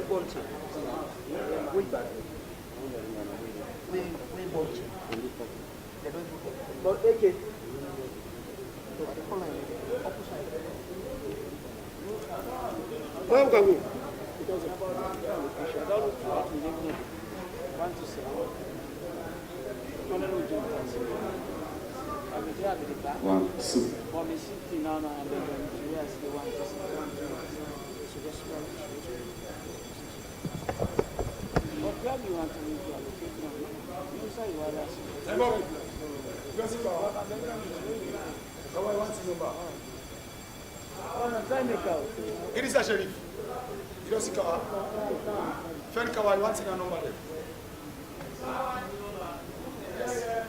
Bonte. We back. We Bonte. But AK. Where can we? One, two. It is a sheriff. You don't see Kawa. Friend Kawa, you want to see a number there? Yes.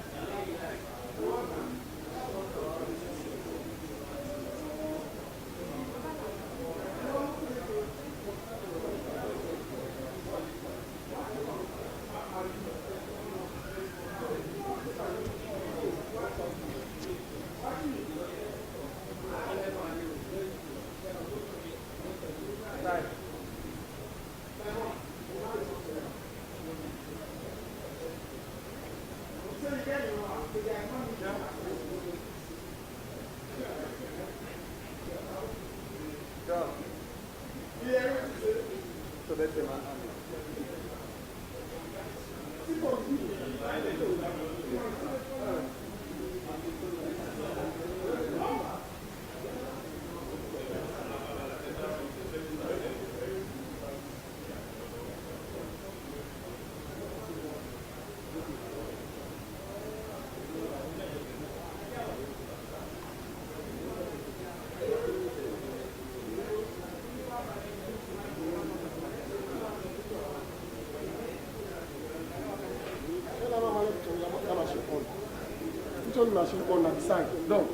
Machine on the side. No.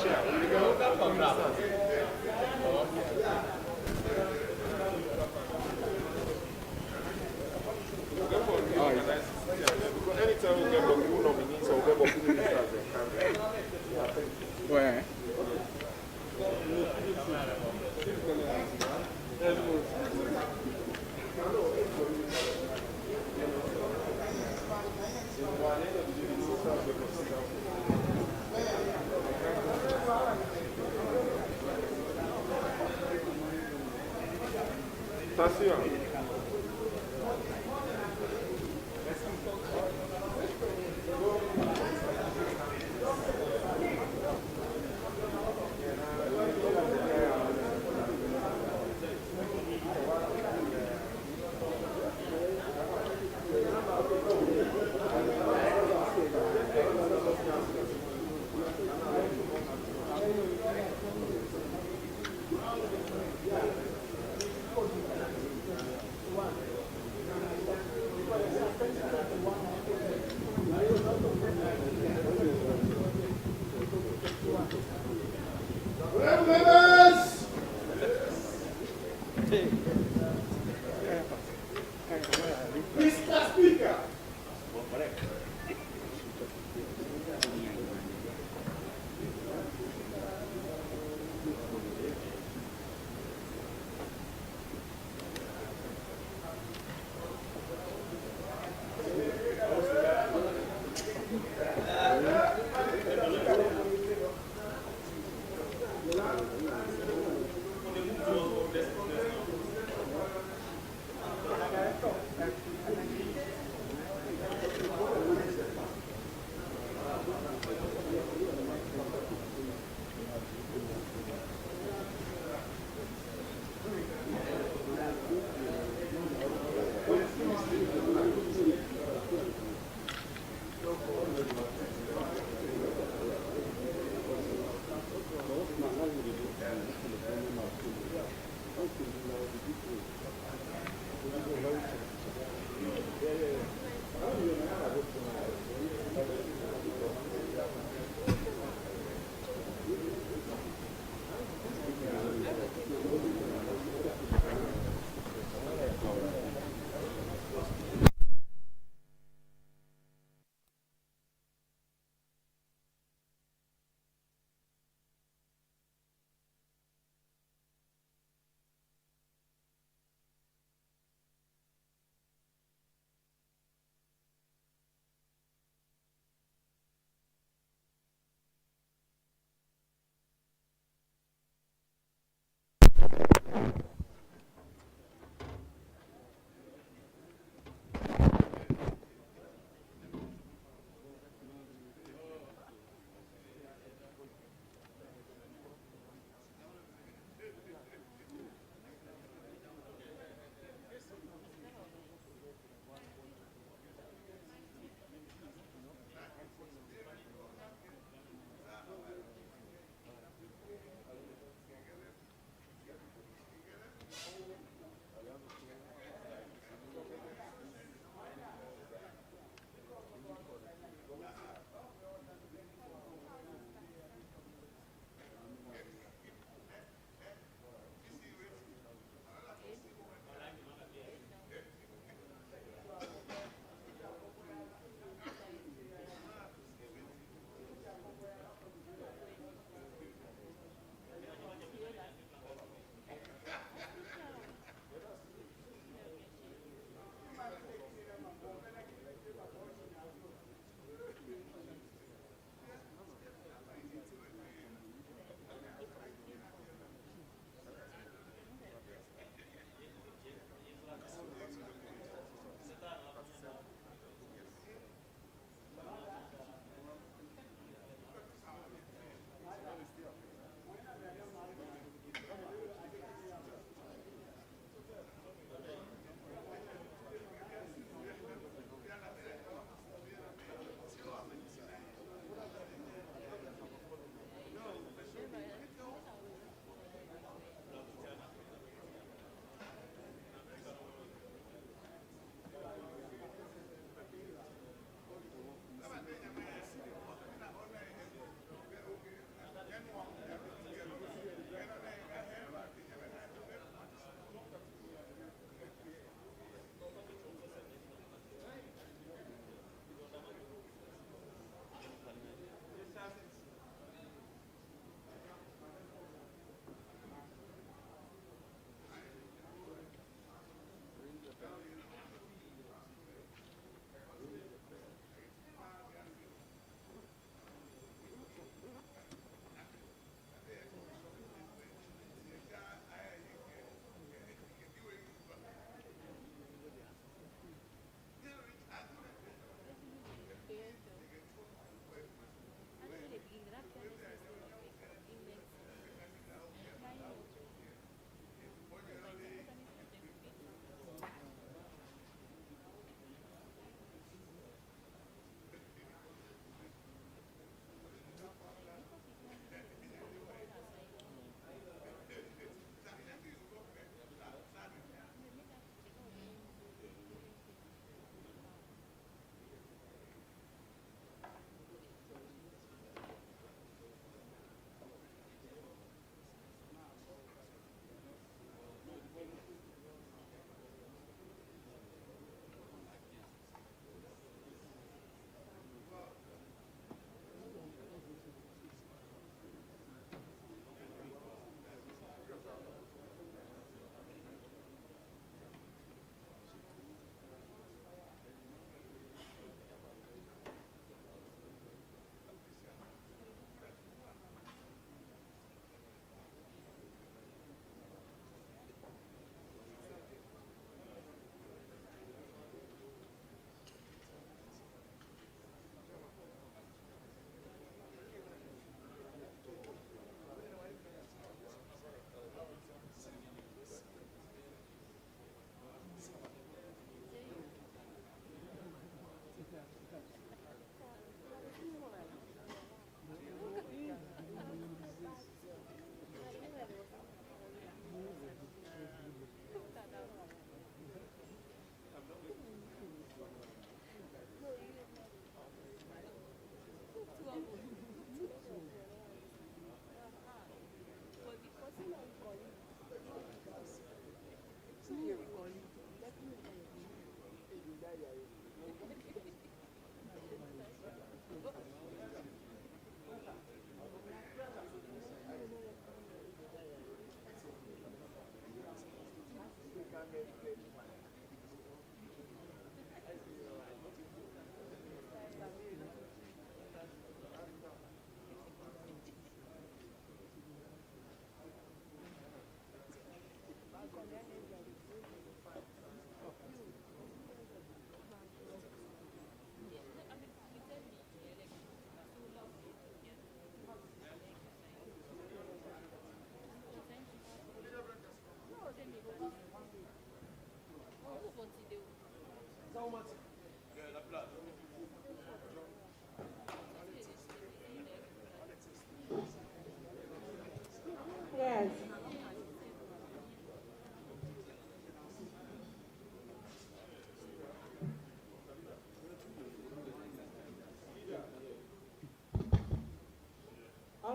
Anytime we get new nominees or we get new ministers, Ouais. Attention.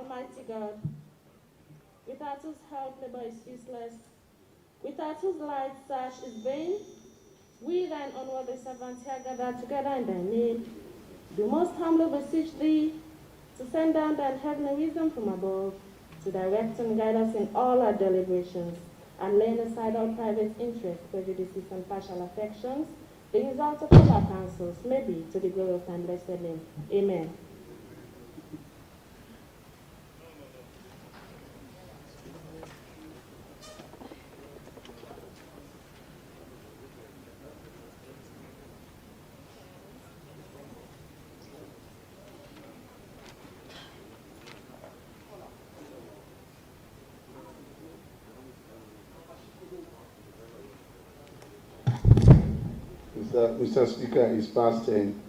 Almighty God, without whose help labor is useless, without whose light search is vain, we thine unworthy servants here gathered together in thy name, do most humbly beseech thee to send down thine heavenly wisdom from above, to direct and guide us in all our deliberations, and laying aside all private interests, prejudices, and partial affections, the result of all our counsels may be to the glory of thy blessed name. Amen. Mr. Speaker, it's past 10.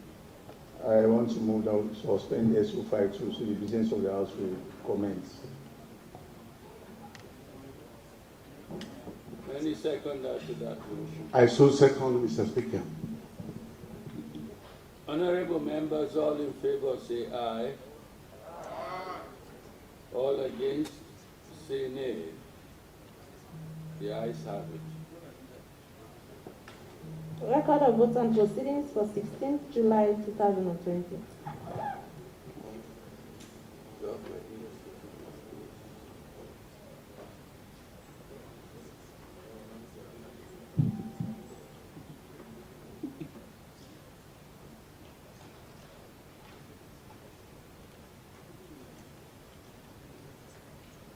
I want to move down to suspend SO52 so the business of the House will commence. Any seconder to that motion? I so second, Mr. Speaker. Honorable members, all in favor say aye. All against say nay. The ayes have it. Record of votes and proceedings for 16th July 2020.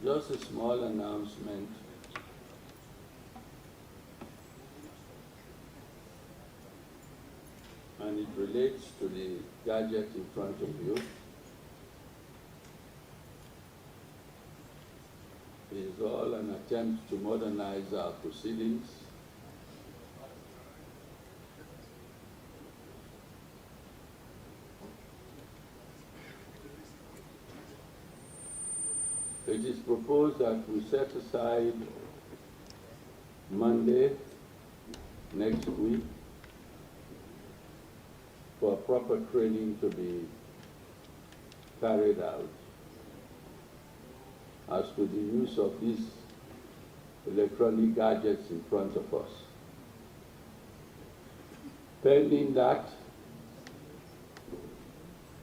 Just a small announcement. And it relates to the gadget in front of you. It is all an attempt to modernize our proceedings. It is proposed that we set aside Monday next week for proper training to be carried out as to the use of these electronic gadgets in front of us. Pending that,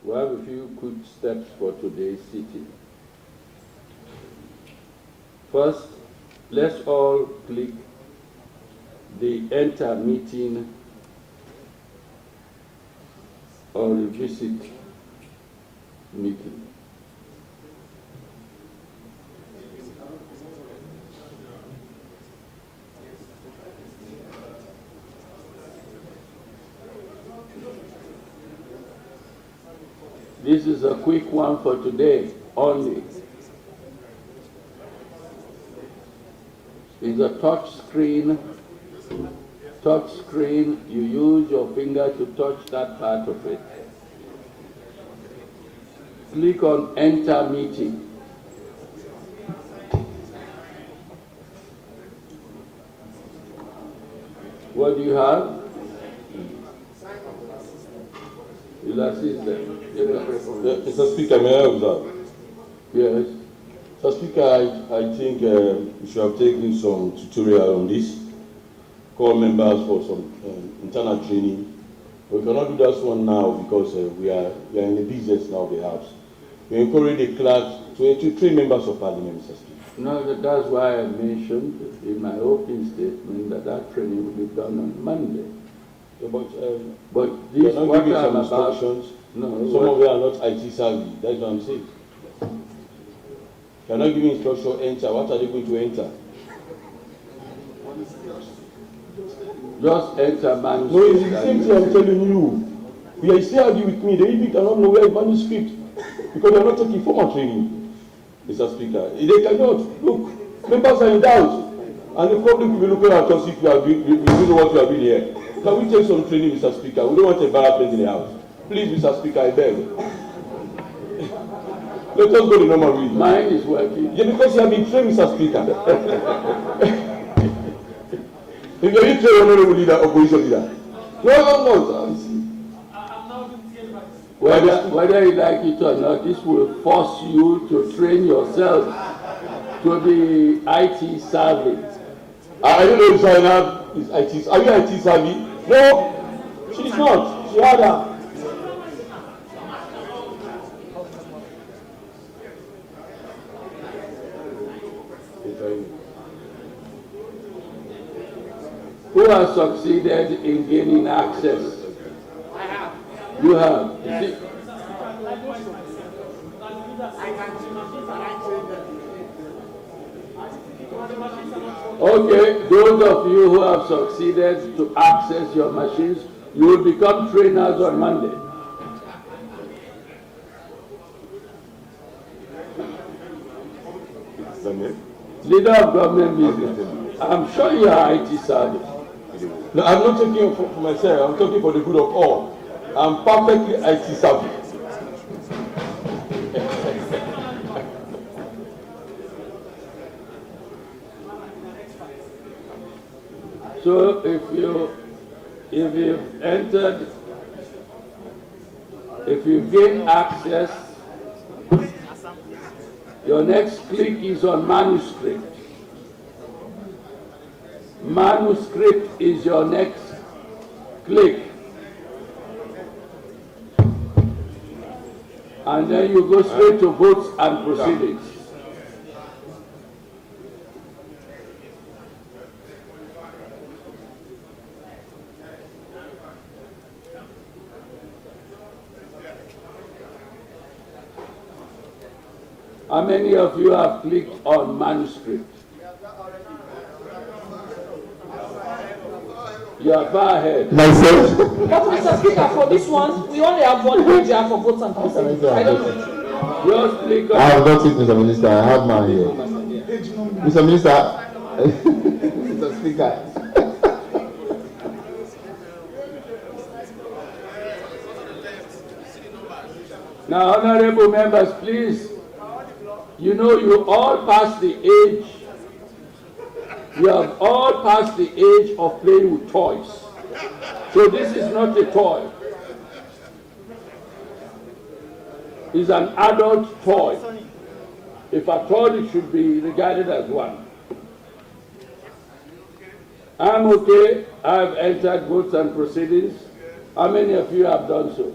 we have a few quick steps for today's sitting. First, let's all click the Enter Meeting or Revisit Meeting. This is a quick one for today only. It's a touch screen. Touch screen, you use your finger to touch that part of it. Click on Enter Meeting. What do you have? You'll assist them. Mr. Speaker, may I observe? Yes. Mr. Speaker, I think we should have taken some tutorial on this. Call members for some internal training. We cannot do that one now because we are in the business now of the House. We encourage the clerk to train members of Parliament, Mr. Speaker. No, that's why I mentioned in my opening statement that training will be done on Monday. Yeah, but this not what giving I'm some about. instructions. No, Some of them are not IT savvy. That's what I'm saying. They are not giving instruction enter. What are they going to enter? Just enter manuscript. No, it's the same thing I'm telling you. We are still arguing with me. They even cannot know where manuscript because they are not taking formal training, Mr. Speaker. They cannot. Look, members are in doubt. And the public will be looking at us if we know what we are doing here. Can we take some training, Mr. Speaker? We don't want embarrassment in the House. Please, Mr. Speaker, I beg. Let us go the normal way. Mine is working. Yeah, because you have been trained, Mr. Speaker. If you train honorable leader, opposition leader. No. I'm now being trained by Whether you like it or not, this will force you to train yourself to be IT savvy. I don't know if Zainab is IT. Are you IT savvy? No, she's not. She had her. Who has succeeded in gaining access? I have. You have. Yes. I can see machines and I train them. Okay, those of you who have succeeded to access your machines, you will become trainers on Monday. Leader of government business. I'm sure you are IT savvy. No, I'm not talking for myself. I'm talking for the good of all. I'm perfectly IT savvy. So if you've entered, if you gain access, your next click is on manuscript. Manuscript is your next click. And then you go straight to votes and proceedings. How many of you have clicked on manuscript? You are far ahead. Myself. But Mr. Speaker, for this one, we only have one page here for votes and proceedings. I don't know. Just click on. I have got it, Mr. Minister. I have mine here. Mr. Minister, Mr. Speaker. Now, honorable members, please, you know you all passed the age, you have all passed the age of playing with toys. So this is not a toy. It's an adult toy. If at all, it should be regarded as one. I'm okay. I've entered votes and proceedings. How many of you have done so?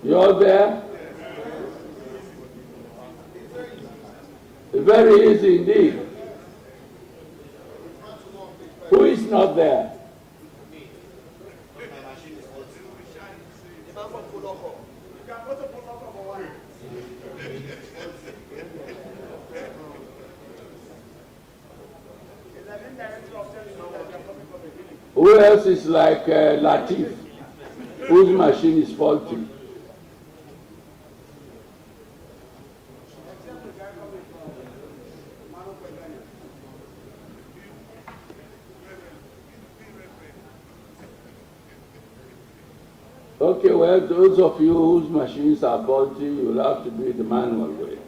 You're there? Very easy indeed. Who is not there? Who else is like Latif, whose machine is faulty? Okay, well, those of you whose machines are faulty, you'll have to do it the manual way.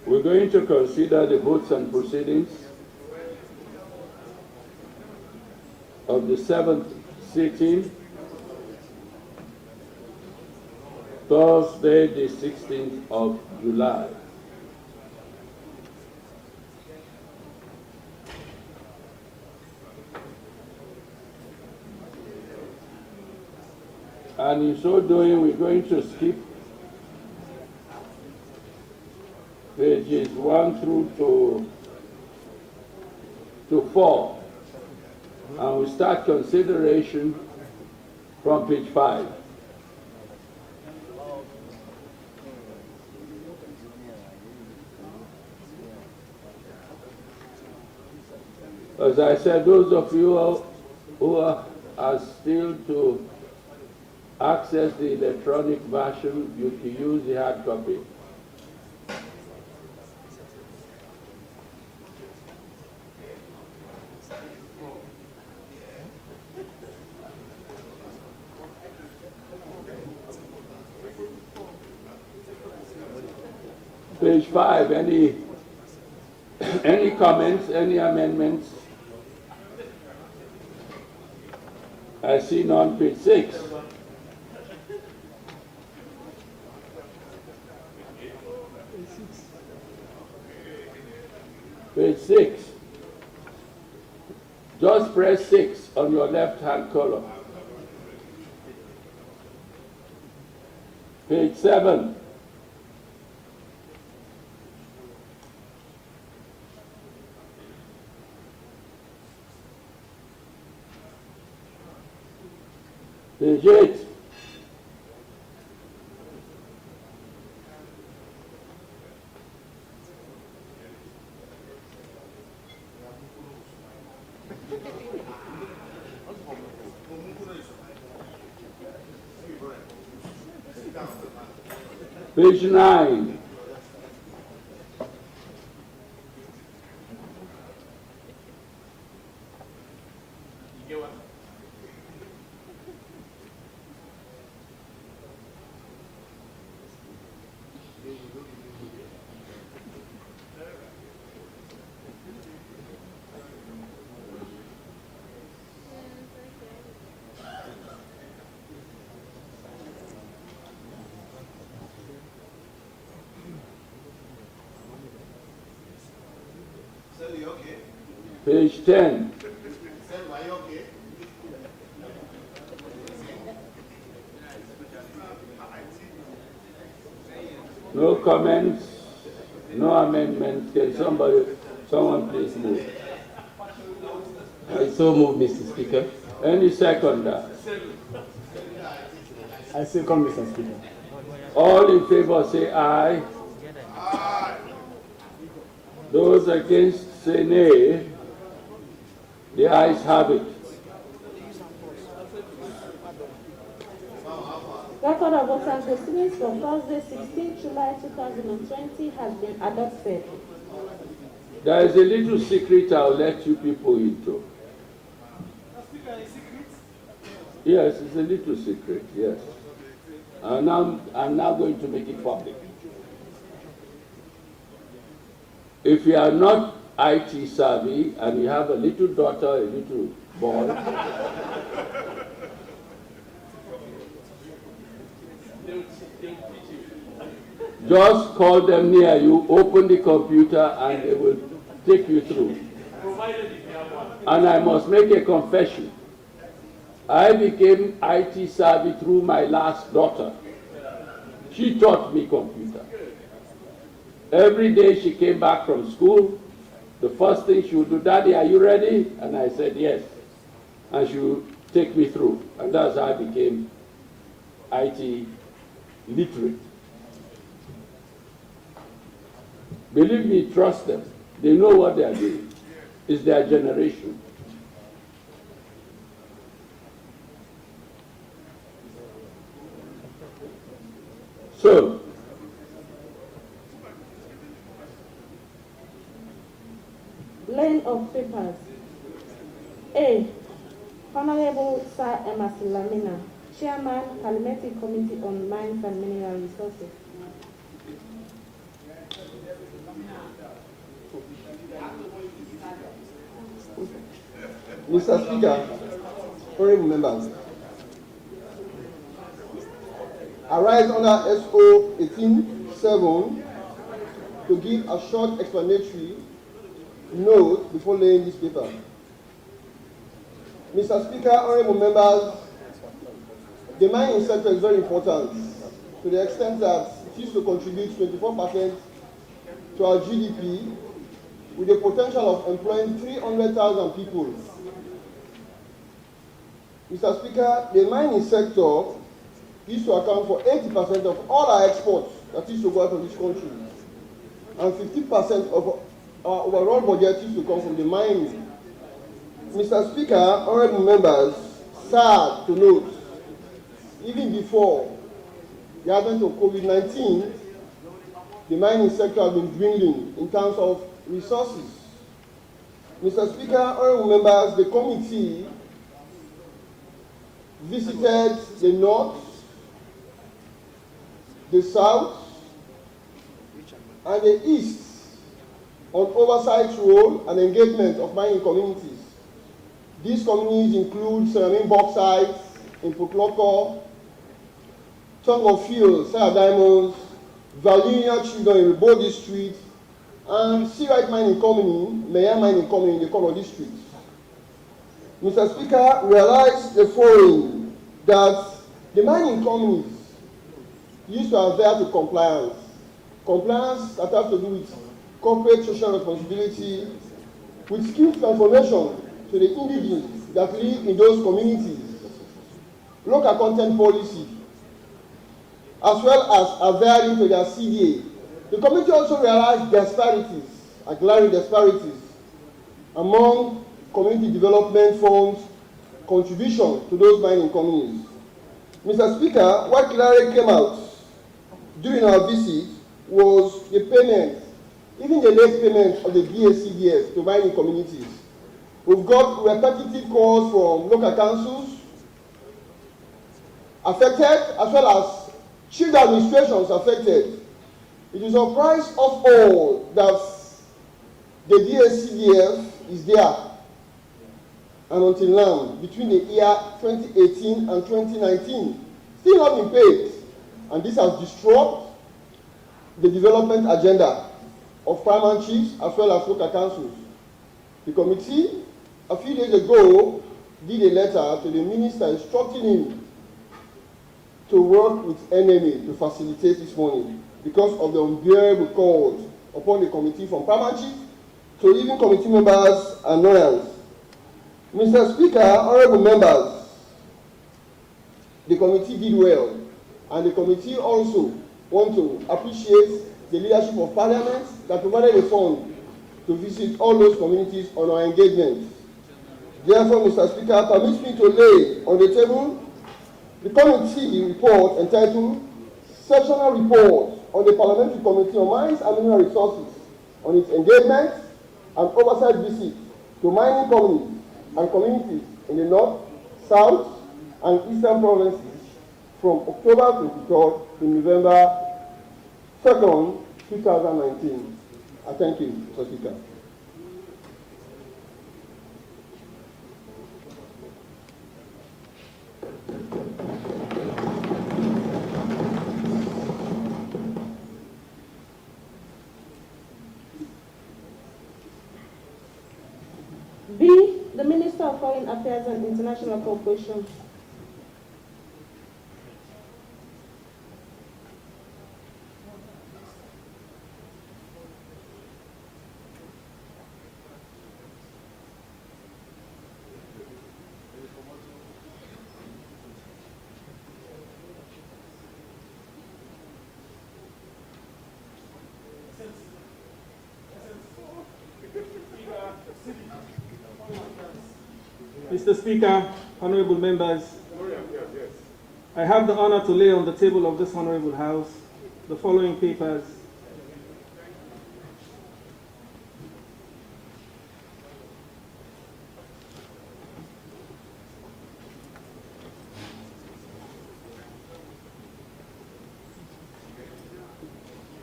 We're going to consider the votes and proceedings of the 7th sitting, Thursday, the 16th of July. And in so doing, we're going to skip pages 1 through to 4. And we start consideration from page 5. As I said, those of you who are still to access the electronic version, you can use the hard copy. Page 5, any comments, any amendments? I see none. Page 6. Page 6. Just press 6 on your left-hand column. Page 7. Page 8. Page 9. Page 10. No comments, no amendments. Can someone please move? I so move, Mr. Speaker. Any seconder? I second, Mr. Speaker. All in favor say aye. Aye. Those against say nay. The ayes have it. Record of votes and proceedings for Thursday, 16 July 2020 has been adopted. There is a little secret I'll let you people into. Yes, it's a little secret, yes. I'm now going to make it public. If you are not IT savvy and you have a little daughter, a little boy, just call them near you, open the computer, and they will take you through. And I must make a confession. I became IT savvy through my last daughter. She taught me computer. Every day she came back from school, the first thing she would do, "Daddy, are you ready?" And I said, "Yes." And she would take me through. And that's how I became IT literate. Believe me, trust them. They know what they are doing. It's their generation. So, Laying of papers. A. Honorable Sir Emerson Lamina, Chairman, Parliamentary Committee on Mines and Mineral Resources. Mr. Speaker, honorable members, I rise under SO 18-7 to give a short explanatory note before laying this paper. Mr. Speaker, honorable members, the mining sector is very important to the extent that it used to contribute 24% to our GDP with the potential of employing 300,000 people. Mr. Speaker, the mining sector used to account for 80% of all our exports that used to go out of this country, and 50% of our overall budget used to come from the mining. Mr. Speaker, honorable members, sad to note, even before the advent of COVID-19, the mining sector has been dwindling in terms of resources. Mr. Speaker, honorable members, the committee visited the north, the south, and the East on oversight role and engagement of mining communities. These communities include Senamin Bauxite, Impokloko, Tongue of Field, Sarah Diamonds, Valinia Children in Rebo District, and Seawright Mining Company, Meya Mining Company in the Kono District. Mr. Speaker, realized the following, that the mining companies used to adhere to compliance. Compliance that has to do with corporate social responsibility, with skill transformation to the indigenous that live in those communities, local content policy, as well as adhering to their CDA. The committee also realized disparities, glaring disparities, among community development funds contribution to those mining communities. Mr. Speaker, what clearly came out during our visit was the payment, even the late payment of the DACDS to mining communities. We've got repetitive calls from local councils affected, as well as chief administrations affected. It is a surprise of all that the DACDF is there, and until now, between the year 2018 and 2019, still not been paid. And this has disrupted the development agenda of paramount chiefs as well as local councils. The committee, a few days ago, did a letter to the minister instructing him to work with NMA to facilitate this money because of the unbearable calls upon the committee from paramount chiefs to even committee members' annoyance. Mr. Speaker, honorable members, the committee did well, and the committee also want to appreciate the leadership of Parliament that provided a fund to visit all those communities on our engagement. Therefore, Mr. Speaker, permit me to lay on the table the committee report entitled Sectional Report on the Parliamentary Committee on Mines and Mineral Resources on its engagement and oversight visit to mining companies and communities in the North, South, and Eastern provinces from October 23rd to November 2nd, 2019. I thank you, Mr. Speaker. B. The Minister of Foreign Affairs and International Cooperation. Mr. Speaker, honorable members, I have the honor to lay on the table of this honorable House the following papers.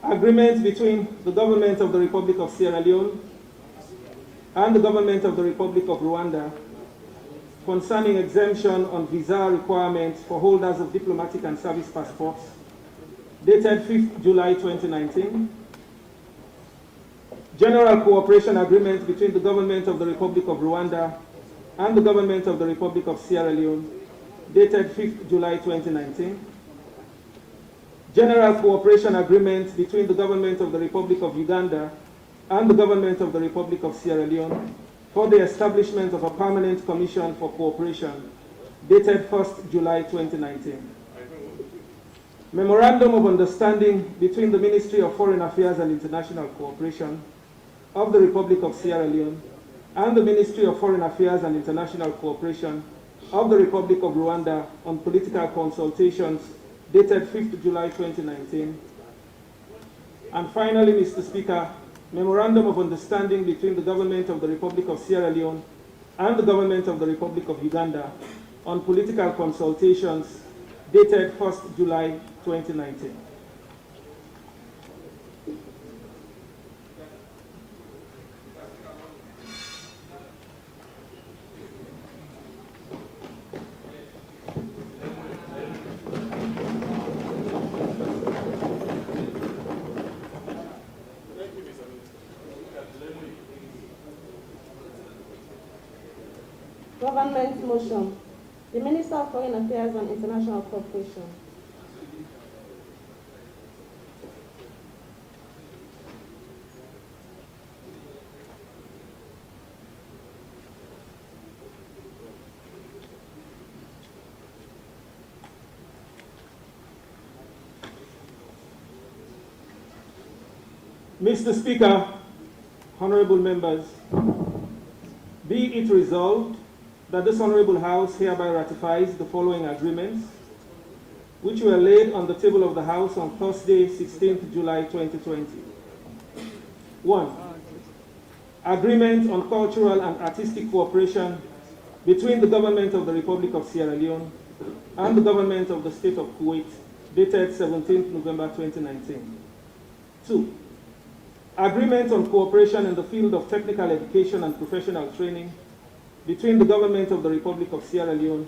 Agreement between the government of the Republic of Sierra Leone and the government of the Republic of Rwanda concerning exemption on visa requirements for holders of diplomatic and service passports, dated 5th July 2019. General cooperation agreement between the government of the Republic of Rwanda and the government of the Republic of Sierra Leone, dated 5th July 2019. General cooperation agreement between the government of the Republic of Uganda and the government of the Republic of Sierra Leone for the establishment of a permanent commission for cooperation, dated 1st July 2019. Memorandum of Understanding between the Ministry of Foreign Affairs and International Cooperation of the Republic of Sierra Leone and the Ministry of Foreign Affairs and International Cooperation of the Republic of Rwanda on political consultations, dated 5th July 2019. And finally, Mr. Speaker, Memorandum of Understanding between the Government of the Republic of Sierra Leone and the Government of the Republic of Uganda on political consultations, dated 1st July 2019. Government motion. The Minister of Foreign Affairs and International Cooperation. Mr. Speaker, honorable members, be it resolved that this honorable House hereby ratifies the following agreements, which were laid on the table of the House on Thursday, 16th July 2020. 1. Agreement on cultural and artistic cooperation between the Government of the Republic of Sierra Leone and the Government of the State of Kuwait, dated 17th November 2019. 2. Agreement on cooperation in the field of technical education and professional training between the Government of the Republic of Sierra Leone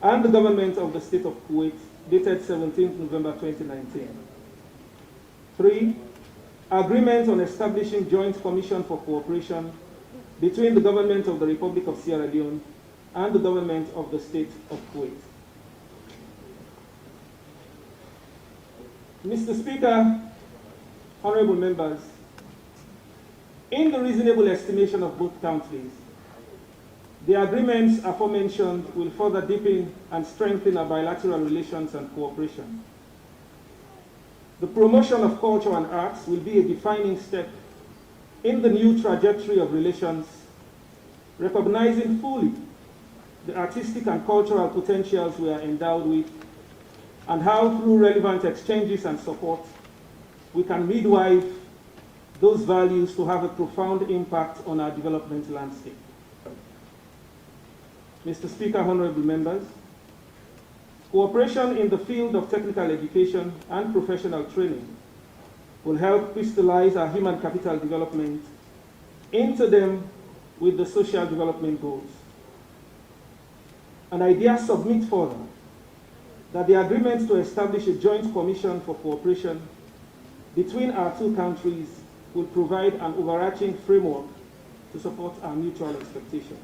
and the Government of the State of Kuwait, dated 17th November 2019. 3. Agreement on establishing Joint Commission for Cooperation between the Government of the Republic of Sierra Leone and the Government of the State of Kuwait. Mr. Speaker, honorable members, in the reasonable estimation of both countries, the agreements aforementioned will further deepen and strengthen our bilateral relations and cooperation. The promotion of culture and arts will be a defining step in the new trajectory of relations, recognizing fully the artistic and cultural potentials we are endowed with, and how through relevant exchanges and support, we can midwife those values to have a profound impact on our development landscape. Mr. Speaker, honorable members, cooperation in the field of technical education and professional training will help crystallize our human capital development into them with the social development goals. An idea submit further that the agreement to establish a joint commission for cooperation between our two countries will provide an overarching framework to support our mutual expectations.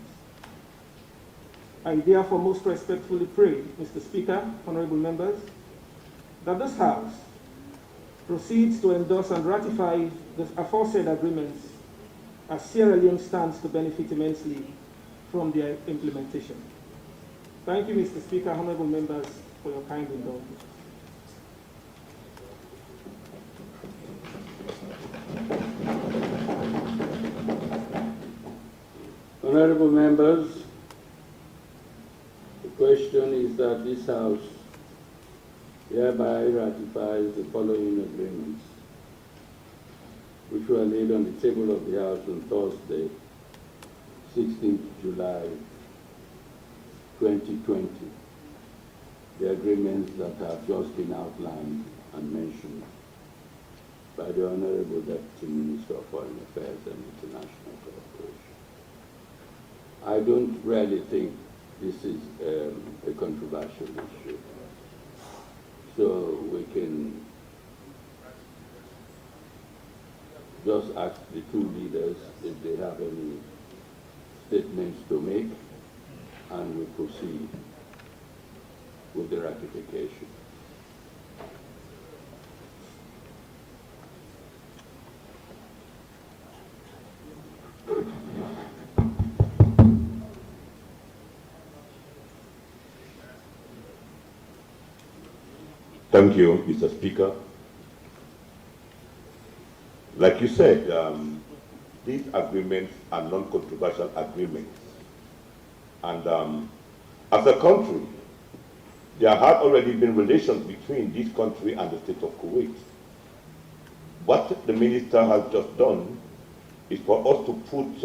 I therefore most respectfully pray, Mr. Speaker, honorable members, that this House proceeds to endorse and ratify the aforesaid agreements as Sierra Leone stands to benefit immensely from their implementation. Thank you, Mr. Speaker, honorable members, for your kind indulgence. Honorable members, the question is that this House hereby ratifies the following agreements, which were laid on the table of the House on Thursday, 16th July 2020. The agreements that have just been outlined and mentioned by the Honorable Deputy Minister of Foreign Affairs and International Cooperation. I don't really think this is a controversial issue. So we can just ask the two leaders if they have any statements to make, and we proceed with the ratification. Thank you, Mr. Speaker. Like you said, these agreements are non-controversial agreements. And as a country, there had already been relations between this country and the State of Kuwait. What the minister has just done is for us to put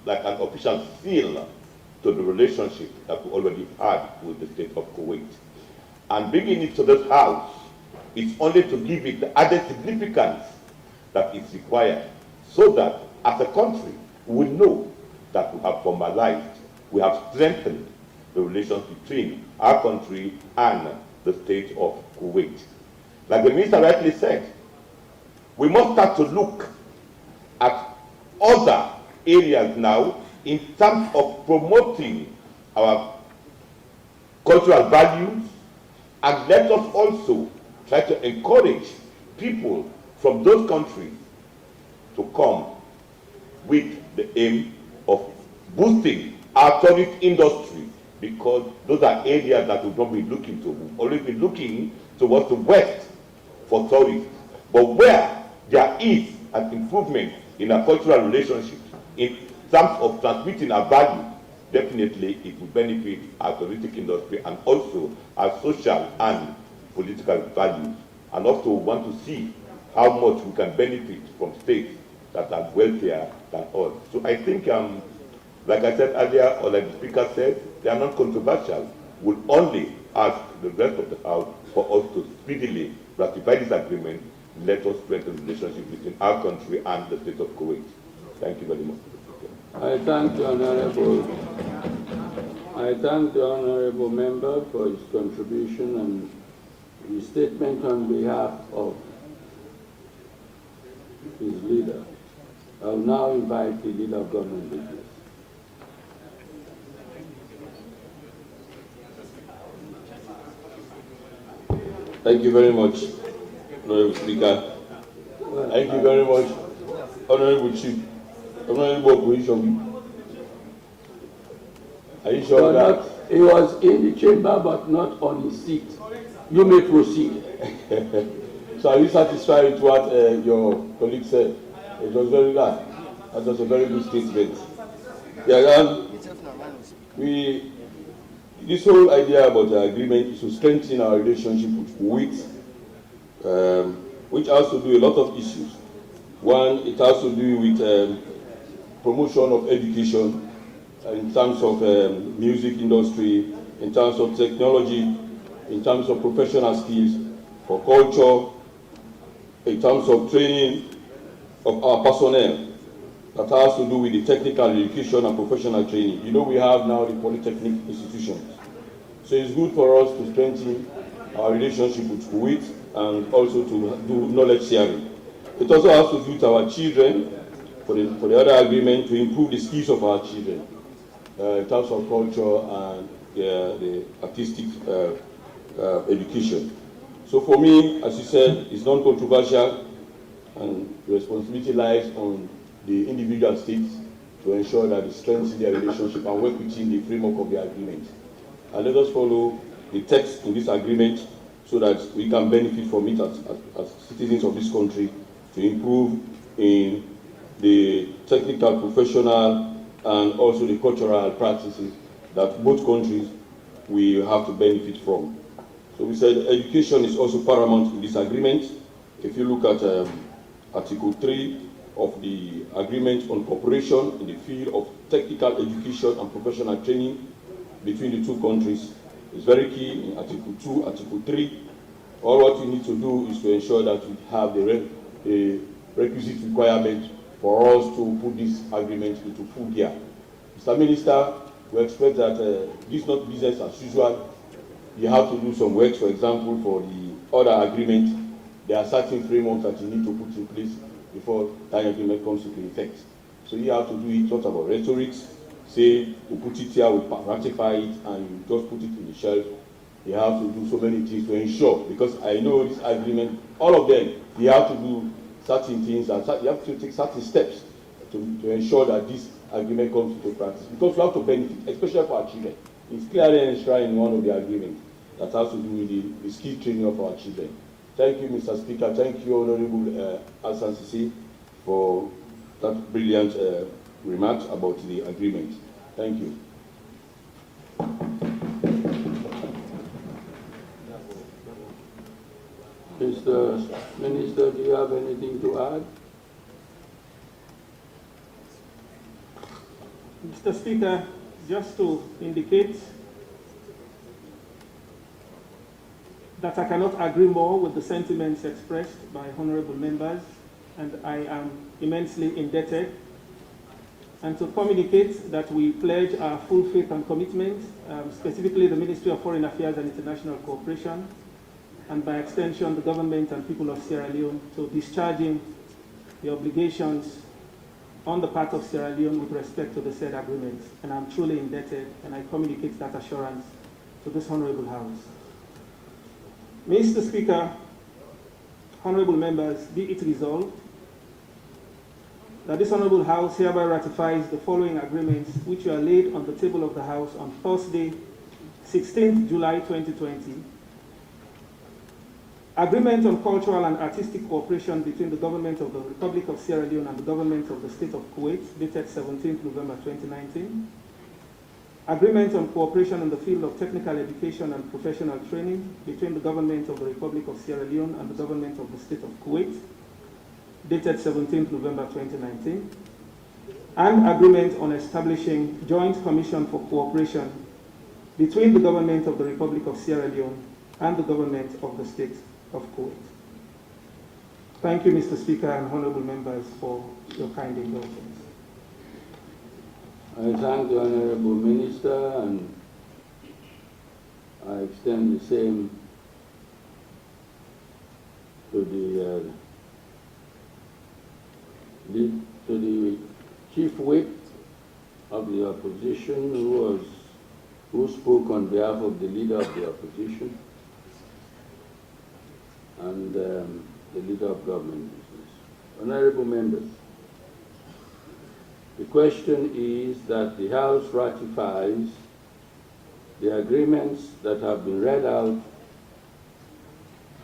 like an official seal to the relationship that we already had with the State of Kuwait. And bringing it to this House is only to give it the added significance that is required, so that as a country we know that we have formalized, we have strengthened the relations between our country and the State of Kuwait. Like the minister rightly said, we must start to look at other areas now in terms of promoting our cultural values, and let us also try to encourage people from those countries to come with the aim of boosting our tourist industry, because those are areas that we've not been looking to. We've always been looking towards the West for tourists. But where there is an improvement in our cultural relationships, in terms of transmitting our value, definitely it will benefit our touristic industry and also our social and political values. And also want to see how much we can benefit from states that are wealthier than us. So I think, like I said earlier, or like the Speaker said, they are not controversial. We'll only ask the rest of the House for us to speedily ratify this agreement. Let us strengthen the relationship between our country and the state of Kuwait. Thank you very much. I thank the honorable member for his contribution and his statement on behalf of his leader. I will now invite the leader of government business. Thank you very much, Honorable Speaker. Thank you very much, Honorable Chief. Honorable Opposition. Are you sure that he was in the chamber but not on his seat? You may proceed. So are you satisfied with what your colleague said? It was very good. That was a very good statement. Yeah, this whole idea about the agreement is to strengthen our relationship with Kuwait, which has to do a lot of issues. One, it has to do with promotion of education in terms of music industry, in terms of technology, in terms of professional skills, for culture, in terms of training of our personnel. That has to do with the technical education and professional training. You know, we have now the polytechnic institutions. So it's good for us to strengthen our relationship with Kuwait and also to do knowledge sharing. It also has to do with our children, for the other agreement, to improve the skills of our children in terms of culture and the artistic education. So for me, as you said, it's non-controversial, and the responsibility lies on the individual states to ensure that they strengthen their relationship and work within the framework of the agreement. And let us follow the text in this agreement so that we can benefit from it as citizens of this country to improve in the technical, professional, and also the cultural practices that both countries will have to benefit from. So we said education is also paramount in this agreement. If you look at Article 3 of the Agreement on Cooperation in the field of technical education and professional training between the two countries, it's very key in Article 2, Article 3. All what we need to do is to ensure that we have the requisite requirement for us to put this agreement into full gear. Mr. Minister, we expect that this is not business as usual. You have to do some work. For example, for the other agreement, there are certain frameworks that you need to put in place before that agreement comes into effect. So you have to do it, talk about rhetorics, say, we put it here, we ratify it, and you just put it in the shelf. You have to do so many things to ensure, because I know this agreement, all of them, you have to do certain things, and you have to take certain steps to ensure that this agreement comes into practice, because we have to benefit, especially for our children. It's clearly enshrined in one of the agreements that has to do with the skill training of our children. Thank you, Mr. Speaker. Thank you, Honorable Hassan Sisi, for that brilliant remarks about the agreement. Thank you. Mr. Minister, do you have anything to add? Mr. Speaker, just to indicate that I cannot agree more with the sentiments expressed by honorable members, and I am immensely indebted, and to communicate that we pledge our full faith and commitment, specifically the Ministry of Foreign Affairs and International Cooperation, and by extension the government and people of Sierra Leone, to discharging the obligations on the part of Sierra Leone with respect to the said agreements, and I'm truly indebted, and I communicate that assurance to this Honorable House. Mr. Speaker, Honorable members, be it resolved that this Honorable House hereby ratifies the following agreements which were laid on the table of the House on Thursday, 16th July 2020. Agreement on cultural and artistic cooperation between the Government of the Republic of Sierra Leone and the Government of the State of Kuwait, dated 17th November 2019. Agreement on cooperation in the field of technical education and professional training between the Government of the Republic of Sierra Leone and the Government of the State of Kuwait, dated 17th November 2019. And agreement on establishing Joint Commission for Cooperation between the Government of the Republic of Sierra Leone and the Government of the State of Kuwait. Thank you, Mr. Speaker and honorable members, for your kind indulgence. I thank the Honorable Minister, and I extend the same to the Chief Whip of the opposition, who spoke on behalf of the Leader of the opposition and the Leader of government business. Honorable members, the question is that the House ratifies the agreements that have been read out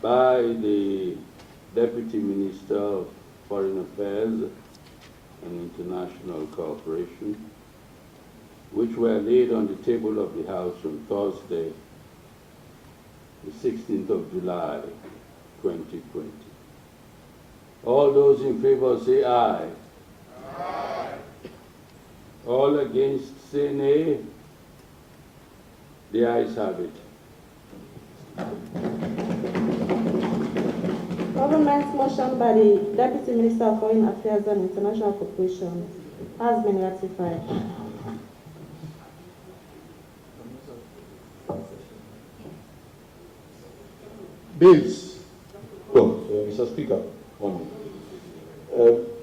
by the Deputy Minister of Foreign Affairs and International Cooperation, which were laid on the table of the House on Thursday, the 16th of July, 2020. All those in favor say aye. Aye. All against say nay. The ayes have it. Government's motion by the Deputy Minister of Foreign Affairs and International Cooperation has been ratified. Bills. Mr. Speaker,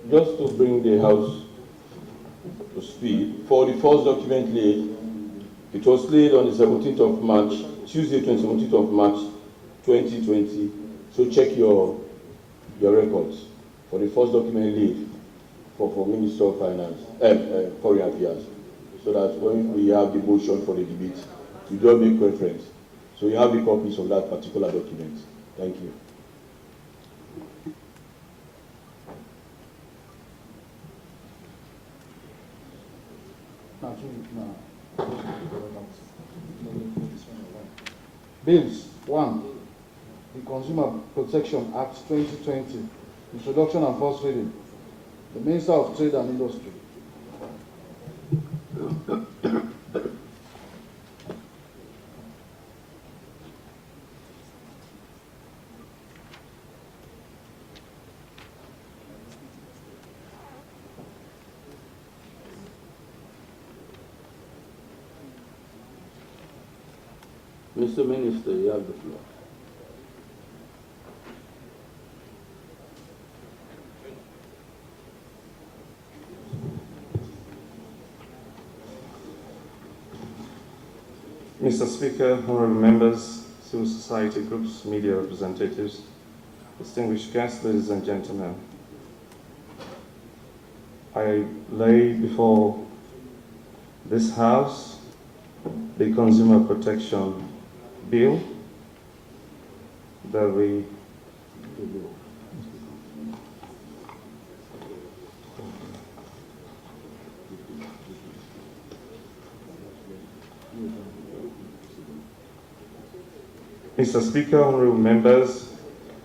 just to bring the House to speed, for the first document laid, it was laid on the 17th of March, Tuesday, 17th of March, 2020. So check your records for the first document laid for Minister of Finance, Foreign Affairs, so that when we have the motion for the debate, you don't make reference. So you have the copies of that particular document. Thank you. Bills. 1. The Consumer Protection Act 2020. Introduction and first reading. The Minister of Trade and Industry. Mr. Minister, you have the floor. Mr. Speaker, honorable members, civil society groups, media representatives, distinguished guests, ladies and gentlemen, I lay before this House the Consumer Protection Bill that we Mr. Speaker, honorable members,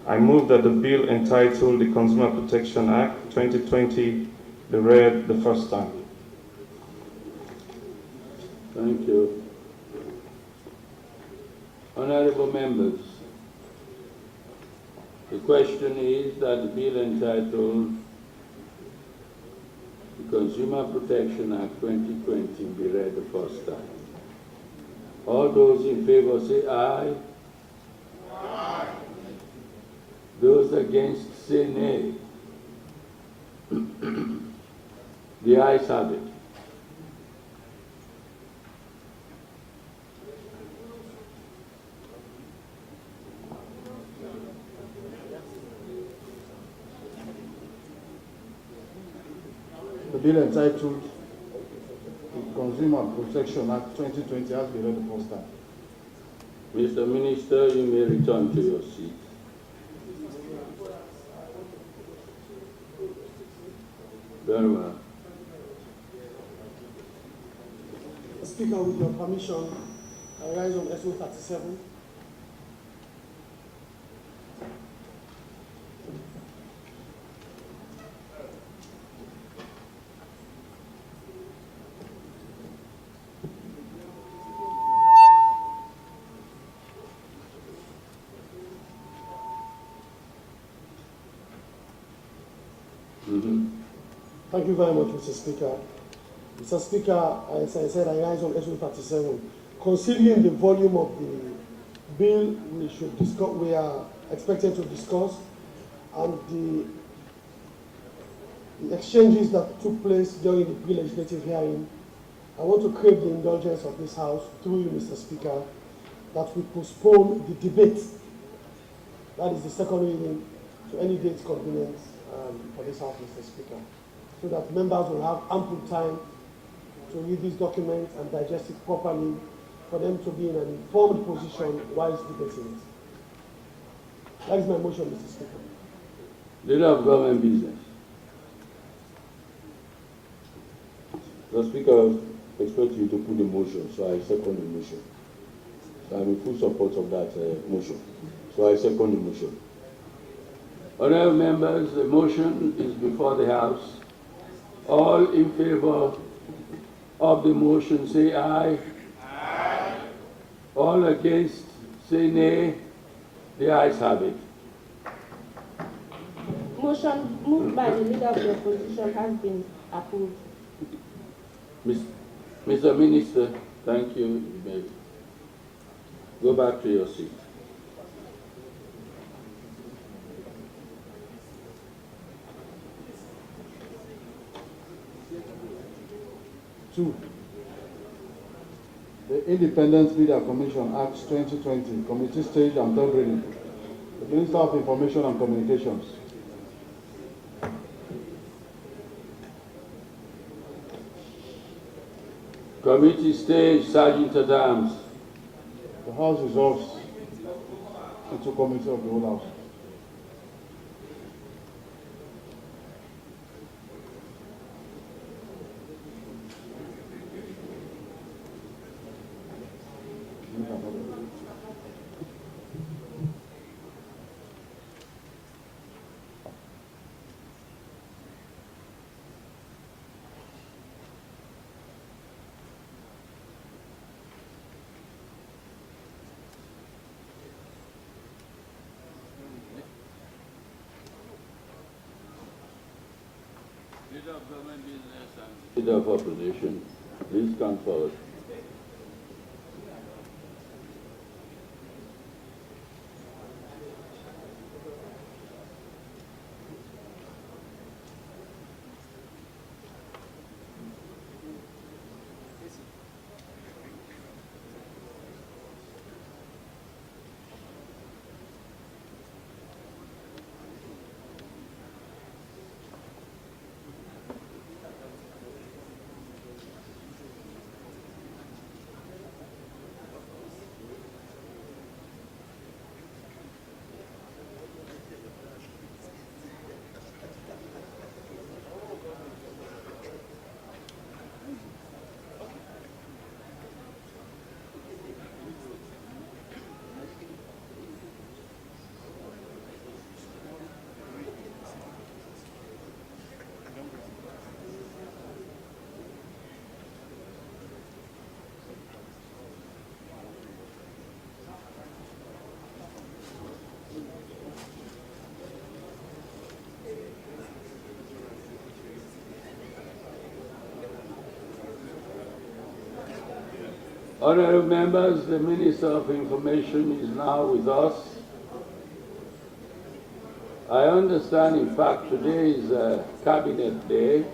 I move that the bill entitled the Consumer Protection Act 2020 be read the first time. Thank you. Honorable members, the question is that the bill entitled the Consumer Protection Act 2020 be read the first time. All those in favor say aye. Aye. Those against say nay. The ayes have it. The bill entitled the Consumer Protection Act 2020 has been read the first time. Mr. Minister, you may return to your seat. Very well. Speaker, with your permission, I rise on SO 37. Thank you very much, Mr. Speaker. Mr. Speaker, as I said, I rise on SO 37. Considering the volume of the bill we are expected to discuss, and the exchanges that took place during the pre-legislative hearing, I want to crave the indulgence of this House, through you, Mr. Speaker, that we postpone the debate, that is the second reading, to any date convenient for this House, Mr. Speaker, so that members will have ample time to read these documents and digest it properly, for them to be in an informed position whilst debating it. That is my motion, Mr. Speaker. Leader of Government Business. Mr. Speaker, I expect you to put the motion, so I second the motion. So I'm in full support of that motion. So I second the motion. Honourable members, the motion is before the House. All in favour of the motion say aye. Aye. All against say nay. The ayes have it. Motion moved by the Leader of the Opposition has been approved. Mr. Minister, thank you. You may go back to your seat. Two, the Independent Media Commission Act 2020, Committee Stage and Third Reading. The Minister of Information and Communications. Committee Stage, Sergeant at Arms. The House resolves into Committee of the whole House. Leader of Government Business and Leader of Opposition, please come forward. Honourable members, the Minister of Information is now with us. I understand, in fact, today is a Cabinet Day,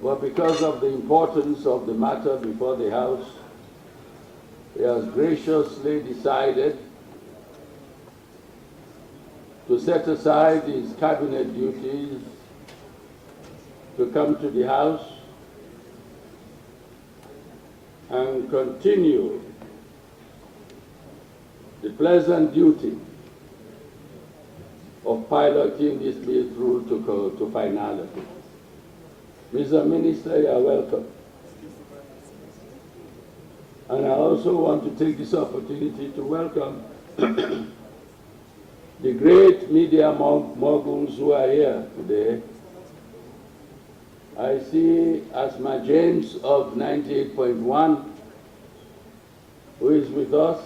but because of the importance of the matter before the House, he has graciously decided to set aside his cabinet duties to come to the House and continue the pleasant duty of piloting this bill through to finality. Mr. Minister, you are welcome. And I also want to take this opportunity to welcome the great media moguls who are here today. I see Asma James of 98.1, who is with us.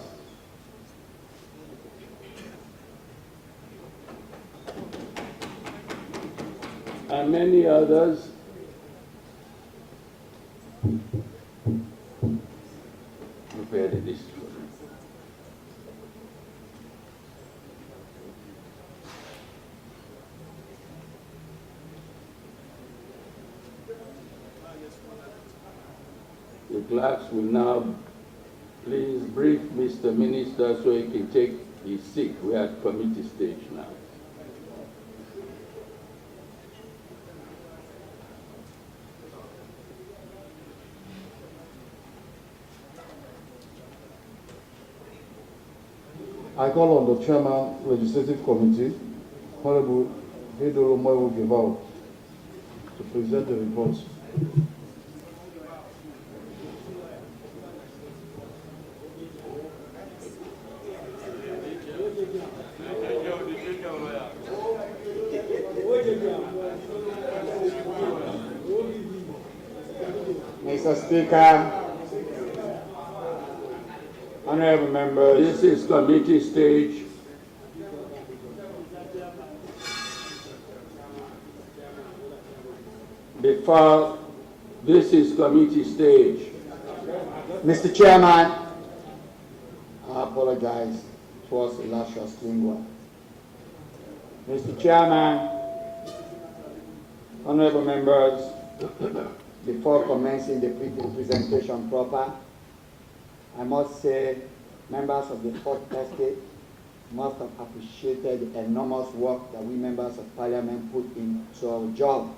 And many others. Prepare the list for me. The clerks will now please brief Mr. Minister so he can take his seat. We are at committee stage now. I call on the Chairman, Legislative Committee, Honorable Hedoro Moyo Gevao, to present the reports. Mr. Speaker, honorable members. This is committee stage. This is committee stage. Mr. Chairman, I apologize. It was illustrious lingua. Mr. Chairman, honorable members, before commencing the presentation proper, I must say members of the Fourth Estate must have appreciated the enormous work that we members of Parliament put into our job.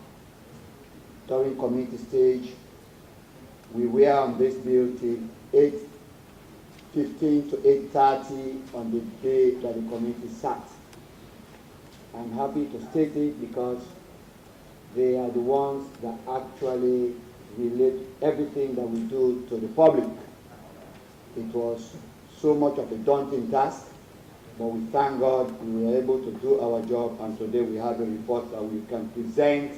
During committee stage, we were on this bill till 8:15 to 8:30 on the day that the committee sat. I'm happy to state it because they are the ones that actually relate everything that we do to the public. It was so much of a daunting task, but we thank God we were able to do our job, and today we have a report that we can present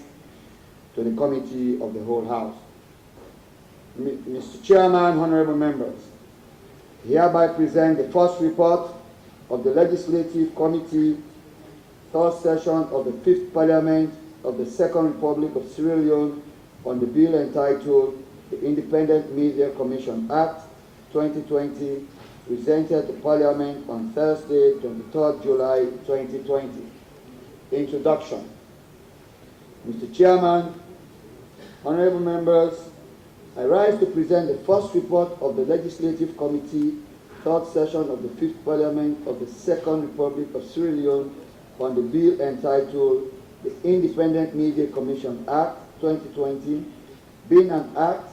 to the committee of the whole House. Mr. Chairman, honorable members, hereby present the first report of the Legislative Committee, third session of the 5th Parliament of the Second Republic of Sierra Leone on the bill entitled the Independent Media Commission Act 2020, presented to Parliament on Thursday, 23rd July 2020. Introduction. Mr. Chairman, honorable members, I rise to present the first report of the Legislative Committee, third session of the 5th Parliament of the Second Republic of Sierra Leone on the bill entitled the Independent Media Commission Act 2020, being an act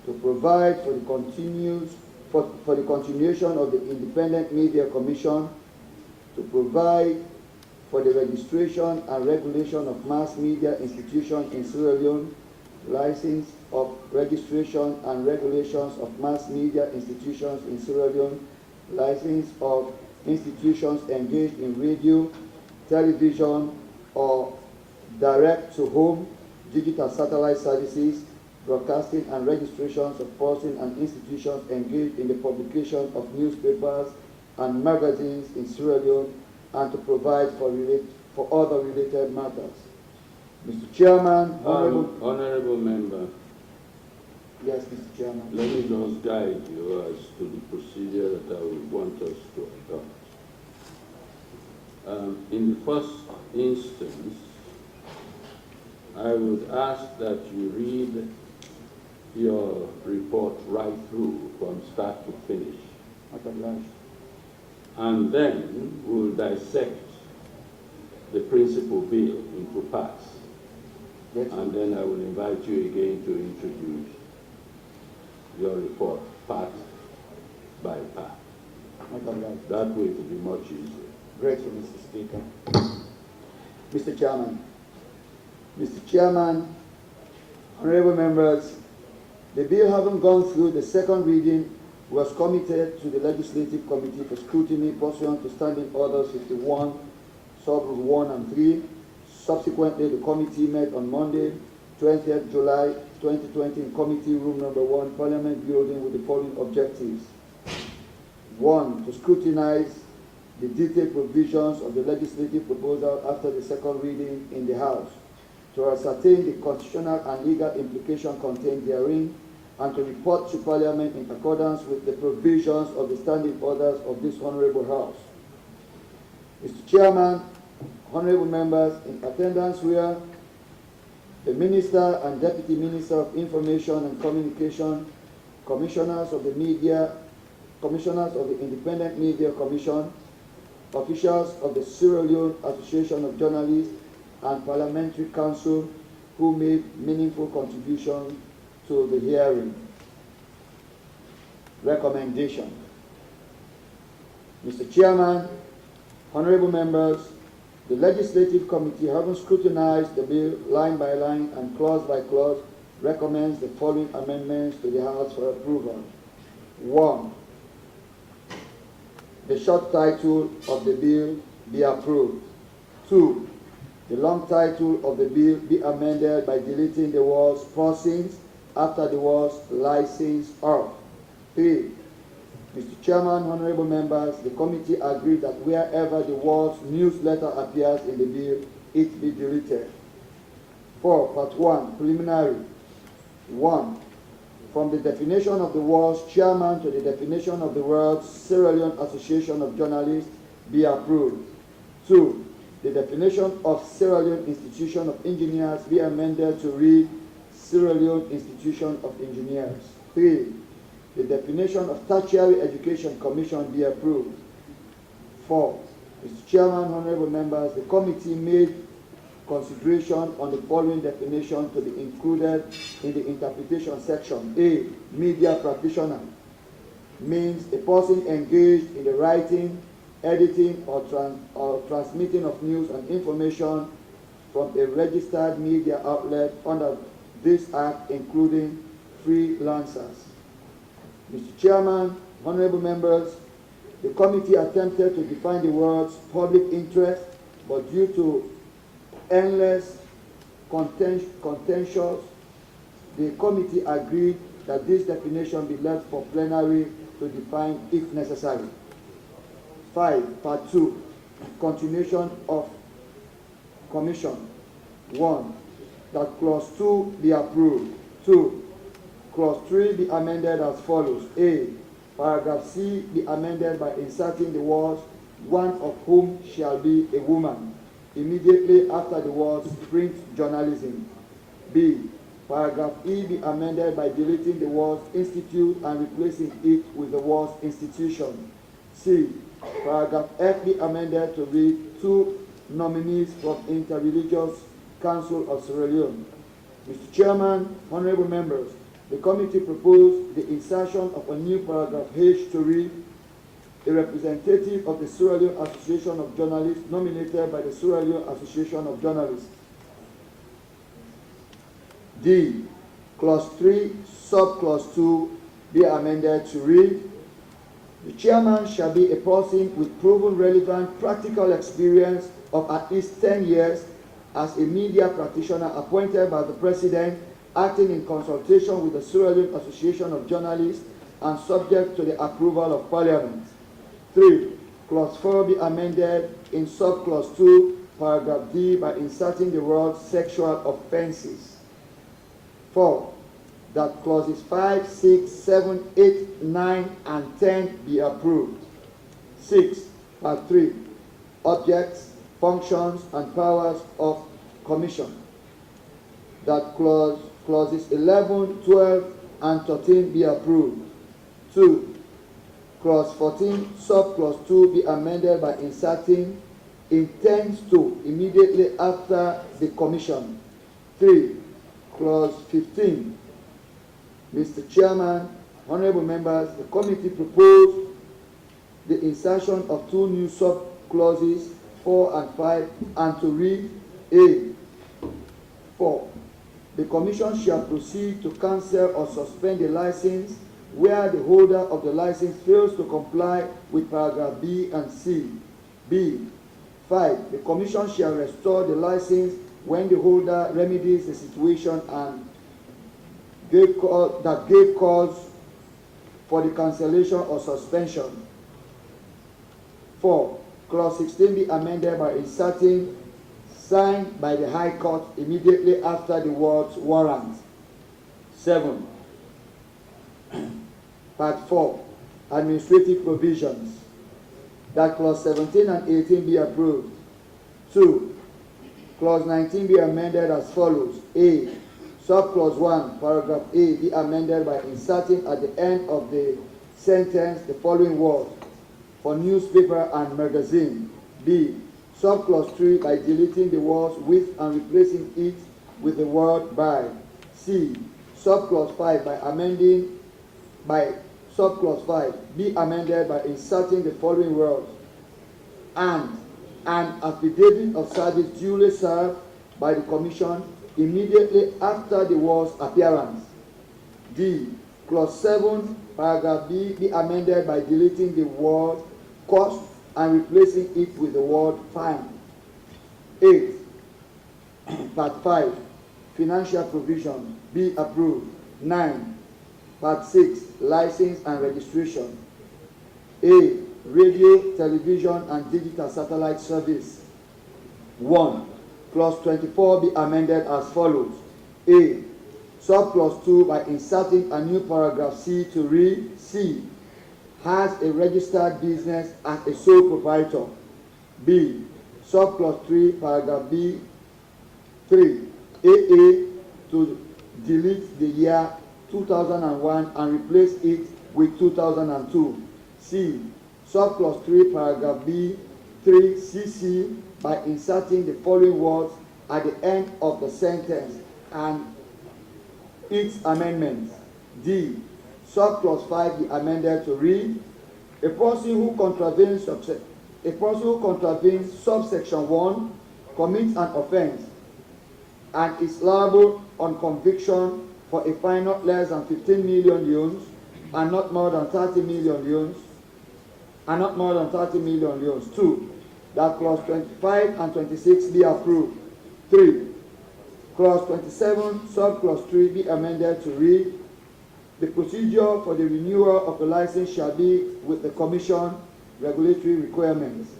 to provide for the continuation of the Independent Media Commission, to provide for the registration and regulation of mass media institutions in Sierra Leone, license of registration and regulations of mass media institutions in Sierra Leone, license of institutions engaged in radio, television, or direct-to-home digital satellite services, broadcasting and registrations of persons and institutions engaged in the publication of newspapers and magazines in Sierra Leone, and to provide for other related matters. Mr. Chairman, Honorable member. Yes, Mr. Chairman. Let me just guide you as to the procedure that I would want us to adopt. In the first instance, I would ask that you read your report right through from start to finish. And then we'll dissect the principal bill into parts. And then I will invite you again to introduce your report part by part. That way it will be much easier. Grateful, Mr. Speaker. Mr. Chairman. Mr. Chairman, honorable members, the bill having gone through the second reading was committed to the Legislative Committee for scrutiny pursuant to Standing Orders 51, Sub-Rules 1 and 3. Subsequently, the committee met on Monday, 20th July 2020 in Committee Room Number 1, Parliament Building with the following objectives. 1. To scrutinize the detailed provisions of the legislative proposal after the second reading in the House, to ascertain the constitutional and legal implication contained therein, and to report to Parliament in accordance with the provisions of the standing orders of this Honorable House. Mr. Chairman, honorable members, in attendance here, the Minister and Deputy Minister of Information and Communication, Commissioners of the Media, Commissioners of the Independent Media Commission, officials of the Sierra Leone Association of Journalists, and Parliamentary Council who made meaningful contributions to the hearing. Recommendation. Mr. Chairman, honorable members, the Legislative Committee, having scrutinized the bill line by line and clause by clause, recommends the following amendments to the House for approval. 1. The short title of the bill be approved. 2. The long title of the bill be amended by deleting the words "persons" after the words "license of." 3. Mr. Chairman, honorable members, the committee agreed that wherever the words "newsletter" appears in the bill, it be deleted. 4. Part 1, preliminary. 1. From the definition of the words "chairman" to the definition of the words "Sierra Leone Association of Journalists" be approved. 2. The definition of Sierra Leone Institution of Engineers be amended to read Sierra Leone Institution of Engineers. 3. The definition of Tertiary Education Commission be approved. 4. Mr. Chairman, honorable members, the committee made consideration on the following definition to be included in the interpretation section. A. Media practitioner means a person engaged in the writing, editing, or transmitting of news and information from a registered media outlet under this Act, including freelancers. Mr. Chairman, honorable members, the committee attempted to define the words "public interest," but due to endless contentions, the committee agreed that this definition be left for plenary to define if necessary. 5. Part 2, continuation of commission. 1. That clause 2 be approved. 2. Clause 3 be amended as follows. A. Paragraph C be amended by inserting the words "one of whom shall be a woman" immediately after the words "print journalism." B. Paragraph E be amended by deleting the words "institute" and replacing it with the words "institution." C. Paragraph F be amended to read "two nominees from Interreligious Council of Sierra Leone." Mr. Chairman, honorable members, the committee proposed the insertion of a new paragraph H to read "a representative of the Sierra Leone Association of Journalists nominated by the Sierra Leone Association of Journalists." D. Clause 3, subclause 2 be amended to read "the chairman shall be a person with proven relevant practical experience of at least 10 years as a media practitioner appointed by the President, acting in consultation with the Sierra Leone Association of Journalists and subject to the approval of Parliament." 3. Clause 4 be amended in subclause 2, paragraph D, by inserting the words "sexual offenses." 4. That clauses 5, 6, 7, 8, 9, and 10 be approved. 6. Part 3. Objects, functions, and powers of commission. that clauses 11, 12, and 13 be approved. 2. Clause 14, subclause 2 be amended by inserting intends to immediately after the commission. 3. Clause 15. Mr. Chairman, honorable members, the committee proposed the insertion of 2 new sub-clauses, 4 and 5, and to read A. 4. The commission shall proceed to cancel or suspend the license where the holder of the license fails to comply with paragraph B and C. B. 5. The commission shall restore the license when the holder remedies the situation and gave cause for the cancellation or suspension. 4. Clause 16 be amended by inserting signed by the High Court immediately after the words warrant. 7. Part 4. Administrative provisions. That clause 17 and 18 be approved. 2. Clause 19 be amended as follows. A. Subclause 1, paragraph A be amended by inserting at the end of the sentence the following words: for newspaper and magazine. B. Subclause 3 by deleting the words with and replacing it with the word by. C. Subclause 5 by subclause 5 be amended by inserting the following words: and an affidavit of service duly served by the commission immediately after the word's appearance. D. Clause 7, paragraph B be amended by deleting the word cost and replacing it with the word fine. 8. Part 5, financial provision be approved. 9. Part 6, license and registration. A. Radio, television, and digital satellite service. 1. Clause 24 be amended as follows. A. Subclause 2 by inserting a new paragraph C to read: C. Has a registered business as a sole proprietor. B. Subclause 3, paragraph B. 3. AA to delete the year 2001 and replace it with 2002. C. Subclause 3, paragraph B. 3. CC by inserting the following words at the end of the sentence and its amendments. D. Subclause 5 be amended to read: a person who contravenes subsection 1 commits an offense and is liable on conviction for a fine not less than 15 million yuans and not more than 30 million yuans, 2. That clause 25 and 26 be approved. 3. Clause 27, subclause 3 be amended to read: the procedure for the renewal of the license shall be with the commission regulatory requirements.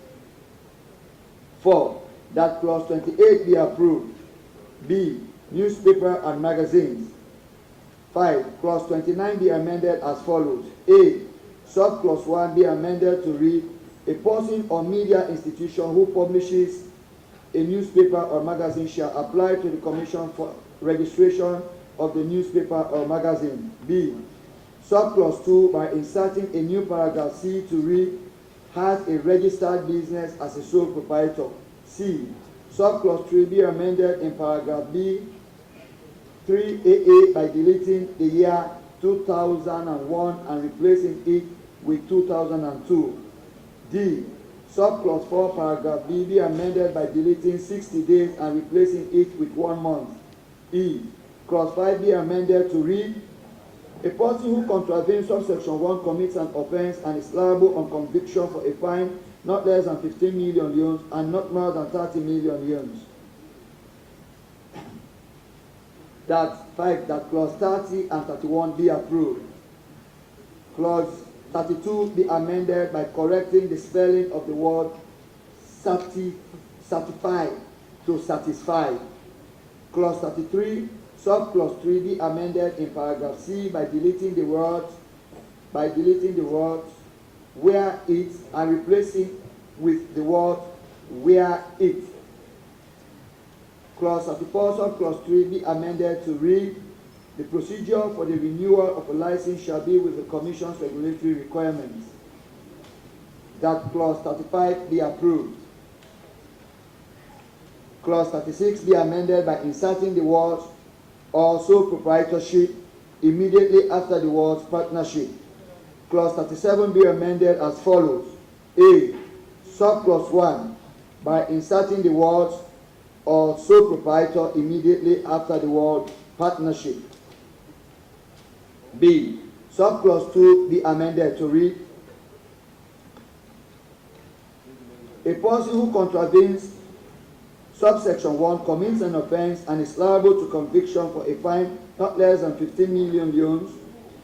4. That clause 28 be approved. B. Newspaper and magazines. 5. Clause 29 be amended as follows. A. Subclause 1 be amended to read: a person or media institution who publishes a newspaper or magazine shall apply to the commission for registration of the newspaper or magazine. B. Subclause 2 by inserting a new paragraph C to read: has a registered business as a sole proprietor. C. Subclause 3 be amended in paragraph B. 3AA by deleting the year 2001 and replacing it with 2002. D. Subclause 4, paragraph B be amended by deleting 60 days and replacing it with 1 month. E. Clause 5 be amended to read: a person who contravenes subsection 1 commits an offense and is liable on conviction for a fine not less than 15 million yuans and not more than 30 million yuans. That clause 30 and 31 be approved. Clause 32 be amended by correcting the spelling of the word certify to satisfy. Clause 33, subclause 3 be amended in paragraph C by deleting the words where it and replacing with the word where it. Clause 34, subclause 3 be amended to read, the procedure for the renewal of a license shall be with the Commission's regulatory requirements. That clause 35 be approved. Clause 36 be amended by inserting the words or sole proprietorship immediately after the words partnership. Clause 37 be amended as follows. A. Subclause 1, by inserting the words or sole proprietor immediately after the word partnership. B. Subclause 2 be amended to read, a person who contravenes subsection 1 commits an offense and is liable to conviction for a fine not less than 15 million yuans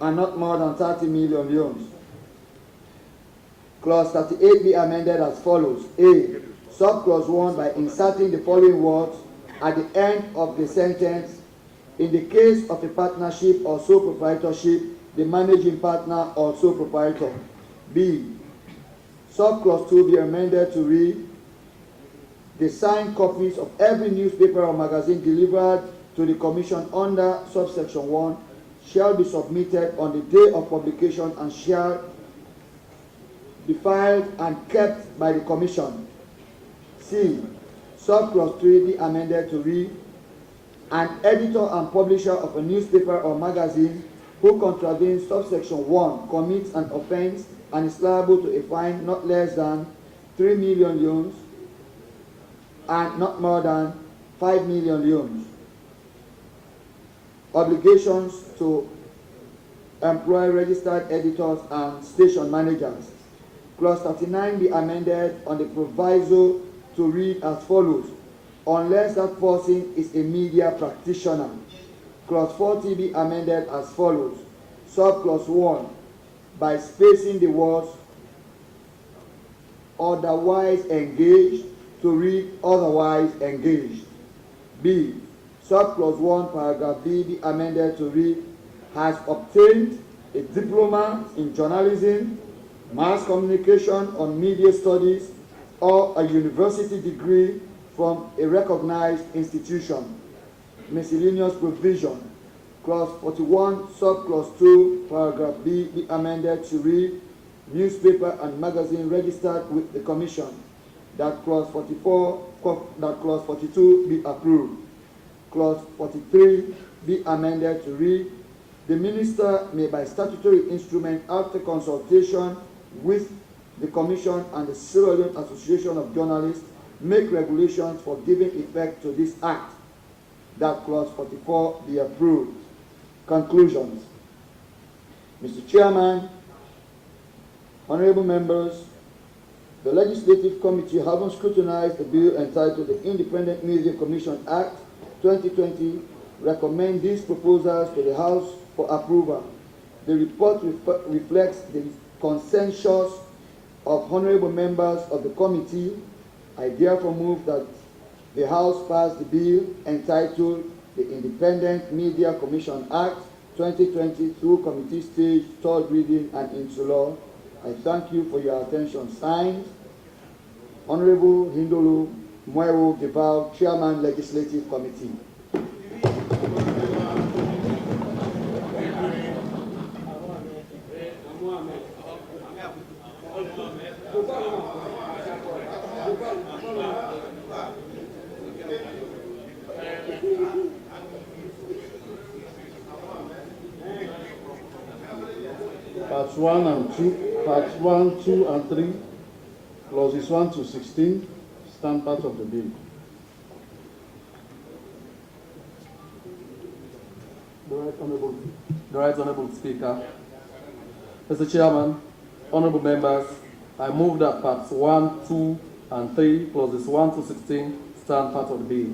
and not more than 30 million yuans. Clause 38 be amended as follows. A. Subclause 1 by inserting the following words at the end of the sentence. In the case of a partnership or sole proprietorship, the managing partner or sole proprietor. B. Subclause 2 be amended to read, the signed copies of every newspaper or magazine delivered to the Commission under subsection 1 shall be submitted on the day of publication and shall be filed and kept by the Commission. C. Subclause 3 be amended to read, an editor and publisher of a newspaper or magazine who contravenes subsection 1 commits an offense and is liable to a fine not less than 3 million yuans and not more than 5 million yuans. Obligations to employ registered editors and station managers. Clause 39 be amended on the proviso to read as follows, unless that person is a media practitioner. Clause 40 be amended as follows. Subclause 1, by spacing the words otherwise engaged to read otherwise engaged. B. Subclause 1, paragraph B be amended to read, has obtained a diploma in journalism, mass communication or media studies, or a university degree from a recognized institution. Miscellaneous provision. Clause 41, subclause 2, paragraph B be amended to read, newspaper and magazine registered with the Commission. That clause 42 be approved. Clause 43 be amended to read, the minister may by statutory instrument after consultation with the Commission and the Sierra Leone Association of Journalists make regulations for giving effect to this act. That clause 44 be approved. Conclusions. Mr. Chairman, honorable members, the Legislative Committee, having scrutinized the bill entitled the Independent Media Commission Act 2020, recommend these proposals to the House for approval. The report reflects the consensus of honorable members of the committee. I therefore move that the House pass the bill entitled the Independent Media Commission Act 2020 through committee stage, third reading and into law. I thank you for your attention. Signed, Honorable Hindolu Mwewo Gebal, Chairman, Legislative Committee. Parts 1 and 2, parts 1, 2 and 3, clauses 1 to 16, stand part of the bill. The Right Honourable Speaker. Mr. Chairman, honourable members, I move that parts 1, 2 and 3, clauses 1 to 16, stand part of the bill.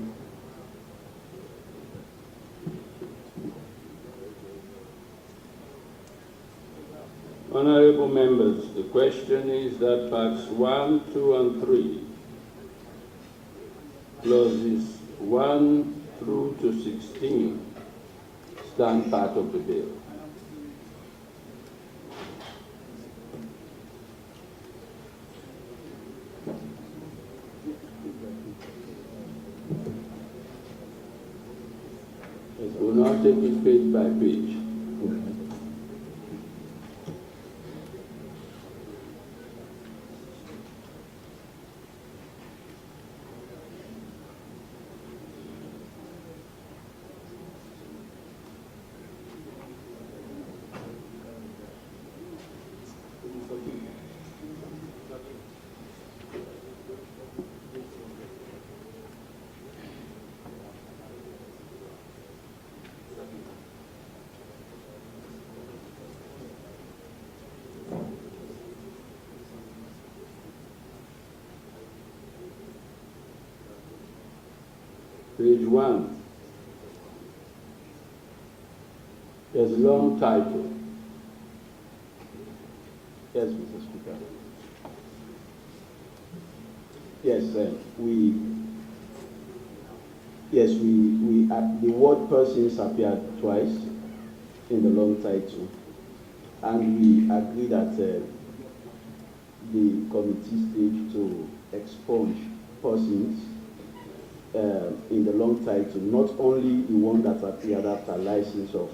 Honorable members, the question is that parts 1, 2 and 3, clauses 1 through to 16, stand part of the bill. We'll now take it page by page. Page 1. There's a long title. Yes, Mr. Speaker. Yes, the word persons appeared twice in the long title, and we agree that the committee stage to expunge persons in the long title, not only the one that appeared after license of,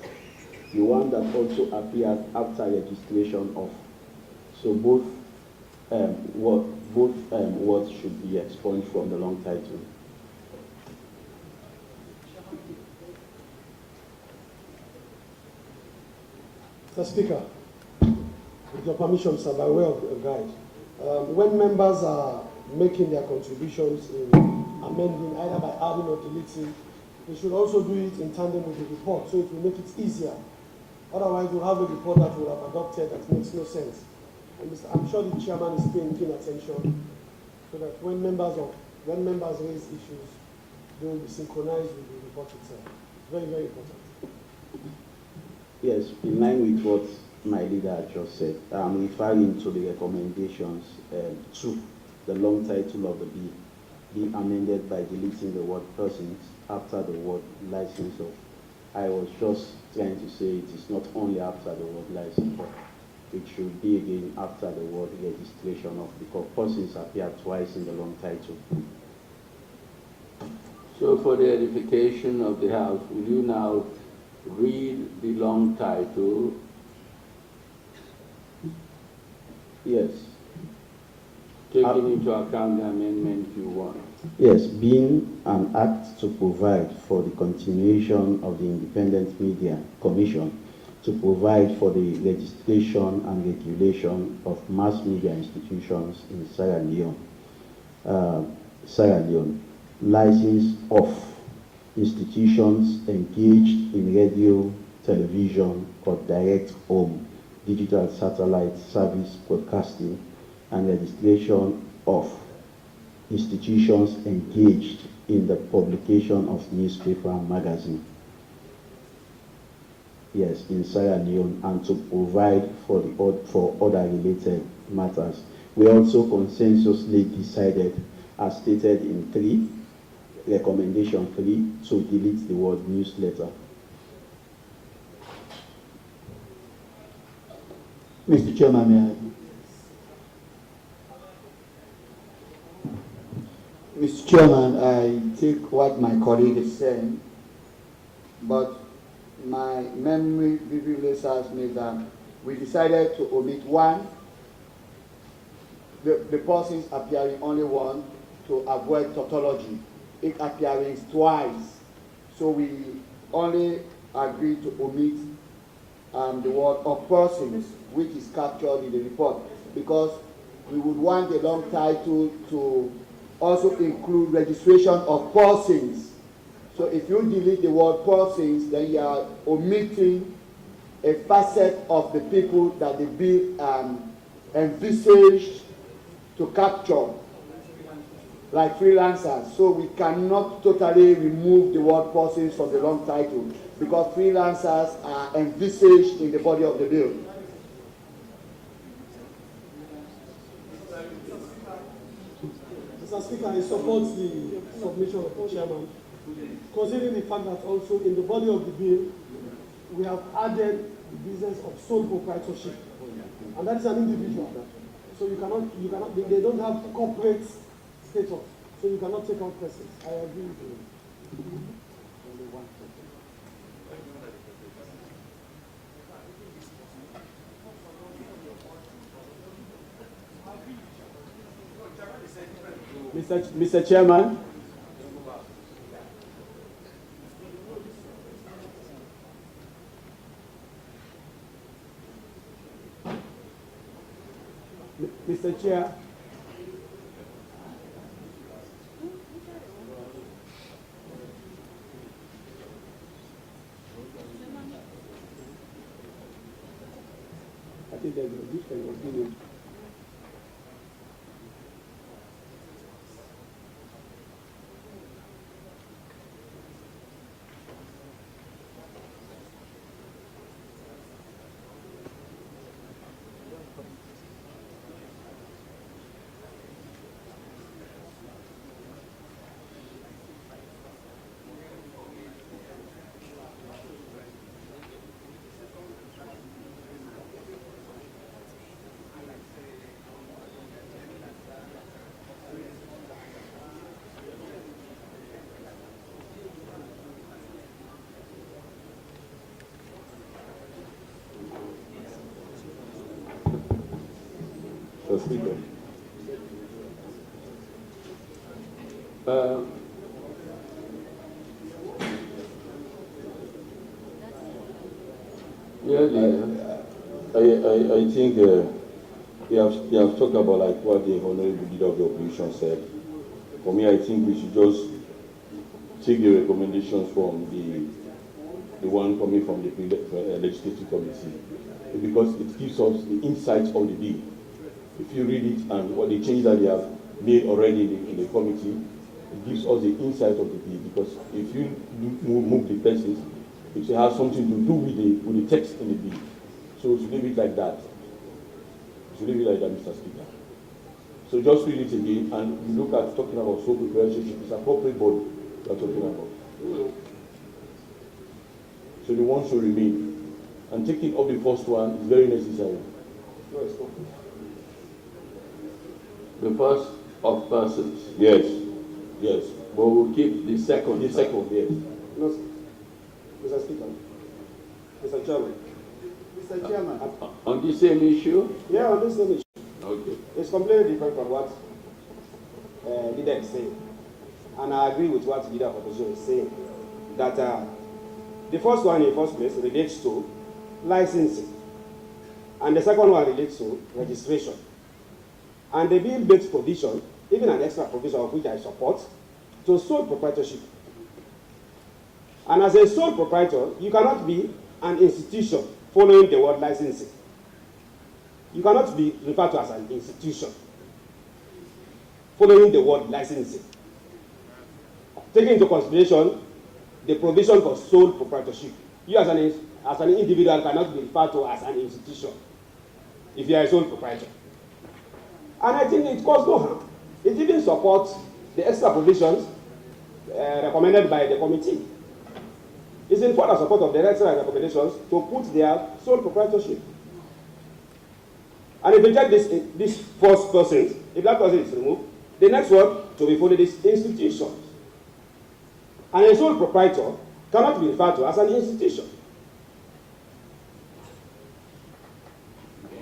the one that also appeared after registration of. So both words should be expunged from the long title. Mr. Speaker, with your permission, sir, by way of a guide, when members are making their contributions in amending, either by adding or deleting, they should also do it in tandem with the report, so it will make it easier. Otherwise, we'll have a report that we'll have adopted that makes no sense. And I'm sure the chairman is paying keen attention, so that when members raise issues, they will be synchronized with the report itself. It's very, very important. Yes, in line with what my leader just said, I'm referring to the recommendations to the long title of the bill be amended by deleting the word persons after the word license of. I was just trying to say it is not only after the word license, but it should be again after the word registration of, because persons appear twice in the long title. So for the edification of the House, will you now read the long title? Yes. Taking into account the amendment you want. Yes, being an act to provide for the continuation of the Independent Media Commission to provide for the registration and regulation of mass media institutions in Sierra Leone, license of institutions engaged in radio, television, or direct home, digital satellite service broadcasting, and registration of institutions engaged in the publication of newspaper and magazine. Yes, in Sierra Leone, and to provide for other related matters. We also consensusly decided, as stated in recommendation 3, to delete the word newsletter. Mr. Chairman, may I? Mr. Chairman, I take what my colleague is saying, but my memory vividly serves me that we decided to omit one, the persons appearing only one, to avoid tautology, it appearing twice. So we only agreed to omit the word of persons, which is captured in the report, because we would want the long title to also include registration of persons. So if you delete the word persons, then you are omitting a facet of the people that the bill envisaged to capture, like freelancers. So we cannot totally remove the word persons from the long title, because freelancers are envisaged in the body of the bill. Mr. Speaker, I support the submission of the chairman, considering the fact that also in the body of the bill, we have added the business of sole proprietorship, and that is an individual. So you cannot, they don't have corporate status, so you cannot take out persons. I agree with you. Mr. Chairman, Mr. Chair, I think there's a different opinion. Mr. Speaker. I think you have talked about like what the honorable leader of the opposition said. For me, I think we should just take the recommendations from the one coming from the legislative committee, because it gives us the insights of the bill. If you read it and what the changes that they have made already in the committee, it gives us the insight of the bill. Because if you move the persons, it has something to do with the text in the bill. So to leave it like that. To leave it like that, Mr. Speaker. So just read it again and you look at talking about sole proprietorship. It's appropriate body we are talking about. So the one should remain. And taking up the first one is very necessary. The first of persons. Yes. Yes. But we'll keep the second. The second, yes. No, sir. Mr. Speaker. Mr. Chairman. Mr. Chairman. On the same issue? Yeah, on this same issue. Okay. It's completely different from what leader is saying. And I agree with what the leader of opposition is saying. That the first one in the first place relates to licensing. And the second one relates to registration. And the bill makes provision, even an extra provision of which I support, to sole proprietorship. And as a sole proprietor, you cannot be an institution following the word licensing. You cannot be referred to as an institution following the word licensing. Taking into consideration the provision for sole proprietorship, you as an individual cannot be referred to as an institution if you are a sole proprietor. And I think it causes no harm. It even supports the extra provisions recommended by the committee. It's in further support of the extra recommendations to put their sole proprietorship. And if you check this first person, if that person is removed, the next one to be followed is institutions. And a sole proprietor cannot be referred to as an institution.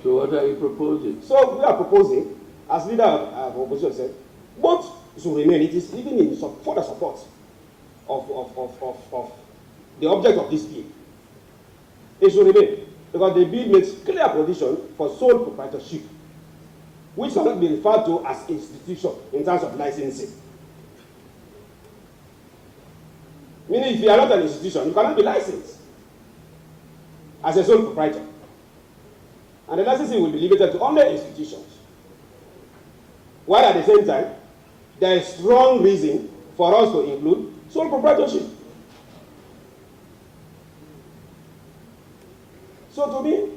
So what are you proposing? So we are proposing, as leader of opposition said, both should remain. It is even in further support of the object of this bill. It should remain, because the bill makes clear provision for sole proprietorship, which cannot be referred to as institution in terms of licensing. Meaning, if you are not an institution, you cannot be licensed as a sole proprietor. And the licensing will be limited to only institutions. While at the same time, there is strong reason for us to include sole proprietorship. So to me,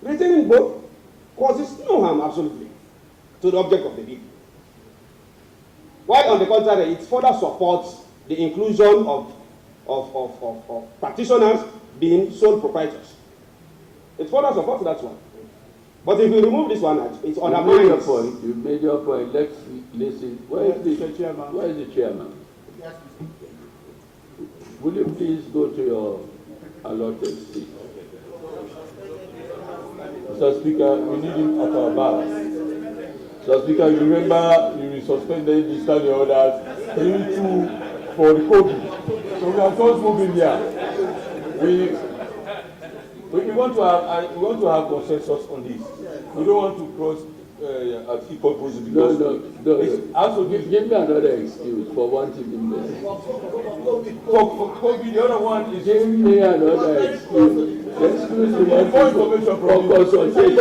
retaining both causes no harm absolutely to the object of the bill. While on the contrary, it further supports the inclusion of practitioners being sole proprietors. It further supports that one. But if we remove this one, it's undermines. You made your point. Let's listen. Where is the chairman? Where is the chairman? Will you please go to your allotted seat. Mr. Speaker, we need him at our back. Mr. Speaker, you remember you suspended this time the others 3-2 for the COVID. So we are just moving here. We want to have consensus on this. We don't want to cross at equal position because no. Give me another excuse for wanting him there. For COVID, the other one is give me another excuse. Excuse me for information from for consultation.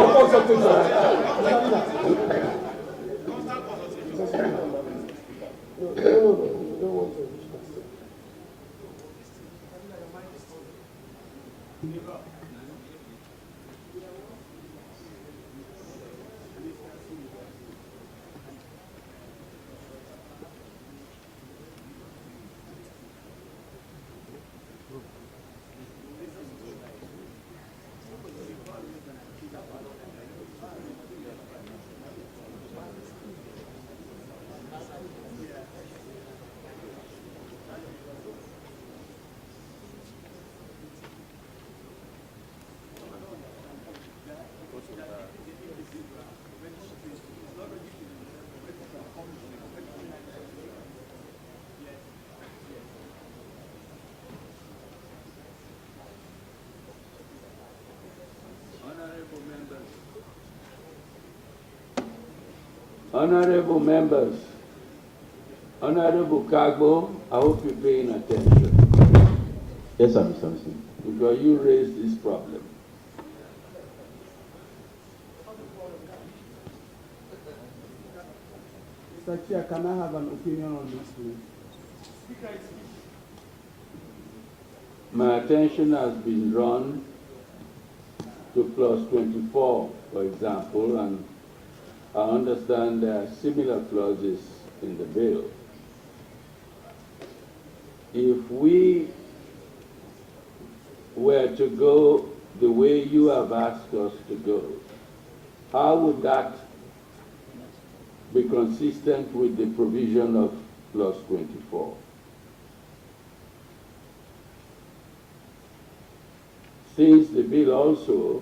Honorable members, Honorable Kagbo, I hope you're paying attention. Yes, sir, Mr. President. Because you raised this problem. Mr. Chair, can I have an opinion on this, please? My attention has been drawn to clause 24, for example, and I understand there are similar clauses in the bill. If we were to go the way you have asked us to go, how would that be consistent with the provision of clause 24? Since the bill also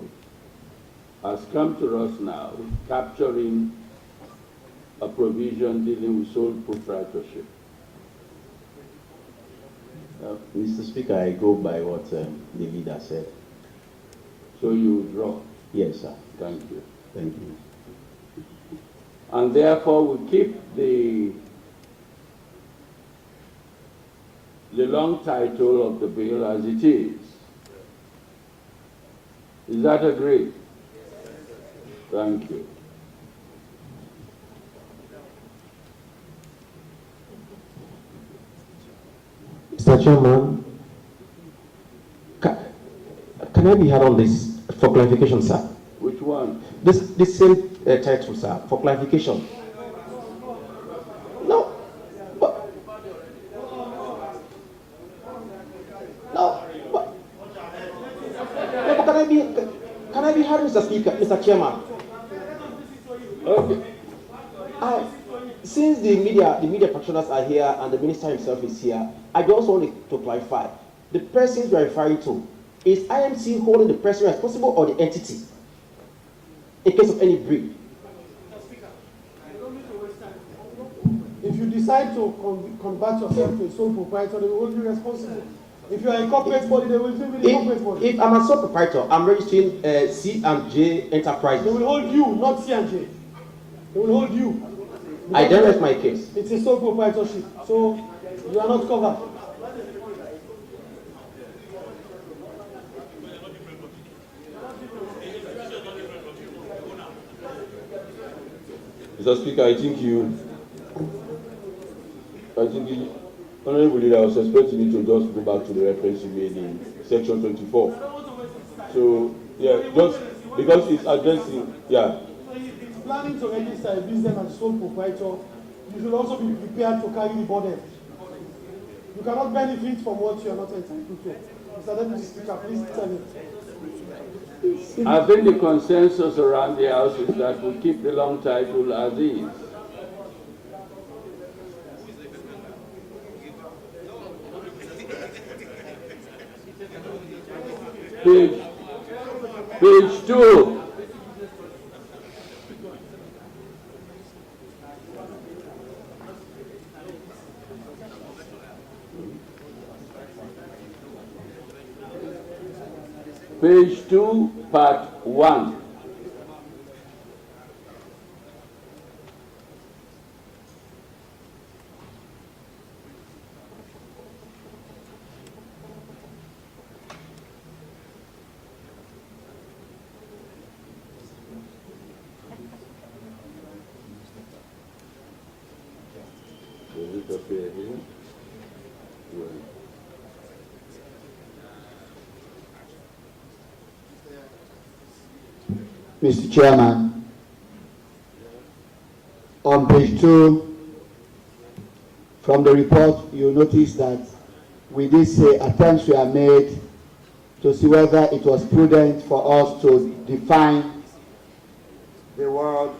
has come to us now, capturing a provision dealing with sole proprietorship. Mr. Speaker, I go by what the leader said. So you withdraw? Yes, sir. Thank you. Thank you. And therefore we keep the long title of the bill as it is. Is that agreed? Thank you. Mr. Chairman, can I be heard on this for clarification, sir? Which one? This same title, sir, for clarification. No, but can I be heard, Mr. Speaker, Mr. Chairman? Okay. Since the media practitioners are here and the minister himself is here, I just want to clarify. The persons we are referring to, is IMC holding the person responsible or the entity in case of any breach? If you decide to convert yourself to a sole proprietor, they will hold you responsible. If you are a corporate body, they will still be the corporate body. If I'm a sole proprietor, I'm registering C&J Enterprises. They will hold you, not C&J. They will hold you. I then rest my case. It's a sole proprietorship, so you are not covered. Mr. Speaker, I think the Honorable Leader, I was expecting you to just go back to the reference you made in section 24. So, yeah, just because it's addressing, yeah. So if it's planning to register a business as sole proprietor, you should also be prepared to carry the burden. You cannot benefit from what you are not entitled to. Mr. Deputy Speaker, please tell me. I think the consensus around the House is that we keep the long title as is. Page 2. Page 2, part 1. Does it appear here? Well. Mr. Chairman, on page 2, from the report, you notice that we did say attempts were made to see whether it was prudent for us to define the word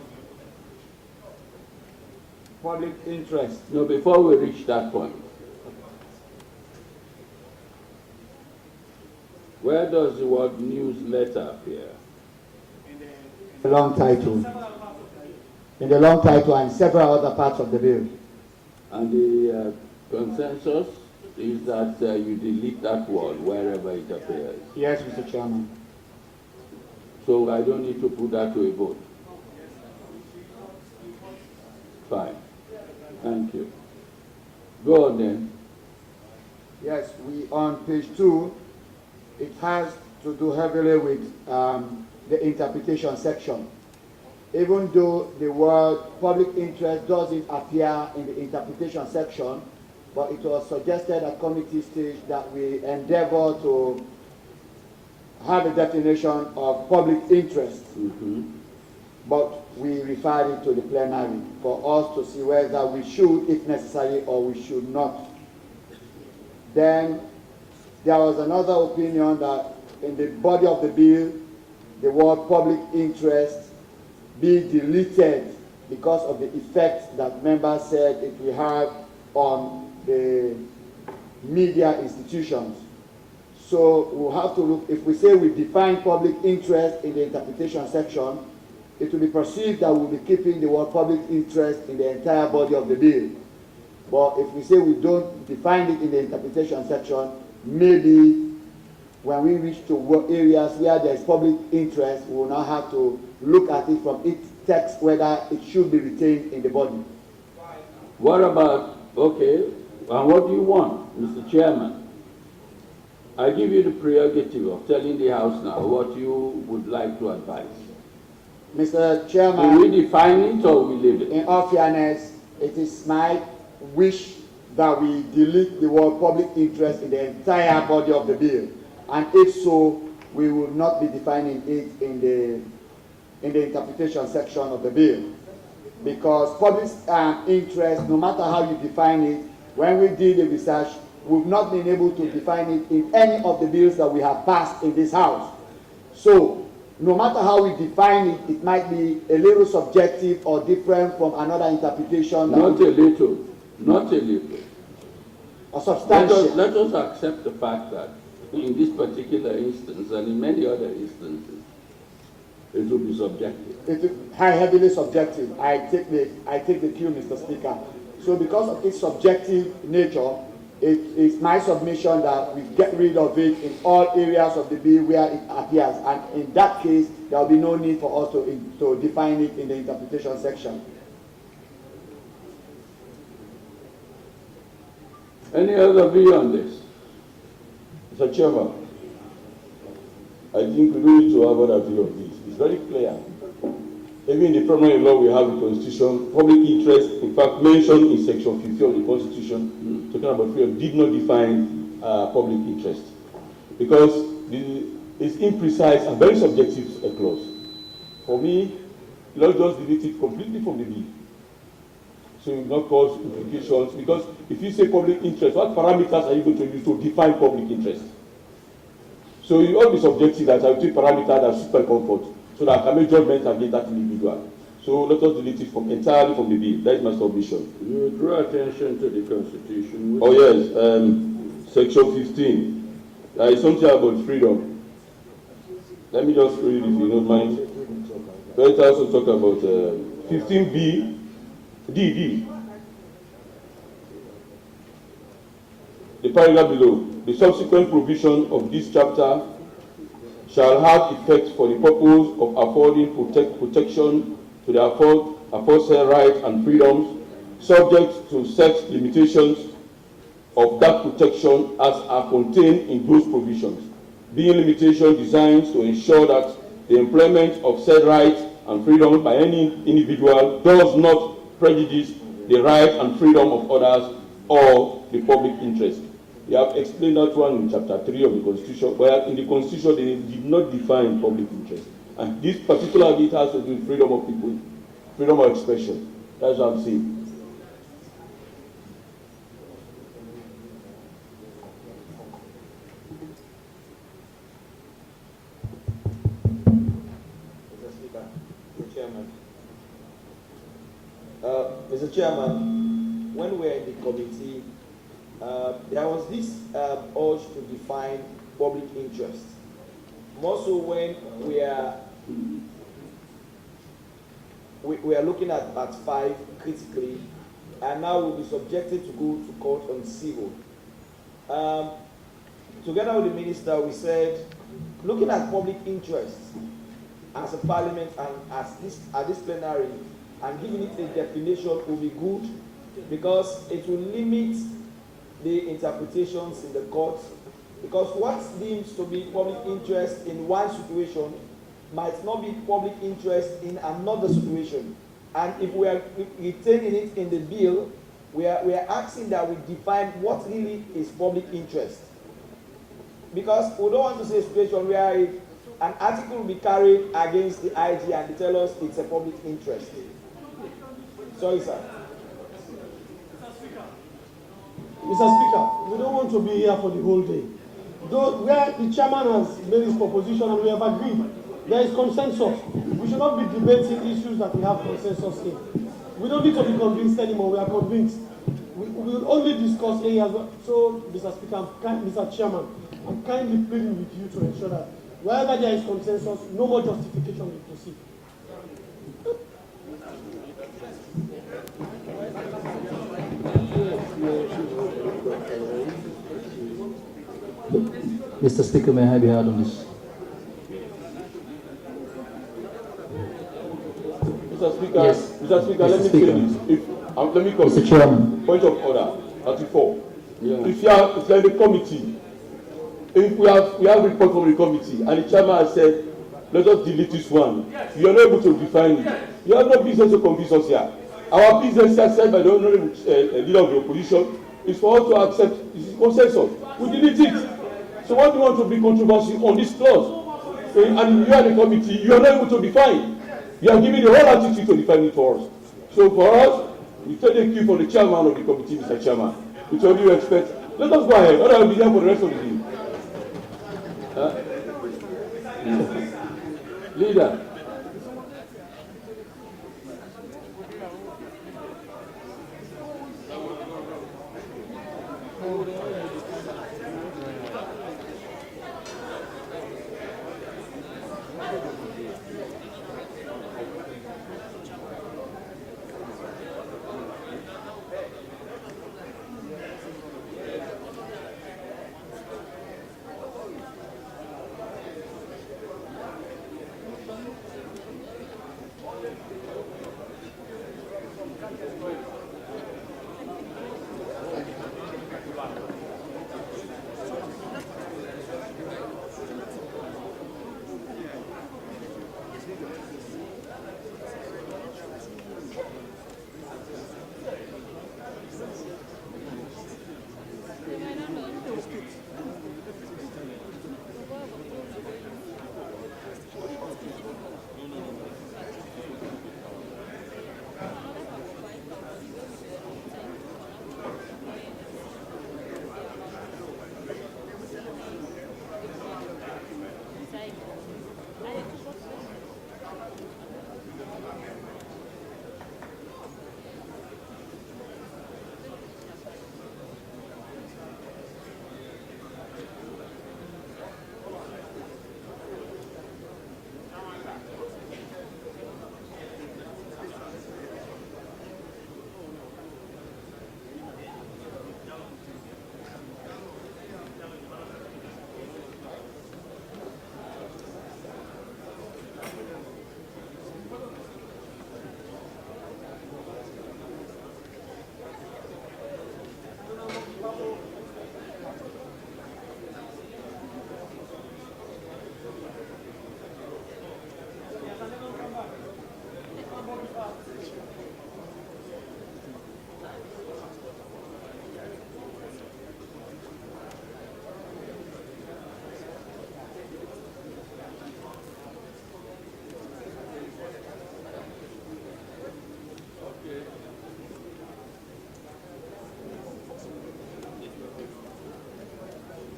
public interest. No, before we reach that point, where does the word newsletter appear? The long title. In the long title and several other parts of the bill. And the consensus is that you delete that word wherever it appears. Yes, Mr. Chairman. So I don't need to put that to a vote. Fine. Thank you. Go on then. Yes, on page 2, it has to do heavily with the interpretation section. Even though the word public interest doesn't appear in the interpretation section, but it was suggested at committee stage that we endeavor to have a definition of public interest. But we referred it to the plenary for us to see whether we should, if necessary, or we should not. Then there was another opinion that in the body of the bill, the word public interest be deleted because of the effect that members said it will have on the media institutions. So we'll have to look, if we say we define public interest in the interpretation section, it will be perceived that we'll be keeping the word public interest in the entire body of the bill. But if we say we don't define it in the interpretation section, maybe when we reach to areas where there is public interest, we will now have to look at it from its text whether it should be retained in the body. What about, okay, and what do you want, Mr. Chairman? I give you the prerogative of telling the House now what you would like to advise. Mr. Chairman, do we define it or we leave it? In all fairness, it is my wish that we delete the word public interest in the entire body of the bill. And if so, we will not be defining it in the interpretation section of the bill. Because public interest, no matter how you define it, when we did the research, we've not been able to define it in any of the bills that we have passed in this House. So, no matter how we define it, it might be a little subjective or different from another interpretation. Not a little, not a little. Or substantial. Let us accept the fact that in this particular instance and in many other instances, it will be subjective. It is heavily subjective. I take the cue, Mr. Speaker. So because of its subjective nature, it is my submission that we get rid of it in all areas of the bill where it appears. And in that case, there will be no need for us to define it in the interpretation section. Any other view on this? Mr. Chairman, I think we don't need to have another view of this. It's very clear. Even in the primary law we have the Constitution, public interest, in fact, mentioned in Section 50 of the Constitution, talking about freedom, did not define public interest. Because it's imprecise and very subjective a clause. For me, let's just delete it completely from the bill. So it will not cause implications, because if you say public interest, what parameters are you going to use to define public interest? So you ought to be subjective that I will take parameters that super comfort, so that I can make judgments against that individual. So let us delete it entirely from the bill. That is my submission. You draw attention to the Constitution. Oh yes, Section 15. There is something about freedom. Let me just read if you don't mind. Let us also talk about 15B, D. The paragraph below. The subsequent provision of this chapter shall have effect for the purpose of affording protection to the aforesaid rights and freedoms, subject to such limitations of that protection as are contained in those provisions, being limitations designed to ensure that the employment of said rights and freedom by any individual does not prejudice the right and freedom of others or the public interest. We have explained that one in chapter 3 of the Constitution, where in the Constitution they did not define public interest. And this particular bit has to do with freedom of people, freedom of expression. That's what I'm saying. Mr. Chairman, when we were in the committee, there was this urge to define public interest. More so when we are looking at Part 5 critically, and now we'll be subjected to go to court on civil. Together with the minister, we said, looking at public interest as a parliament and at this plenary, and giving it a definition will be good, because it will limit the interpretations in the courts, because what seems to be public interest in one situation might not be public interest in another situation. And if we are retaining it in the bill, we are asking that we define what really is public interest. Because we don't want to see a situation where an article will be carried against the IG and they tell us it's a public interest. Sorry, sir. Mr. Speaker, we don't want to be here for the whole day. Though where the chairman has made his proposition and we have agreed, there is consensus. We should not be debating issues that we have consensus in. We don't need to be convinced anymore. We are convinced. We will only discuss areas. So, Mr. Speaker, Mr. Chairman, I'm kindly pleading with you to ensure that wherever there is consensus, no more justification will proceed. Mr. Speaker, may I be heard on this? Mr. Speaker, yes. Mr. Speaker, Mr. let me Speaker. say this. Let me come. Mr. Chairman. Point of order, 34. Yeah. If you are in the committee, if we have report from the committee, and the chairman has said, let us delete this one. You are not able to define it. You have no business to convince us here. Our business, as said by the honorable leader of the opposition, is for us to accept this consensus. We delete it. So what do you want to be controversy on this clause? And you are the committee, you are not able to define. You are giving the whole attitude to define it for us. So for us, we take a cue from the chairman of the committee, Mr. Chairman. With all due respect, let us go ahead. Otherwise, I will be here for the rest of the day. Leader.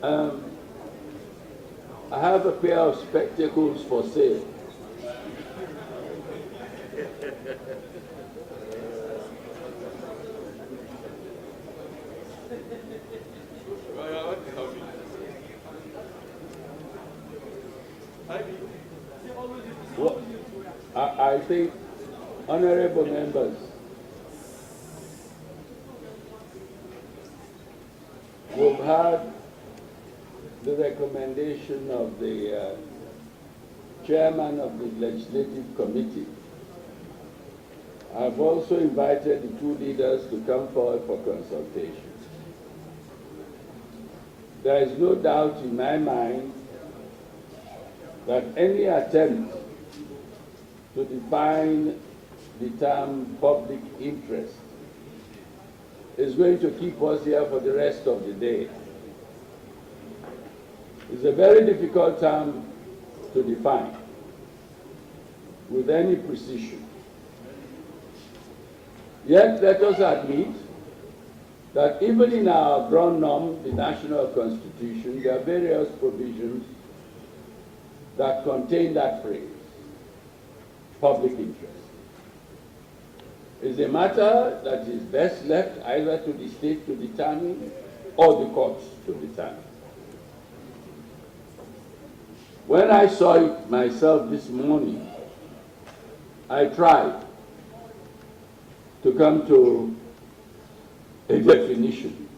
I have a pair of spectacles for sale. Well, I think, honorable members, we've had the recommendation of the chairman of the legislative committee. I've also invited the two leaders to come forward for consultation. There is no doubt in my mind that any attempt to define the term public interest is going to keep us here for the rest of the day. It's a very difficult term to define with any precision. Yet let us admit that even in our ground norm, the national constitution, there are various provisions that contain that phrase, public interest. It's a matter that is best left either to the state to determine or the courts to determine. When I saw it myself this morning, I tried to come to a definition,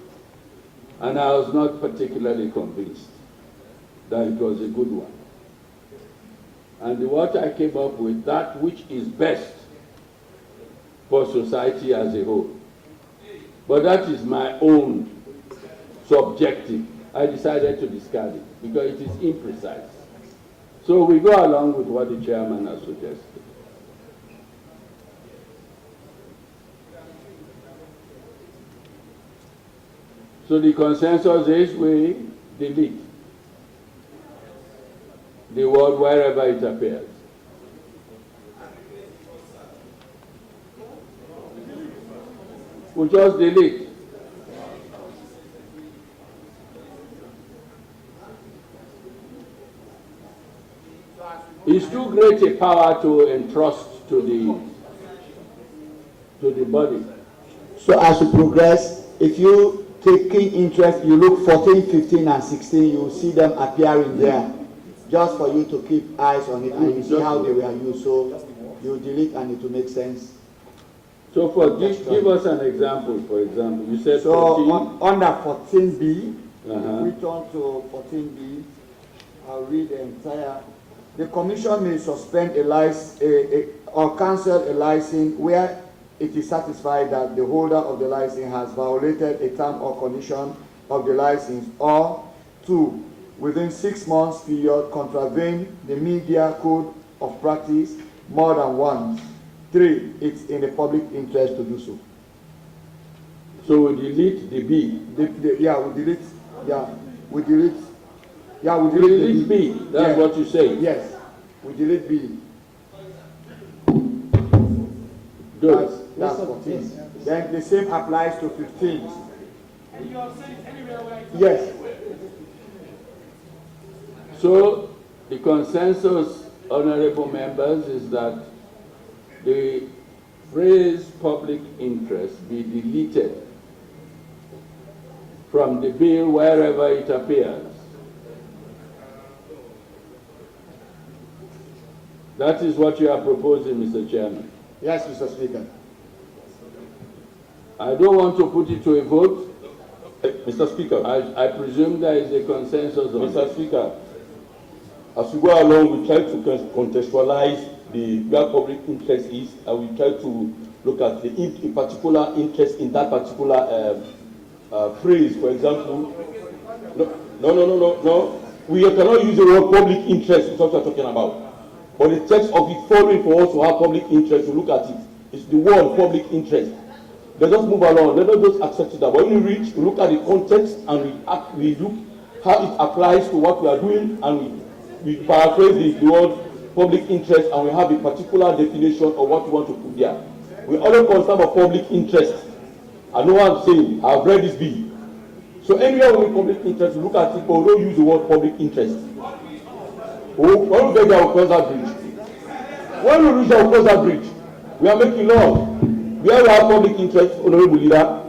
and I was not particularly convinced that it was a good one. And what I came up with, that which is best for society as a whole. But that is my own subjective. I decided to discard it because it is imprecise. So we go along with what the chairman has suggested. So the consensus is we delete the word wherever it appears. We just delete. It's too great a power to entrust to the body. So as you progress, if you take keen interest, you look 14, 15, and 16, you will see them appearing there, just for you to keep eyes on it, and you see how they were used. So you delete and it will make sense. So give us an example, for example. You said so 14. Under 14B, we turn to 14B. I'll read the entire. The commission may suspend a license or cancel a license where it is satisfied that the holder of the license has violated a term or condition of the license, or 2, within 6 months period, contravene the media code of practice more than once. 3, it's in the public interest to do so. So we delete the B. We delete B. That's what you say. Yes, we delete B. Good. That's 14. Then the same applies to 15. And you have said it anywhere where it's yes. So the consensus, honorable members, is that the phrase public interest be deleted from the bill wherever it appears. That is what you are proposing, Mr. Chairman. Yes, Mr. Speaker. I don't want to put it to a vote. Mr. Speaker. I presume there is a consensus on Mr. Speaker, as we go along, we try to contextualize where public interest is, and we try to look at the particular interest in that particular phrase. For example, no. We cannot use the word public interest, is what we are talking about. But the text of it following for us to have public interest, to look at it, it's the word public interest. Let us move along. Let us just accept it. That when we reach, we look at the context and we look how it applies to what we are doing, and we paraphrase the word public interest, and we have a particular definition of what we want to put there. We always concern about public interest. I know what I'm saying. I've read this bill. So anywhere we public interest, we look at it, but we don't use the word public interest. When we get there, we'll cross that bridge. When we reach there, we'll cross that bridge. We are making law. Where we have public interest, honorable leader.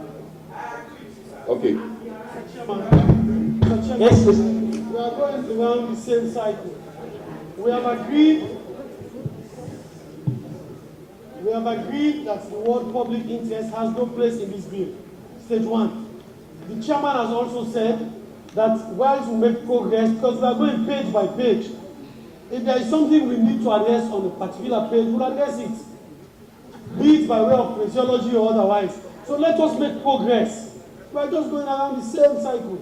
Okay. Yes, please. We are going around the same cycle. We have agreed that the word public interest has no place in this bill. Stage one. The chairman has also said that whilst we make progress, because we are going page by page, if there is something we need to address on a particular page, we'll address it. Be it by way of phraseology or otherwise. So let us make progress. We are just going around the same cycle.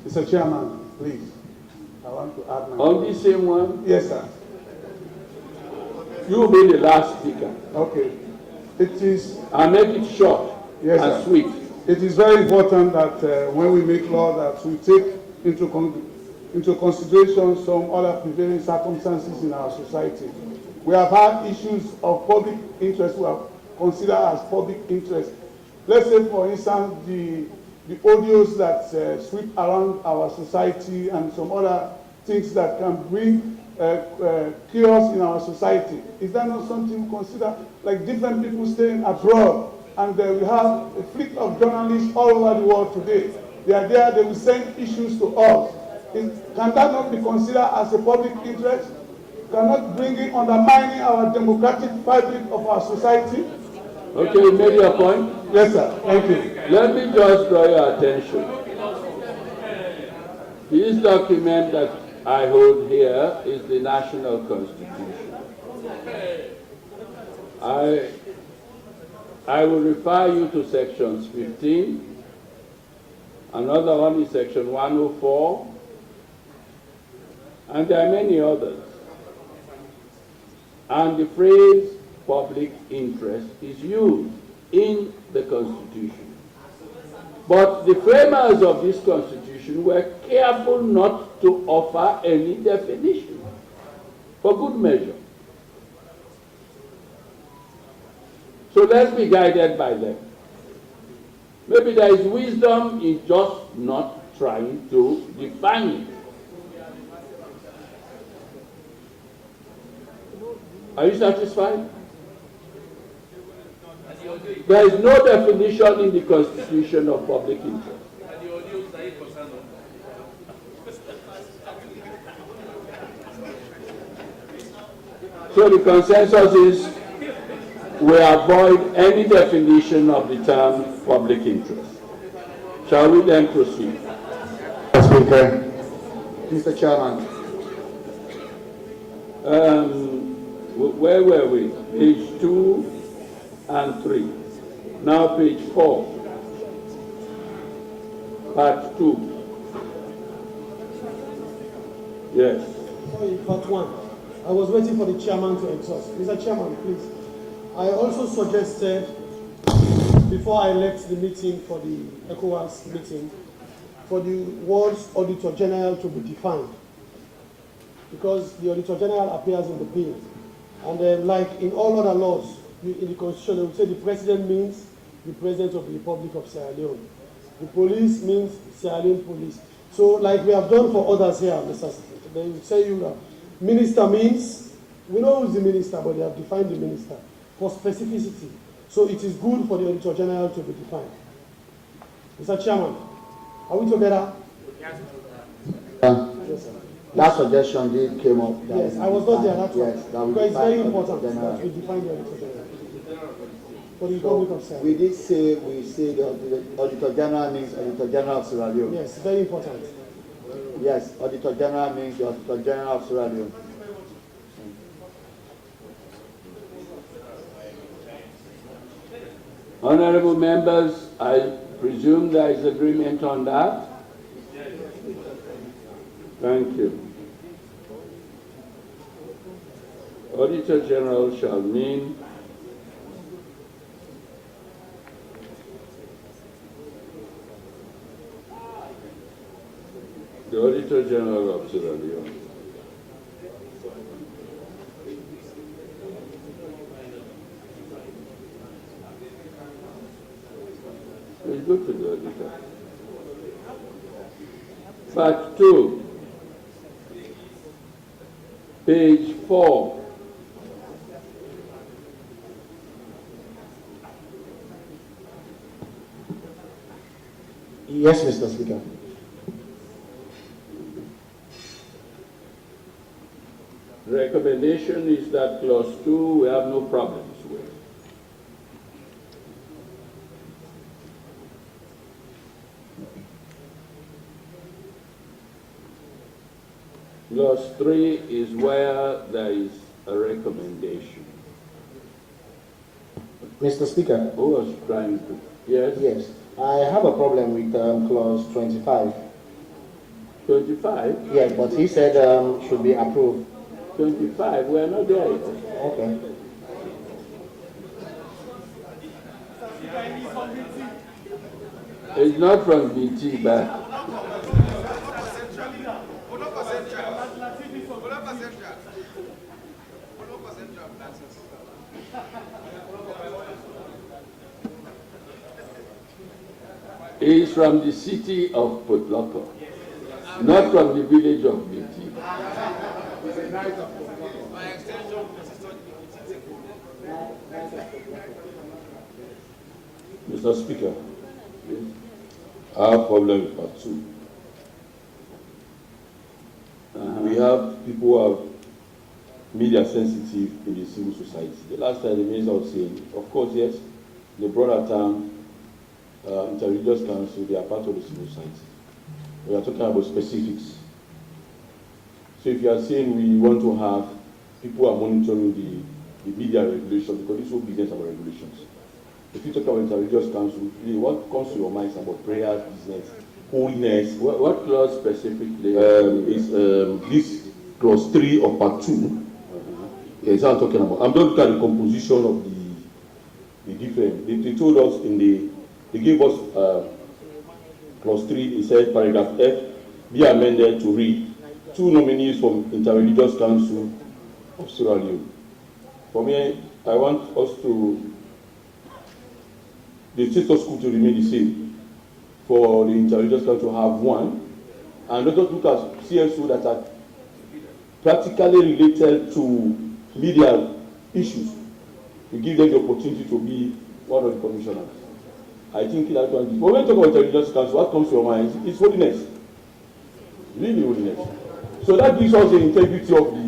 Mr. Chairman, please. I want to add my... On the same one? Yes, sir. You will be the last speaker. Okay. It is... And make it short and sweet. It is very important that when we make law that we take into consideration some other prevailing circumstances in our society. We have had issues of public interest we have considered as public interest. Let's say, for instance, the audios that sweep around our society and some other things that can bring chaos in our society. Is that not something we consider? Like different people staying abroad, and we have a fleet of journalists all over the world today. They are there, they will send issues to us. Can that not be considered as a public interest? Cannot bring it undermining our democratic fabric of our society? Okay, you made your point? Yes, sir. Thank you. Let me just draw your attention. This document that I hold here is the National Constitution. I will refer you to sections 15. Another one is section 104. And there are many others. And the phrase public interest is used in the Constitution. But the framers of this Constitution were careful not to offer any definition, for good measure. So let's be guided by them. Maybe there is wisdom in just not trying to define it. Are you satisfied? There is no definition in the Constitution of public interest. So the consensus is we avoid any definition of the term public interest. Shall we then proceed? Speaker. Mr. Chairman. Where were we? Page 2 and 3. Now page 4. Part 2. Yes. Sorry, part 1. I was waiting for the chairman to exhaust. Mr. Chairman, please. I also suggested, before I left the meeting for the ECOWAS meeting, for the words Auditor General to be defined. Because the Auditor General appears in the bill. And like in all other laws, in the Constitution, they would say the President means the President of the Republic of Sierra Leone. The police means Sierra Leone Police. So like we have done for others here, Mr. They would say minister means, we know who's the minister, but they have defined the minister for specificity. So it is good for the Auditor General to be defined. Mr. Chairman, are we together? Yes, sir. That suggestion did came up. Yes, I was not there. That's yes, right. Because it's very important that we define the Auditor General for the Republic of Sierra Leone. We did say the Auditor General means Auditor General of Sierra Leone. Yes, very important. Yes, Auditor General means the Auditor General of Sierra Leone. Honorable members, I presume there is agreement on that? Thank you. Auditor General shall mean the Auditor General of Sierra Leone. It's good to the Auditor Speaker. Part 2, page 4. Yes, Mr. Speaker. Recommendation is that clause 2 we have no problems with. Clause 3 is where there is a recommendation. Mr. Speaker. Who was trying to? Yes? Yes. I have a problem with clause 25. 25? Yes, but he said should be approved. 25, we are not there yet. Okay. It's not from BT, but it's from the city of Potloko, not from the village of BT. Mr. Speaker, I have a problem with part 2. We have people who are media sensitive in the civil society. The last time the minister was saying, of course, yes, the broader term, interreligious council, they are part of the civil society. We are talking about specifics. So if you are saying we want to have people who are monitoring the media regulation, because this whole business about regulations. If you talk about interreligious council, really what comes to your mind is about prayers, business, holiness. What clause specifically? Is this clause 3 of part 2. Yes, I'm talking about. I'm just looking at the composition of the different. They told us they gave us clause 3. It said paragraph F be amended to read 2 nominees from Interreligious Council of Sierra Leone. For me, I want us to the status quo to remain the same. For the Interreligious Council to have 1, and let us look at CSO that are practically related to media issues. We give them the opportunity to be one of the commissioners. I think that's one. But when we talk about Interreligious Council, what comes to your mind is holiness. Really holiness. So that gives us the integrity of the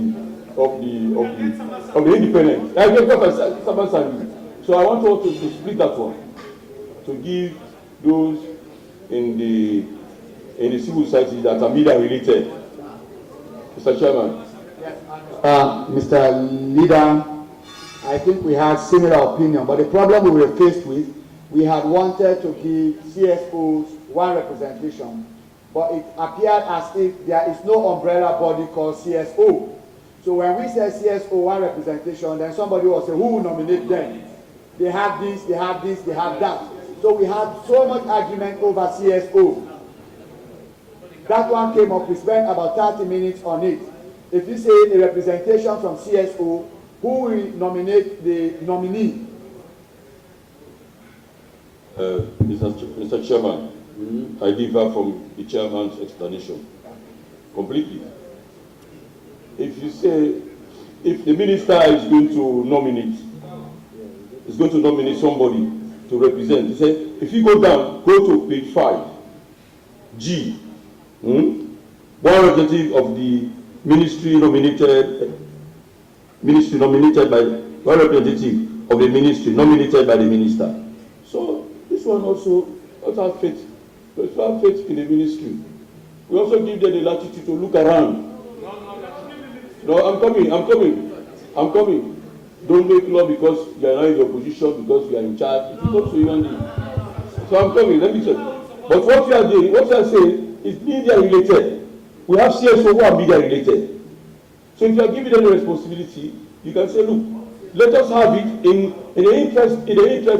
independence. So I want us to split that one, to give those in the civil society that are media related. Mr. Chairman. Mr. Leader, I think we had similar opinion, but the problem we were faced with, we had wanted to give CSOs 1 representation, but it appeared as if there is no umbrella body called CSO. So when we say CSO 1 representation, then somebody will say, who will nominate them? They have this, they have this, they have that. So we had so much argument over CSO. That one came up, we spent about 30 minutes on it. If you say a representation from CSO, who will nominate the nominee? Mr. Chairman, I differ from the chairman's explanation completely. If you say, if the minister is going to nominate somebody to represent, he said, if you go down, go to page 5, G, one representative of the ministry nominated by one representative of the ministry nominated by the minister. So this one also have faith. Let's have faith in the ministry. We also give them the latitude to look around. No, I'm coming. Don't make law because you are not in the opposition, because you are in charge. It comes to human being. So I'm coming, let me check. But what you are doing, what you are saying is media related. We have CSO who are media related. So if you are giving them the responsibility, you can say, look, let us have it in the interest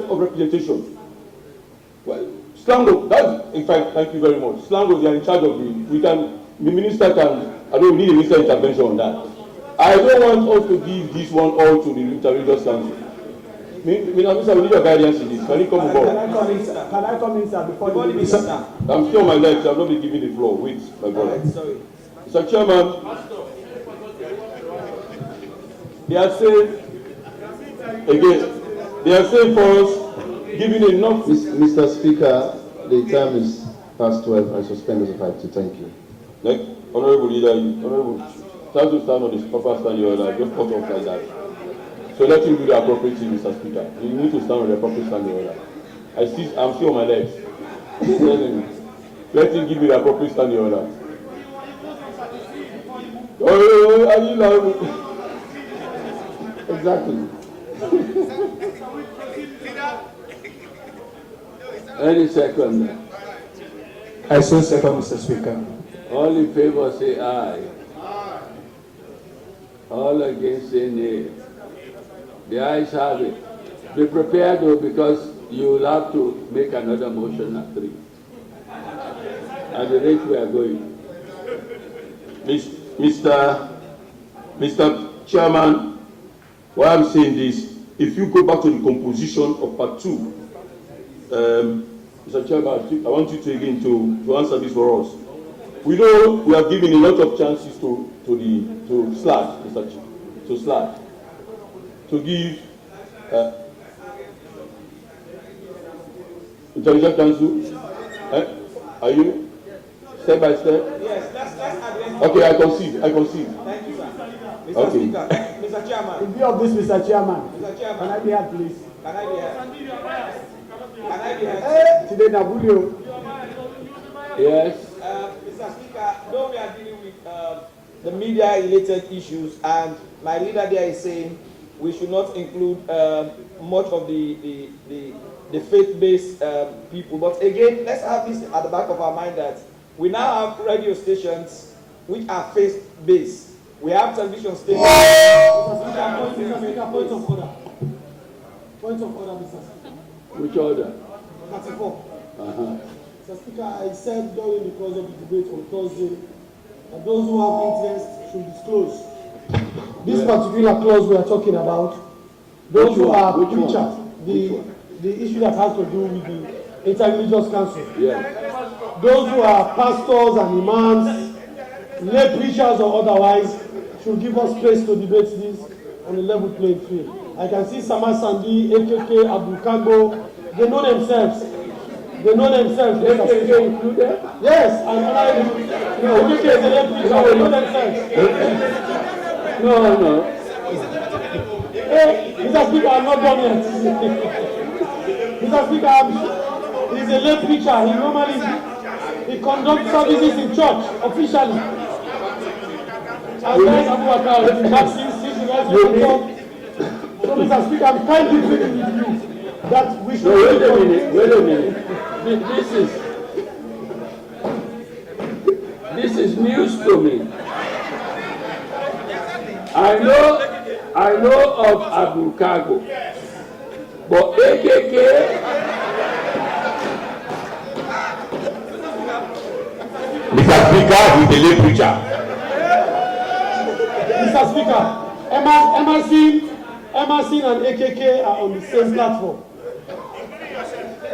of representation. Well, Slango, that's in fact, thank you very much. Slango, they are in charge of the minister can, I don't need a minister intervention on that. I don't want us to give this one all to the Interreligious Council. Minister, we need your guidance in this. Can you come on board? Can I come in, sir, before the minister? I'm still on my legs. I've not been given the floor. Wait, my brother. Sorry. Mr. Chairman, they are saying, again, they are saying for us, giving enough. Mr. Speaker, the time is past 12. I suspend the 5 to. Thank you. Next, Honorable Leader, Honorable, try to stand on the proper standing order, just cut off like that. So let him do the appropriate thing, Mr. Speaker. You need to stand on the appropriate standing order. I'm still on my legs. Let him give me the appropriate standing order. Oh, I need exactly. Any second. I so second, Mr. Speaker. All in favor say aye. All against say nay. The ayes have it. Be prepared though, because you will have to make another motion at 3. At the rate we are going. Mr. Chairman, why I'm saying this, if you go back to the composition of part 2, Mr. Chairman, I want you to again to answer this for us. We know we have given a lot of chances to Slash, to Slash, to give Intelligence Council. Are you step by step? Yes, let's address. Okay, I concede. Thank you, sir. Mr. Speaker, Mr. Chairman. In view of this, Mr. Chairman. Mr. Chairman. Can I be heard, please? Can I be heard? Today, Nabulio. Yes. Mr. Speaker, though we are dealing with the media-related issues, and my leader there is saying we should not include much of the faith-based people. But again, let's have this at the back of our mind that we now have radio stations which are faith-based. We have television stations. Mr. Speaker, point of order. Point of order, Mr. Speaker. Which order? 34. Uh-huh. Mr. Speaker, I said during the course of the debate on Thursday that those who have interest should disclose. This particular clause we are talking about, those who are preachers, the issue that has to do with the Interreligious Council. Yeah. Those who are pastors and imams, lay preachers or otherwise, should give us space to debate this on a level playing field. I can see Sama Sandi, AKK, Abdul Kago, they know themselves. They know themselves. AKK included? Yes, and AKK is a lay preacher, they know themselves. No. Hey, Mr. Speaker, I'm not done yet. Mr. Speaker, he's a lay preacher. He normally conducts services in church officially. And then Abu Bakar, so Mr. Speaker, I'm kindly pleading with you that we should... No, wait a minute. This is news to me. I know of Abu Kago, but AKK. Mr. Speaker, he's a lay preacher. Mr. Speaker, Emerson and AKK are on the same platform.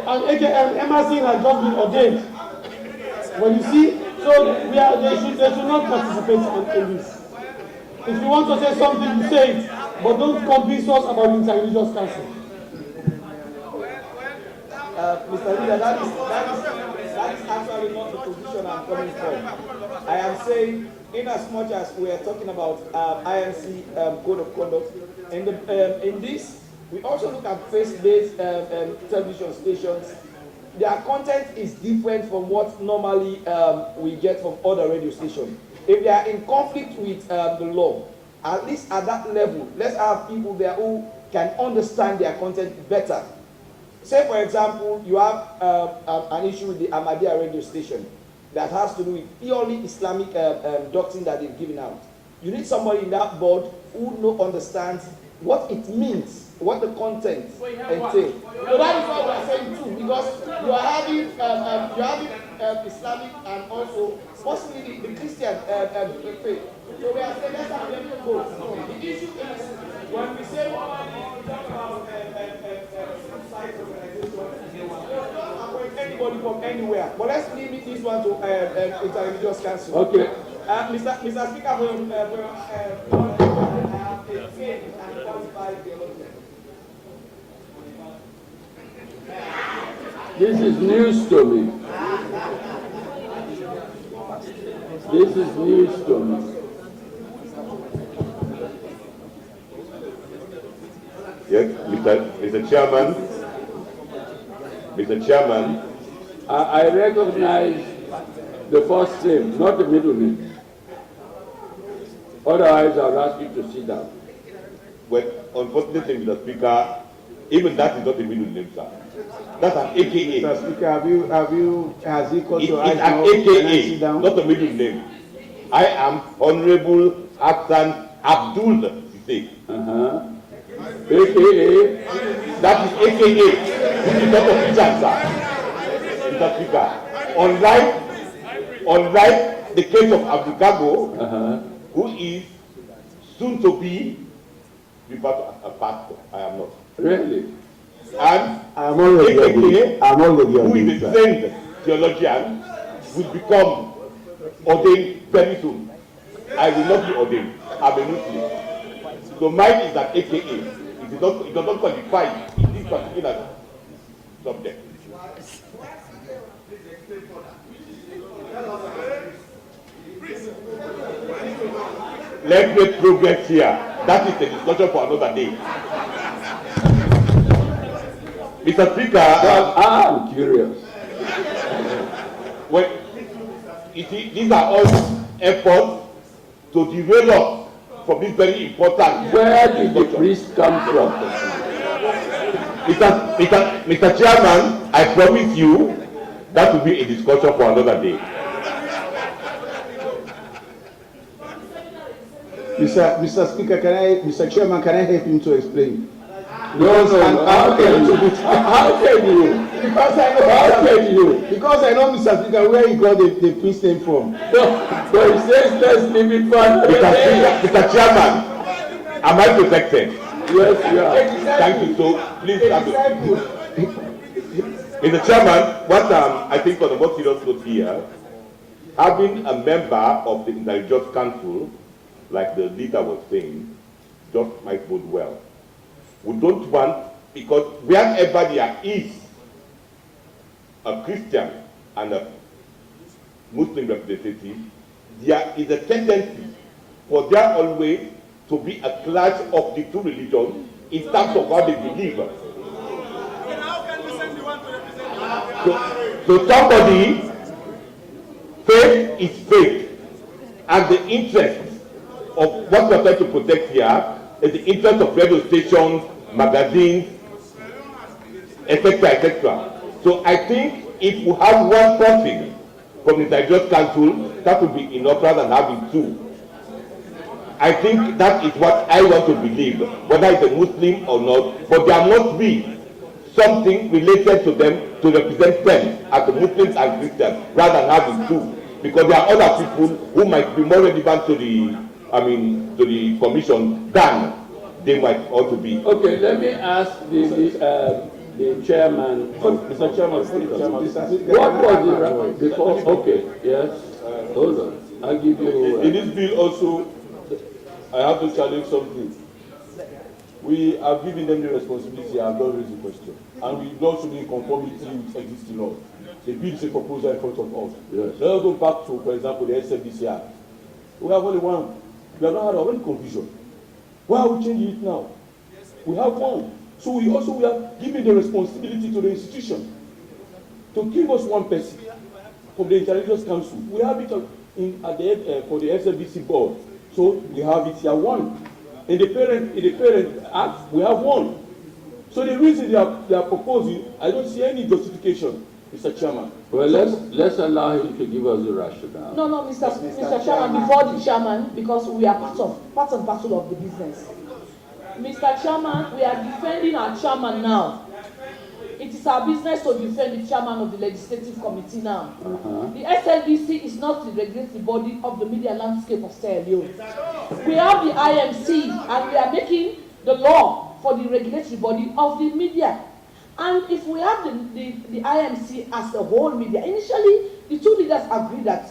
And Emerson has just been ordained. When you see, so they should not participate in this. If you want to say something, you say it, but don't convince us about Interreligious Council. Mr. Leader, that is actually not the position I'm coming from. I am saying, in as much as we are talking about IMC code of conduct, in this, we also look at faith-based television stations. Their content is different from what normally we get from other radio stations. If they are in conflict with the law, at least at that level, let's have people there who can understand their content better. Say, for example, you have an issue with the Ahmadiyya radio station that has to do with purely Islamic doctrine that they've given out. You need somebody in that board who understands what it means, what the content entails. So that is what we are saying too, because you are having Islamic and also possibly the Christian faith. So we are saying let's have them both. The issue is when we say talk about site organization, don't appoint anybody from anywhere. But let's limit this one to interreligious council. Okay. Mr. Speaker, this is news to me. This is news to me. Yes, Mr. Chairman. Mr. Chairman. I recognize the first name, not the middle name. Otherwise, I'll ask you to sit down. Well, unfortunately, Mr. Speaker, even that is not the middle name, sir. That's an AKA. Mr. Speaker, has he caught your eyes It's now? an AKA, not a middle name. I am Honorable Hassan Abdul Sise. AKA? That is AKA. This is not official, sir. Mr. Speaker. Unlike the case of Abdul Kago, who is soon to be referred to as a pastor. I am not. Really? And I'm already who is a trained theologian will become ordained very soon. I will not be ordained. I'm a Muslim. So mine is an AKA. It does not qualify in this particular subject. Let's make progress here. That is the discussion for another day. Mr. Speaker, I'm curious. Well, you see, these are all efforts to derail us from this very important. Where did the priest come from? Mr. Chairman, I promise you that will be a discussion for another day. Mr. Speaker, Mr. Chairman, can I help him to explain? No. How can you? Because I know. How can you? Because I know, Mr. Speaker, where he got the priest name from. No, but he says let's leave it for another day. Mr. Chairman, am I protected? Yes, you are. Thank you. So please have Mr. Chairman, what I think on the most serious note here, having a member of the Interreligious Council, like the leader was saying, just might bode well. We don't want, because wherever there is a Christian and a Muslim representative, there is a tendency for there always to be a clash of the two religions in terms of what they believe. So somebody, faith is faith, and the interest of what we are trying to protect here is the interest of radio stations, magazines, etc., etc. So I think if we have one person from the Interreligious Council, that would be enough rather than having two. I think that is what I want to believe, whether it's a Muslim or not, but there must be something related to them to represent them as the Muslims and Christians, rather than having two, because there are other people who might be more relevant to the commission than they might ought to be. Okay, let me ask the chairman. Mr. Chairman, what was the before? Okay, yes. Hold on. I'll give you. In this bill also, I have to challenge something. We have given them the responsibility and not raised the question. And we also be in conformity with existing laws. The bill is a proposal in front of us. Yes. Let us go back to, for example, the SFDCI. We have only one. We have not had our own confusion. Why are we changing it now? We have one. So we are giving the responsibility to the institution to give us one person from the Interreligious Council. We have it for the SFDC board. So we have it here one. In the parent act, we have one. So the reason they are proposing, I don't see any justification, Mr. Chairman. Well, let's allow him to give us the rationale. No, Mr. Chairman, before the chairman, because we are part and parcel of the business. Mr. Chairman, we are defending our chairman now. It is is our business to defend the chairman of the legislative committee now. The SNBC is not the regulatory body of the media landscape of Sierra Leone. We have the IMC, and we are making the law for the regulatory body of the media. And if we have the IMC as the whole media, initially the two leaders agreed that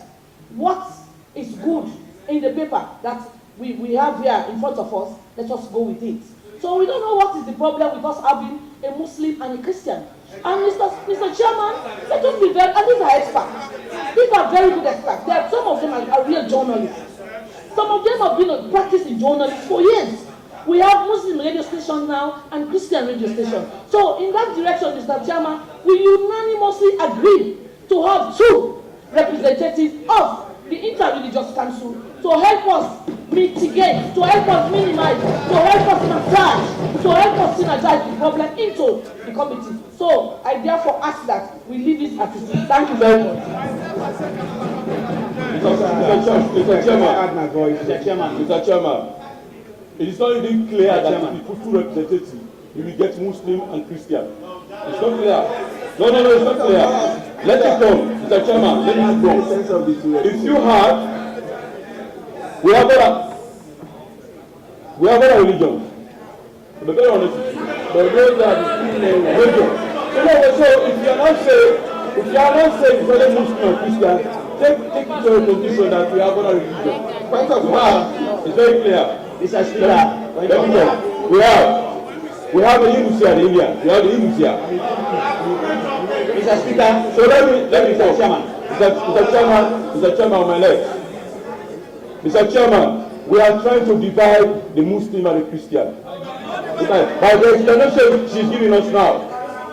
what is good in the paper that we have here in front of us, let us go with it. So we don't know what is the problem with us having a Muslim and a Christian. And Mr. Chairman, let us be very, and these are experts. These are very good experts. Some of them are real journalists. Some of them have been practicing journalists for years. We have Muslim radio stations now and Christian radio stations. So in that direction, Mr. Chairman, we unanimously agreed to have two representatives of the Interreligious Council to help us mitigate, to help us minimize, to help us massage, to help us synergize the problem into the committee. So I therefore ask that we leave it at it. Thank you very much. Mr. Chairman, it is not even clear that if you put two representatives, you will get Muslim and Christian. It's not clear. No, it's not clear. Let it go, Mr. Chairman. Let it go. If you have, we have other religions. But very honest, but those are the religions. So if you are not saying it's only Muslim and Christian, take it to a position that we have other religions. It's very clear. Mr. Speaker, we have the Hindus here, the Indians. We have the Hindus here. Mr. Speaker, so let me go. Mr. Chairman, on my left. Mr. Chairman, we are trying to divide the Muslim and the Christian. By the explanation she's giving us now,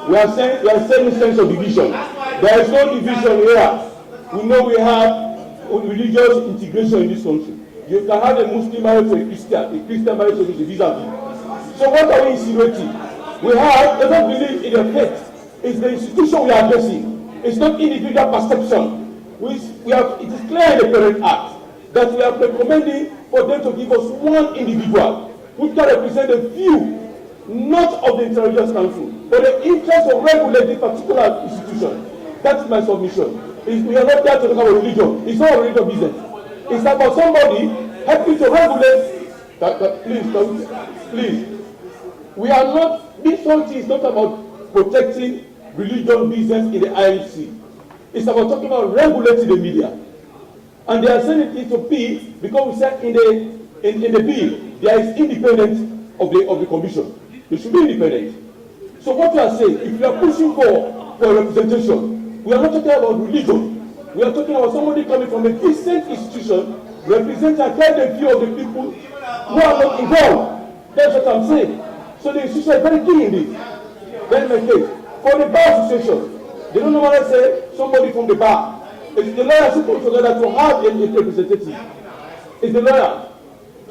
we are saying a sense of division. There is no division here. We know we have religious integration in this country. You can have a Muslim married to a Christian married to a vis-a-vis. So what are we insinuating? We don't believe in the faith. It's the institution we are addressing. It's not individual perception. It is clear in the Parent Act that we are recommending for them to give us one individual who can represent the view, not of the Interreligious Council, but the interest of regulating particular institution. That's my submission. We are not there to talk about religion. It's not a religious business. It's about somebody helping to regulate. Please. We are not. This whole thing is not about protecting religion business in the IMC. It's about talking about regulating the media. And they are saying it to be because we said in the bill there is independence of the commission. They should be independent. So what we are saying, if we are pushing for representation, we are not talking about religion. We are talking about somebody coming from a decent institution, representing and carrying the view of the people who are not involved. That's what I'm saying. So the institution is very key in this. Then my case. For the bar association, they don't normally say somebody from the bar. It's the lawyer supposed together to have a representative. It's the lawyer.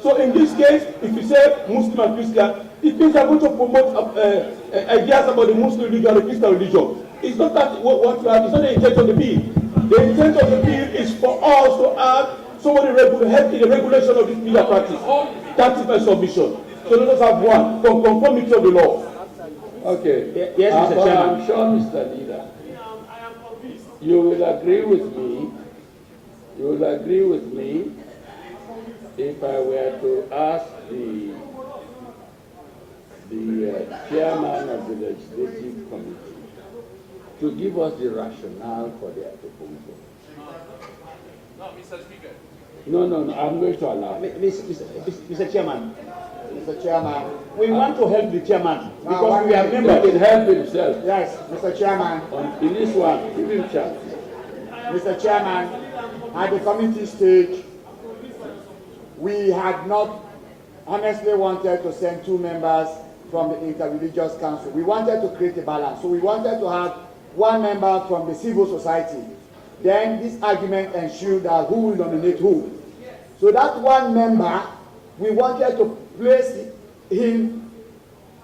So in this case, if you say Muslim and Christian, it means they are going to promote ideas about the Muslim religion and the Christian religion. It's not that what you have, it's not the intent of the bill. The intent of the bill is for us to have somebody help in the regulation of this media practice. That is my submission. So let us have one from conformity of the law. Okay. Yes, Mr. Chairman. I'm sure, Mr. Leader, you will agree with me. You will agree with me if I were to ask the chairman of the legislative committee to give us the rationale for their proposal. No, Mr. Speaker. No, I'm going to allow. Mr. Chairman. Mr. Chairman. We want to help the chairman because we are members. He can help himself. Yes, Mr. Chairman. In this one, give him chance. Mr. Chairman, at the committee stage, we had not honestly wanted to send two members from the Interreligious Council. We wanted to create a balance. So we wanted to have one member from the civil society. Then this argument ensued that who will nominate who. So that one member, we wanted to place him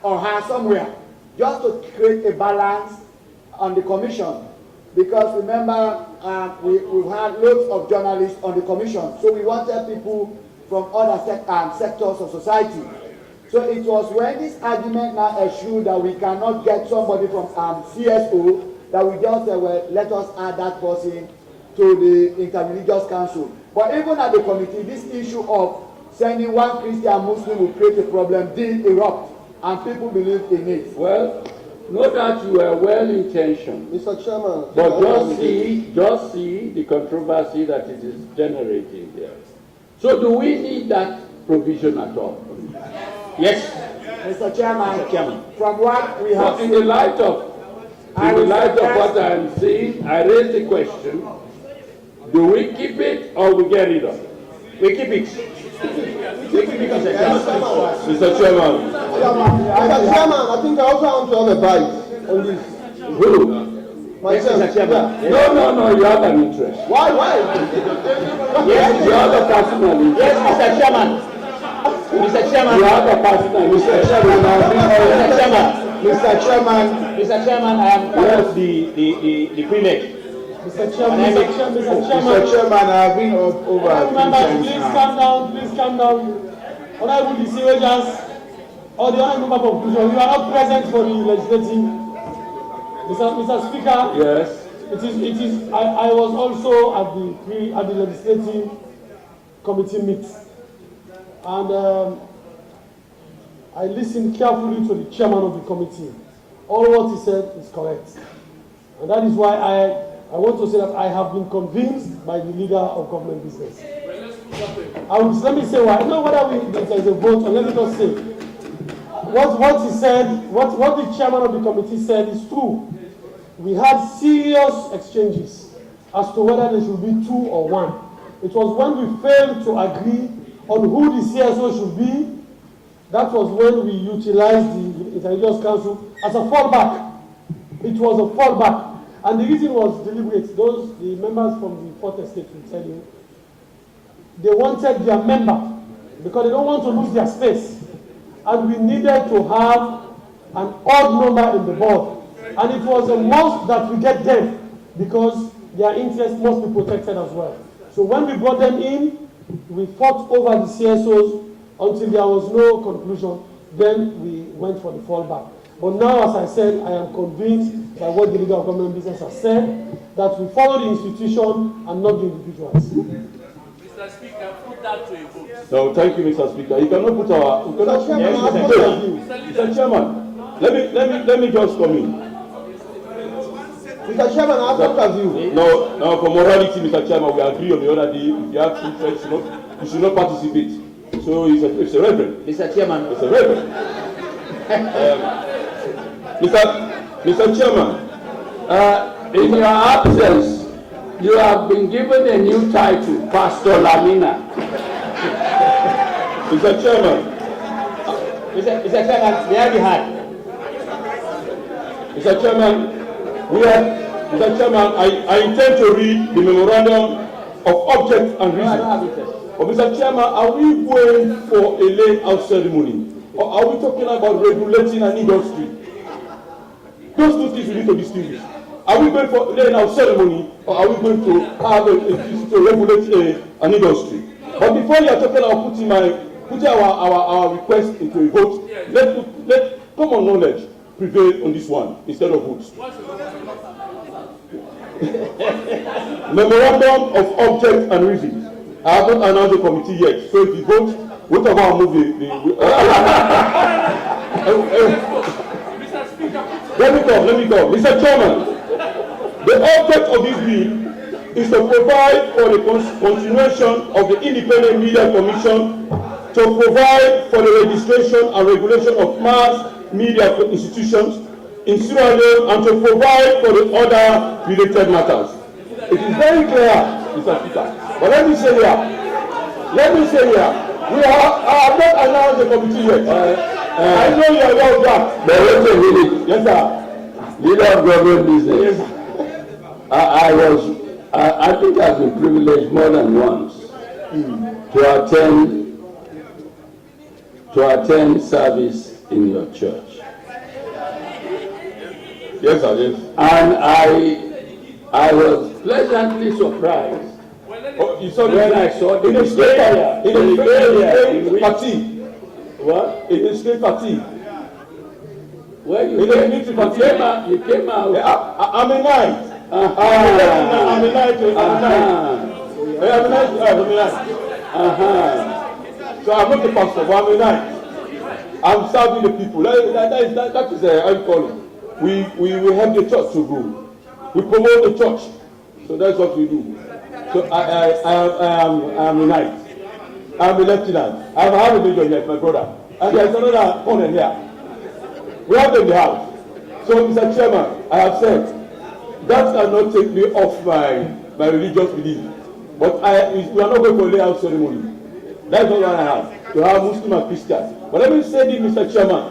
or her somewhere, just to create a balance on the commission. Because remember, we've had loads of journalists on the commission, so we wanted people from other sectors of society. So it was when this argument now eschewed that we cannot get somebody from CSO that we just said, well, let us add that person to the interreligious council. But even at the committee, this issue of sending one Christian Muslim will create a problem did erupt, and people believe in it. Well, no doubt you are well-intentioned. Mr. Chairman. But just see the controversy that it is generating there. So do we need that provision at all? Yes. Mr. Chairman, from what we have in the light of what I am seeing, I raise the question, do we keep it or we get rid of it? We keep it. Mr. Chairman, I think I also want to have a bite on this. Who? Myself. Mr. Chairman. No, you have an interest. Why? Yes, you have a personal interest. Yes, Mr. Chairman. Mr. Chairman. You have a personal interest. Mr. Chairman, I am part of the pre-med. Mr. Chairman, I have been over. Members, please calm down. Honorable Decisions, or the honorable member conclusion, you are not present for the legislative. Mr. Speaker. Yes. It is. I was also at the legislative committee meet, and I listened carefully to the chairman of the committee. All what he said is correct, and that is why I want to say that I have been convinced by the leader of government business. Let me say why. Not whether there is a vote, or let me just say what he said. What the chairman of the committee said is true. We had serious exchanges as to whether there should be 2 or 1. It was when we failed to agree on who the CSO should be, that was when we utilized the Intelligence Council as a fallback. It was a fallback. And the reason was deliberate. The members from the Fourth Estate will tell you, they wanted their member because they don't want to lose their space. And we needed to have an odd number in the board. And it was a must that we get them because their interests must be protected as well. So when we brought them in, we fought over the CSOs until there was no conclusion. Then we went for the fallback. But now, as I said, I am convinced by what the leader of government business has said, that we follow the institution and not the individuals. Mr. Speaker, put that to a vote. No, thank you, Mr. Speaker. You cannot put our. Mr. Chairman, let me just come in. Mr. Chairman, I have a view. No, for morality, Mr. Chairman, we agree on the other day. If you have interest, you should not participate. So it's a reverend. Mr. Chairman. It's a reverend. Mr. Chairman, in your absence, you have been given a new title, Pastor Lamina. Mr. Chairman. Mr. Chairman, may I be heard? Mr. Chairman, Mr. Chairman, I intend to read the memorandum of objects and reasons. But Mr. Chairman, are we going for a laying-out ceremony? Or are we talking about regulating an industry? Those two things we need to distinguish. Are we going for laying out ceremony, or are we going to have to regulate an industry? But before you are talking about putting our request into a vote, let common knowledge prevail on this one instead of votes. Memorandum of objects and reasons. I haven't announced the committee yet, so if you vote, whatever I move Let me go. Mr. Chairman, the object of this bill is to provide for the continuation of the Independent Media Commission, to provide for the registration and regulation of mass media institutions in Sierra Leone, and to provide for the other related matters. It is very clear, Mr. Speaker. But let me say here, I have not announced the committee yet. I know you are aware of that. But wait a minute. Yes, sir. Leader of government business. Yes. I think I've been privileged more than once to attend service in your church. Yes, sir. Yes. And I was pleasantly surprised when I saw the area. What? In the state party. Well, You came out. Yeah, I'm a knight. I'm a knight. So I'm not a pastor, but I'm a knight. I'm serving the people. That is how you call it. We help the church to grow. We promote the church. So that's what we do. So I am a knight. I'm a lieutenant. I have a major yet, my brother. And there's another corner here. We have them in the house. So, Mr. Chairman, I have said, that cannot take me off my religious belief. But we are not going for a layout ceremony. That's not what I have, to have Muslim and Christian. But let me say this, Mr. Chairman.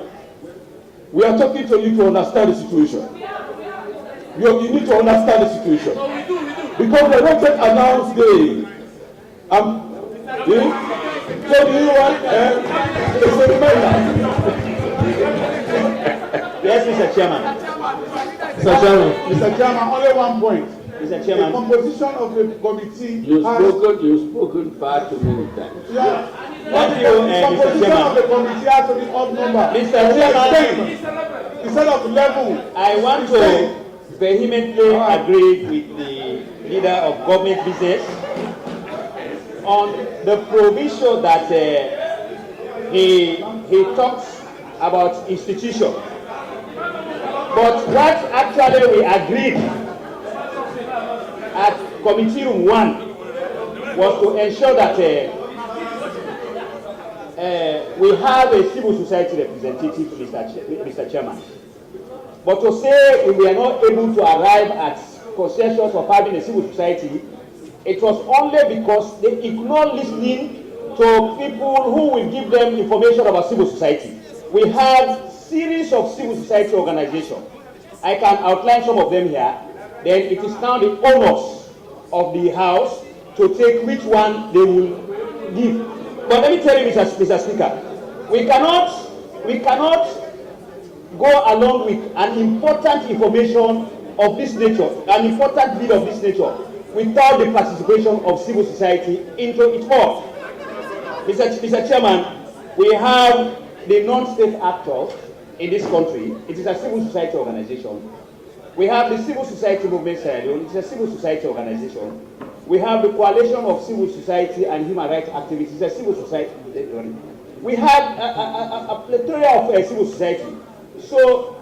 We are talking to you to understand the situation. You need to understand the situation. Because the not yet announced day. So do you want it's a reminder. Yes, Mr. Chairman. Mr. Chairman, only one point. Mr. Chairman. The composition of the committee You've spoken far too many times. Yeah. Thank you, the composition Mr. Chairman. of the committee has to be odd number. Mr. Chairman. Instead of 11. I want to vehemently agree with the leader of government business on the provision that he talks about institution. But what actually we agreed at committee room 1 was to ensure that we have a civil society representative, Mr. Chairman. But to say we were not able to arrive at consensus of having a civil society, it was only because they ignored listening to people who will give them information about civil society. We have series of civil society organizations. I can outline some of them here. Then it is now the owners of the house to take which one they will give. But let me tell you, Mr. Speaker, we cannot go along with an important information of this nature, an important bill of this nature, without the participation of civil society into its work. Mr. Chairman, we have the non-state actors in this country. It is a civil society organization. We have the Civil Society Movement Sierra Leone. It's a civil society organization. We have the Coalition of Civil Society and Human Rights Activities. It's a civil society. We have a plethora of civil society. So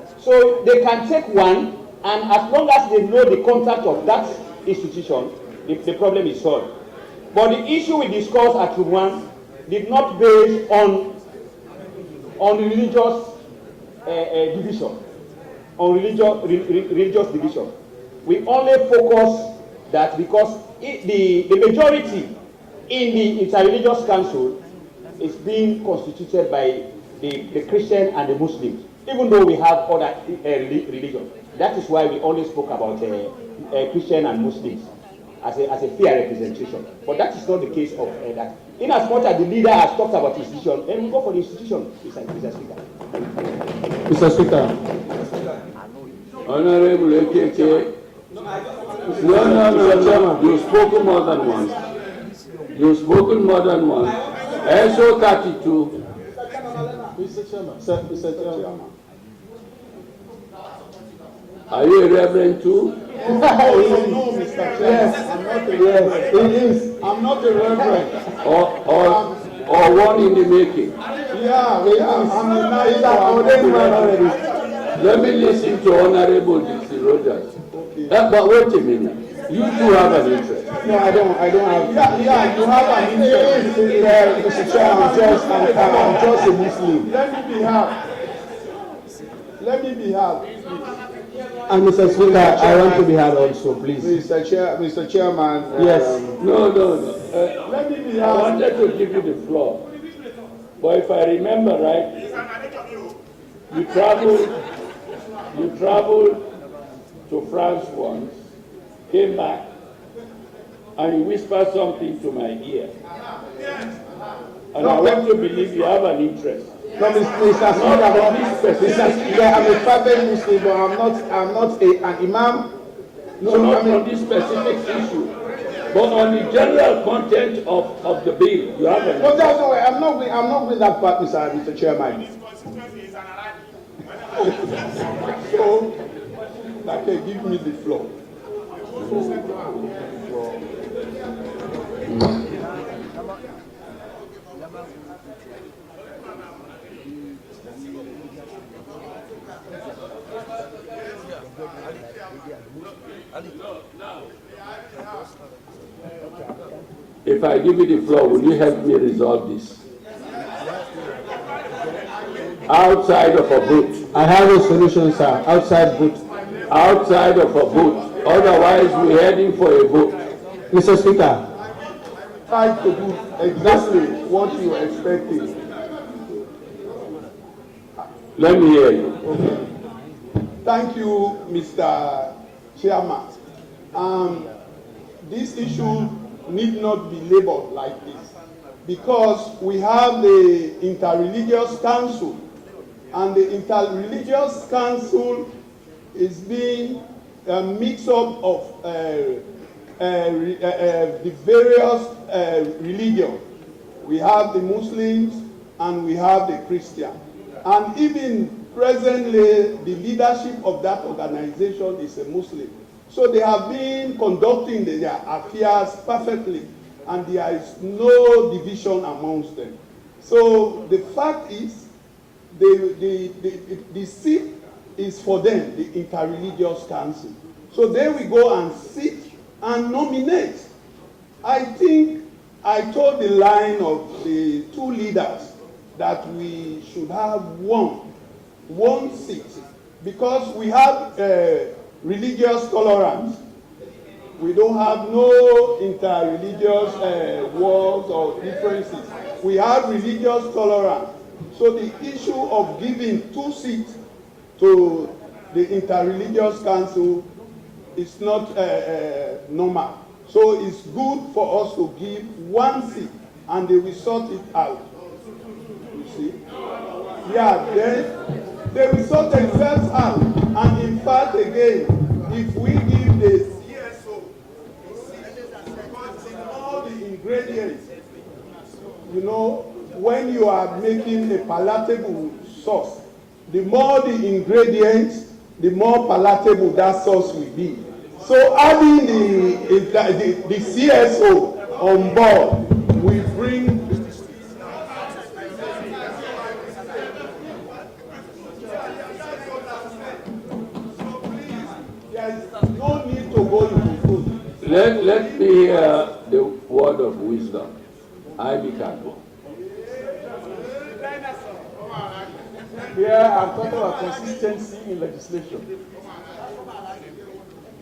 they can take one, and as long as they know the contact of that institution, the problem is solved. But the issue we discussed at room 1 did not base on religious division, on religious division. We only focus that because the majority in the interreligious council is being constituted by the Christian and the Muslims, even though we have other religions. That is why we only spoke about Christian and Muslims as a fair representation. But that is not the case of that. In as much as the leader has talked about institution, then we go for the institution, Mr. Speaker. Mr. Speaker. Honorable AKK. No. You've spoken more than once. You've spoken more than once. SO 32. Mr. Chairman. Mr. Chairman. Are you a reverend too? No, Mr. Chairman. Yes, I'm not a reverend. It is. I'm not a reverend. Or one in the making. Yeah. I'm a nice man already. Let me listen to Honorable Dixie Rogers. Okay. But wait a minute. You two have an interest. No, I don't have. Yeah, you have an interest. Mr. Chairman, I'm just a Muslim. Let me be heard. And Mr. Speaker, I want to be heard also, please. Mr. Chairman. Yes. No. Let me be heard. I wanted to give you the floor. But if I remember right, you traveled to France once, came back, and you whispered something to my ear. And I want to believe you have an interest. No, Mr. Speaker, I'm a fervent Muslim, but I'm not an imam. No, not on this specific issue. But on the general content of the bill, you have a... No, that's no way. I'm not with that part, Mr. Chairman. So, okay, give me the floor. If I give you the floor, will you help me resolve this? Outside of a vote. I have a solution, sir. Outside vote. Outside of a vote. Otherwise, we're heading for a vote. Mr. Speaker. Try to do exactly what you are expecting. Let me hear you. Okay. Thank you, Mr. Chairman. This issue need not be labeled like this because we have the Interreligious Council, and the Interreligious Council is being a mix-up of the various religions. We have the Muslims and we have the Christians. And even presently, the leadership of that organization is a Muslim. So they have been conducting their affairs perfectly, and there is no division amongst them. So the fact is, the seat is for them, the Interreligious Council. So they will go and sit and nominate. I think I told the line of the two leaders that we should have one seat, because we have religious tolerance. We don't have no interreligious wars or differences. We have religious tolerance. So the issue of giving 2 seats to the Interreligious Council is not normal. So it's good for us to give 1 seat, and they will sort it out. You see? Yeah, then they will sort themselves out. And in fact, again, if we give the CSO, because in all the ingredients, you know, when you are making a palatable sauce, the more the ingredients, the more palatable that sauce will be. So adding the CSO on board will bring no need to go into food. Let me hear the word of wisdom. I become. Here I'm talking about consistency in legislation.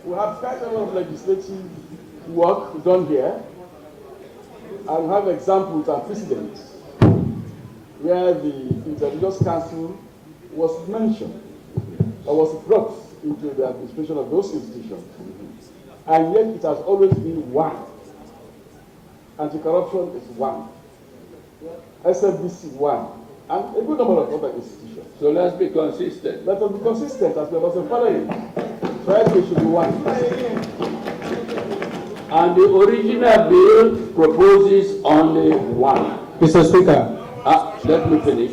We have quite a lot of legislative work done here, and we have examples and precedents where the Interreligious Council was mentioned or was brought into the administration of those institutions, and yet it has always been one. Anti-corruption is one, SFBC one, and a good number of other institutions. So let's be consistent. Let us be consistent as we are following. So I think it should be one. And the original bill proposes only one. Mr. Speaker. Let me finish.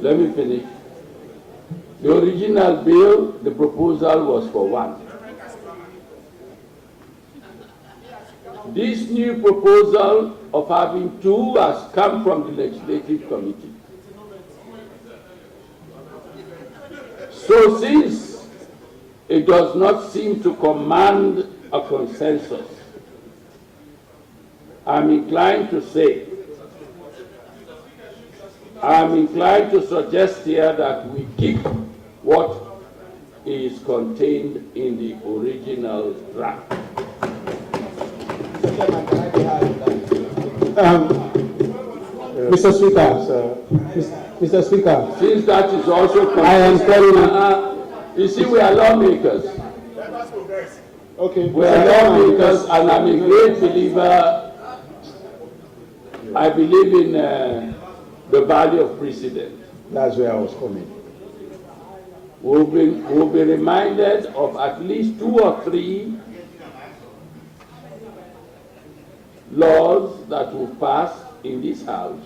Let me finish. The original bill, the proposal was for one. This new proposal of having 2 has come from the Legislative Committee. So since it does not seem to command a consensus, I'm inclined to suggest here that we keep what is contained in the original draft. Mr. Speaker, Mr. Speaker. Since that is also I am calling. You see, we are lawmakers. Okay. We are lawmakers, and I'm a great believer. I believe in the value of precedent. That's where I was coming. We'll be reminded of at least 2 or 3 laws that will pass in this house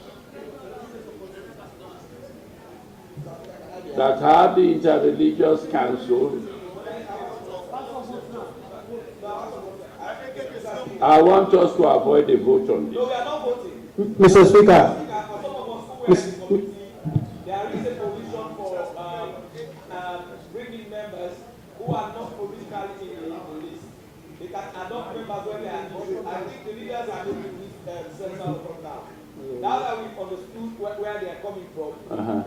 that have the Interreligious Council. I want us to avoid a vote on this. Mr. Speaker. There is a provision for bringing members who are not politically in the list. They can adopt members when they are. I think the leaders are making this central from now. Now that we've understood where they are coming from,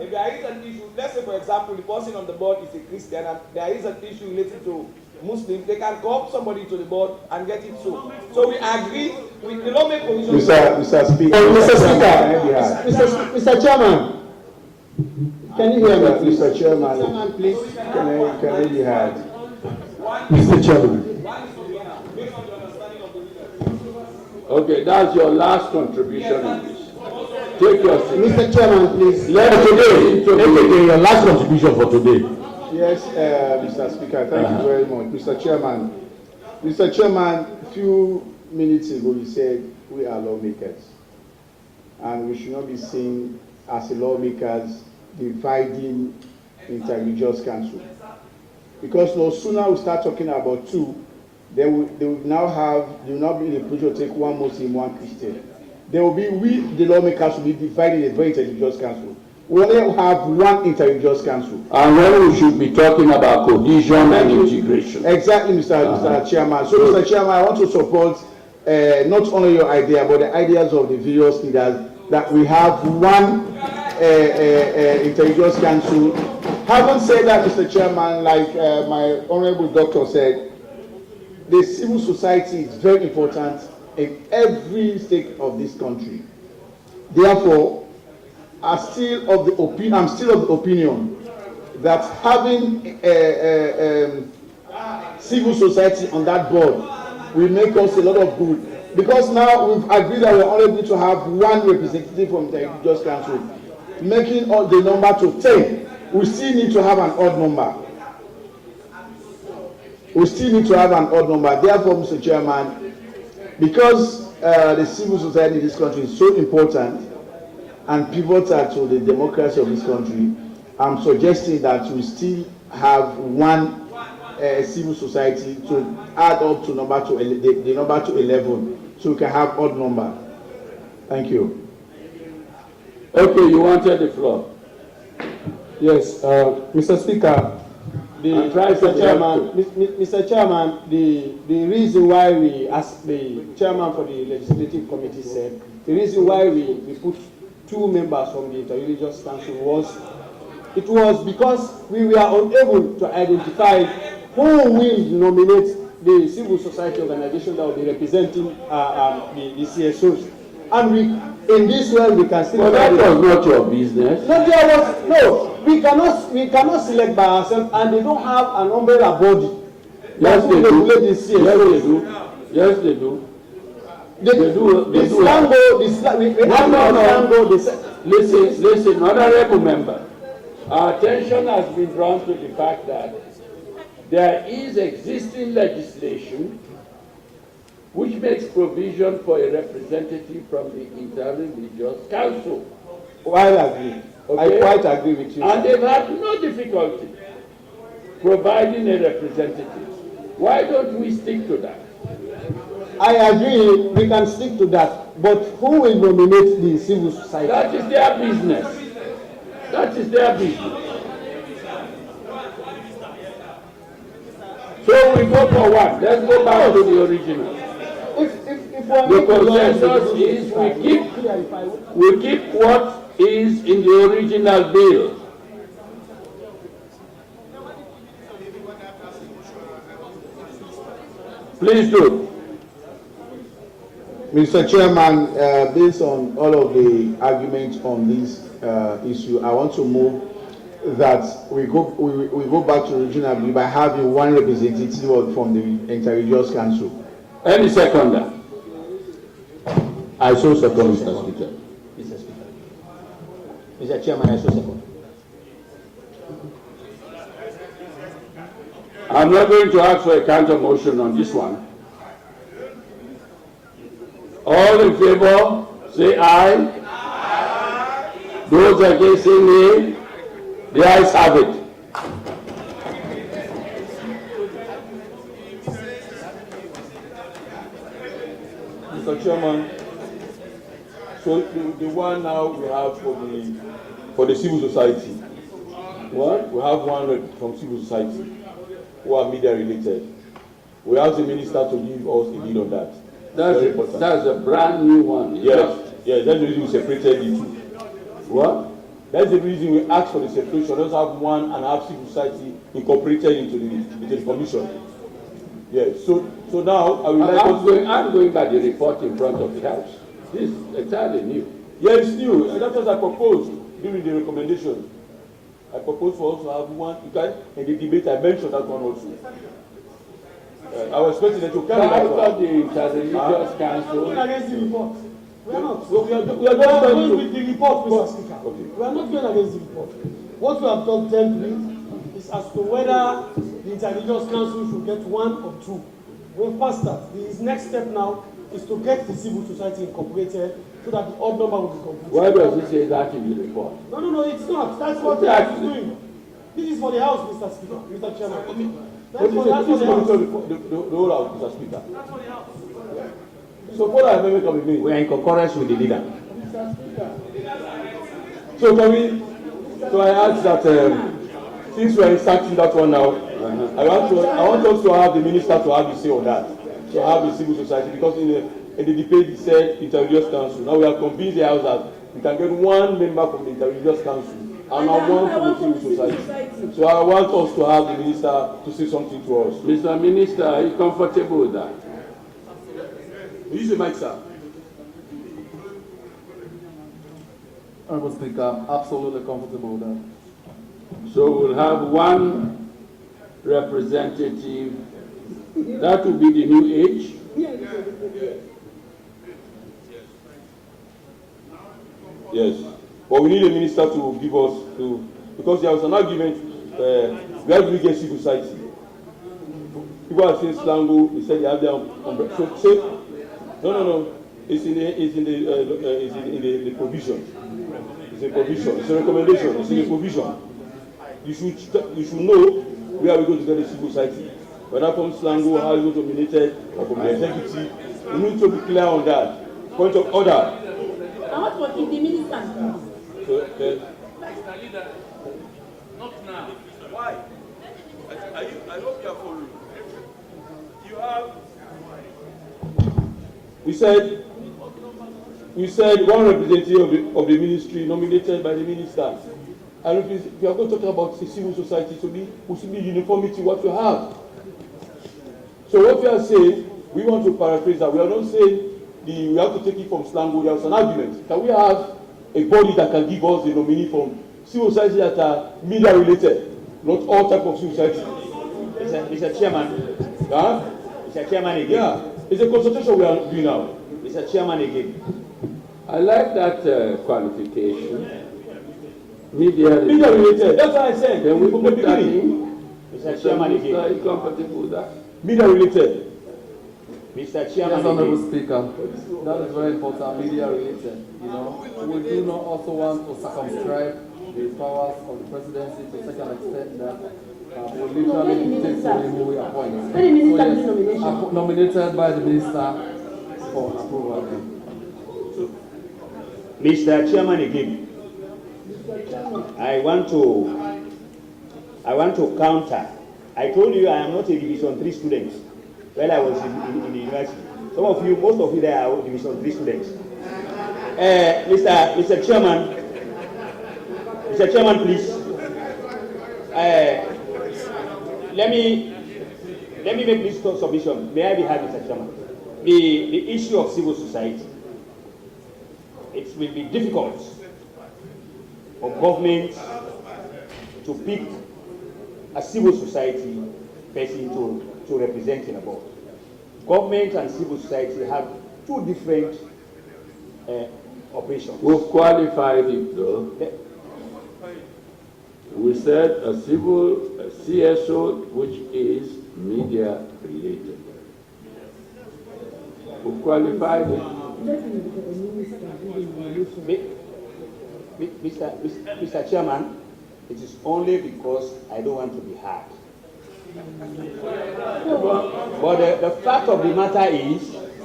if there is an issue, let's say for example, the person on the board is a Christian and there is an issue related to Muslims, they can call somebody to the board and get it so. So we agree, we do not make provisions. Mr. Speaker. Mr. Chairman. Can you hear me, please? Mr. Chairman, please. Can I be heard? Mr. Chairman. Okay, that's your last contribution on this. Take your seat. Mr. Chairman, please. Today, your last contribution for today. Yes, Mr. Speaker, thank you very much. Mr. Chairman, a few minutes ago you said we are lawmakers and we should not be seen as lawmakers dividing Interreligious Council. Because no sooner we start talking about two, they will now be in a position to take one Muslim, one Christian. There will be, the lawmakers will be divided in a very Interreligious Council. We only have one Interreligious Council. And when we should be talking about cohesion and integration. Exactly, Mr. Chairman. So, Mr. Chairman, I want to support not only your idea, but the ideas of the various leaders that we have one Interreligious Council. Having said that, Mr. Chairman, like my honorable doctor said, the civil society is very important in every state of this country. Therefore, I'm still of the opinion that having civil society on that board will make us a lot of good. Because now we've agreed that we're only going to have one representative from the Interreligious Council, making the number to 10. We still need to have an odd number. Therefore, Mr. Chairman, because the civil society in this country is so important and pivotal to the democracy of this country, I'm suggesting that we still have one civil society to add up to the number to 11, so we can have odd number. Thank you. Okay, you wanted the floor. Yes, Mr. Speaker. Mr. Chairman, the reason why we, as the chairman for the legislative committee said, the reason why we put two members from the Interreligious Council was because we were unable to identify who will nominate the civil society organization that will be representing the CSOs. And in this way, we can still. But that was not your business. We cannot select by ourselves, and they don't have an umbrella body. Yes, they do. Yes, they do. Listen, honorable member. Our attention has been drawn to the fact that there is existing legislation which makes provision for a representative from the Interreligious Council. I agree. Okay? I quite agree with you. And they've had no difficulty providing a representative. Why don't we stick to that? I agree, we can stick to that. But who will nominate the civil society? That is their business. So we go for one. Let's go back to the original. The consensus is we keep what is in the original bill. Please do. Mr. Chairman, based on all of the arguments on this issue, I want to move that we go back to the original bill by having one representative from the Interreligious Council. Any seconder? I so second, Mr. Speaker. Mr. Speaker. Mr. Chairman, I so second. I'm not going to ask for a counter motion on this one. All in favor, say aye. Those against, say nay. The ayes have it. Mr. Chairman, so the one now we have for the civil society. What? We have one rep from civil society who are media related. We ask the minister to give us a lead on that. That's a brand new one. Yes, yes, that's the reason we separated the two. What? That's the reason we asked for the separation. Let's have one and have civil society incorporated into the commission. Yes. So now I will like I'm going by the report in front of the House. This is entirely new. Yeah, it's new, and that's what I proposed during the recommendation. I proposed for us to have one. In the debate, I mentioned that one also. I was expecting that you carry that one. The Interreligious Council. We are against the report. We are not. We are going with the report, Mr. Speaker. Okay. We are not going against the report. What we have just dealt with is as to whether the Interreligious Council should get one or two. We've passed that. The next step now is to get the civil society incorporated so that the odd number will be completed. Why does it say that in the report? No, it's not. That's what the House is doing. This is for the House, Mr. Speaker, Mr. Chairman. That's for the House. The whole House, Mr. Speaker. So what are we coming in? We are in concurrence with the leader. So can we? So I ask that since we are inserting that one now, I want us to have the minister to have his say on that, to have the civil society, because in the debate he said Interreligious Council. Now we have convinced the House that we can get one member from the Interreligious Council and one from the civil society. So I want us to have the minister to say something to us. Mr. Minister, are you comfortable with that? Use the mic, sir. Honorable Speaker, absolutely comfortable with that. So we'll have one representative. That will be the new age. Yes. But we need a minister to give us because there was an argument where do we get civil society? People are saying Slango, they said they have their umbrella. So say no. It's in the provision. It's a provision. It's a recommendation. It's in the provision. You should know where we go to get the civil society. Whether from Slango, how you go to nominated, or from the executive. We need to be clear on that. Point of order. I want to give the minister. So, Not now. Why? I hope you are following. You have. We said one representative of the ministry nominated by the minister. And if we are going to talk about the civil society, we should be uniformity what we have. So what we are saying, we want to paraphrase that. We are not saying we have to take it from Slango. There was an argument. Can we have a body that can give us the nominee from civil society that are media related, not all type of civil society? Mr. Chairman. Huh? Mr. Chairman again. Yeah, it's a consultation we are doing now. Mr. Chairman again. I like that qualification. Media related. That's what I said. Then we put that in. Mr. Chairman again. Are you comfortable with that? Media related. Mr. Chairman. Yes, Honorable Speaker. That is very important. Media related. We do not also want to circumscribe the powers of the presidency to such an extent that we literally dictate to him who we appoint. So yes, nominated by the minister for approval. Mr. Chairman again. I want to counter. I told you I am not a Division 3 student when I was in the university. Some of you, most of you there are Division 3 students. Mr. Chairman, please. Let me make this submission. May I be heard, Mr. Chairman? The issue of civil society. It will be difficult for government to pick a civil society person to represent in a board. Government and civil society have two different operations. We've qualified it though. We said a CSO which is media related. We've qualified it. Mr. Chairman, it is only because I don't want to be hard. But the fact of the matter is,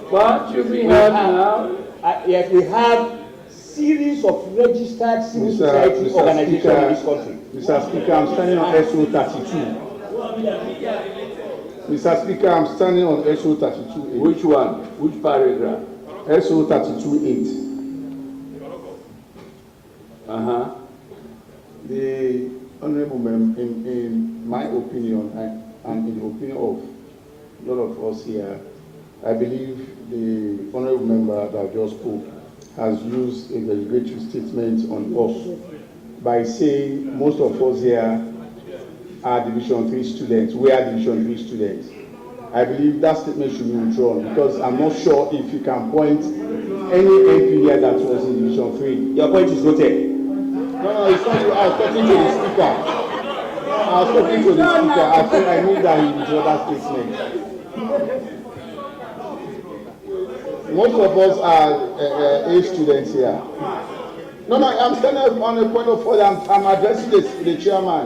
what you be heard now? Yes, we have series of registered civil society organizations in this country. Mr. Speaker, I'm standing on SO 32. Mr. Speaker, I'm standing on SO 32. Which one? Which paragraph? SO 32.8. The Honourable Member, in my opinion, and in the opinion of a lot of us here, I believe the Honourable Member that just spoke has used a derogatory statement on us by saying most of us here are Division 3 students. We are Division 3 students. I believe that statement should be withdrawn because I'm not sure if you can point any MP here that was in Division 3. Your point is noted. No, it's not you. I was talking to the speaker. I think I knew that he withdrew that statement. Most of us are A students here. No, I'm standing on a point of order. I'm addressing the chairman.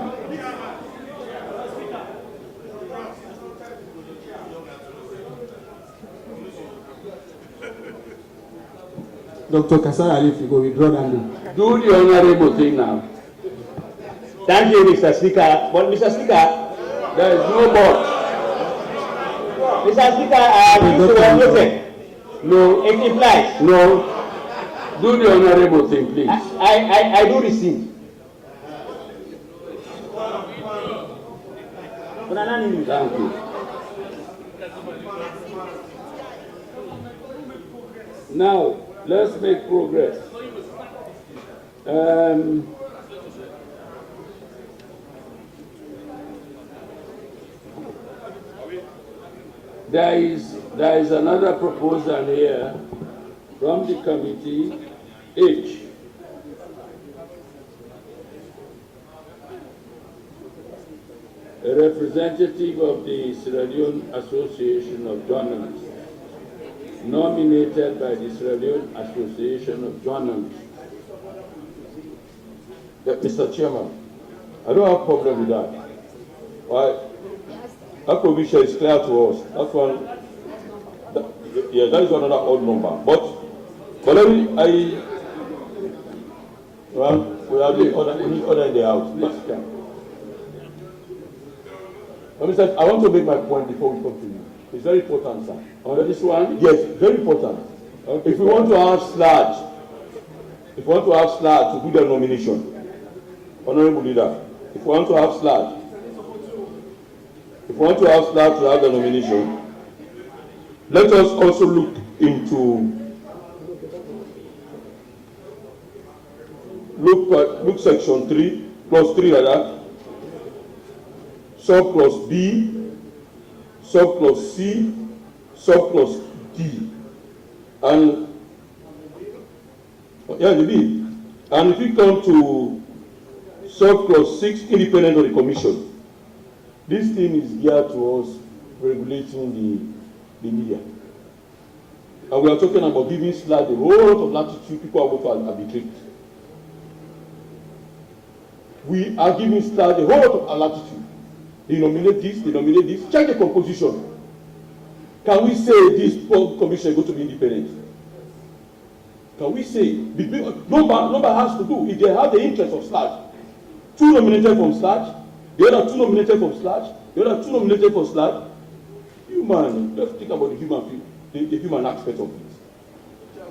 Dr. Kasai Ali, if you go withdraw that. Do the honorable thing now. Thank you, Mr. Speaker. But Mr. Speaker, there is no but. Mr. Speaker, this was noted. No. It implies. No. Do the honorable thing, please. I do receive. Thank you. Now, let's make progress. There is another proposal here from the committee H. A representative of the Sierra Leone Association of Journalists, nominated by the Sierra Leone Association of Journalists. Mr. Chairman, I don't have a problem with that. Why? That provision is clear to us. That's one. That is another odd number. But let me, we have the order in the house. I want to make my point before we come to you. It's very important, sir. On this one? Yes, very important. Okay. If we want to have SLAD, to do the nomination, Honorable Leader, if we want to have SLAD to have the nomination, let us also look into look section 3 plus 3 rather, sub plus B, sub plus C, sub plus D, and the B. And if we come to sub plus 6, independent of the commission, this thing is geared towards regulating the media. And we are talking about giving SLAD a whole lot of latitude. People are going to arbitrate. We are giving SLAD a whole lot of latitude. They nominate this, check the composition. Can we say this commission is going to be independent? Can we say, number has to do, if they have the interest of SLAD, 2 nominated from SLAD, the other 2 nominated from SLAD, the other 2 nominated from SLAD. Human, let's think about the human aspect of it.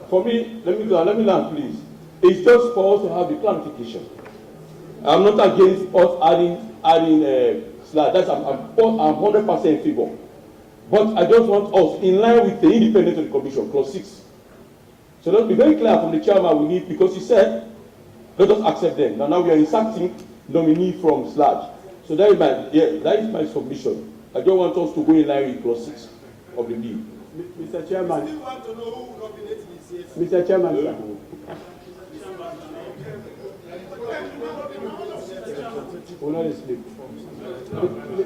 For me, let me learn, please. It's just for us to have the clarification. I'm not against us adding SLAD. That's I'm 100% in favor. But I just want us in line with the independence of the commission, clause 6. So let's be very clear from the chairman we need, because he said, let us accept them. Now we are inserting nominee from SLAD. So that is my submission. I don't want us to go in line with clause 6 of the bill. Mr. Chairman. I still want to know who nominated this. Mr. Chairman, sir.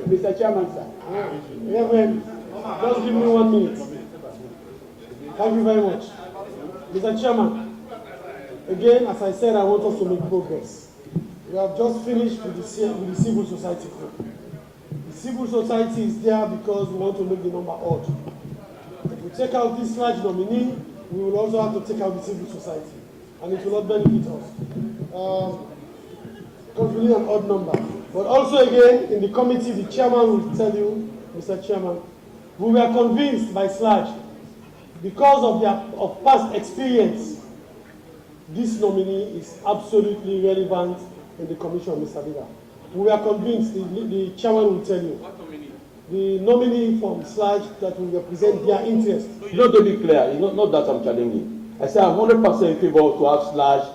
Mr. Chairman, sir. Reverend, just give me 1 minute. Thank you very much. Mr. Chairman, again, as I said, I want us to make progress. We have just finished with the civil society group. The civil society is there because we want to make the number odd. If we take out this large nominee, we will also have to take out the civil society, and it will not benefit us. Because we need an odd number. But also again, in the committee, the chairman will tell you, Mr. Chairman, we were convinced by SLAJ, because of past experience, this nominee is absolutely relevant in the commission, Mr. Leader. We are convinced, the chairman will tell you. What nominee? The nominee from SLAJ that will represent their interest. Not to be clear, it's not that I'm challenging. I say I'm 100% in favor to have SLAJ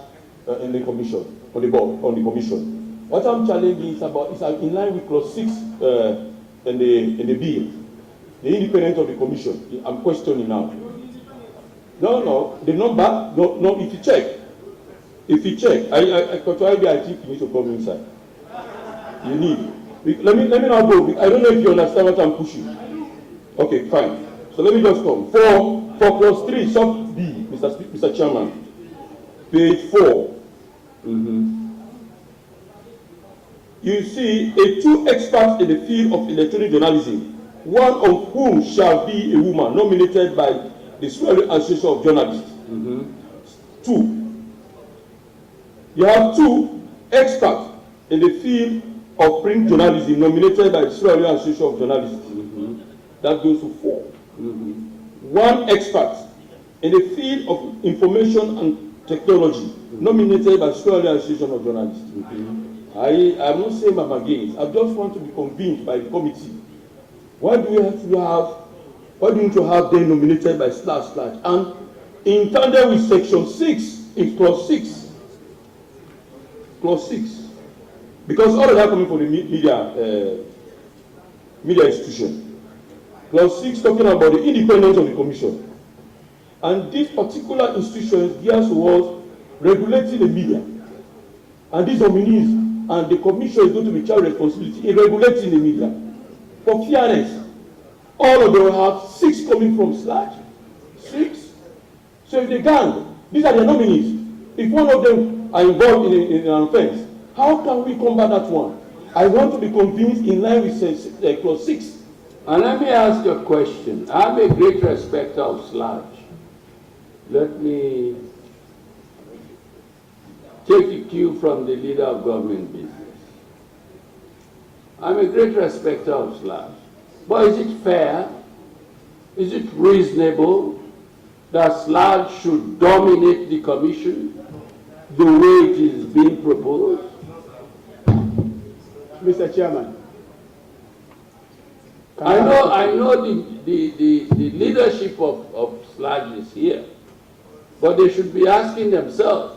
in the commission, on the board, on the commission. What I'm challenging is in line with clause 6 in the bill, the independence of the commission. I'm questioning now. No, the number, no, if you check, I think you need to come inside. You need. Let me now go. I don't know if you understand what I'm pushing. Okay, fine. So let me just come. For clause 3, sub B, Mr. Chairman, page 4. You see, two experts in the field of electronic journalism, one of whom shall be a woman nominated by the Sierra Leone Association of Journalists. 2. You have 2 experts in the field of print journalism nominated by the Sierra Leone Association of Journalists. That goes to 4. 1 expert in the field of information and technology nominated by the Sierra Leone Association of Journalists. I'm not saying I'm against. I just want to be convinced by the committee. Why do we have to have? Why do we need to have them nominated by // and in tandem with section 6 in clause 6? Clause 6. Because all of that coming from the media institution. Clause 6 talking about the independence of the commission. And this particular institution gears towards regulating the media. And these nominees and the commission is going to be charged responsibility in regulating the media. For fairness, all of them will have 6 coming from /. 6. So if they can, these are the nominees. If one of them are involved in an offense, how can we combat that one? I want to be convinced in line with clause 6. And let me ask you a question. I'm a great respecter of /. Let me take a cue from the leader of government business. I'm a great respecter of /. But is it fair? Is it reasonable that /. should dominate the commission the way it is being proposed? Mr. Chairman. I know the leadership of /. is here, but they should be asking themselves,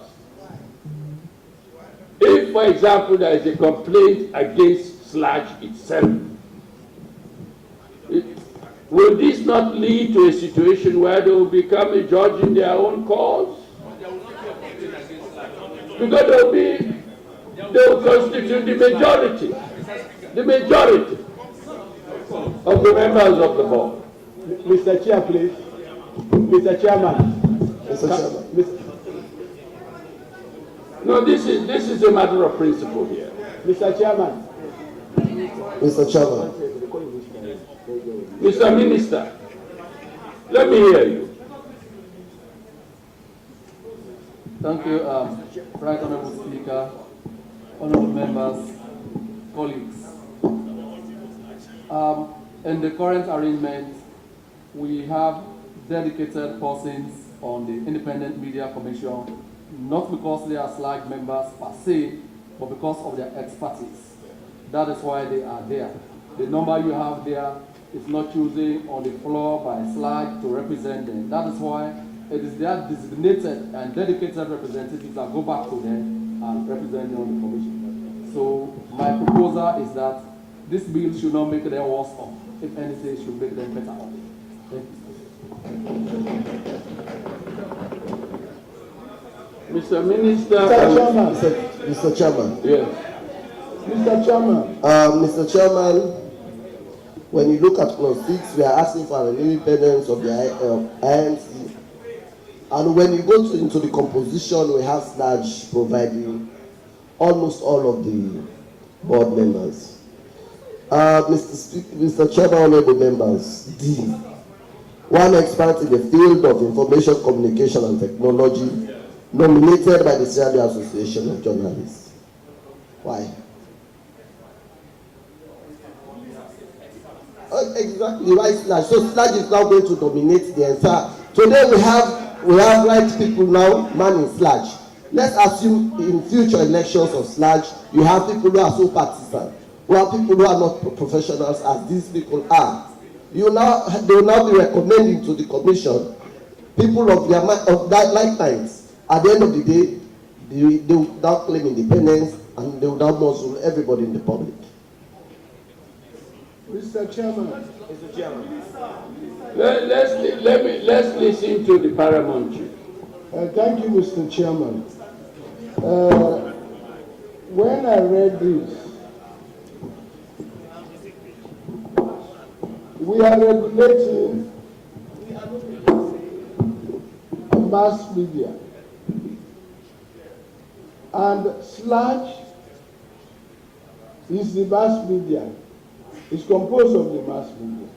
if, for example, there is a complaint against /. itself, will this not lead to a situation where they will become a judge in their own cause? Because they will constitute the majority of the members of the board. Mr. Chair, please. Mr. Chairman. No, this is a matter of principle here. Mr. Chairman. Mr. Chairman. Mr. Minister, let me hear you. Thank you, Right Honourable Speaker, honourable members, colleagues. In the current arrangement, we have dedicated persons on the Independent Media Commission, not because they are /. members per se, but because of their expertise. That is why they are there. The number you have there is not chosen on the floor by /. to represent them. That is why it is their designated and dedicated representatives that go back to them and represent them on the commission. So my proposal is that this bill should not make them worse off. If anything, it should make them better off. Thank you. Mr. Minister. Mr. Chairman. Yes. Mr. Chairman. Mr. Chairman, when you look at clause 6, we are asking for an independence of the IMC And when you go into the composition, we have Sludge providing almost all of the board members. Mr. Chairman, honorable members, D. One expert in the field of information communication and technology, nominated by the Sierra Leone Association of Journalists. Why? Exactly, why Sludge? So Sludge is now going to dominate the entire. Today we have right people now manning Sludge. Let's assume in future elections of Sludge, you have people who are so partisan, who are people who are not professionals as these people are. They will now be recommending to the commission people of that lifetimes. At the end of the day, they will now claim independence and they will now muzzle everybody in the public. Mr. Chairman. Mr. Chairman. Let's listen to the paramount chief. Thank you, Mr. Chairman. When I read this, we are regulating mass media, and Sludge is the mass media. It's composed of the mass media.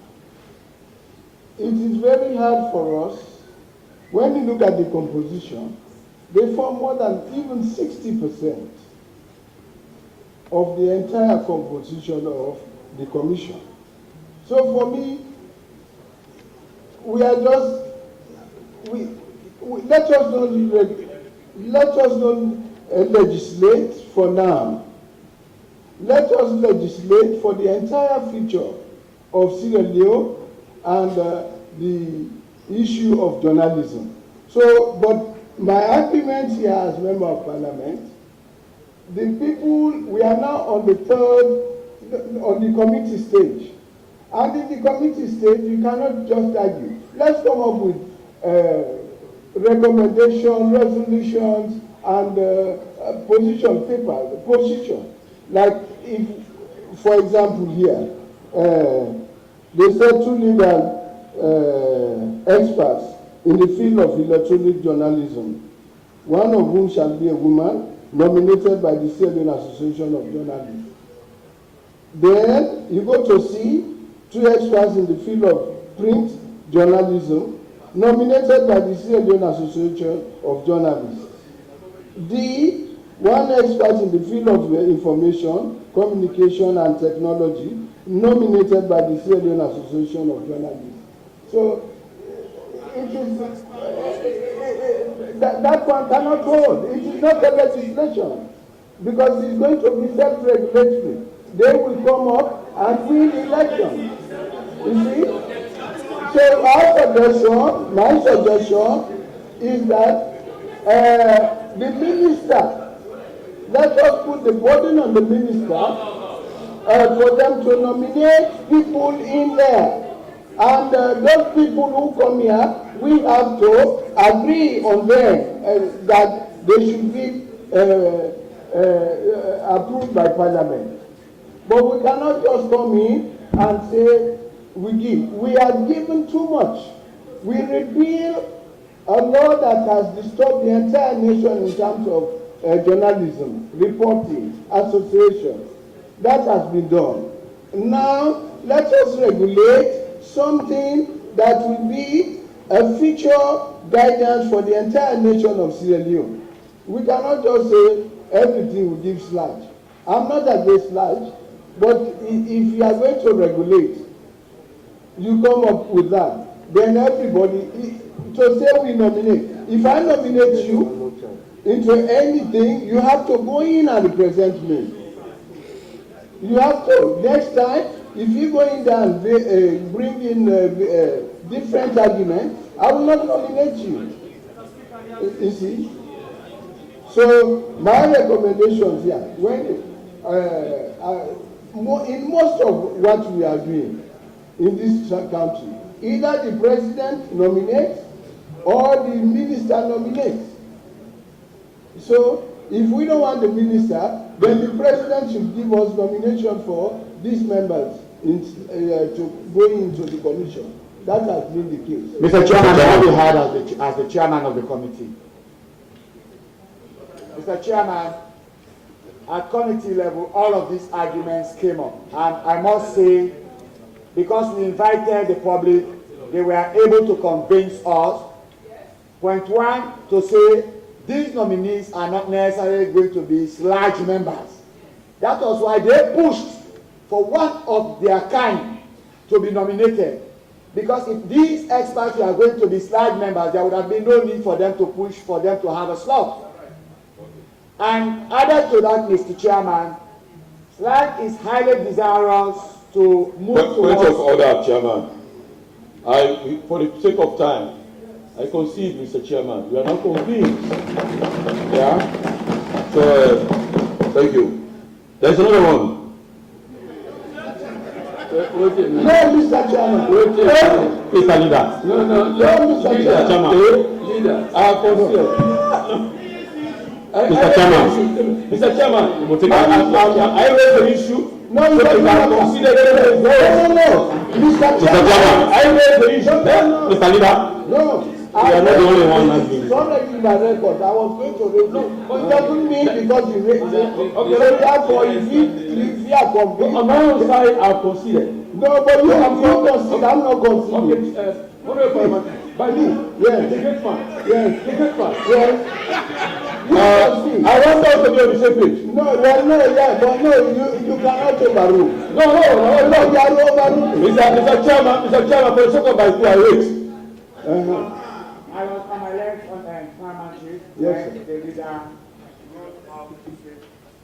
It is very hard for us, when you look at the composition, they form more than even 60% of the entire composition of the commission. So for me, we are just, let us not legislate for now. Let us legislate for the entire future of Sierra Leone and the issue of journalism. So, but my argument here as member of parliament, the people, we are now on the committee stage. And in the committee stage, you cannot just argue. Let's come up with recommendations, resolutions, and position paper, position. Like if, for example here, they said 2 legal experts in the field of electronic journalism, one of whom shall be a woman, nominated by the Sierra Leone Association of Journalists. Then you go to C, 2 experts in the field of print journalism, nominated by the Sierra Leone Association of Journalists. D, 1 expert in the field of information, communication, and technology, nominated by the Sierra Leone Association of Journalists. So, it is, that one cannot hold. It is not a legislation, because it's going to be self-regulatory. They will come up and win elections. You see? So my suggestion is that the minister, let us put the burden on the minister for them to nominate people in there. And those people who come here, we have to agree on them that they should be approved by Parliament. But we cannot just come in and say we give. We are given too much. We repeal a law that has disturbed the entire nation in terms of journalism, reporting, association. That has been done. Now, let us regulate something that will be a future guidance for the entire nation of Sierra Leone. We cannot just say everything will give Sludge. I'm not against Sludge, but if you are going to regulate, you come up with that. Then everybody, to say we nominate. If I nominate you into anything, you have to go in and represent me. You have to. Next time, if you go in there and bring in different arguments, I will not nominate you. You see? So my recommendations here, when in most of what we are doing in this country, either the president nominates or the minister nominates. So if we don't want the minister, then the president should give us nomination for these members to go into the commission. That has been the case. Mr. Chairman, I will be heard as the chairman of the committee. Mr. Chairman, at committee level, all of these arguments came up. And I must say, because we invited the public, they were able to convince us, point one, to say these nominees are not necessarily going to be large members. That was why they pushed for one of their kind to be nominated. Because if these experts were going to be large members, there would have been no need for them to push for them to have a slot. And added to that, Mr. Chairman, SLAG is highly desirous to move towards... Point of order, Chairman. For the sake of time, I concede, Mr. Chairman. We are not convinced. Yeah? So, thank you. There's another one. No, Mr. Chairman. Mr. Leader. No, Mr. Chairman. Leader. Mr. Chairman. Mr. Chairman, I raised the issue. No, you cannot consider it. No. Mr. Chairman, I raised the issue. Mr. Leader. No. You are not the only one asking. It's already in my record. I was going to raise it. But it doesn't mean because you raised it. Okay. So therefore, if you are convinced. On my own side, I've considered. No, but you consider. I'm not considering. Okay. By you? Yes. The great man. Yes. The great man. Yes. I want us to be on the same page. No, but you cannot overrule. No. You are overruled. Mr. Chairman, for the sake of my two, I wait. I was on my left on chairmanship. Yes, when the leader.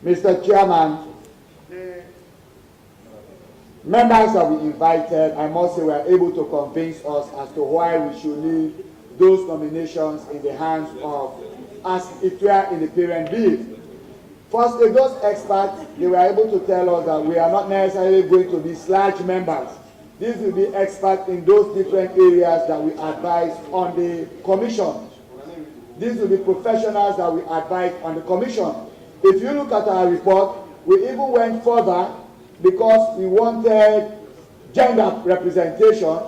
Mr. Chairman, the members that we invited, I must say, were able to convince us as to why we should leave those nominations in the hands of, as it were in the parent bill. Firstly, those experts, they were able to tell us that we are not necessarily going to be large members. These will be experts in those different areas that we advise on the commission. These will be professionals that we advise on the commission. If you look at our report, we even went further because we wanted gender representation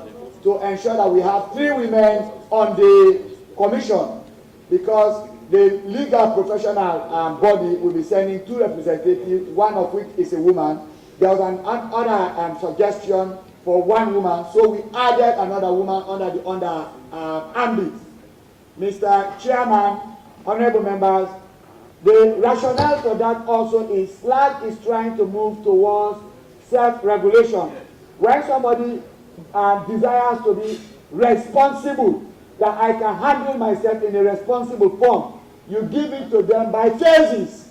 to ensure that we have 3 women on the commission, because the legal professional body will be sending 2 representatives, one of which is a woman. There was another suggestion for 1 woman, so we added another woman under ambit. Mr. Chairman, honorable members, the rationale for that also is SLAG is trying to move towards self-regulation. When somebody desires to be responsible, that I can handle myself in a responsible form, you give it to them by phases.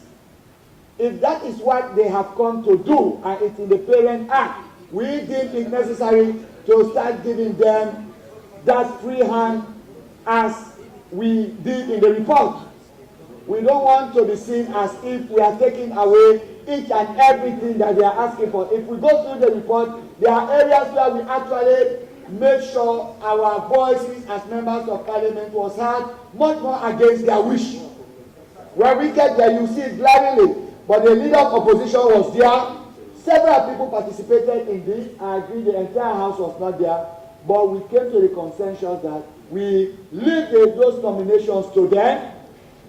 If that is what they have come to do, and it's in the Parent Act, we deem it necessary to start giving them that free hand as we did in the report. We don't want to be seen as if we are taking away each and everything that they are asking for. If we go through the report, there are areas where we actually make sure our voices as members of parliament was heard much more against their wish. When we get there, you see it glaringly. But the leader of opposition was there. Several people participated in this. I agree the entire house was not there. But we came to the consensus that we leave those nominations to them.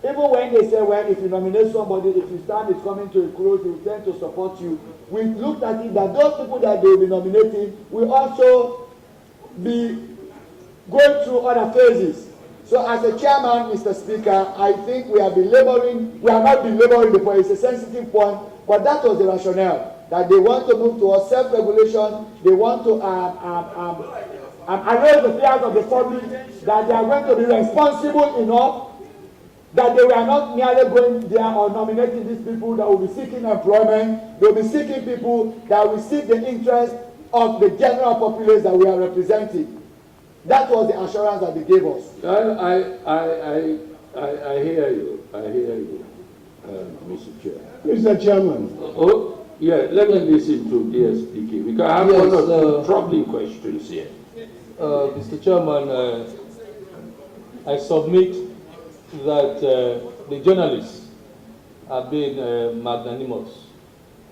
Even when they say, well, if you nominate somebody, if his time is coming to a close, he will tend to support you. We looked at it that those people that they will be nominating will also be going through other phases. So as a chairman, Mr. Speaker, I think we have not been laboring before. It's a sensitive point, but that was the rationale, that they want to move towards self-regulation. They want to arrange the affairs of the public, that they are going to be responsible enough, that they were not merely going there or nominating these people that will be seeking employment. They will be seeking people that will seek the interest of the general populace that we are representing. That was the assurance that they gave us. I hear you. I hear you, Mr. Chair. Mr. Chairman. Oh, yeah, let me listen to DSPK. We can have one or two troubling questions here. Mr. Chairman, I submit that the journalists are being magnanimous,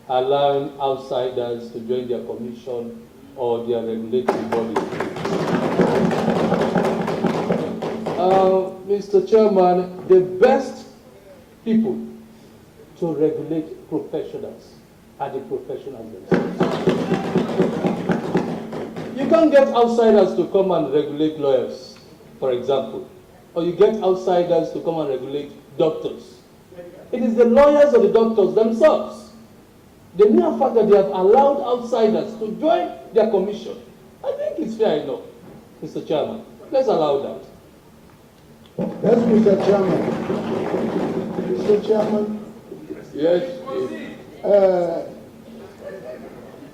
allowing outsiders to join their commission or their regulatory body. Mr. Chairman, the best people to regulate professionals are the professionals themselves. You can't get outsiders to come and regulate lawyers, for example, or you get outsiders to come and regulate doctors. It is the lawyers or the doctors themselves. The mere fact that they have allowed outsiders to join their commission, I think it's fair enough, Mr. Chairman. Let's allow that. Yes, Mr. Chairman. Mr. Chairman. Yes.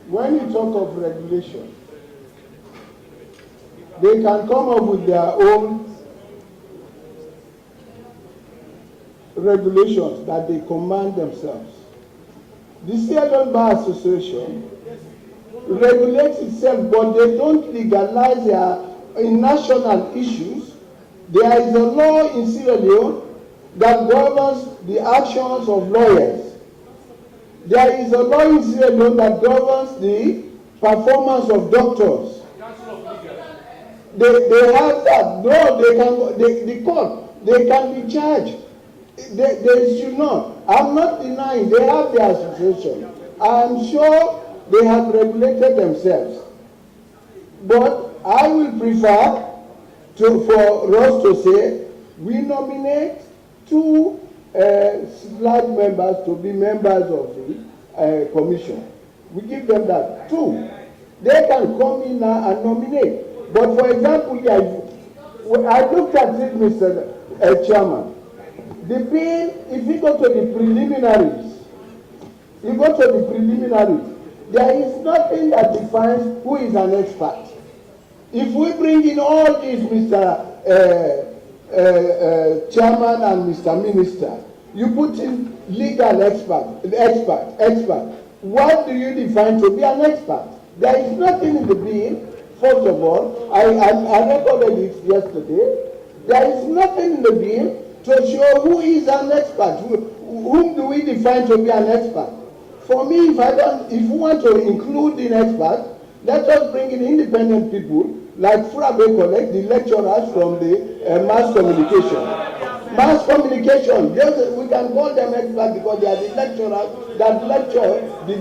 When you talk of regulation, they can come up with their own regulations that they command themselves. The Sierra Leone Bar Association regulates itself, but they don't legalize in national issues. There is a law in Sierra Leone that governs the actions of lawyers. There is a law in Sierra Leone that governs the performance of doctors. They have that. No, the court, they can be charged. They should not. I'm not denying they have their association. I'm sure they have regulated themselves. But I will prefer for us to say we nominate 2 SLAG members to be members of the commission. We give them that. 2. They can come in now and nominate. But for example, I looked at it, Mr. Chairman. The bill, if you go to the preliminaries, there is nothing that defines who is an expert. If we bring in all these, Mr. Chairman and Mr. Minister, you put in legal expert. What do you define to be an expert? There is nothing in the bill. First of all, I recorded it yesterday. There is nothing in the bill to show who is an expert. Whom do we define to be an expert? For me, if we want to include an expert, let us bring in independent people like Furabe Collect, the lecturers from the mass communication. Mass communication, we can call them experts because they are the lecturers that lecture the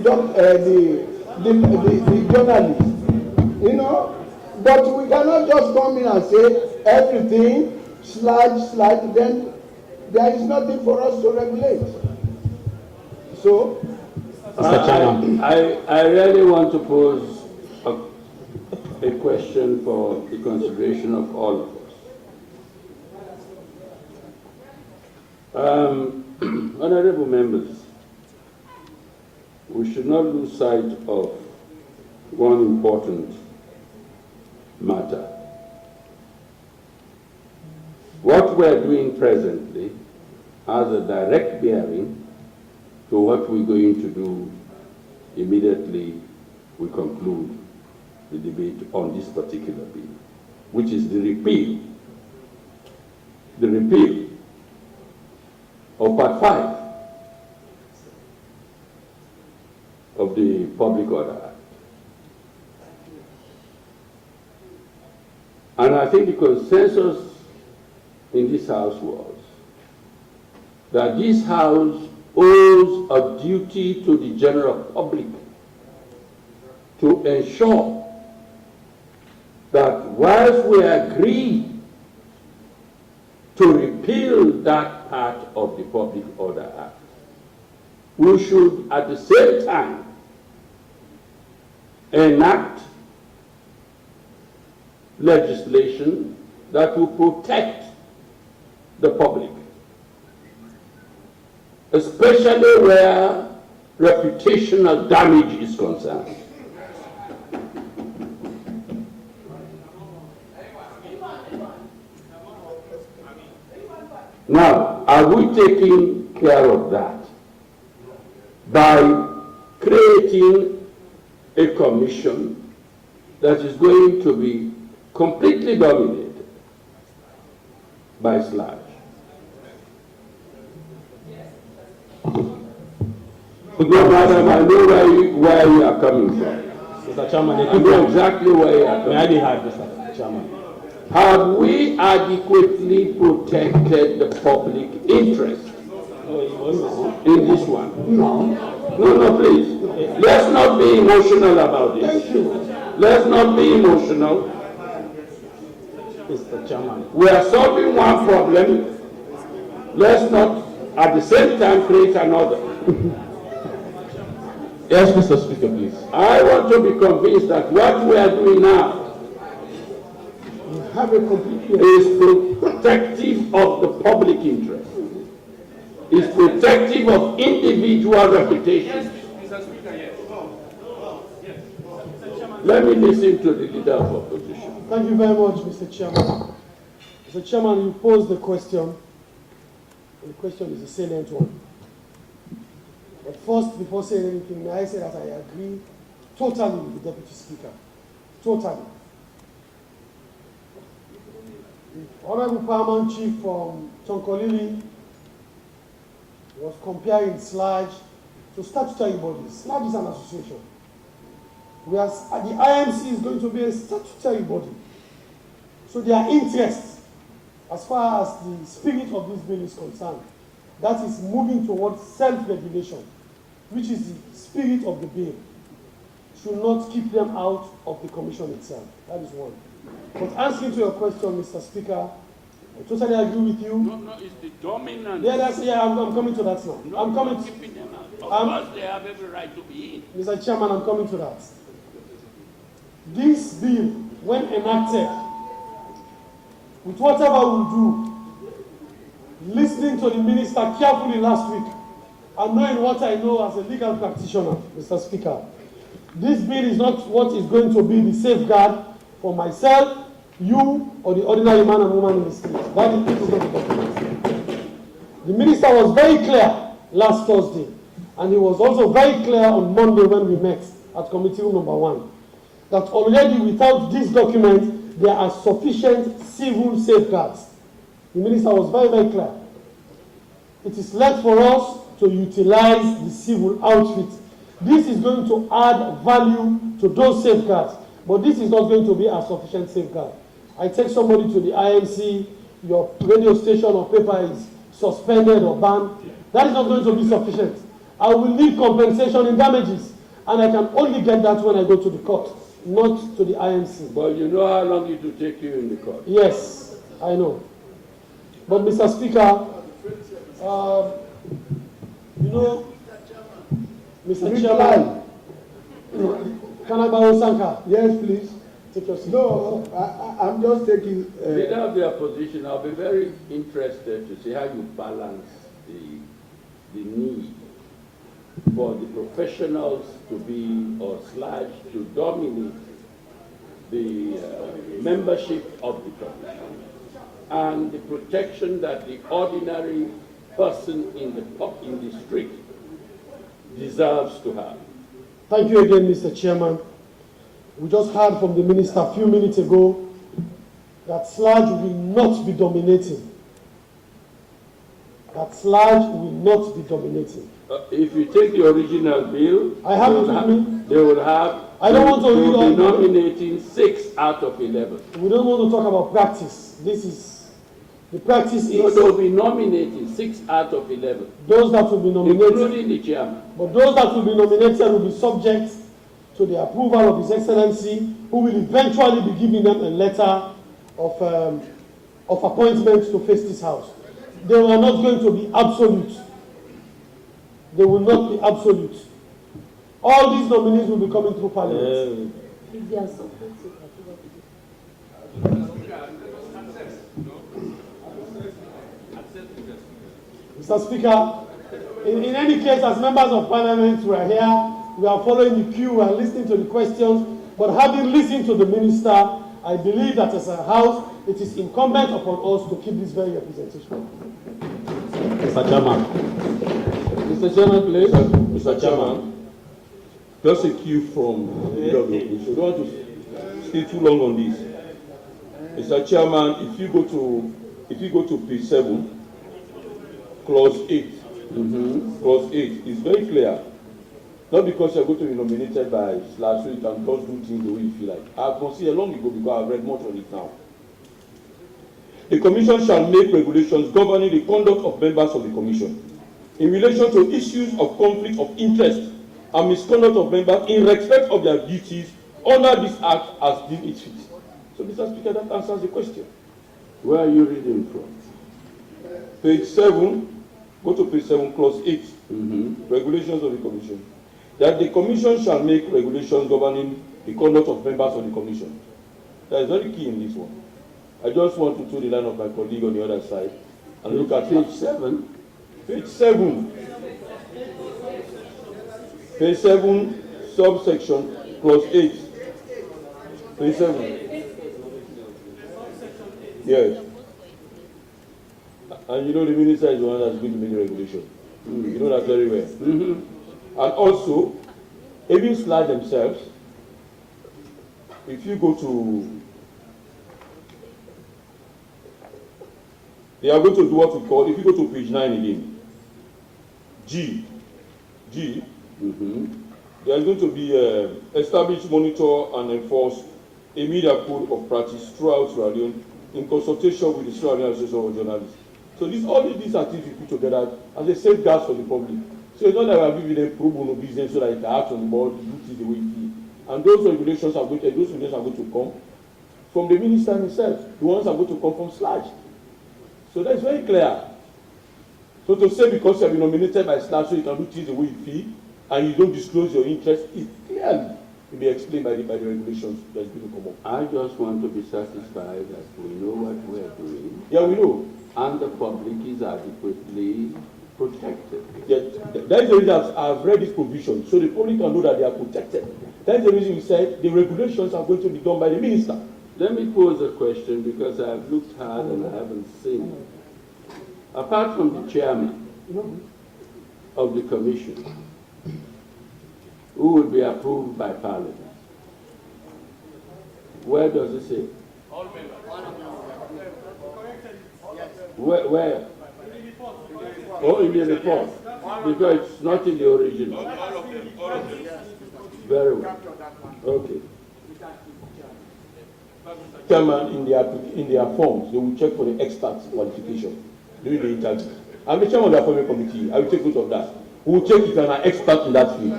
journalists. You know, but we cannot just come in and say everything, slide, then there is nothing for us to regulate. So, I really want to pose a question for the consideration of all of us. Honorable members, we should not lose sight of one important matter. What we are doing presently has a direct bearing to what we're going to do immediately we conclude the debate on this particular bill, which is the repeal of Part 5 of the Public Order Act. And I think the consensus in this House was that this House owes a duty to the general public to ensure that whilst we agree to repeal that part of the Public Order Act, we should at the same time enact legislation that will protect the public, especially where reputational damage is concerned. Now, are we taking care of that by creating a commission that is going to be completely dominated by SLAG? No, madam, I know where you are coming from. Mr. Chairman, I know exactly where you are coming from. May I be heard, Mr. Chairman? Have we adequately protected the public interest in this one? No, please. Let's not be emotional about this. Let's not be emotional. Mr. Chairman. We are solving one problem. Let's not, at the same time, create another. Yes, Mr. Speaker, please. I want to be convinced that what we are doing now is protective of the public interest, is protective of individual reputation. Let me listen to the leader of opposition. Thank you very much, Mr. Chairman. Mr. Chairman, you posed the question. The question is a salient one. But first, before saying anything, may I say that I agree totally with the Deputy Speaker. Totally. The Honorable Paramount Chief from Tonkolili was comparing SLAG to statutory bodies. SLAG is an association. Whereas the IMC is going to be a statutory body. So their interest, as far as the spirit of this bill is concerned, that is moving towards self-regulation, which is the spirit of the bill, should not keep them out of the commission itself. That is one. But answering to your question, Mr. Speaker, I totally agree with you. No, it's the dominant. I'm coming to that now. No, I'm coming. keeping them out. Of course, they have every right to be in. Mr. Chairman, I'm coming to that. This bill, when enacted, with whatever we do, listening to the minister carefully last week, and knowing what I know as a legal practitioner, Mr. Speaker, this bill is not what is going to be the safeguard for myself, you, or the ordinary man and woman in the street. That is not the document. The minister was very clear last Thursday, and he was also very clear on Monday when we met at committee room number 1, that already without this document, there are sufficient civil safeguards. The minister was very, very clear. It is left for us to utilize the civil outfit. This is going to add value to those safeguards, but this is not going to be a sufficient safeguard. I take somebody to the IMC, your radio station or paper is suspended or banned. That is not going to be sufficient. I will need compensation in damages, and I can only get that when I go to the court, not to the IMC. But you know how long it will take you in the court? Yes, I know. But Mr. Speaker, you know, Mr. Chairman, can I borrow Sanka? Yes, please. Take your seat. No, I'm just taking... Leader of the opposition, I'll be very interested to see how you balance the need for the professionals to be, or SLAG, to dominate the membership of the commission, and the protection that the ordinary person in the street deserves to have. Thank you again, Mr. Chairman. We just heard from the minister a few minutes ago that SLAG will not be dominating. That SLAG will not be dominating. If you take the original bill, I have it with me. They will have. I don't want to they will read be all. nominating 6 out of 11. We don't want to talk about practice. This is the practice. No, Is they will be nominating 6 out of 11. those that will be nominated, including the chairman. But those that will be nominated will be subject to the approval of His Excellency, who will eventually be giving them a letter of appointment to face this house. They are not going to be absolute. They will not be absolute. All these nominees will be coming through Parliament. If they are subject to Mr. Speaker, in any case, as members of Parliament, we are here, we are following the queue, we are listening to the questions, but having listened to the minister, I believe that as a House, it is incumbent upon us to keep this very representation. Mr. Chairman. Mr. Chairman, please. Mr. Chairman. Just a cue from the opposition. We don't want to stay too long on this. Mr. Chairman, if you go to page 7, clause 8, clause 8 is very clear. Not because you're going to be nominated by SLAG, so you can just do things the way you feel like. I've considered long ago because I've read much on it now. The Commission shall make regulations governing the conduct of members of the Commission in relation to issues of conflict of interest and misconduct of members in respect of their duties under this Act as deemed it fit. So, Mr. Speaker, that answers the question. Where are you reading from? Page 7, go to page 7, clause 8, regulations of the Commission. That the Commission shall make regulations governing the conduct of members of the Commission. That is very key in this one. I just want to toe the line of my colleague on the other side and look at page 7. Page 7. Page 7, subsection, clause 8. Page 7. Yes. And you know the minister is the one that's going to make the regulation. You know that very well. And also, even SLAG themselves, if you go to, they are going to do what we call, if you go to page 9 again, G, there is going to be establish, monitor, and enforce a media code of practice throughout Sierra Leone in consultation with the Sierra Leone Association of Journalists. So all these are things we put together as a safeguard for the public. So it's not that we are giving them pro bono business so that they can act on the board, do things the way it is. And those regulations are going to come from the minister himself. The ones are going to come from SLAG. So that's very clear. So to say because you have been nominated by SLAG so you can do things the way you feel and you don't disclose your interest, it clearly will be explained by the regulations that's going to come up. I just want to be satisfied that we know what we are doing. Yeah, we know. And the public is adequately protected. Yeah, that is the reason I've read this provision, so the public can know that they are protected. That's the reason we said the regulations are going to be done by the minister. Let me pose a question because I've looked hard and I haven't seen it. Apart from the chairman of the commission, who will be approved by Parliament, where does it say? All members. Where? Oh, in the report. Because it's not in the original. All of them. Very well. Okay. Chairman, in their forms, they will check for the expert qualification during the interview. I'm the chairman of the appointment committee. I will take note of that. We will check if you are an expert in that field.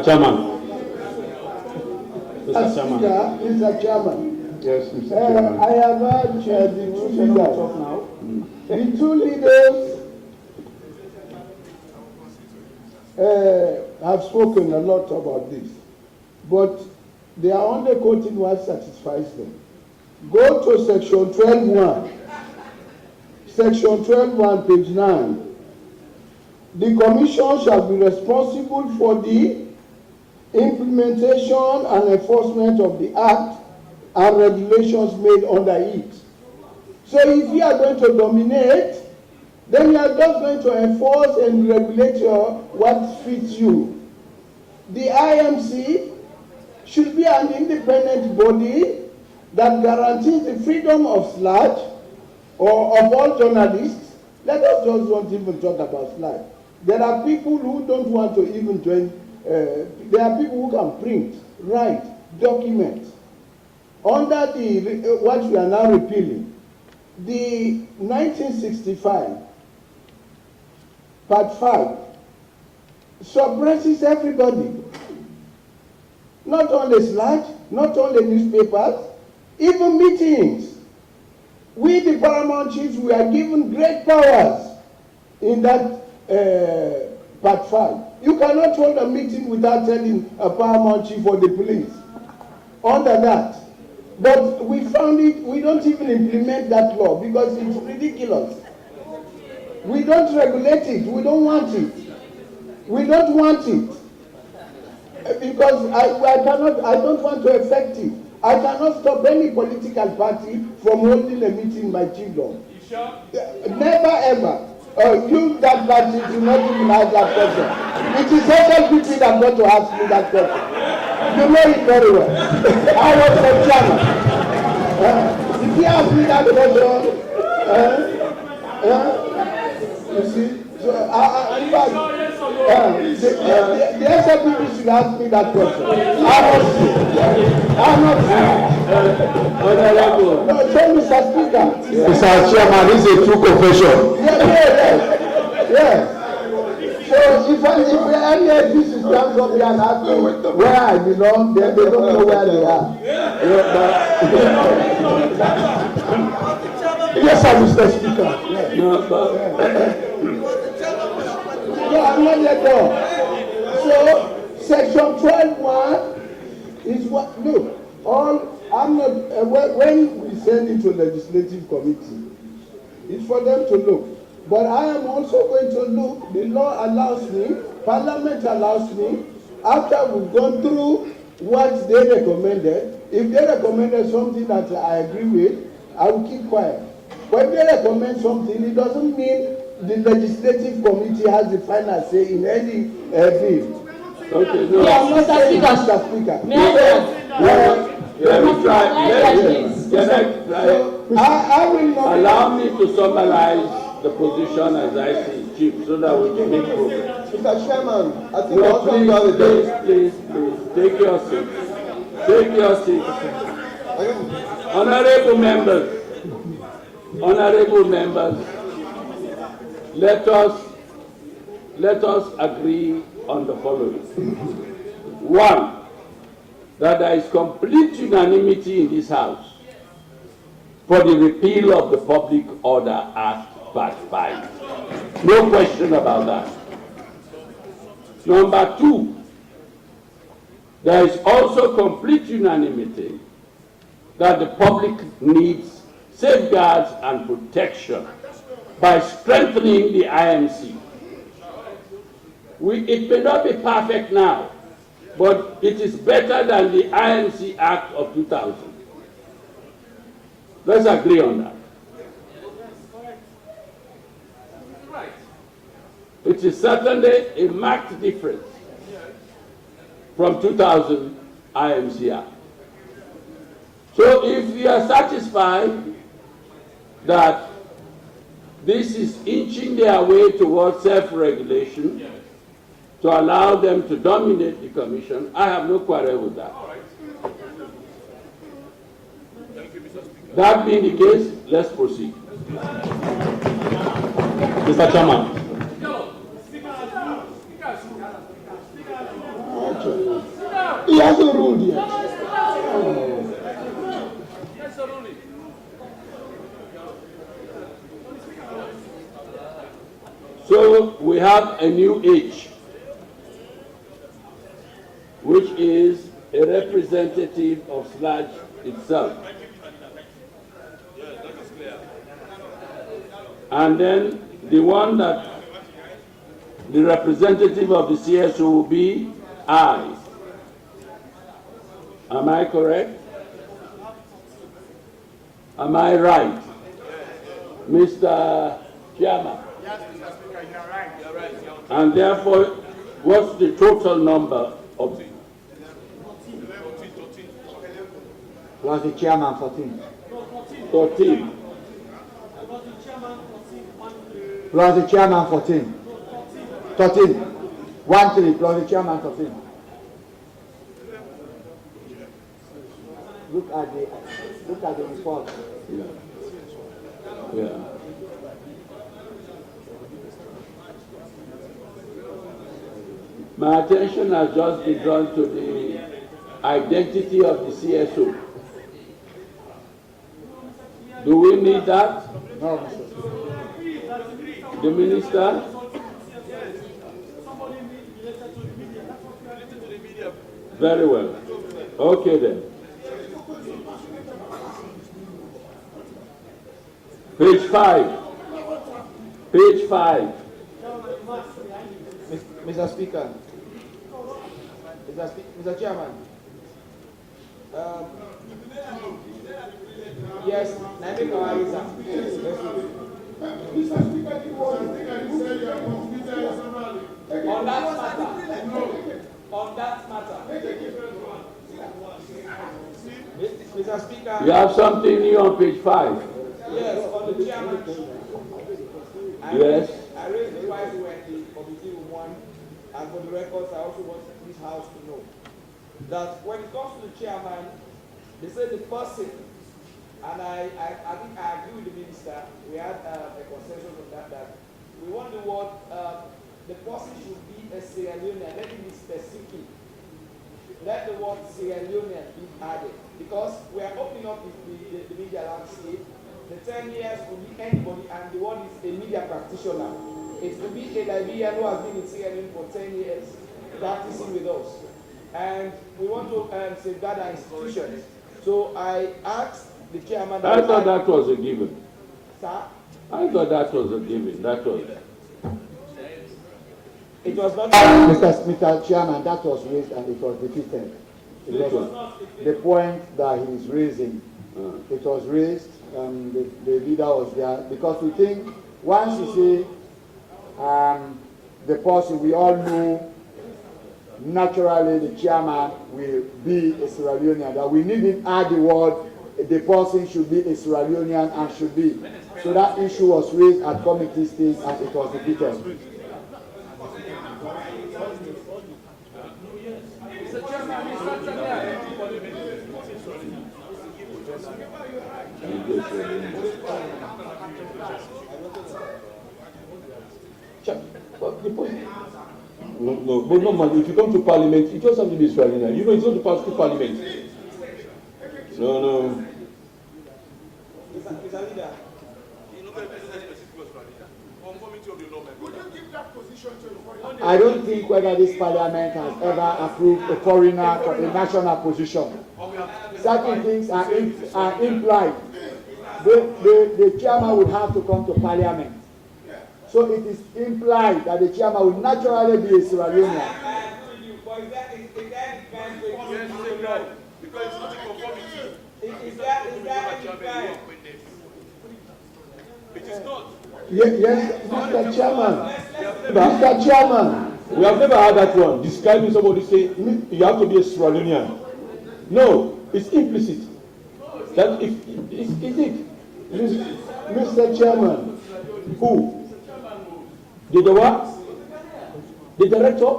Chairman. Mr. Chairman. Yes, Mr. Chairman. I have heard the two leaders have spoken a lot about this, but they are only quoting what satisfies them. Go to section 12.1. Section 12.1, page 9. The Commission shall be responsible for the implementation and enforcement of the Act and regulations made under it. So if you are going to dominate, then you are just going to enforce and regulate what fits you. The IMC should be an independent body that guarantees the freedom of SLAG or of all journalists. Let us just not even talk about SLAG. There are people who don't want to even join. There are people who can print, write, document. Under the what we are now repealing, the 1965 Part 5 suppresses everybody. Not only SLAG, not only newspapers, even meetings. We, the paramount chiefs, we are given great powers in that Part 5. You cannot hold a meeting without telling a paramount chief or the police. Under that. But we found it, we don't even implement that law because it's ridiculous. We don't regulate it. We don't want it. We don't want it. Because I don't want to affect it. I cannot stop any political party from holding a meeting in my chiefdom. Never ever. You, that party, do not even ask that question. It is SLPP that got to ask me that question. You know it very well. I was the chairman. If you ask me that question, you see, So, in fact, the SLPP should ask me that question. I'm not Honorable. No, tell Mr. Speaker. Mr. Chairman, this is a true confession. Yeah. So if any APC stands up here and ask me where I belong, then they don't know where they are. Yes, sir, Mr. Speaker. No, I'm not yet done. So, section 12(1) is what, look, I'm not, when we send it to legislative committee, it's for them to look. But I am also going to look, the law allows me, Parliament allows me, after we've gone through what they recommended, if they recommended something that I agree with, I will keep quiet. But if they recommend something, it doesn't mean the legislative committee has the final say in any bill. Okay, no. Yeah, I'm not saying Mr. Speaker. Let me try. I will not. Allow me to summarize the position as I see it, Chief, so that we can make progress. Mr. Chairman, I think No, also please, take your seat. Take your seat. Honorable members, let us agree on the following. One, that there is complete unanimity in this House for the repeal of the Public Order Act Part 5. No question about that. Number two, there is also complete unanimity that the public needs safeguards and protection by strengthening the IMC. It may not be perfect now, but it is better than the IMC Act of 2000. Let's agree on that. It is certainly a marked difference from 2000 IMC Act. So if we are satisfied that this is inching their way towards self-regulation to allow them to dominate the commission, I have no quarrel with that. That being the case, let's proceed. Mr. Chairman. He hasn't ruled yet. So we have a new age, which is a representative of SLAJ itself. And then the one that the representative of the CSO will be I. Am I correct? Am I right? Mr. Chairman? Yes, Mr. Speaker, you're right. You're right. And therefore, what's the total number of the Plus the chairman 14. 13? Plus the chairman 14. 13. 1-3 plus the chairman 13. Look at the report. Yeah. My attention has just been drawn to the identity of the CSO. Do we need that? No, Mr. The minister? Very well. Okay then. Page 5. Page 5. Mr. Speaker. Mr. Chairman. Yes, Naimi Kawai, sir. Mr. Speaker, you want to think and say you are computer On that matter. On that matter. Mr. Speaker. You have something new on page 5. Yes, on the chairman. Yes. I I raised it twice when the committee won, and for the records, I also want this house to know that when it comes to the chairman, they say the person, and I think I agree with the minister, we had a consensus on that we want the word, the person should be a Sierra Leonean, let it be specific. Let the word Sierra Leonean be added, because we are opening up the media landscape. The 10 years could be anybody, and the one is a media practitioner. It could be a Liberian who has been in Sierra Leone for 10 years, practicing with us. And we want to safeguard our institutions. So I asked the chairman... I thought that was a given. Sir? I thought that was a given. That was... It was not... Mr. Chairman, that was raised and it was defeated. It was the point that he is raising. It was raised, the leader was there, because we think once you say the person, we all know naturally the chairman will be a Sierra Leonean, that we needn't add the word the person should be a Sierra Leonean and should be. So that issue was raised at committee stage and it was defeated. No, but normally, if you come to parliament, you just have to be Australian. You know, it's not to pass through parliament. No. I don't think whether this parliament has ever approved a foreigner for a national position. Certain things are implied. The chairman would have to come to parliament. So it is implied that the chairman will naturally be a Sierra Leonean. Because it's not a conformity. Is that It is not. Yes, Mr. Chairman. Mr. Chairman, we have never had that one. Describing somebody say you have to be a Sierra Leonean. No, it's implicit. That if is it, Mr. Chairman, who? The what? The director?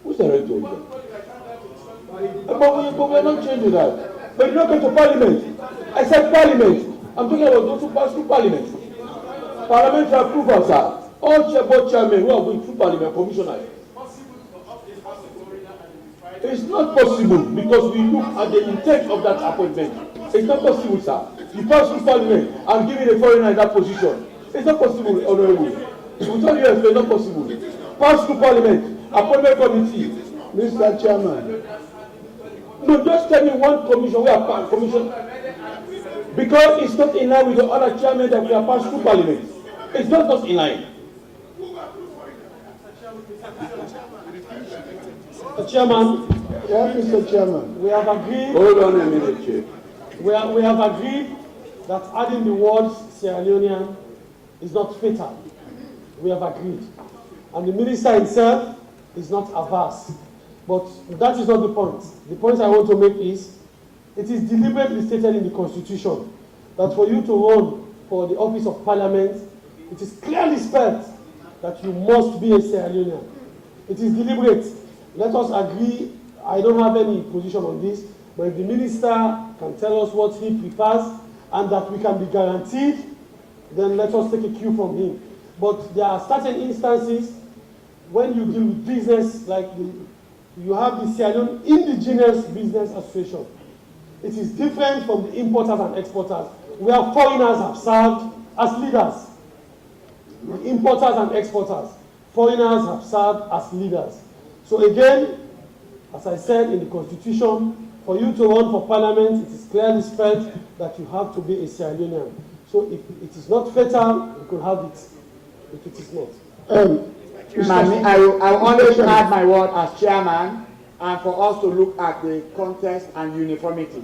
Who's the director? But we're not changing that. But you don't come to parliament. I said parliament. I'm talking about those who pass through parliament. Parliamentary approval, sir. All board chairmen who are going through parliament, commissioners. It's not possible because we look at the intent of that appointment. It's not possible, sir. You pass through parliament and give it a foreigner in that position. It's not possible, honorable. With all due respect, it's not possible. Pass through parliament, appointment committee. Mr. Chairman. No, just tell me one commission. We are commission. Because it's not in line with the other chairmen that we have passed through parliament. It's not just in line. Mr. Chairman. Yes, Mr. Chairman. We have agreed. Hold on a minute, Chief. We have agreed that adding the words Sierra Leonean is not fatal. We have agreed. And the minister himself is not averse. But that is not the point. The point I want to make is, it is deliberately stated in the Constitution that for you to run for the office of Parliament, it is clearly spelled that you must be a Sierra Leonean. It is deliberate. Let us agree. I don't have any position on this, but if the minister can tell us what he prefers and that we can be guaranteed, then let us take a cue from him. But there are certain instances when you deal with business, like you have the Sierra Leone Indigenous Business Association. It is different from the importers and exporters, where foreigners have served as leaders. The importers and exporters, foreigners have served as leaders. So again, as I said in the Constitution, for you to run for Parliament, it is clearly spelled that you have to be a Sierra Leonean. So if it is not fatal, you could have it. If it is not. I will only add my word as chairman, and for us to look at the context and uniformity.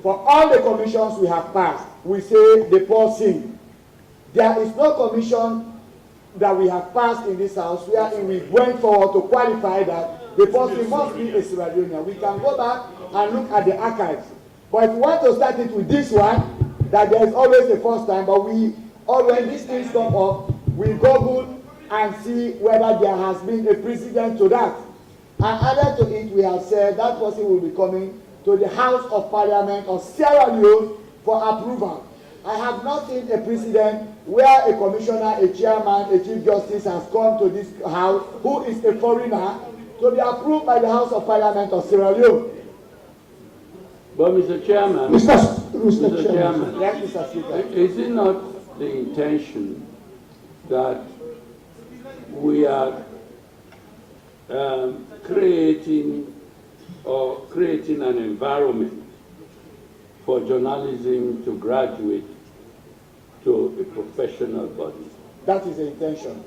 For all the commissions we have passed, we say the person. There is no commission that we have passed in this house where we went forward to qualify that the person must be a Sierra Leonean. We can go back and look at the archives. But if we want to start it with this one, that there is always a first time, but when these things come up, we Google and see whether there has been a precedent to that. And added to it, we have said that person will be coming to the House of Parliament of Sierra Leone for approval. I have not seen a precedent where a commissioner, a chairman, a chief justice has come to this house who is a foreigner to be approved by the House of Parliament of Sierra Leone. But Mr. Chairman, Mr. Chairman, yes, Mr. Speaker. Is it not the intention that we are creating an environment for journalism to graduate to a professional body? That is the intention.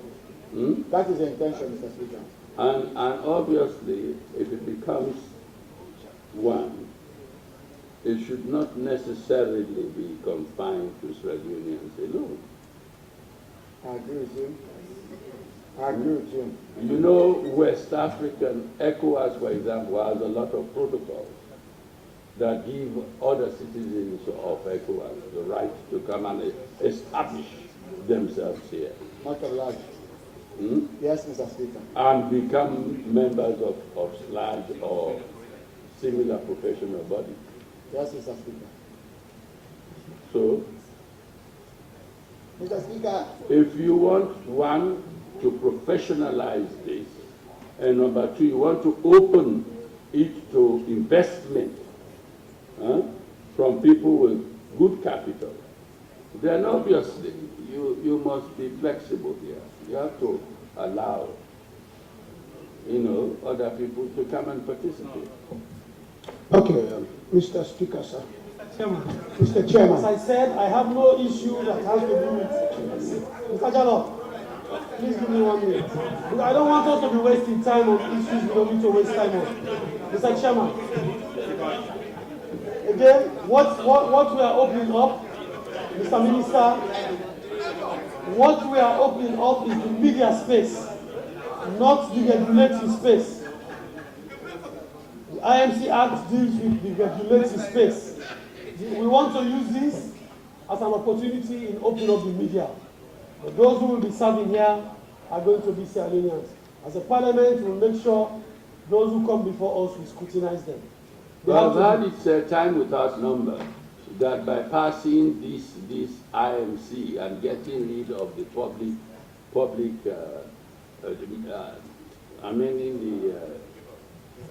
Hmm? That is the intention, Mr. Speaker. And obviously, if it becomes one, it should not necessarily be confined to Sierra Leoneans alone. I agree with you. I agree with you. You know, West African, ECOWAS, for example, has a lot of protocols that give other citizens of ECOWAS the right to come and establish themselves here. Much obliged. Hmm? Yes, Mr. Speaker. And become members of SLAG or similar professional bodies. Yes, Mr. Speaker. So, Mr. Speaker, if you want, one, to professionalize this, and number two, you want to open it to investment from people with good capital, then obviously you must be flexible here. You have to allow, other people to come and participate. Okay, Mr. Speaker, sir. Chairman. Mr. Chairman. As I said, I have no issue that has to do with Mr. Jalop. Please give me 1 minute. I don't want us to be wasting time on issues we don't need to waste time on. Mr. Chairman. Again, what we are opening up, Mr. Minister, what we are opening up is the media space, not the regulating space. The IMC Act deals with the regulating space. We want to use this as an opportunity in opening up the media. But those who will be serving here are going to be Sierra Leoneans. As a parliament, we will make sure those who come before us, we scrutinize them. Well, that is a time without number, that by passing this IMC and getting rid of the amending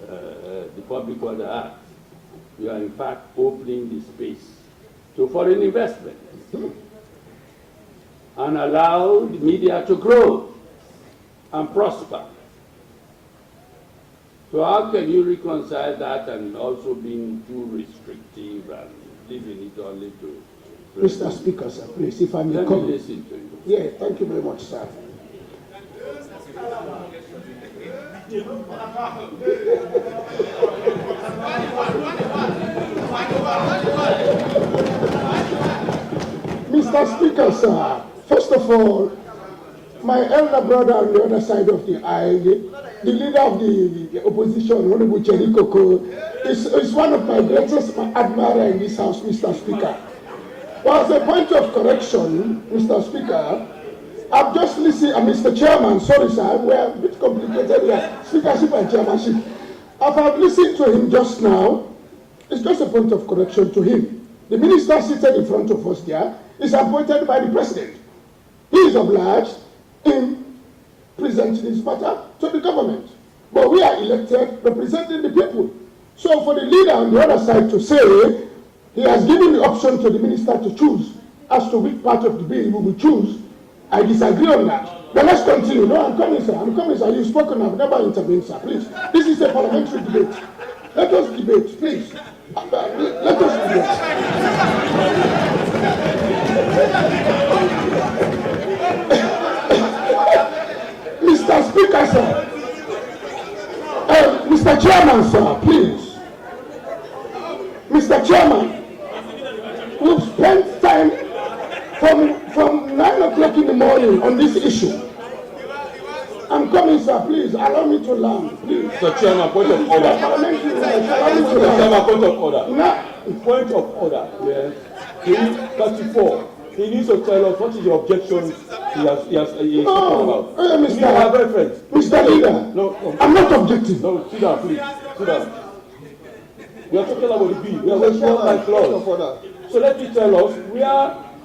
the Public Order Act, you are in fact opening the space to foreign investment and allow the media to grow and prosper. So how can you reconcile that and also being too restrictive and leaving it only to... Mr. Speaker, sir, please, if I may Let come. me listen to you. Yeah, thank you very much, sir. Mr. Speaker, sir, first of all, my elder brother on the other side of the aisle, the leader of the opposition, Honorable Jerry Koko, is one of my greatest admirers in this house, Mr. Speaker. Well, as a point of correction, Mr. Speaker, I've just listened, Mr. Chairman, sorry sir, we're a bit complicated here, speakership and chairmanship. I've listened to him just now. It's just a point of correction to him. The minister seated in front of us there is appointed by the president. He is obliged in presenting his matter to the government. But we are elected representing the people. So for the leader on the other side to say he has given the option to the minister to choose as to which part of the bill we will choose, I disagree on that. But let's continue. No, I'm coming, sir. I'm coming, sir. You've spoken. I've never intervened, sir. Please. This is a parliamentary debate. Let us debate, please. Let us debate. Mr. Speaker, sir. Mr. Chairman, sir, please. Mr. Chairman, we've spent time from 9 o'clock in the morning on this issue. I'm coming, sir. Please allow me to land. Please. Mr. Chairman, point of order. Mr. Chairman, point of order. No. Point of order. Yes. 334. he needs to tell us what is the objections he has talking about. Mr. You need to have reference. Mr. Leader, No, I'm not objecting. No, sit down, please. Sit down. We are talking about the bill. We are talking about clause. So let me tell us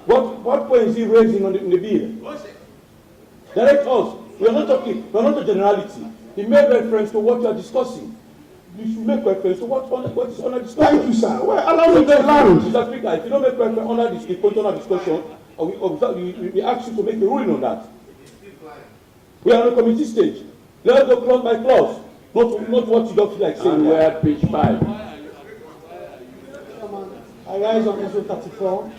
what point is he raising in the bill? Direct us. We are not talking. We are not a generality. He made reference to what you are discussing. You should make reference to what is under discussion. Thank you, sir. Well, allow me to land. Mr. Speaker, if you don't make reference under the point under discussion, we ask you to make a ruling on that. We are on a committee stage. Let us go clause by clause, not what you don't feel like saying. And we're at page 5. I rise on issue 34,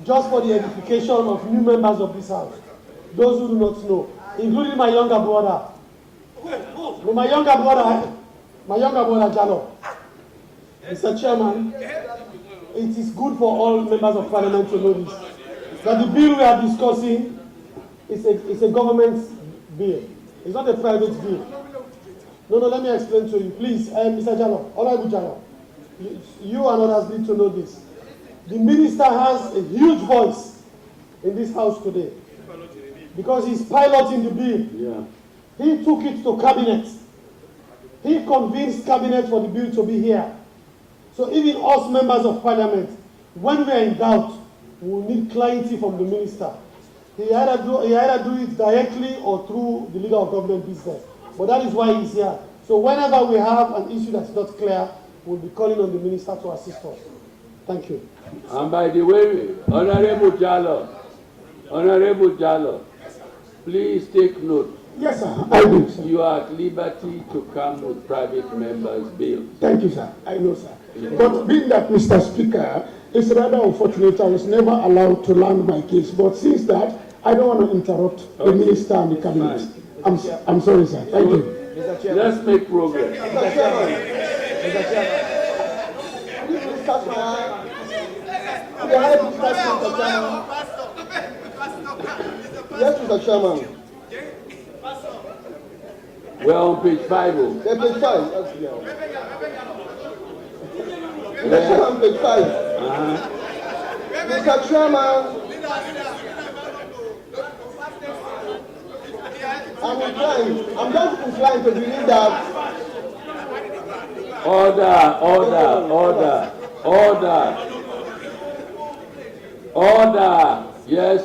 just for the edification of new members of this house, those who do not know, including my younger brother. My younger brother Jallo. Mr. Chairman, it is good for all members of Parliament to know this, that the bill we are discussing is a government bill. It's not a private bill. No, let me explain to you. Please, Mr. Jallo, Honorable Jallo, you and others need to know this. The minister has a huge voice in this house today because he's piloting the bill. Yeah. He took it to cabinet. He convinced cabinet for the bill to be here. So even us members of Parliament, when we are in doubt, we will need clarity from the minister. He either do it directly or through the leader of government business. But that is why he's here. So whenever we have an issue that's not clear, we'll be calling on the minister to assist us. Thank you. And by the way, Honorable Jallo, please take note. Yes, sir. I do, sir. You are at liberty to come with private members' bills. Thank you, sir. I know, sir. But being that, Mr. Speaker, it's rather unfortunate I was never allowed to land my case. But since that, I don't want to interrupt the minister and the cabinet. I'm sorry, sir. Thank you. Let's make progress. Mr. Chairman. Please touch my eye. Yes, Mr. Chairman. We're on page 5. Yeah, page 5. Mr. Chairman, page 5. Mr. Chairman, I'm just inclined to believe that. Order. Yes.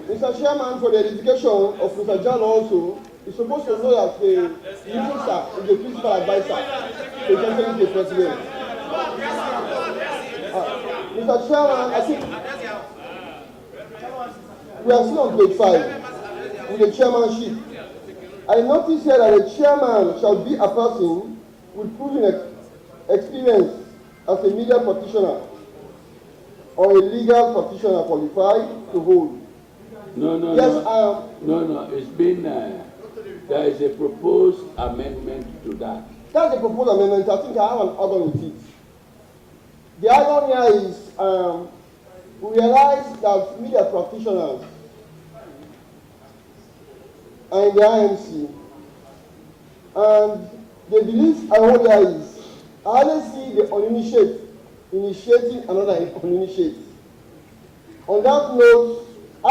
Mr. Chairman, for the edification of Mr. John also, he's supposed to know that the minister is the principal advisor to the president. Mr. Chairman, I think we are still on page 5 with the chairmanship. I notice here that the chairman shall be a person with proven experience as a media practitioner or a legal practitioner qualified to hold. No. It's been, there is a proposed amendment to that. That's a proposed amendment. I think I have an organ with it. The irony here is we realize that media practitioners are in the IMC, and the belief I hold there is I only see the uninitiated initiating another uninitiated. On that note, we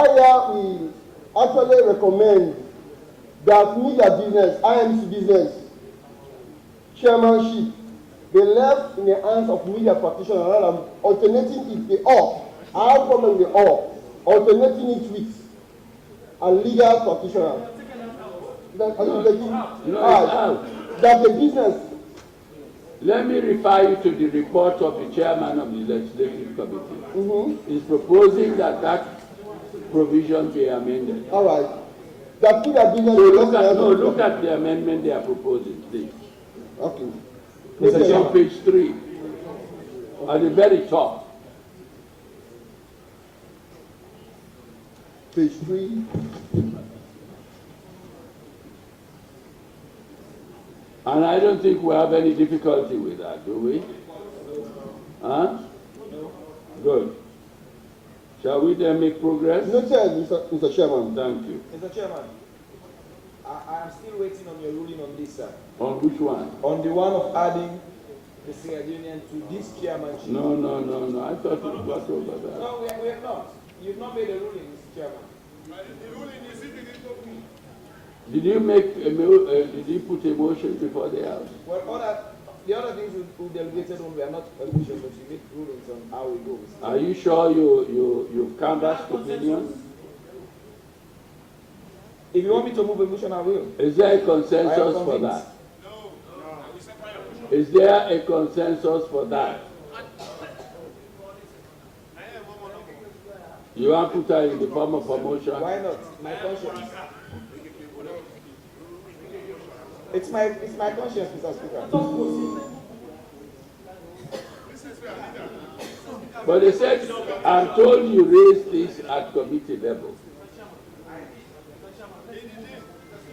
actually recommend that media business, IMC business, chairmanship, be left in the hands of media practitioners rather than alternating it with all. I have problem with all. Alternating it with a legal practitioner. That the business. Let me refer you to the report of the chairman of the legislative committee. He's proposing that provision be amended. All right. That business. So look at the amendment they are proposing, please. Okay. It's on page 3, at the very top. Page 3. And I don't think we have any difficulty with that, do we? Huh? Good. Shall we then make progress? Noted, Mr. Chairman. Thank you. Mr. Chairman, I am still waiting on your ruling on this, sir. On which one? On the one of adding the Sierra Union to this chairmanship. No. I thought we got over that. No, we have not. You've not made a ruling, Mr. Chairman. The ruling is if it is me. Did you make did you put a motion before the House? Well, the other things we delegated on were not a motion, but you make rulings on how it goes. Are you sure you've canvassed opinions? If you want me to move a motion, I will. Is there a consensus for that? No. Is there a consensus for that? You want to put her in the form of a motion? Why not? My conscience. It's my conscience, Mr. Speaker. But they said, I'm told you raised this at committee level.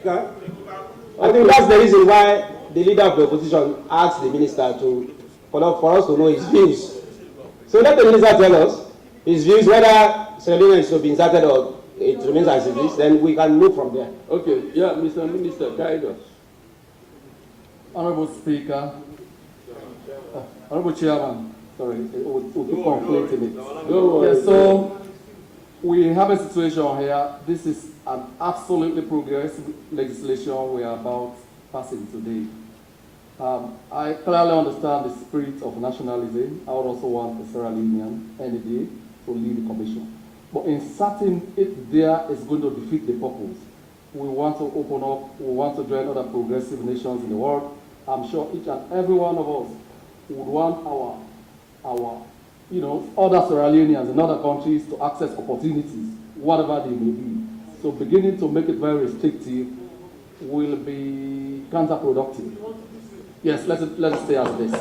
Yeah. I think that's the reason why the leader of the opposition asked the minister for us to know his views. So let the minister tell us his views, whether Sierra Leone is to be inserted or it remains as it is, then we can move from there. Okay, yeah, Mr. Minister, guide us. Honorable Speaker, Honorable Chairman, sorry, we'll keep conflating it. Yes, so we have a situation here. This is an absolutely progressive legislation we are about passing today. I clearly understand the spirit of nationalism. I would also want the Sierra Leonean NED to lead the commission. But inserting it there is going to defeat the purpose. We want to open up, we want to join other progressive nations in the world. I'm sure each and every one of us would want our other Sierra Leoneans in other countries to access opportunities, whatever they may be. So beginning to make it very restrictive will be counterproductive. Yes, let's stay as this.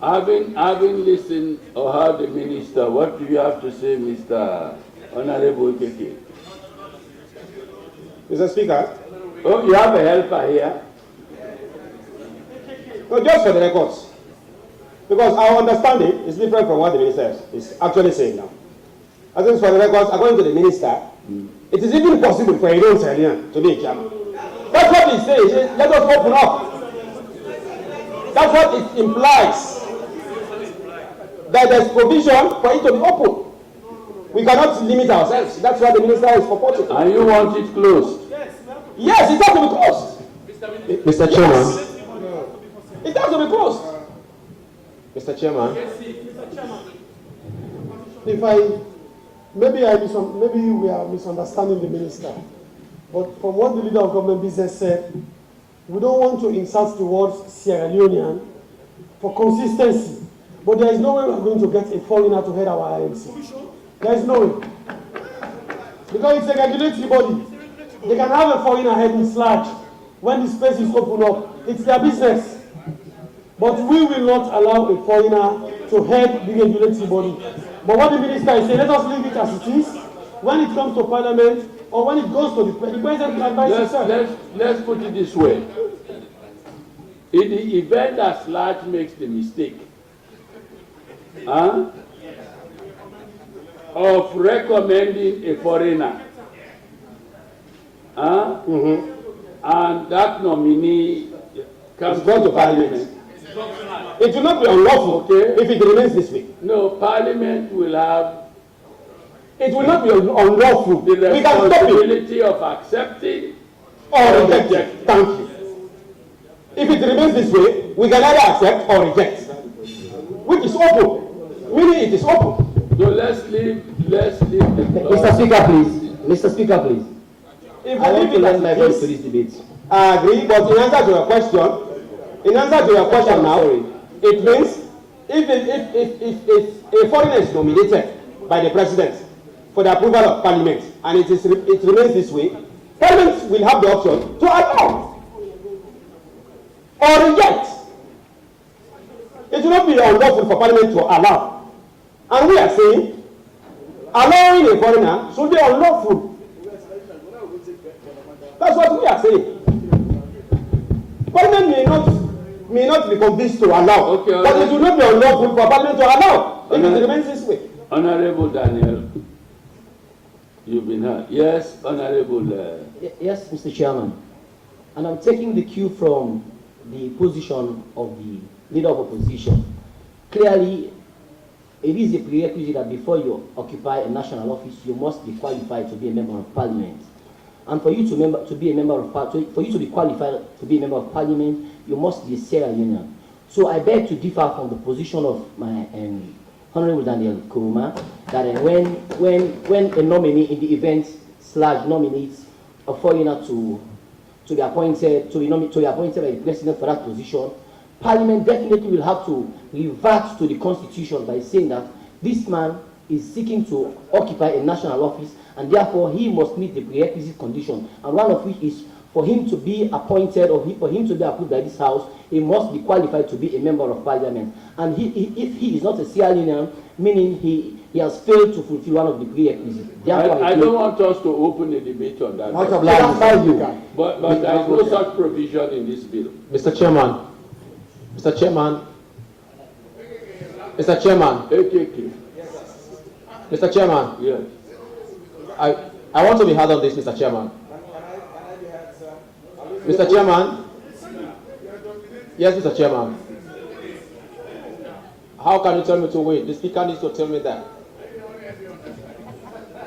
Having listened or heard the minister, what do you have to say, Mr. Honorable Keke? Mr. Speaker. Oh, you have a helper here. No, just for the records. Because our understanding is different from what the minister is actually saying now. I think for the records, according to the minister, it is even possible for a non-Sierra Leonean to be a chairman. That's what he's saying. Let us open up. That's what it implies. That there's provision for it to be open. We cannot limit ourselves. That's what the minister is purporting. And you want it closed? Yes, it has to be closed. Mr. Chairman. It has to be closed. Mr. Chairman. If maybe we are misunderstanding the minister, but from what the leader of government business said, we don't want to insert the word Sierra Leonean for consistency. But there is no way we are going to get a foreigner to head our IMC. There is no way. Because it's a regulatory body. They can have a foreigner heading SLAG when the space is open up. It's their business. But we will not allow a foreigner to head the regulatory body. But what the minister is saying, let us leave it as it is. When it comes to parliament or when it goes to the president will advise himself. Let's put it this way. In the event that SLAG makes the mistake of recommending a foreigner, and that nominee comes to parliament, it will not be unlawful if it remains this way. No, parliament will have. It will not be unlawful. The We can stop it. responsibility of accepting Or reject. Thank you. If it remains this way, we can either accept or reject, which is open. Meaning it is open. So let's leave Mr. Speaker, please. Mr. Speaker, please. If I want to lend my voice to this this debate. I agree, but in answer to your question, now, it means if a foreigner is nominated by the president for the approval of parliament and it remains this way, parliament will have the option to allow or reject. It will not be unlawful for parliament to allow. And we are saying allowing a foreigner should be unlawful. That's what we are saying. Parliament may not be convinced to allow, but it will not be unlawful for Parliament to allow if it remains this way. Honorable Daniel, you've been heard. Yes, Honorable. Yes, Mr. Chairman. And I'm taking the cue from the position of the leader of opposition. Clearly, it is a prerequisite that before you occupy a national office, you must be qualified to be a member of parliament. And for you to be a member of for you to be qualified to be a member of parliament, you must be a Sierra Leonean. So I beg to differ from the position of my Honorable Daniel Kuruma that when a nominee in the event nominates a foreigner to be appointed by the president for that position, Parliament definitely will have to revert to the Constitution by saying that this man is seeking to occupy a national office, and therefore he must meet the prerequisite condition, and one of which is for him to be appointed or for him to be approved by this House, he must be qualified to be a member of Parliament. And if he is not a Sierra Leonean, meaning he has failed to fulfill one of the prerequisites. I don't want us to open a debate on that. Much obliged. But there is no such provision in this bill. Mr. Chairman. Mr. Chairman. Mr. Chairman. Mr. Chairman. Yes. I want to be heard on this, Mr. Chairman. Mr. Chairman. Yes, Mr. Chairman. How can you tell me to wait? The Speaker needs to tell me that.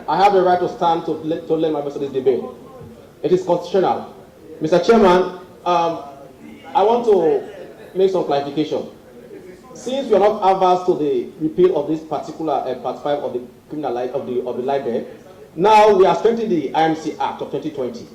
I have the right to stand to lend my voice to this debate. It is constitutional. Mr. Chairman, I want to make some clarification. Since we are not averse to the repeal of this particular Part 5 of the criminal of the libel, now we are strengthening the IMC Act of 2020.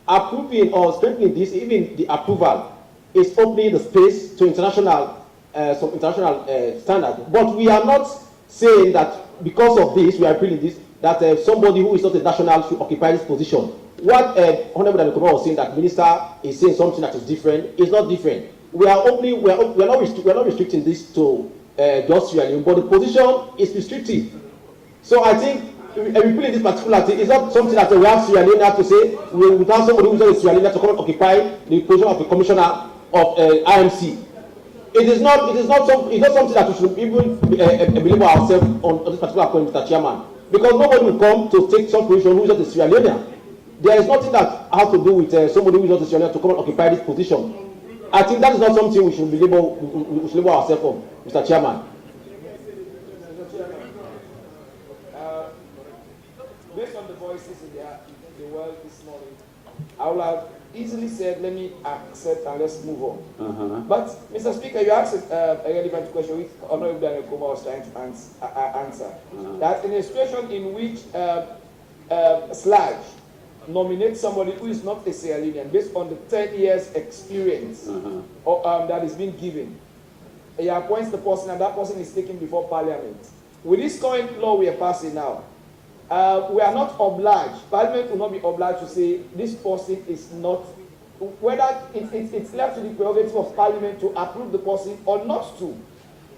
Approving or strengthening this, even the approval, is opening the space to international standards. But we are not saying that because of this, we are appealing this, that somebody who is not a national should occupy this position. What Honorable Daniel Kuruma was saying, that minister is saying something that is different, is not different. We are not restricting this to just Sierra Leone, but the position is restrictive. So I think repealing this particular thing is not something that we have Sierra Leone have to say. We have somebody who is not a Sierra Leone to come and occupy the position of the commissioner of IMC. It is not something that we should even believe ourselves on this particular point, Mr. Chairman, because nobody will come to take some position who is not a Sierra Leonean. There is nothing that has to do with somebody who is not a Sierra Leonean to come and occupy this position. I think that is not something we should label ourselves on, Mr. Chairman. Based on the voices in the world this morning, I would have easily said, let me accept and let's move on. But, Mr. Speaker, you asked a relevant question which Honorable Daniel Kuruma was trying to answer. That in a situation in which Sludge nominates somebody who is not a Sierra Leonean based on the 10 years experience that is being given, he appoints the person and that person is taken before Parliament. With this current law we are passing now, we are not obliged, Parliament will not be obliged to say this person is not, whether it's left to the prerogative of Parliament to approve the person or not to.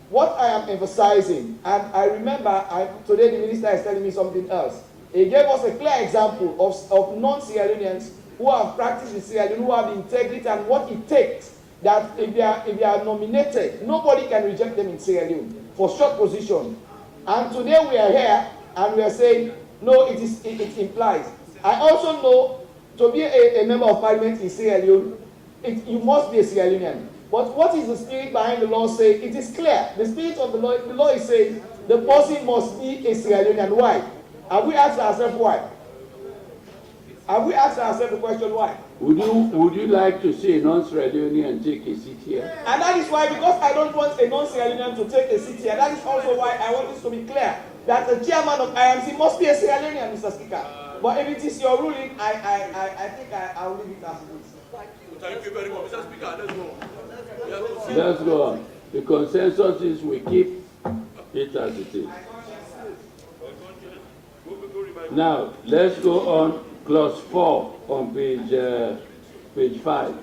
What I am emphasizing, and I remember today the minister is telling me something else. He gave us a clear example of non-Sierra Leoneans who have practiced in Sierra Leone, who have the integrity and what it takes, that if they are nominated, nobody can reject them in Sierra Leone for short position. And today we are here and we are saying, no, it implies. I also know to be a member of Parliament in Sierra Leone, you must be a Sierra Leonean. But what is the spirit behind the law saying? It is clear. The spirit of the law is saying the person must be a Sierra Leonean. Why? Have we asked ourselves why? Have we asked ourselves the question why? Would you like to see a non-Sierra Leonean take a seat here? And that is why, because I don't want a non-Sierra Leonean to take a seat here, that is also why I want this to be clear, that the chairman of IMC must be a Sierra Leonean, Mr. Speaker. But if it is your ruling, I think I will leave it as it is. Thank you very much. Mr. Speaker, let's go. Let's go on. The consensus is we keep it as it is. Now, let's go on clause 4 on page 5.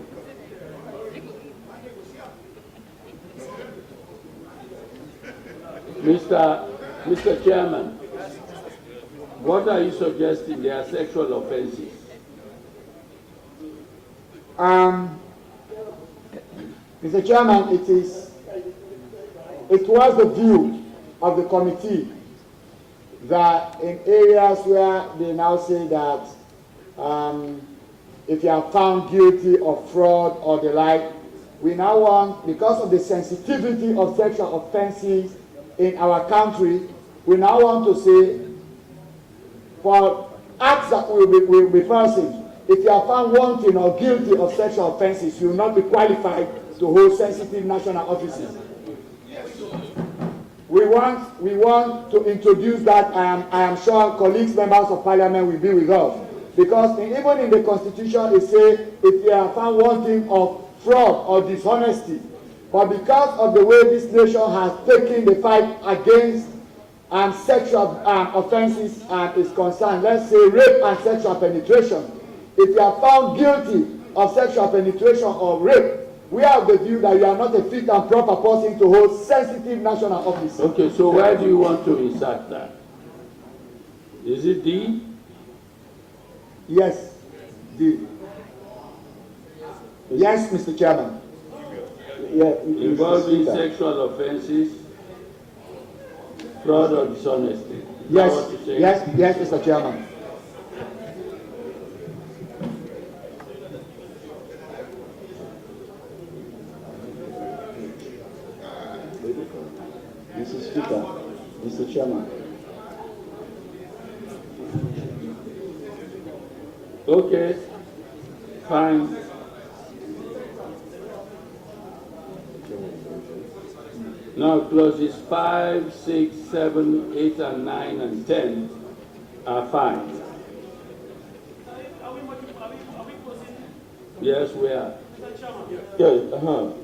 Mr. Chairman, what are you suggesting? They are sexual offenses. Mr. Chairman, it was the view of the committee that in areas where they now say that if you are found guilty of fraud or the like. We now want, because of the sensitivity of sexual offenses in our country, we now want to say, for acts that will be falsing, if you are found wanting or guilty of sexual offenses, you will not be qualified to hold sensitive national offices. We want to introduce that. I am sure colleagues, members of parliament will be with us. Because even in the constitution, it says if you are found wanting of fraud or dishonesty, but because of the way this nation has taken the fight against sexual offenses is concerned, let's say rape and sexual penetration, if you are found guilty of sexual penetration or rape, we have the view that you are not a fit and proper person to hold sensitive national office. Okay, so where do you want to insert that? Is it D? Yes, D. Yes, Mr. Chairman. Yeah, involving sexual offenses, fraud or dishonesty. Yes, Mr. Chairman. Mr. Speaker, Mr. Chairman. Okay, fine. Now clauses 5, 6, 7, 8, and 9, and 10 are fine. Yes, we are. Yeah, come.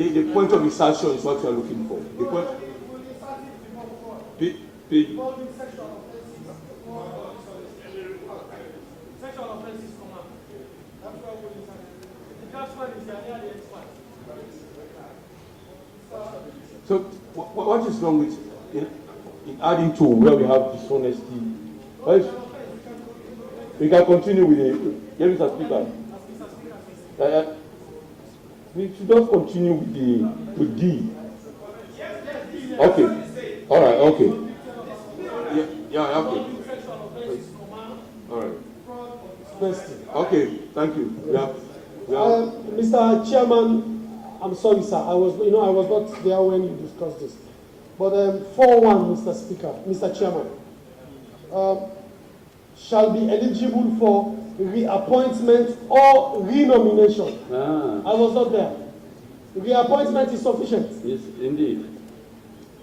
The point of insertion is what you are looking for. The point. Page. So, what is wrong with in adding to where we have dishonesty? We can continue with the. Mr. Speaker. We should just continue with D. Okay. All right. Okay. Yeah. Okay. All right. Okay. Thank you. Mr. Chairman, I'm sorry, sir. I was not there when you discussed this. But 4-1, Mr. Speaker, Mr. Chairman, shall be eligible for reappointment or renomination. I was not there. Reappointment is sufficient. Yes, indeed.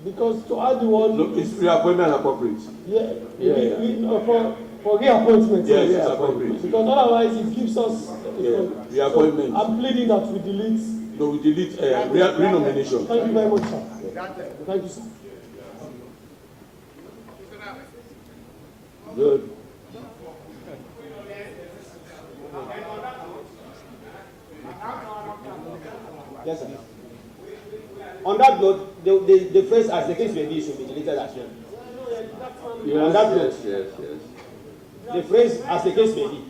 Because to add the word... No, is reappointment appropriate? For reappointment. Yes, it's appropriate. Because otherwise it gives us... reappointment. So I'm pleading that we delete... No, we delete renomination. Thank you very much, sir. Thank you, sir. Good. Yes, sir. On that note, the phrase "as the case may be" should be deleted as well. Yes, on that note, yes. The phrase "as the case may be"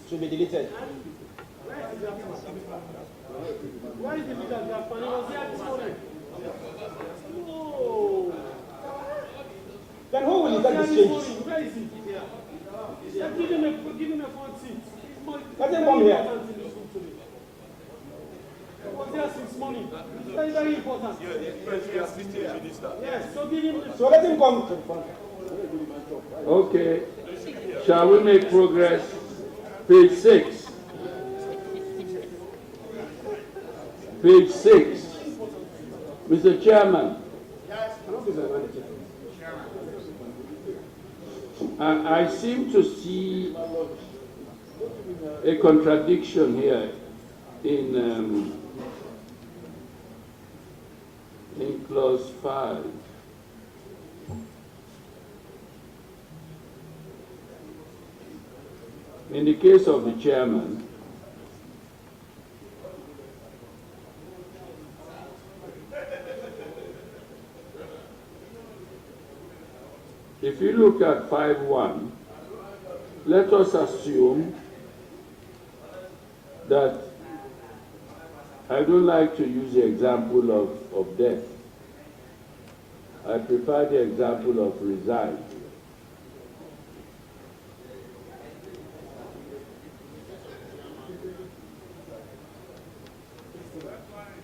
should be deleted. Where is the leader? He was here this morning. No. Then who will effect these changes? Where is he? Give him a front seat. Let him come here. He was here since morning. It's very, very important. Yes, so give him. So let him come to the front. Okay. Shall we make progress? Page 6. Page 6. Mr. Chairman. I seem to see a contradiction here in clause 5. In the case of the chairman, if you look at 5.1, let us assume that I don't like to use the example of death. I prefer the example of resign.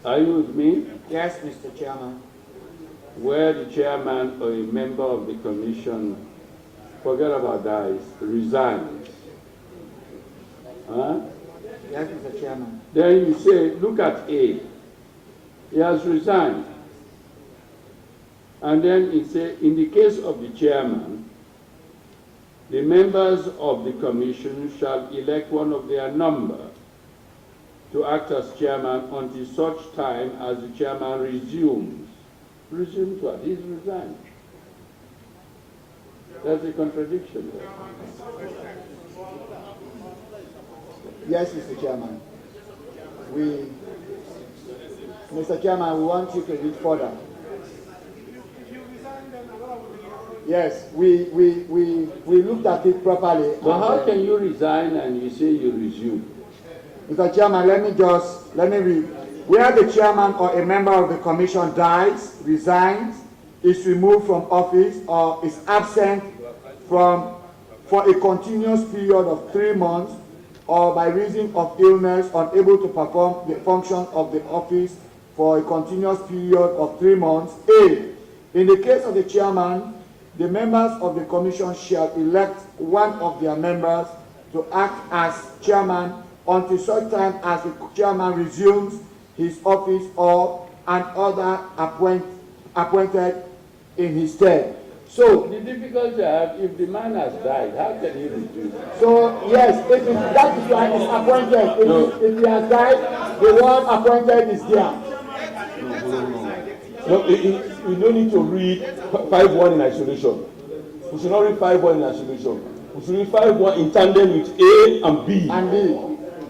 Are you with me? Yes, Mr. Chairman. Where the chairman or a member of the commission, forget about that, resigns. Huh? Yes, Mr. Chairman. Then you say, look at A. He has resigned. And then it says, in the case of the chairman, the members of the commission shall elect one of their number to act as chairman until such time as the chairman resumes. Resumes what? He's resigned. There's a contradiction there. Yes, Mr. Chairman. Mr. Chairman, we want you to read further. Yes, we looked at it properly. So how can you resign and you say you resume? Mr. Chairman, let me read. Where the chairman or a member of the commission dies, resigns, is removed from office, or is absent for a continuous period of 3 months, or by reason of illness unable to perform the function of the office for a continuous period of 3 months. A. In the case of the chairman, the members of the commission shall elect one of their members to act as chairman until such time as the chairman resumes his office or an other appointed in his stead. So the difficulty I have, if the man has died, how can he resume? So yes, that is why he's appointed. If he has died, the one appointed is there. No, we don't need to read 5-1 in isolation. We should not read 5-1 in isolation. We should read 5-1 in tandem with A and B. And B.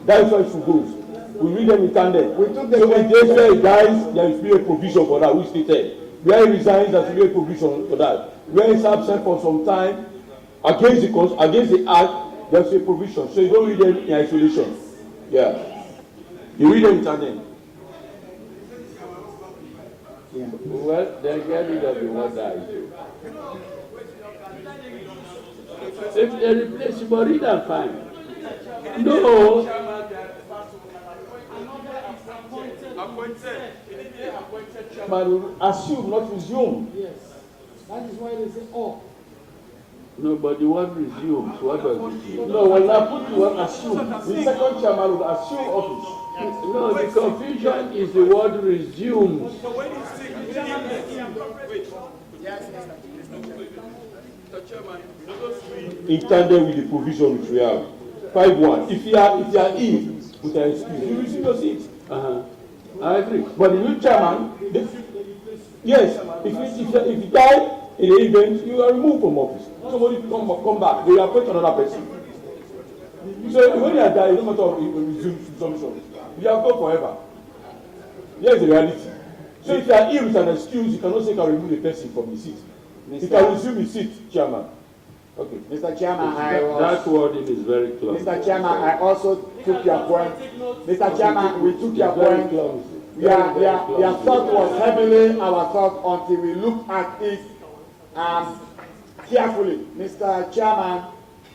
That's why it goes. We read them in tandem. So when they say he dies, there will be a provision for that, which they said. Where he resigns, there will be a provision for that. Where he's absent for some time, against the act, there's a provision. So you don't read them in isolation. Yeah. You read them in tandem. Yeah. Well, then get rid of the one died. If they replace him, read and fine. No. Chairman will assume, not resume. Yes. That is why they say, oh. No, but the one resumes. What does it mean? No, when I put the word assume, the second chairman will assume office. No, the confusion is the word resumes. In tandem with the provision which we have. 5-1. If you are in, with an excuse, you resume your seat. I agree. But the new chairman, yes, if you die in the event, you are removed from office. Somebody come back, they appoint another person. So when you are dying, no matter if you resume resumption, you are gone forever. Here's the reality. So if you are ill with an excuse, you cannot say you can remove the person from the seat. You can resume his seat, chairman. Okay. Mr. Chairman, that wording is very close. Mr. Chairman, I also took your point. Mr. Chairman, we took your point. Your thought was heavily our thought until we looked at it carefully. Mr. Chairman,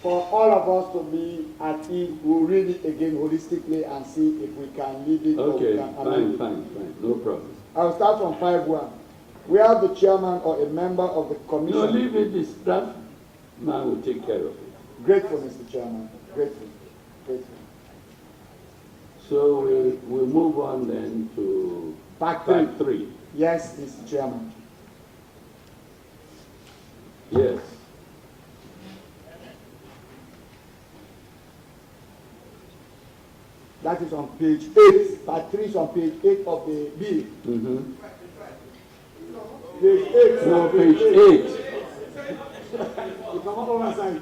for all of us to be at ease, we'll read it again holistically and see if we can leave it. Okay, or we can fine, no problem. I'll start from 5-1. We have the chairman or a member of the commission. No, leave it, the staff man will take care of it. Grateful, Mr. Chairman. Grateful. So we move on then to Part 3. Yes, Mr. Chairman. Yes. That is on page 8. Part 3 is on page 8 of the bill. Page 8. No, page 8. You come up on my side.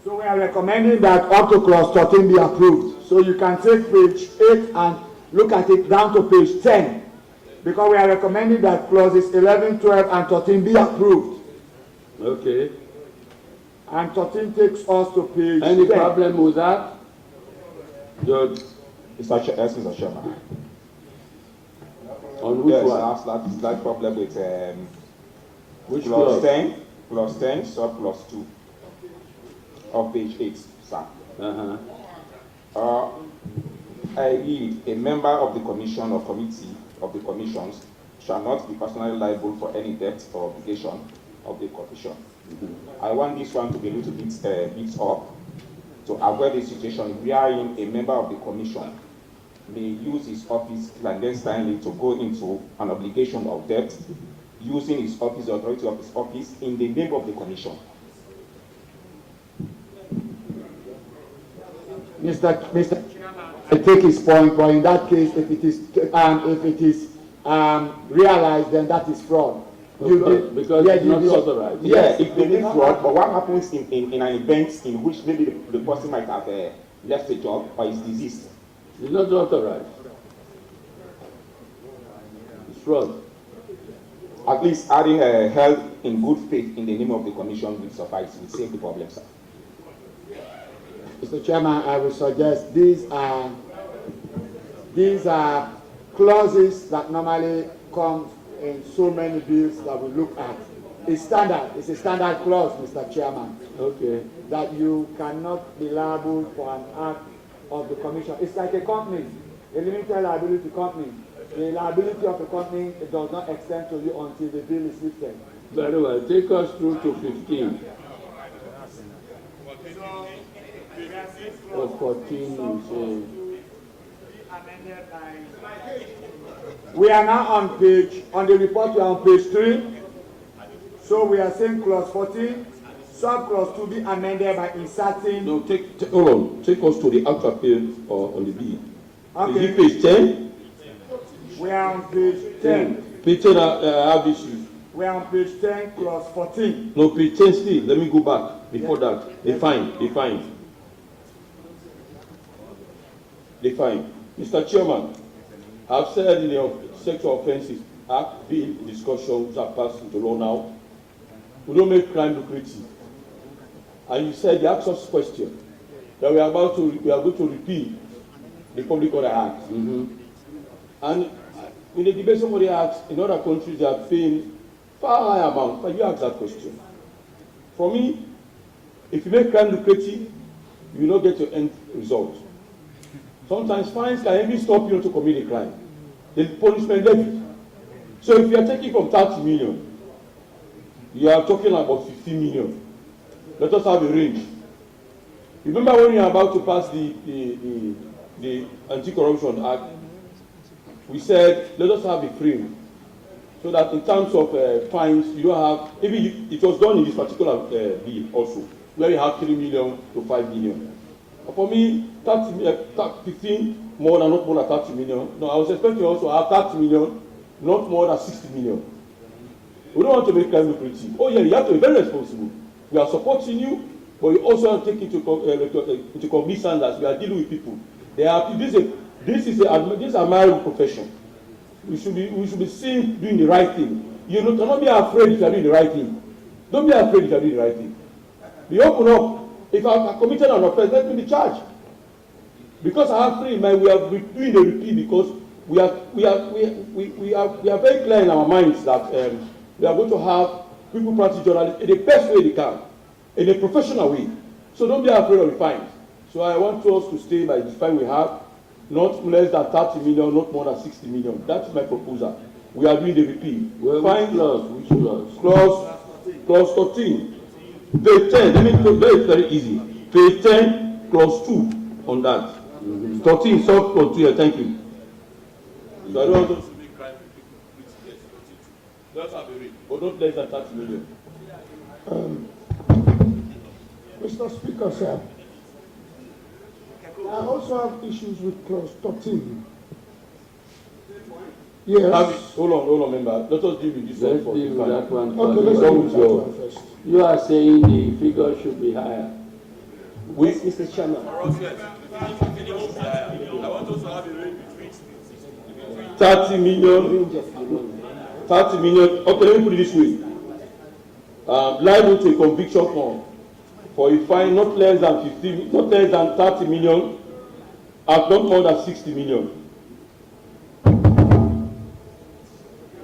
So we are recommending that up to clause 13 be approved. So you can take page 8 and look at it down to page 10. because we are recommending that clauses 11, 12, and 13 be approved. Okay. And 13 takes us to page Any 10. problem with that? Judge. Mr. Chairman. On which one? I have slight problem with which clause clause? 10, clause 10, sub clause 2 of page 8, sir. I read, a member of the commission or committee of the commissions shall not be personally liable for any debt or obligation of the commission. I want this one to be a little bit mixed up to avoid a situation wherein a member of the commission may use his office clandestinely to go into an obligation of debt using his office, the authority of his office, in the name of the commission. Mr. I take his point, but in that case, if it is realized, then that is fraud. Because it's not authorized. Yeah, it may be fraud, but what happens in an event in which maybe the person might have left a job or is deceased? It's not authorized. It's fraud. At least adding held in good faith in the name of the commission will suffice, will save the problem, sir. Mr. Chairman, I will suggest these are clauses that normally come in so many bills that we look at. It's standard. It's a standard clause, Mr. Chairman. Okay. That you cannot be liable for an act of the commission. It's like a company, a limited liability company. The liability of the company does not extend to you until the bill is lifted. Very well. Take us through to 15. Or 14, you say. We are now on the report we are on page 3. So we are saying clause 14, sub-clause 2 be amended by inserting. No, hold on. Take us to the actual page on the B. Okay. Is it page 10? We are on page 10. Page 10 have issues. We are on page 10, clause 14. No, page 10 still. Let me go back. Before that, define. Mr. Chairman, I've said in the Sexual Offences Act bill discussions are passed into law now. We don't make crime lucrative. And you said you asked us a question that we are going to repeal the Public Order Act. And in the debate, somebody asked, in other countries they are paying far higher amounts. But you asked that question. For me, if you make crime lucrative, you will not get your end result. Sometimes fines can even stop you to commit a crime. The punishment levy. So if you are taking from 30 million, you are talking about 15 million. Let us have a range. Remember when you are about to pass the Anti-Corruption Act, we said, let us have a frame. So that in terms of fines, you don't have, maybe it was done in this particular bill also, where you have 3 million to 5 million. For me, 15 more than not more than 30 million. No, I was expecting also to have 30 million, not more than 60 million. We don't want to make crime lucrative. Oh yeah, you have to be very responsible. We are supporting you, but you also have to take into cognizance that we are dealing with people. This is a married profession. We should be seen doing the right thing. You cannot be afraid if you are doing the right thing. Don't be afraid if you are doing the right thing. Be open up. If I committed an offense, let me be charged. Because I have free mind, we are doing the repeal because we are very clear in our minds that we are going to have people practice journalism in the best way they can, in a professional way. So don't be afraid of the fines. So I want us to stay by the fine we have, not less than 30 million, not more than 60 million. That is my proposal. We are doing the repeal. Well, fine clause? Which clause? Clause 13. Page 10, let me put it very easy. Page 10, clause 2 on that. 13, sub clause 2, thank you. So I don't want us to make crime lucrative. Let's have a rate, but not less than 30 million. Mr. Speaker, sir, I also have issues with clause 13. Yes. Hold on, member. Let us deal with this Let's one deal with that one. Okay, let's deal with that one first. You are saying the figure should be higher. Yes, Mr. Chairman. I want us to have a range between 30 million. 30 million. Okay, let me put it this way. Liable to a conviction for a fine not less than 30 million, and not more than 60 million.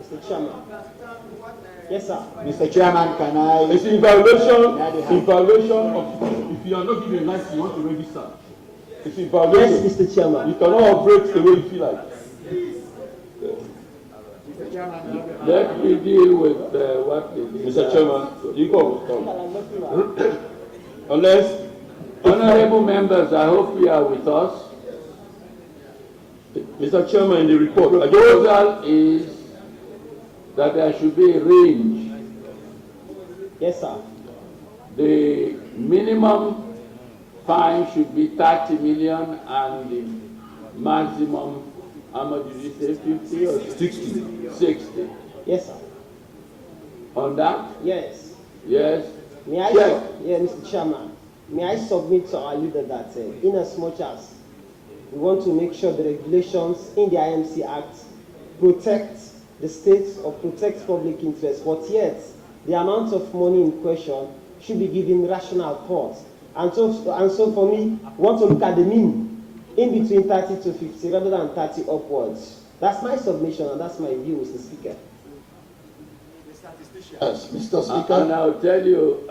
Mr. Chairman. Yes, sir. Mr. Chairman, can I? It's in violation of, if you are not given a license, you want to register. It's in violation. Yes, Mr. Chairman. You cannot operate the way you feel like. Let me deal with what the Mr. Chairman, you go. Unless, honorable members, I hope you are with us. Mr. Chairman, in the report, The proposal is that there should be a range. Yes, sir. The minimum fine should be 30 million and the maximum, how much did you say, 50 or 60? 60. Yes, sir. On that? Yes. Yes. May I, Mr. Chairman, may I submit to our leader that in as much as we want to make sure the regulations in the IMC Act protect the state or protect public interest, but yet the amount of money in question should be given rational thought. And so for me, we want to look at the mean in between 30 to 50 rather than 30 upwards. That's my submission and that's my view, Mr. Speaker. Yes, Mr. Speaker. And I'll tell you,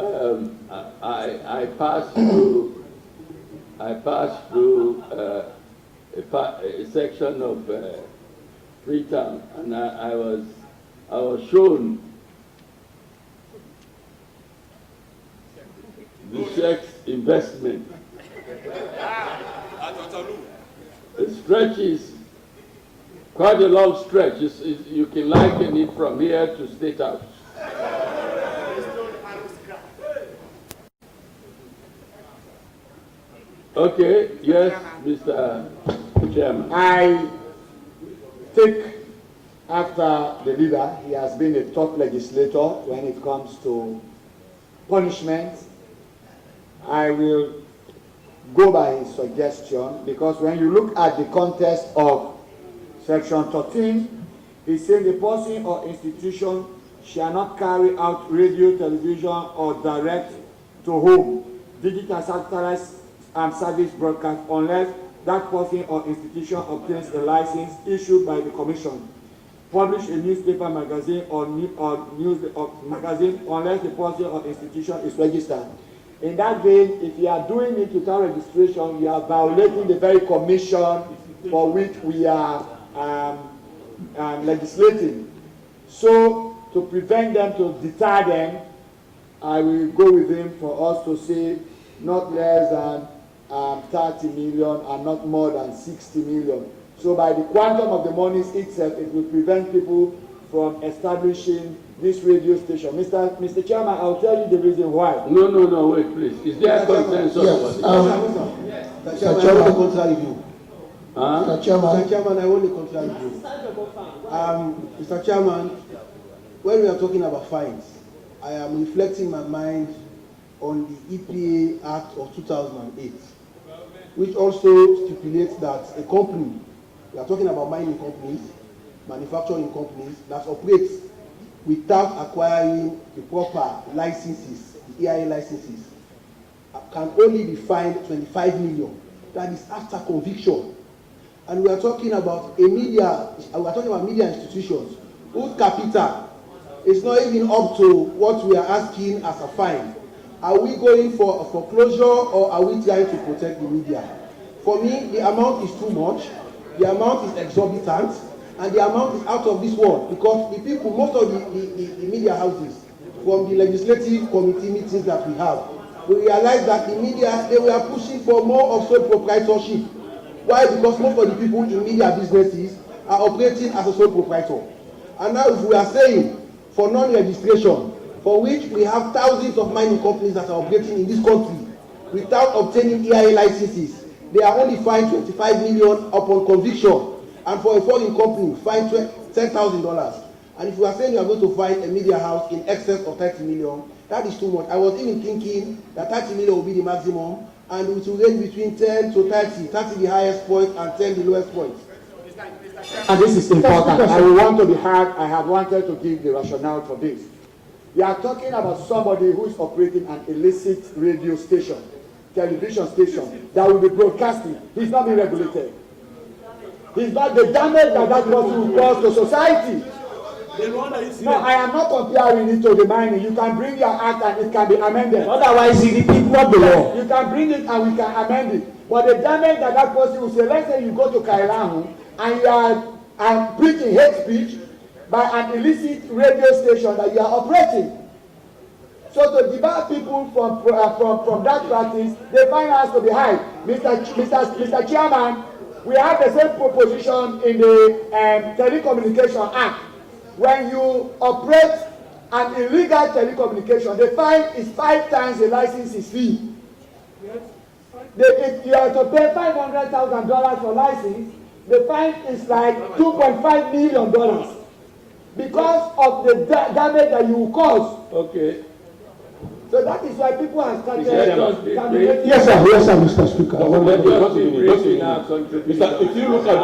I passed through a section of Freetown, and I was shown the sex investment. It stretches quite a long stretch. You can liken it from here to State House. Okay, yes, Mr. Chairman. I take after the leader, he has been a top legislator when it comes to punishment. I will go by his suggestion because when you look at the context of Section 13, it says the person or institution shall not carry out radio, television, or direct to home digital satellite service broadcast unless that person or institution obtains a license issued by the Commission. Publish a newspaper, magazine, or magazine unless the person or institution is registered. In that vein, if you are doing it without registration, you are violating the very commission for which we are legislating. So, to prevent them, to deter them, I will go with him for us to say not less than 30 million and not more than 60 million. So by the quantum of the monies itself, it will prevent people from establishing this radio station. Mr. Chairman, I'll tell you the reason why. No, wait, please. Is there a consensus? Yes. Mr. Chairman, I want the contrary view. Mr. Chairman. Mr. Chairman, I want the contrary view. Mr. Chairman, when we are talking about fines, I am reflecting my mind on the EPA Act of 2008, which also stipulates that a company, we are talking about mining companies, manufacturing companies, that operates without acquiring the proper licenses, the EIA licenses, can only be fined 25 million. That is after conviction. And we are talking about media institutions whose capital is not even up to what we are asking as a fine. Are we going for a foreclosure or are we trying to protect the media? For me, the amount is too much, the amount is exorbitant, and the amount is out of this world because the people, most of the media houses, from the legislative committee meetings that we have, we realize that the media, they were pushing for more of sole proprietorship. Why? Because most of the people in media businesses are operating as a sole proprietor. And now if we are saying for non-registration, for which we have thousands of mining companies that are operating in this country without obtaining EIA licenses, they are only fined 25 million upon conviction. And for a foreign company, fine $10,000. And if we are saying we are going to find a media house in excess of 30 million, that is too much. I was even thinking that 30 million will be the maximum, and it will range between 10 to 30, 30 the highest point and 10 the lowest point. And this is important. I will want to be heard. I have wanted to give the rationale for this. We are talking about somebody who is operating an illicit radio station, television station, that will be broadcasting. He's not being regulated. He's not the damage that person will cause to society. No, I am not comparing it to the mining. You can bring your act and it can be amended. Otherwise, you repeat not the law. You can bring it and we can amend it. But the damage that person will say, let's say you go to Kailahu and you are preaching hate speech by an illicit radio station that you are operating. So to debar people from that practice, they find us to be high. Mr. Chairman, we have the same proposition in the Telecommunication Act. When you operate an illegal telecommunication, the fine is 5 times the license fee. If you are to pay $500,000 for license, the fine is like $2.5 million because of the damage that you will cause. Okay. So that is why people have started. Yes, sir, Mr. Speaker. If you look at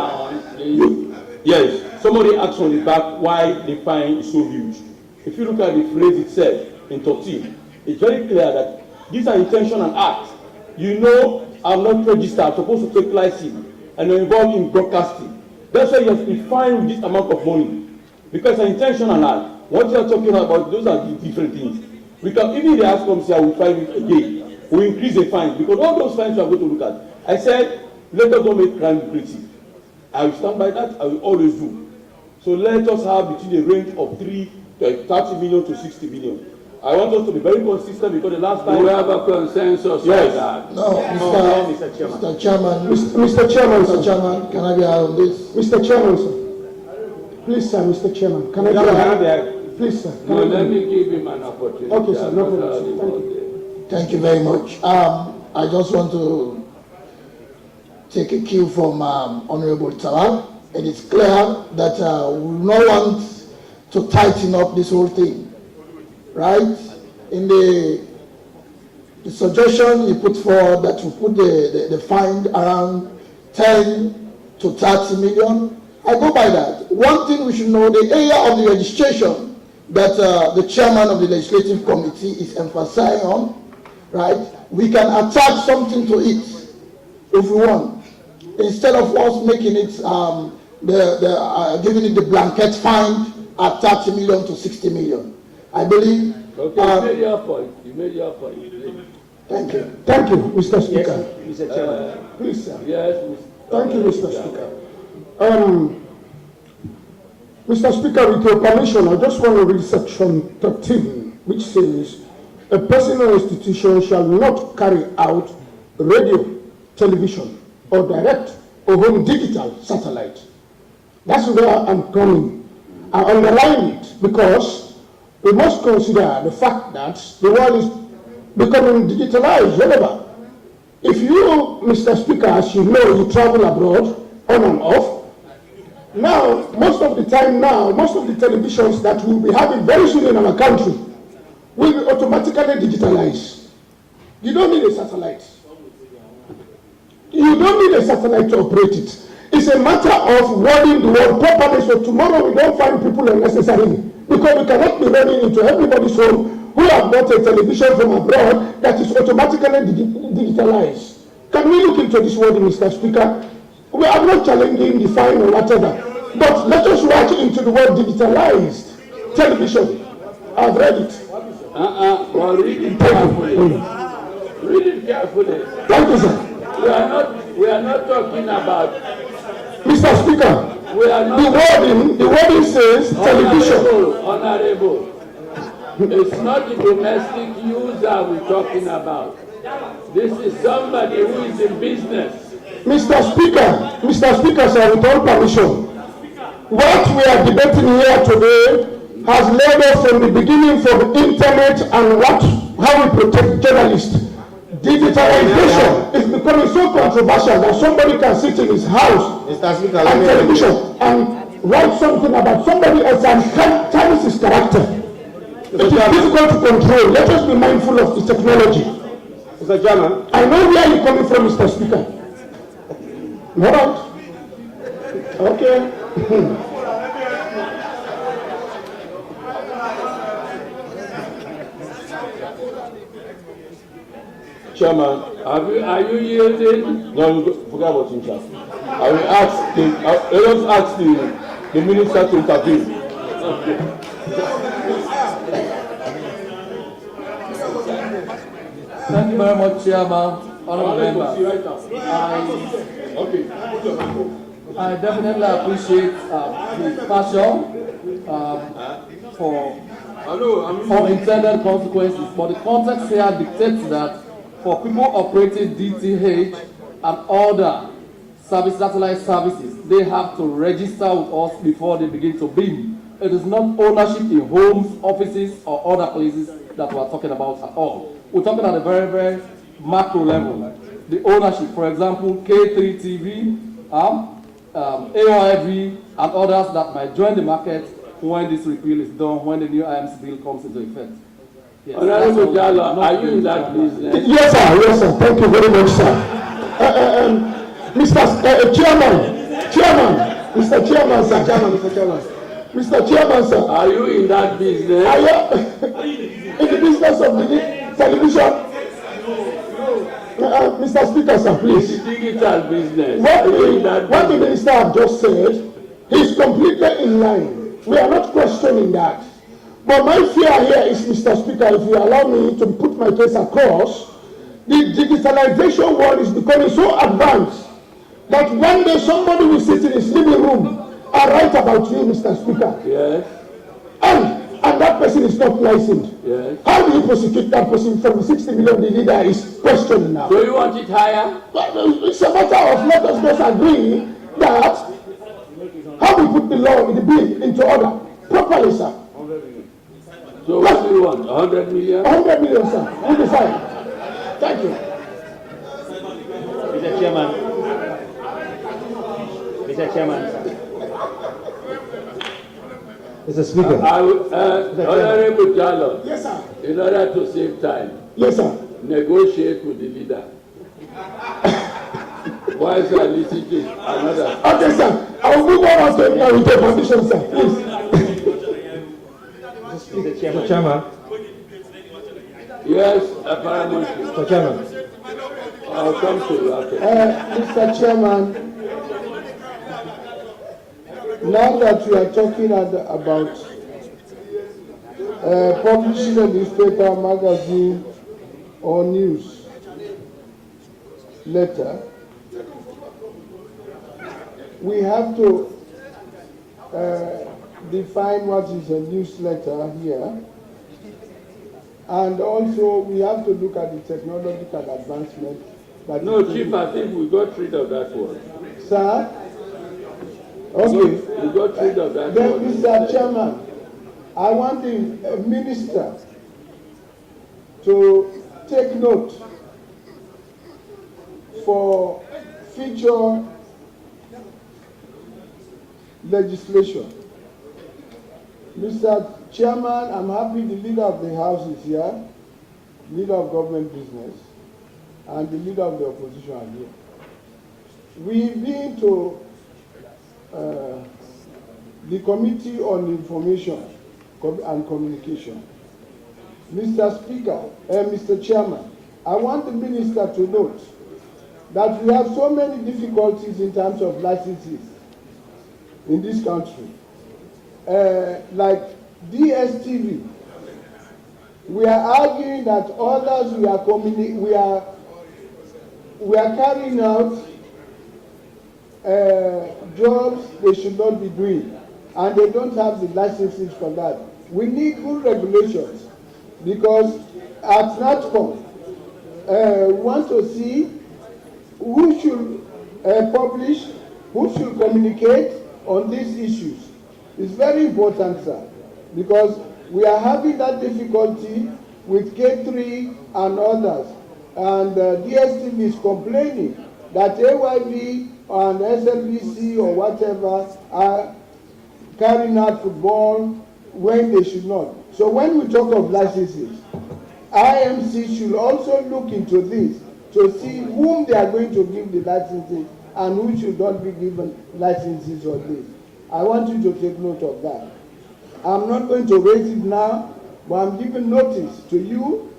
yes, somebody asked on the back why the fine is so huge. If you look at the phrase itself in 13, it's very clear that these are intentional acts. You know, I'm not registered, I'm supposed to take license, and I'm involved in broadcasting. That's why you have to be fined with this amount of money. Because it's an intentional act. What you are talking about, those are different things. We can, even if the outcomes here, we find it again. We increase the fine, because all those fines we are going to look at. I said, let us not make crime lucrative. I will stand by that, I will always do. So let us have between the range of 30 million to 60 million. I want us to be very consistent because the last time we have a consensus. Yes. No, Mr. Chairman. Mr. Chairman, can I be heard on this? Mr. Chairman, sir. Please, sir, Mr. Chairman, can I be heard? Please, sir. No, let me give him an opportunity. Okay, sir, no problem. Thank you. Thank you very much. I just want to take a cue from Honorable Tala. It is clear that we do not want to tighten up this whole thing. Right? In the suggestion you put forward that you put the fine around 10 to 30 million, I go by that. One thing we should know, the area of the registration that the chairman of the legislative committee is emphasizing on, right? We can attach something to it if we want, instead of us making it giving it the blanket fine at 30 million to 60 million. I believe. Okay, you made your point. You made your point. Thank you. Thank you, Mr. Speaker. Yes, Mr. Chairman. Please, sir. Yes, thank you, Mr. Speaker. Mr. Speaker, with your permission, I just want to read section 13, which says, a person or institution shall not carry out radio, television, or direct or home digital satellite. That's where I'm coming. I underline it because we must consider the fact that the world is becoming digitalized whenever. If you, Mr. Speaker, as you know, you travel abroad, on and off, now, most of the time now, most of the televisions that we'll be having very soon in our country will be automatically digitalized. You don't need a satellite. You don't need a satellite to operate it. It's a matter of wording the word properly so tomorrow we don't find people unnecessarily. Because we cannot be running into everybody's home who have got a television from abroad that is automatically digitalized. Can we look into this wording, Mr. Speaker? We are not challenging the fine or whatever. But let us write into the word digitalized television. I've read it. Well, read it carefully. Read it carefully. Thank you, sir. We are not talking about. Mr. Speaker, we are not the wording says television. Honorable. It's not the domestic user we're talking about. This is somebody who is in business. Mr. Speaker, sir, with all permission, what we are debating here today has led us from the beginning from the internet and how we protect journalists. Digitalization is becoming so controversial that somebody can sit in his house and television and write something about somebody else and tarnish his character. It is difficult to control. Let us be mindful of the technology. Mr. Chairman. I know where you're coming from, Mr. Speaker. All right. Okay. Chairman, are you yielding? No, forget about him, sir. I will ask let us ask the minister to intervene. Thank you very much, Chairman. Honorable members. I definitely appreciate the passion for unintended consequences, but the context here dictates that for people operating DTH and other satellite services, they have to register with us before they begin to beam. It is not ownership in homes, offices, or other places that we are talking about at all. We're talking at a very, very macro level. The ownership, for example, K3 TV, AOIV, and others that might join the market when this repeal is done, when the new IMC bill comes into effect. Yes, Honorable Jala, are you in that business? Yes, sir. Yes, sir. Thank you very much, sir. Mr. Chairman, Mr. Chairman, sir. Mr. Chairman, sir. Are you in that business? Are you in the business of the television? Mr. Speaker, sir, please. It's digital business. What the minister have just said is completely in line. We are not questioning that. But my fear here is, Mr. Speaker, if you allow me to put my case across, the digitalization world is becoming so advanced that one day somebody will sit in his living room and write about you, Mr. Speaker. Yes. And that person is not licensed. Yes. How do you prosecute that person from the 60 million the leader is questioning now? So you want it higher? It's a matter of let us just agree that how we put the law in the bill into order properly, sir. So what do you want? 100 million? 100 million, sir. We decide. Thank you. Mr. Chairman. Mr. Chairman, sir. Mr. Speaker. Honorable Jallo. Yes, sir. In order to save time. Yes, sir. Negotiate with the leader. Why is that listening to another? Okay, sir. I will move on with the permission, sir. Please. Mr. Chairman. Yes, apparently. Mr. Chairman. I'll come to you after. Mr. Chairman, now that we are talking about publishing a newspaper, magazine, or news letter, we have to define what is a newsletter here. And also, we have to look at the technological advancement. No, Chief, I think we got rid of that word. Sir? Okay. We got rid of that Then, word. Mr. Chairman, I want the minister to take note for future legislation. Mr. Chairman, I'm happy the leader of the House is here, leader of government business, and the leader of the opposition are here. We've been to the Committee on Information and Communication. Mr. Speaker, Mr. Chairman, I want the minister to note that we have so many difficulties in terms of licenses in this country. Like DSTV, we are arguing that others we are carrying out jobs they should not be doing, and they don't have the licenses for that. We need good regulations, because at NATCOM, we want to see who should publish, who should communicate on these issues. It's very important, sir, because we are having that difficulty with K3 and others, and DSTV is complaining that AYV and SLBC or whatever are carrying out football when they should not. So when we talk of licenses, IMC should also look into this to see whom they are going to give the licenses and who should not be given licenses on this. I want you to take note of that. I'm not going to raise it now, but I'm giving notice to you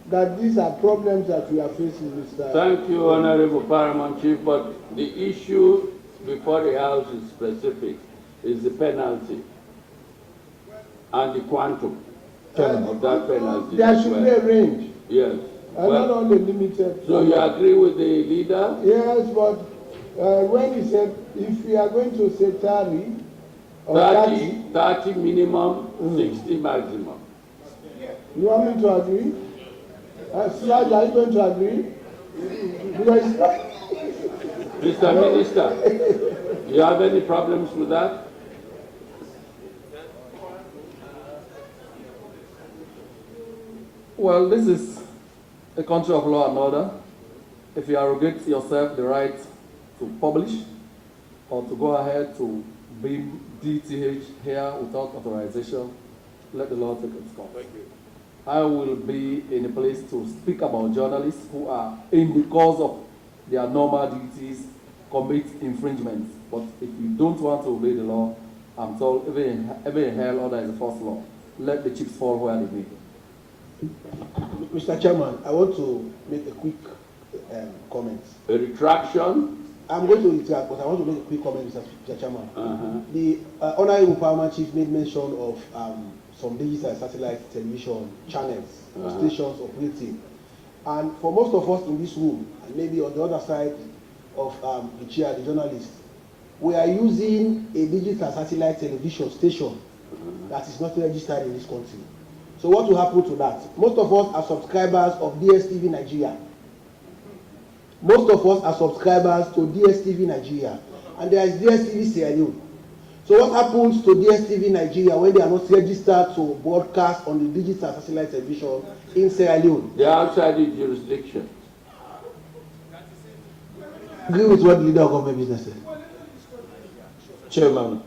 that these are problems that we are facing, Mr. Thank you, Honorable Paramount Chief, but the issue before the House is specific, is the penalty and the quantum of that penalty. There should be a range. Yes. And not only limited. So you agree with the leader? Yes, but when he said, if we are going to say 30 or 30 minimum, 60 maximum. You want me to agree? Sludge, are you going to agree? Mr. Minister, you have any problems with that? Well, this is a country of law and order. If you arrogate yourself the right to publish or to go ahead to beam DTH here without authorization, let the law take its course. I will be in a place to speak about journalists who are, in the course of their normal duties, commit infringements. But if you don't want to obey the law, I'm told, even in hell, order is the first law. Let the chips fall where they may. Mr. Chairman, I want to make a quick comment. A retraction? I'm going to retract, but I want to make a quick comment, Mr. Chairman. The Honorable Paramount Chief made mention of some digital satellite television channels, stations operating. And for most of us in this room, and maybe on the other side of the chair, the journalists, we are using a digital satellite television station that is not registered in this country. So what will happen to that? Most of us are subscribers of DSTV Nigeria. Most of us are subscribers to DSTV Nigeria. And there is DSTV Sierra Leone. So what happens to DSTV Nigeria when they are not registered to broadcast on the digital satellite television in Sierra Leone? They are outside the jurisdiction. Agree with what the leader of government business said. Chairman,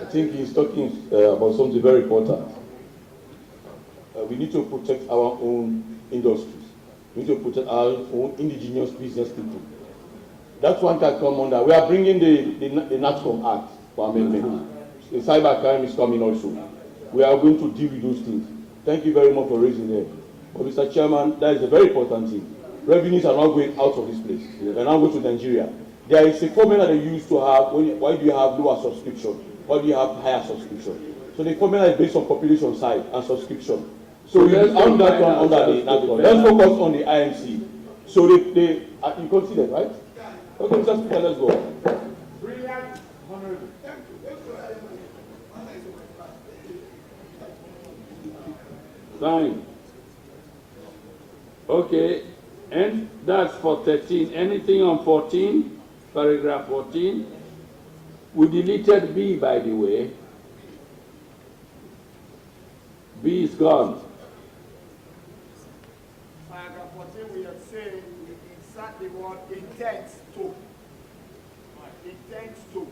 I think he's talking about something very important. We need to protect our own industries. We need to protect our own indigenous business people. That one can come under. We are bringing the NATCOM Act for amendment. The cybercrime is coming also. We are going to deal with those things. Thank you very much for raising that. But Mr. Chairman, that is a very important thing. Revenues are not going out of this place. They are now going to Nigeria. There is a formula they used to have. Why do you have lower subscription? Why do you have higher subscription? So the formula is based on population size and subscription. So we on that one under the NATCOM. Let's focus on the IMC. So they you consider, right? Okay, Mr. Speaker, let's go. Brilliant, honorable. Fine. Okay, and that's for 13. Anything on 14, paragraph 14? We deleted B, by the way. B is gone. Paragraph 14, we have said we insert the word intends to. Intends to.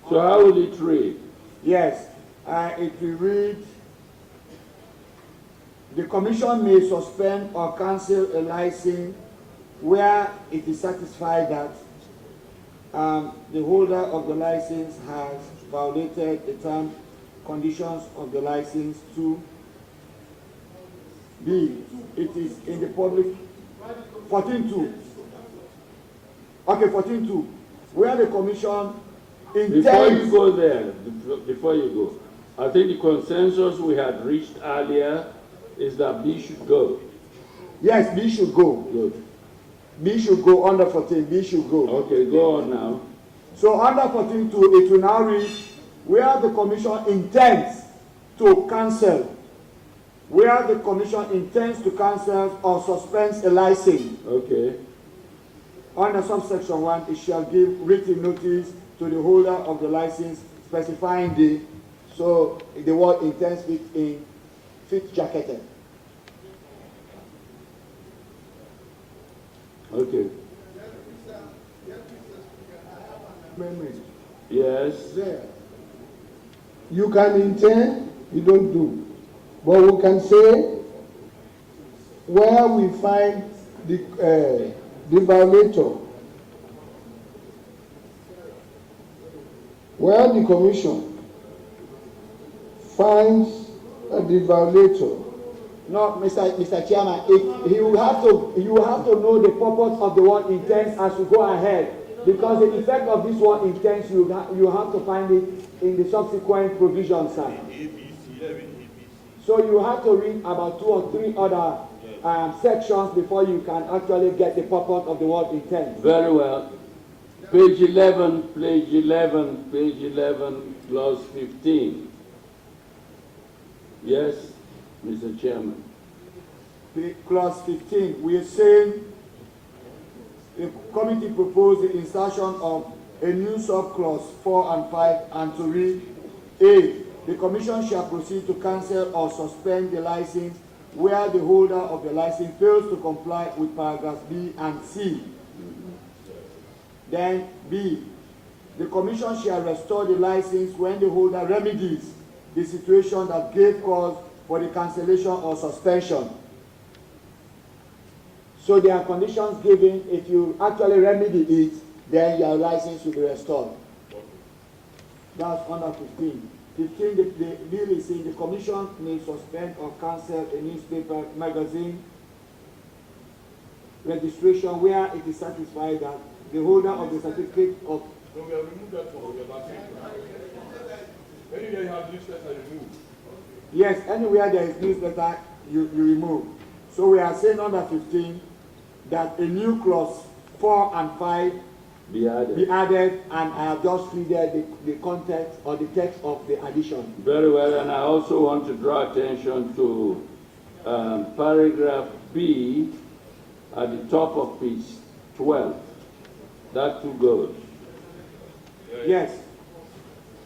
So how will it read? Yes, it will read, the commission may suspend or cancel a license where it is satisfied that the holder of the license has violated the terms, conditions of the license. To B, it is in the public, 14.2. Okay, 14.2, where the commission intends. Before you go there, before you go, I think the consensus we had reached earlier is that B should go. Yes, B should go. Good. B should go under 14, B should go. Okay, go on now. So under 14.2, it will now read, where the commission intends to cancel, where the commission intends to cancel or suspend a license. Okay. Under subsection 1, it shall give written notice to the holder of the license specifying the, so the word intends fit jacketed. Okay. Yes. There. You can intend, you don't do. But we can say where we find the violator where the commission finds the violator. No, Mr. Chairman, you have to know the purpose of the word intends as you go ahead, because the effect of this word intends you have to find it in the subsequent provisions, sir. So you have to read about 2 or 3 other sections before you can actually get the purpose of the word intent. Very well. Page 11, page 11, page 11, clause 15. Yes, Mr. Chairman. Clause 15, we are saying the committee proposed the insertion of a new subclause 4 and 5 and to read A. The commission shall proceed to cancel or suspend the license where the holder of the license fails to comply with paragraphs B and C. Then B, the commission shall restore the license when the holder remedies the situation that gave cause for the cancellation or suspension. So there are conditions given. If you actually remedy it, then your license will be restored. That's under 15. 15, the bill is saying the commission may suspend or cancel a newspaper, magazine registration where it is satisfied that the holder of the certificate of... No, we have removed that one. We have not taken it. Anywhere you have newsletter, remove. Yes, anywhere there is newsletter, you remove. So we are saying under 15 that a new clause 4 and 5 be added, and I have just read the content or the text of the addition. Very well, and I also want to draw attention to paragraph B at the top of page 12. That too goes. Yes,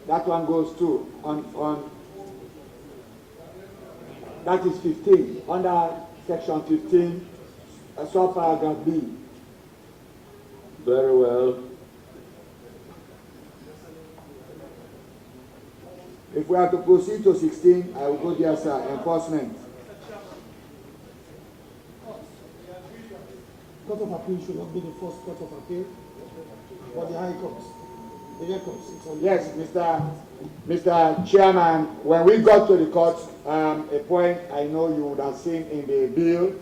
that one goes too. On that is 15 under section 15, subparagraph B. Very well. If we have to proceed to 16, I will go there, sir. Enforcement. Court of Appeal should not be the first court of appeal, but the High Court. The records. Yes, Mr. Chairman, when we got to the court, a point I know you would have seen in the bill,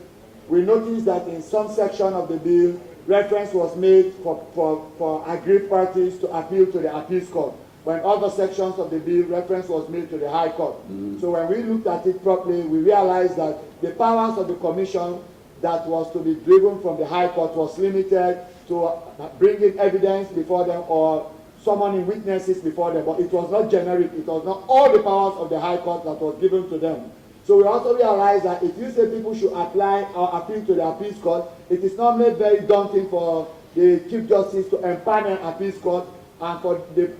we noticed that in some section of the bill, reference was made for aggrieved parties to appeal to the appeals court. When other sections of the bill, reference was made to the High Court. So when we looked at it properly, we realized that the powers of the commission that was to be driven from the High Court was limited to bringing evidence before them or summoning witnesses before them, but it was not generic. It was not all the powers of the High Court that was given to them. So we also realize that if you say people should apply or appeal to the appeals court, it is normally very daunting for the Chief Justice to empanel appeals court and for the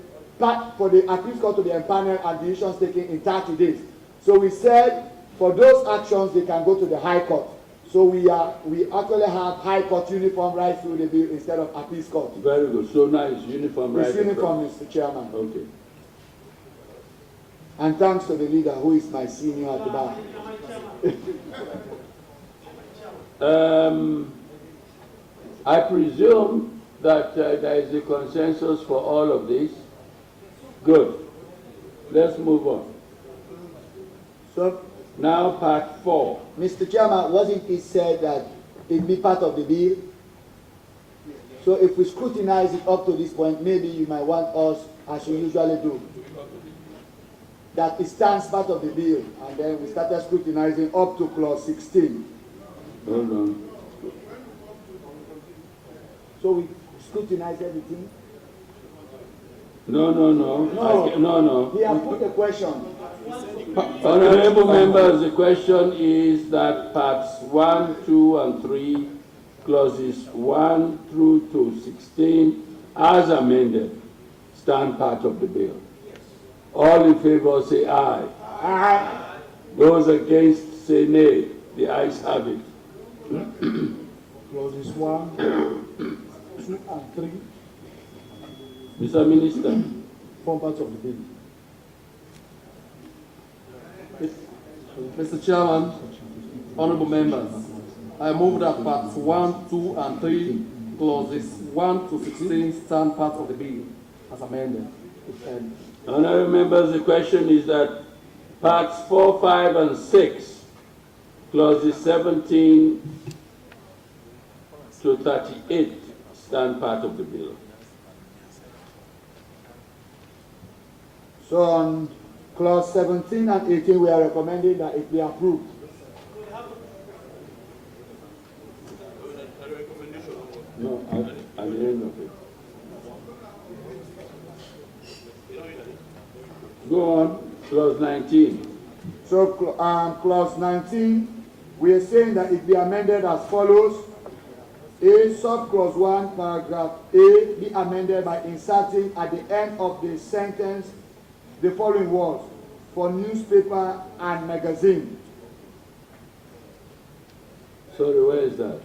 appeals court to be empaneled and decisions taken in 30 days. So we said for those actions they can go to the High Court. So we actually have High Court uniform right through the bill instead of appeals court. Very good. So now it's uniform right. It's uniform, Mr. Chairman. Okay. And thanks to the leader who is my senior at the back. I presume that there is a consensus for all of this. Good. Let's move on. So now part 4. Mr. Chairman, wasn't it said that it be part of the bill? So if we scrutinize it up to this point, maybe you might want us, as you usually do, that it stands part of the bill, and then we started scrutinizing up to clause 16. Hold on. So we scrutinize everything? No. He has put a question. Honorable members, the question is that parts 1, 2, and 3, clauses 1 through to 16, as amended, stand part of the bill. All in favor say aye. Aye. Those against say nay. The ayes have it. Clauses 1, 2, and 3. Mr. Minister. Form part of the bill. Mr. Chairman, honorable members, I move that parts 1, 2, and 3, clauses 1 to 16 stand part of the bill as amended. Honourable members, the question is that parts 4, 5, and 6, clauses 17 to 38 stand part of the bill. So on clause 17 and 18, we are recommending that it be approved. No, at the end of it. Go on, clause 19. So clause 19, we are saying that it be amended as follows. A, sub-clause 1, paragraph A, be amended by inserting at the end of the sentence the following words: for newspaper and magazine. Sorry, where is that?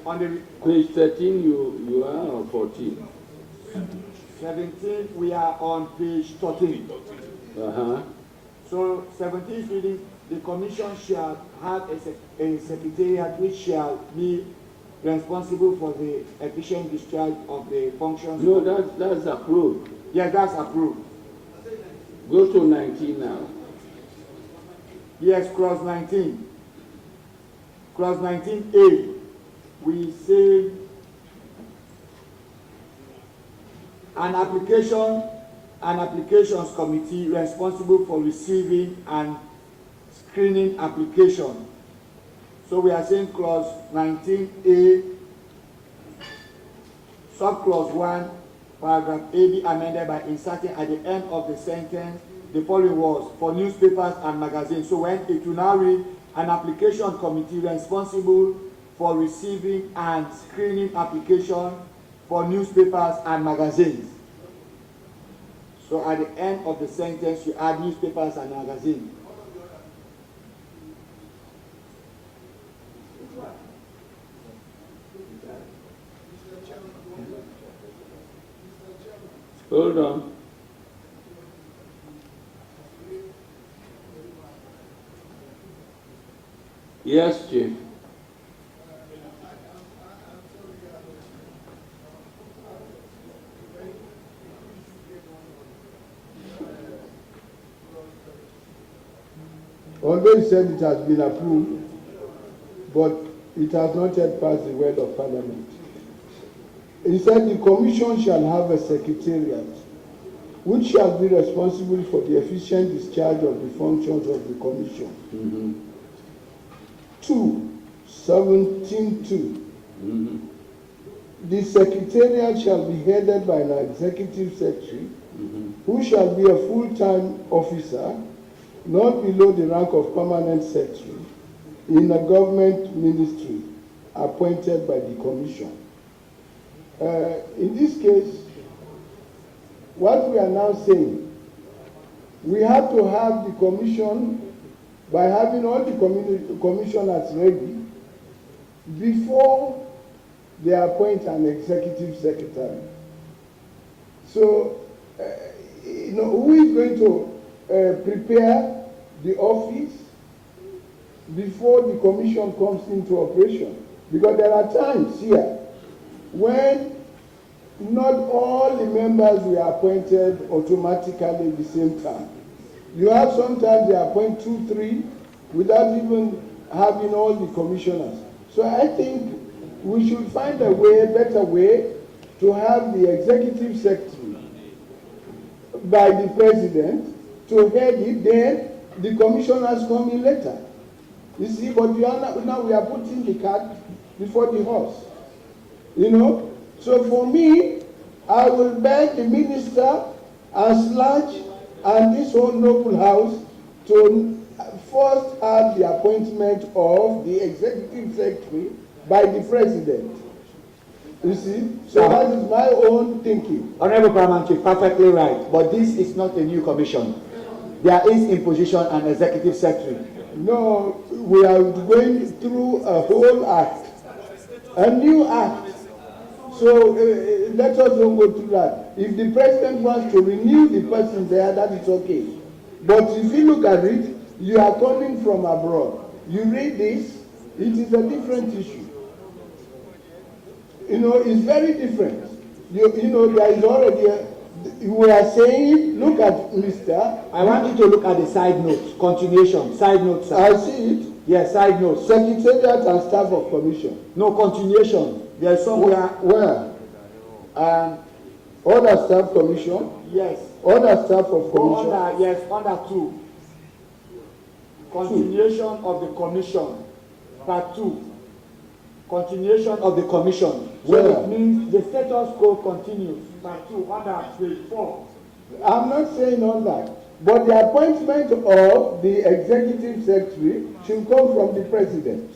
On the page 13, you are on 14. 17, we are on page 13. So 17 is reading, the commission shall have a secretariat which shall be responsible for the efficient discharge of the functions. No, that's approved. Yeah, that's approved. Go to 19 now. Yes, clause 19. Clause 19A, we say an applications committee responsible for receiving and screening application. So we are saying clause 19A, subclause 1, paragraph A be amended by inserting at the end of the sentence the following words: for newspapers and magazines. So when it will now read, an application committee responsible for receiving and screening application for newspapers and magazines. So at the end of the sentence, you add newspapers and magazines. Hold on. Yes, Chief. Although he said it has been approved, but it has not yet passed the word of Parliament. He said the Commission shall have a secretariat which shall be responsible for the efficient discharge of the functions of the Commission. Mm-hmm. 2, 17.2. The secretariat shall be headed by an executive secretary who shall be a full-time officer, not below the rank of permanent secretary, in a government ministry appointed by the Commission. In this case, what we are now saying, we have to have the Commission, by having all the commissioners ready, before they appoint an executive secretary. So, who is going to prepare the office before the commission comes into operation? Because there are times here when not all the members were appointed automatically at the same time. You have sometimes they appoint 2, 3 without even having all the commissioners. So I think we should find a better way to have the executive secretary by the president to head it, then the commissioners come in later. You see, but now we are putting the cart before the horse. So for me, I will beg the minister as large and this whole noble house to first have the appointment of the executive secretary by the president. You see? So that is my own thinking. Honorable Paramount Chief, perfectly right. But this is not a new commission. There is in position an executive secretary. No, we are going through a whole act, a new act. So let us don't go through that. If the president wants to renew the person there, that is okay. But if you look at it, you are coming from abroad. You read this, it is a different issue. It's very different. You know, there is already we are saying, look at Mr. I want you to look at the side notes, continuation, side notes. I see it. Yes, side notes. Secretariat and staff of commission. No, continuation. There is somewhere. Where? Other staff commission? Yes. Other staff of commission? Under, yes, under 2. Continuation of the commission. Part 2. Continuation of the commission. Where? So it means the status quo continues. Part 2, under page 4. I'm not saying all that. But the appointment of the executive secretary should come from the president.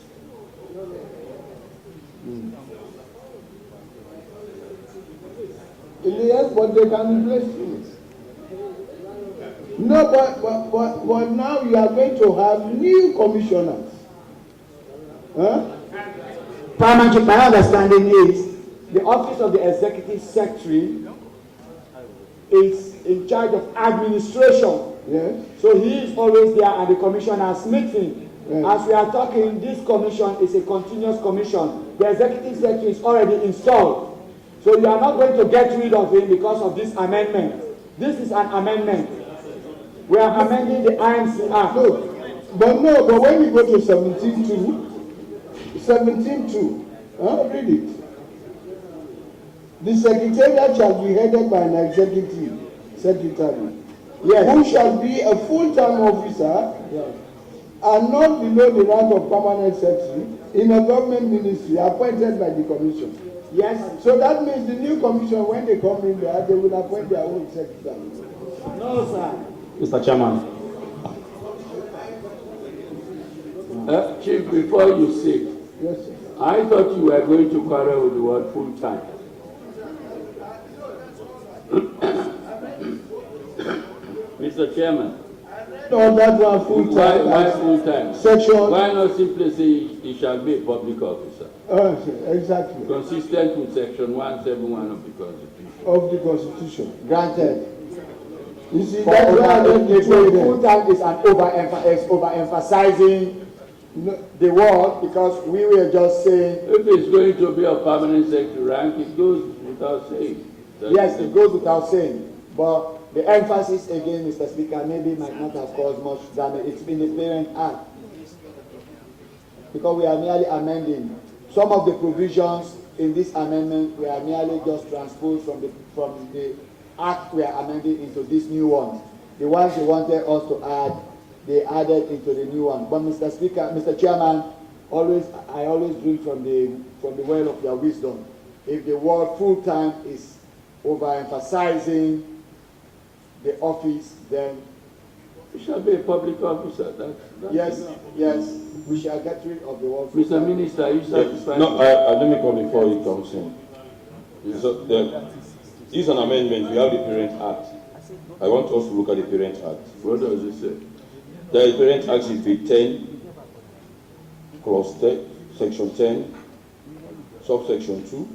Yes, but they can replace him. No, but now you are going to have new commissioners. Huh? Paramount, my understanding is the office of the executive secretary is in charge of administration. Yes. So he is always there and the commissioners meeting. Yes. As we are talking, this commission is a continuous commission. The executive secretary is already installed. So you are not going to get rid of him because of this amendment. This is an amendment. We are amending the IMC Act. But when you go to 17.2, read it. The secretariat shall be headed by an executive secretary. Yes. Who shall be a full-time officer, yes, and not below the rank of permanent secretary in a government ministry appointed by the commission. Yes. So that means the new commission, when they come in there, they will appoint their own secretary. No, sir. Mr. Chairman. Chief, before you say, yes, sir. I thought you were going to quarrel with the word full time. Mr. Chairman. No, that one full time. Why full time? Section. Why not simply say he shall be a public officer? Exactly. Consistent with section 171 of the Constitution. Of the Constitution. Granted. You see, that's why full time is overemphasizing the word, because we were just saying. If it's going to be a permanent secretary rank, it goes without saying. Yes, it goes without saying. But the emphasis again, Mr. Speaker, maybe might not have caused much damage. It's been the parent act. Because we are merely amending. Some of the provisions in this amendment we are merely just transposed from the act we are amending into this new one. The ones they wanted us to add, they added into the new one. But Mr. Speaker, Mr. Chairman, I always drink from the well of your wisdom. If the word full time is overemphasizing the office, then he shall be a public officer. Yes, we shall get rid of the word. Mr. Minister, are you satisfied? No, let me come before he comes in. Yeah. So this is an amendment. We have the Parent Act. I want us to look at the Parent Act. What does it say? The Parent Act is the 10, clause 10, section 10, subsection 2.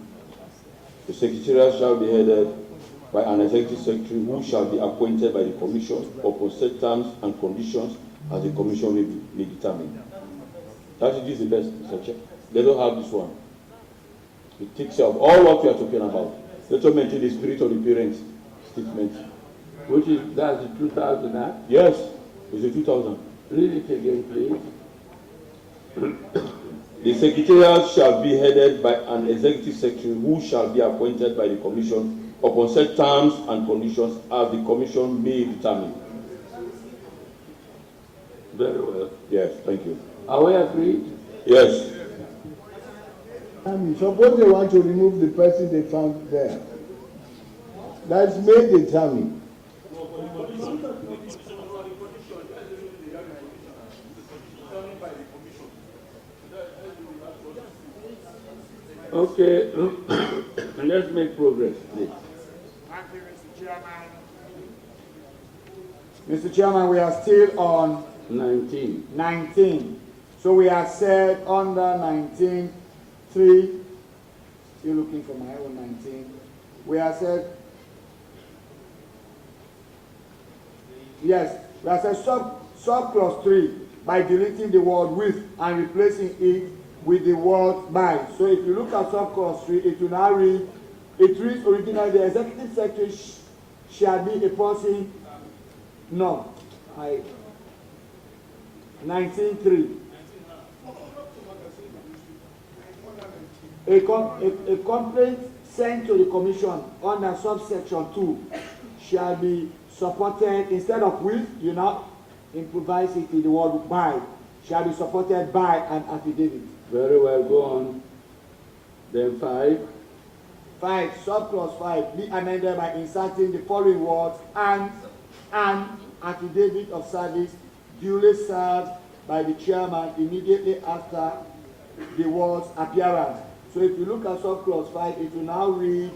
The secretariat shall be headed by an executive secretary who shall be appointed by the commission upon set terms and conditions as the commission may determine. That is the best, Mr. Chair. They don't have this one. It takes care of all what we are talking about. Let us maintain the spirit of the parent statement. Which is, that's the 2000 Act? Yes, it's the 2000. Read it again, please. The secretariat shall be headed by an executive secretary who shall be appointed by the commission upon set terms and conditions as the commission may determine. Very well. Yes, thank you. Are we agreed? Yes. Suppose they want to remove the person they found there. That's made the tummy. Okay, let's make progress, please. Thank you, Mr. Chairman. Mr. Chairman, we are still on 19. So we are set under 19.3. Still looking for my own 19. We are set. Yes, we are set sub clause 3 by deleting the word with and replacing it with the word by. So if you look at sub clause 3, it will now read, It reads originally, the executive secretary shall be a person, no, 19.3. A complaint sent to the commission under subsection 2 shall be supported, instead of with, you now improvise it in the word by, shall be supported by an affidavit. Very well, go on. Then 5. 5, subclause 5, be amended by inserting the following words, and an affidavit of service duly served by the chairman immediately after the words appearance. So if you look at subclause 5, it will now read,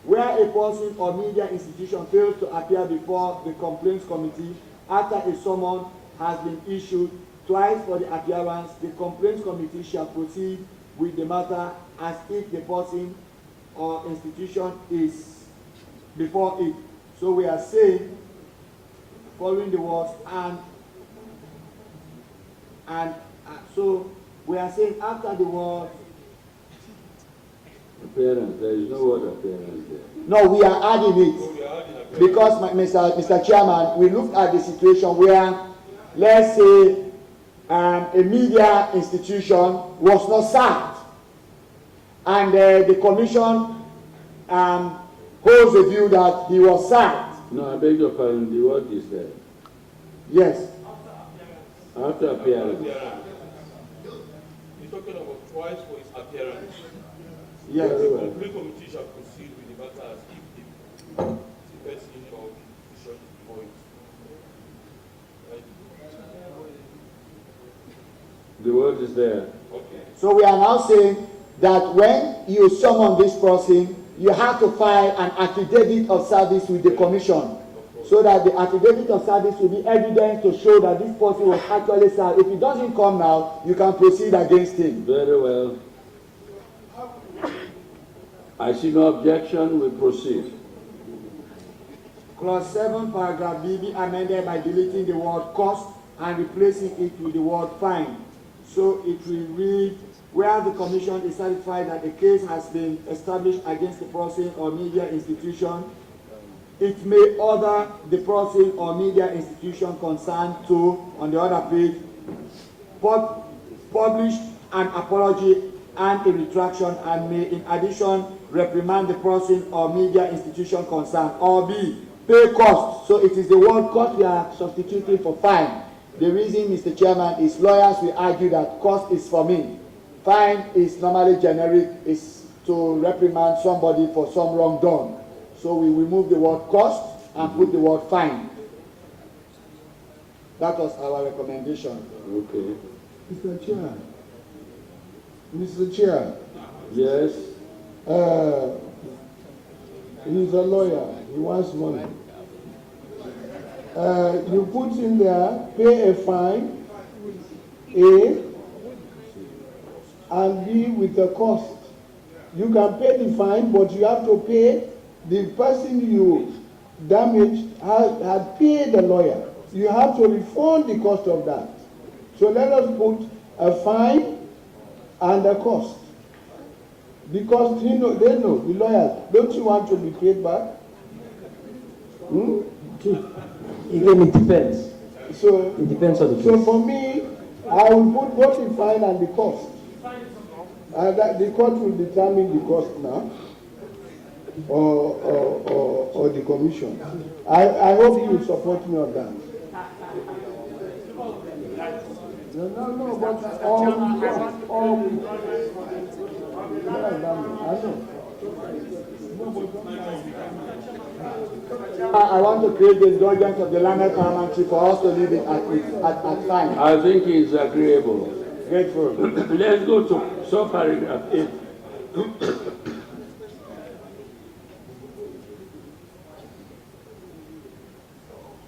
where a person or media institution fails to appear before the complaints committee after a summons has been issued twice for the appearance, the complaints committee shall proceed with the matter as if the person or institution is before it. So we are saying, following the words, so we are saying after the word appearance, there is no word appearance there. No, we are adding it because, Mr. Chairman, we looked at the situation where, let's say, a media institution was not sacked, and the commission holds the view that he was sacked. No, I beg your pardon, the word is there. Yes. After appearance. You're talking about twice for his appearance. Yes. The complaint committee shall proceed with the matter as if the person or the institution is before it. Right? The word is there. Okay. So we are now saying that when you summon this person, you have to file an affidavit of service with the commission, so that the affidavit of service will be evidence to show that this person was actually served. If he doesn't come now, you can proceed against him. Very well. I see no objection, we proceed. Clause 7, paragraph B be amended by deleting the word cost and replacing it with the word fine. So it will read, where the commission is satisfied that a case has been established against the person or media institution, it may order the person or media institution concerned to, on the other page, publish an apology and a retraction, and may in addition reprimand the person or media institution concerned, or B, pay costs. So it is the word cost we are substituting for fine. The reason, Mr. Chairman, is lawyers will argue that cost is for me. Fine is normally generic, is to reprimand somebody for some wrong done. So we remove the word cost and put the word fine. That was our recommendation. Okay. Mr. Chair. Mr. Chair. Yes. He's a lawyer. He wants money. You put in there, pay a fine, A, and B with the cost. You can pay the fine, but you have to pay the person you damaged had paid the lawyer. You have to refund the cost of that. So let us put a fine and a cost. Because they know, the lawyers, don't you want to be paid back? Again, it depends. So it depends on the case. So for me, I will put both the fine and the cost. And the court will determine the cost now, or the commission. I hope you will support me on that. No, but I want to create the indulgence of the learned parliamentary for us to leave it at fine. I think it's agreeable. Grateful. Let's go to subparagraph 8.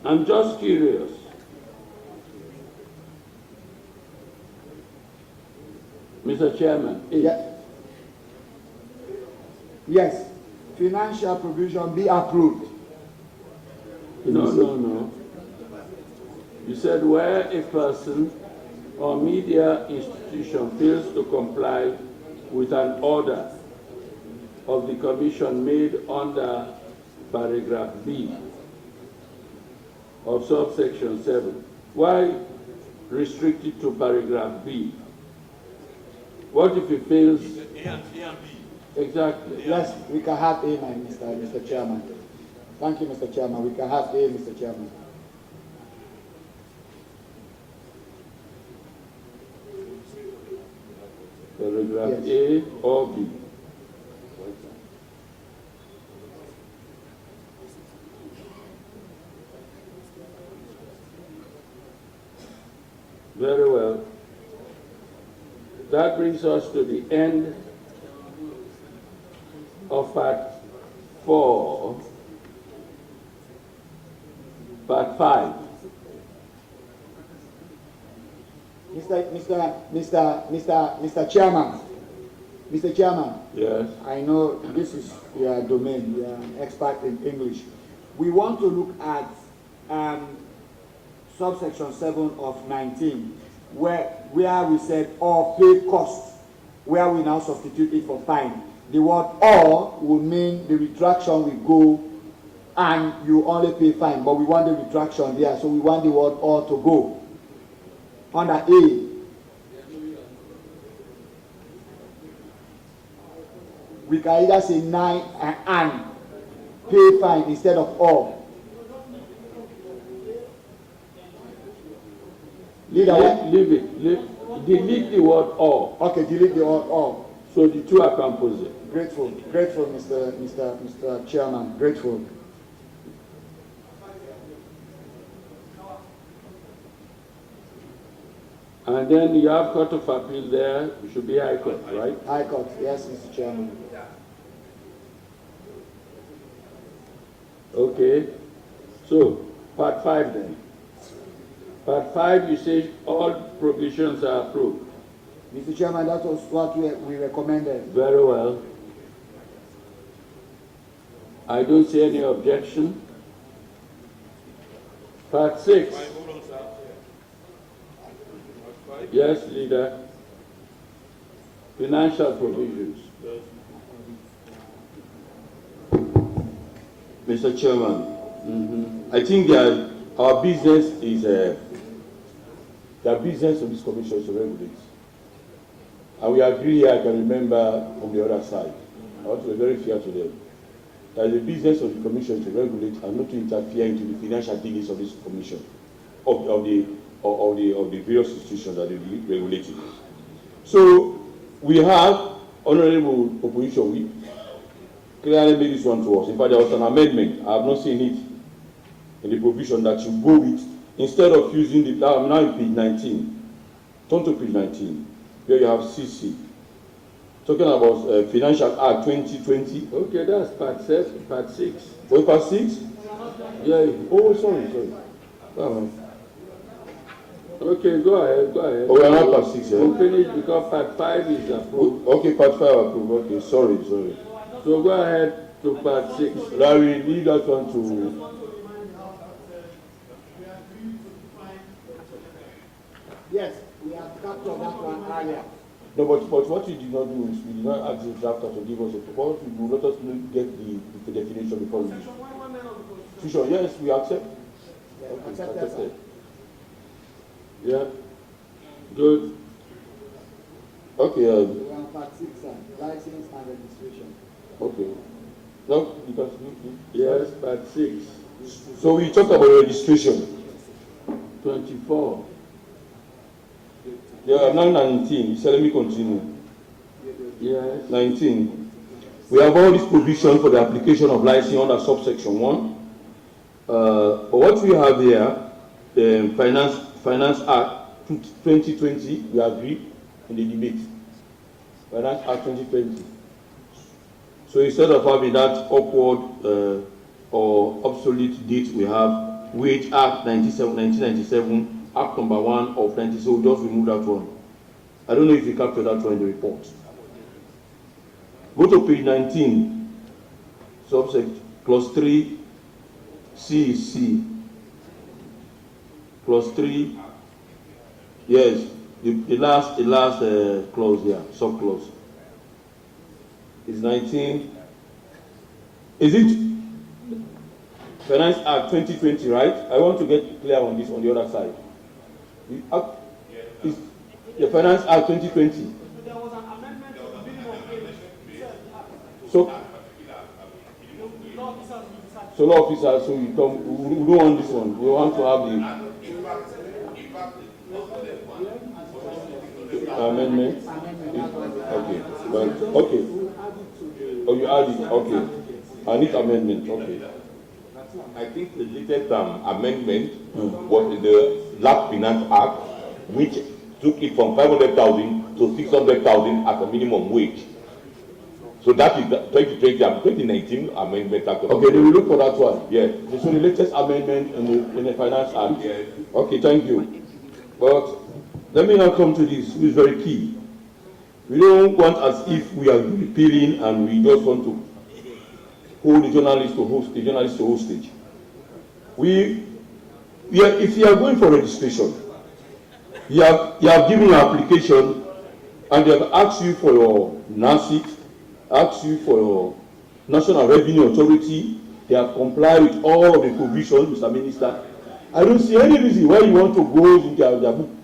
I'm just curious. Mr. Chairman. Yes. Financial provision be approved. No. You said where a person or media institution fails to comply with an order of the commission made under paragraph B of subsection 7. Why restrict it to paragraph B? What if it fails? A and B. Exactly. Yes, we can have A, Mr. Chairman. Thank you, Mr. Chairman. We can have A, Mr. Chairman. Paragraph A or B. Very well. That brings us to the end of part 4, part 5. Mr. Chairman. Mr. Chairman. Yes. I know this is your domain. You are an expert in English. We want to look at subsection 7 of 19, where we said or pay costs, where we now substitute it for fine. The word or will mean the retraction will go and you only pay fine, but we want the retraction there, so we want the word or to go. Under A, we can either say nine and pay fine instead of all. Leave it. Delete the word or. Okay, delete the word or. So the two are composite. Grateful, Mr. Chairman, grateful. And then you have Court of Appeal there. It should be High Court, right? High Court, yes, Mr. Chairman. Okay. So, part 5 then. Part 5, you say all provisions are approved. Mr. Chairman, that was what we recommended. Very well. I don't see any objection. Part 6. Yes, Leader. Financial provisions. Mr. Chairman, I think that our business is the business of this commission is to regulate. And we agree here, I can remember from the other side. I want to be very fair to them. That the business of the commission is to regulate and not to interfere into the financial dealings of this commission, of the various institutions that they regulated. So we have Honorable Opposition Whip clearly made this one to us. In fact, there was an amendment. I have not seen it in the provision that you go with, instead of using the, I'm now in page 19. Turn to page 19, where you have CC. Talking about Financial Act 2020. Okay, that's part 7, part 6. Oh, part 6? Yeah. Oh, sorry. Okay, go ahead. Oh, we are not part 6, yeah? We'll finish because part 5 is approved. Okay, part 5 approved. Okay, sorry. So go ahead to part 6. Larry, leave that one to... Yes, we have captured that one earlier. No, but what we did not do is we did not ask the drafter to give us a proposal. We will let us get the definition before we issue. Sure, yes, we accept. Yeah, accepted. Yeah. Good. Okay. Part 6, license and registration. Okay. No, because yes, part 6. So we talked about registration. 24. Yeah, now 19. So let me continue. Yes. 19. We have all this provision for the application of license under subsection 1. But what we have here, the Finance Act 2020, we agree in the debate. Finance Act 2020. So instead of having that upward or obsolete date, we have Wage Act 1997, Act number 1 of 90. So we'll just remove that one. I don't know if you captured that one in the report. Go to page 19, subsection clause 3, C. Clause 3, yes, the last clause here, sub-clause. is 19. Is it Finance Act 2020, right? I want to get clear on this on the other side. The act is the Finance Act 2020. There was an amendment to the minimum age. So law officers, so you come, we don't want this one. We want to have the amendment. Okay, but okay. Oh, you add it. Okay, I need amendment. Okay. I think the latest amendment was in the last Finance Act, which took it from 500,000 to 600,000 as a minimum wage. So that is the 2020 and 2019 amendment. Okay, they will look for that one. Yes. So the latest amendment in the Finance Act. Yes. Okay, thank you. But let me now come to this, which is very key. We don't want as if we are repealing and we just want to hold the journalists to hostage. If you are going for registration, you have given your application and they have asked you for your NACIT, asked you for your National Revenue Authority. They have complied with all of the provisions, Mr. Minister. I don't see any reason why you want to go into their books.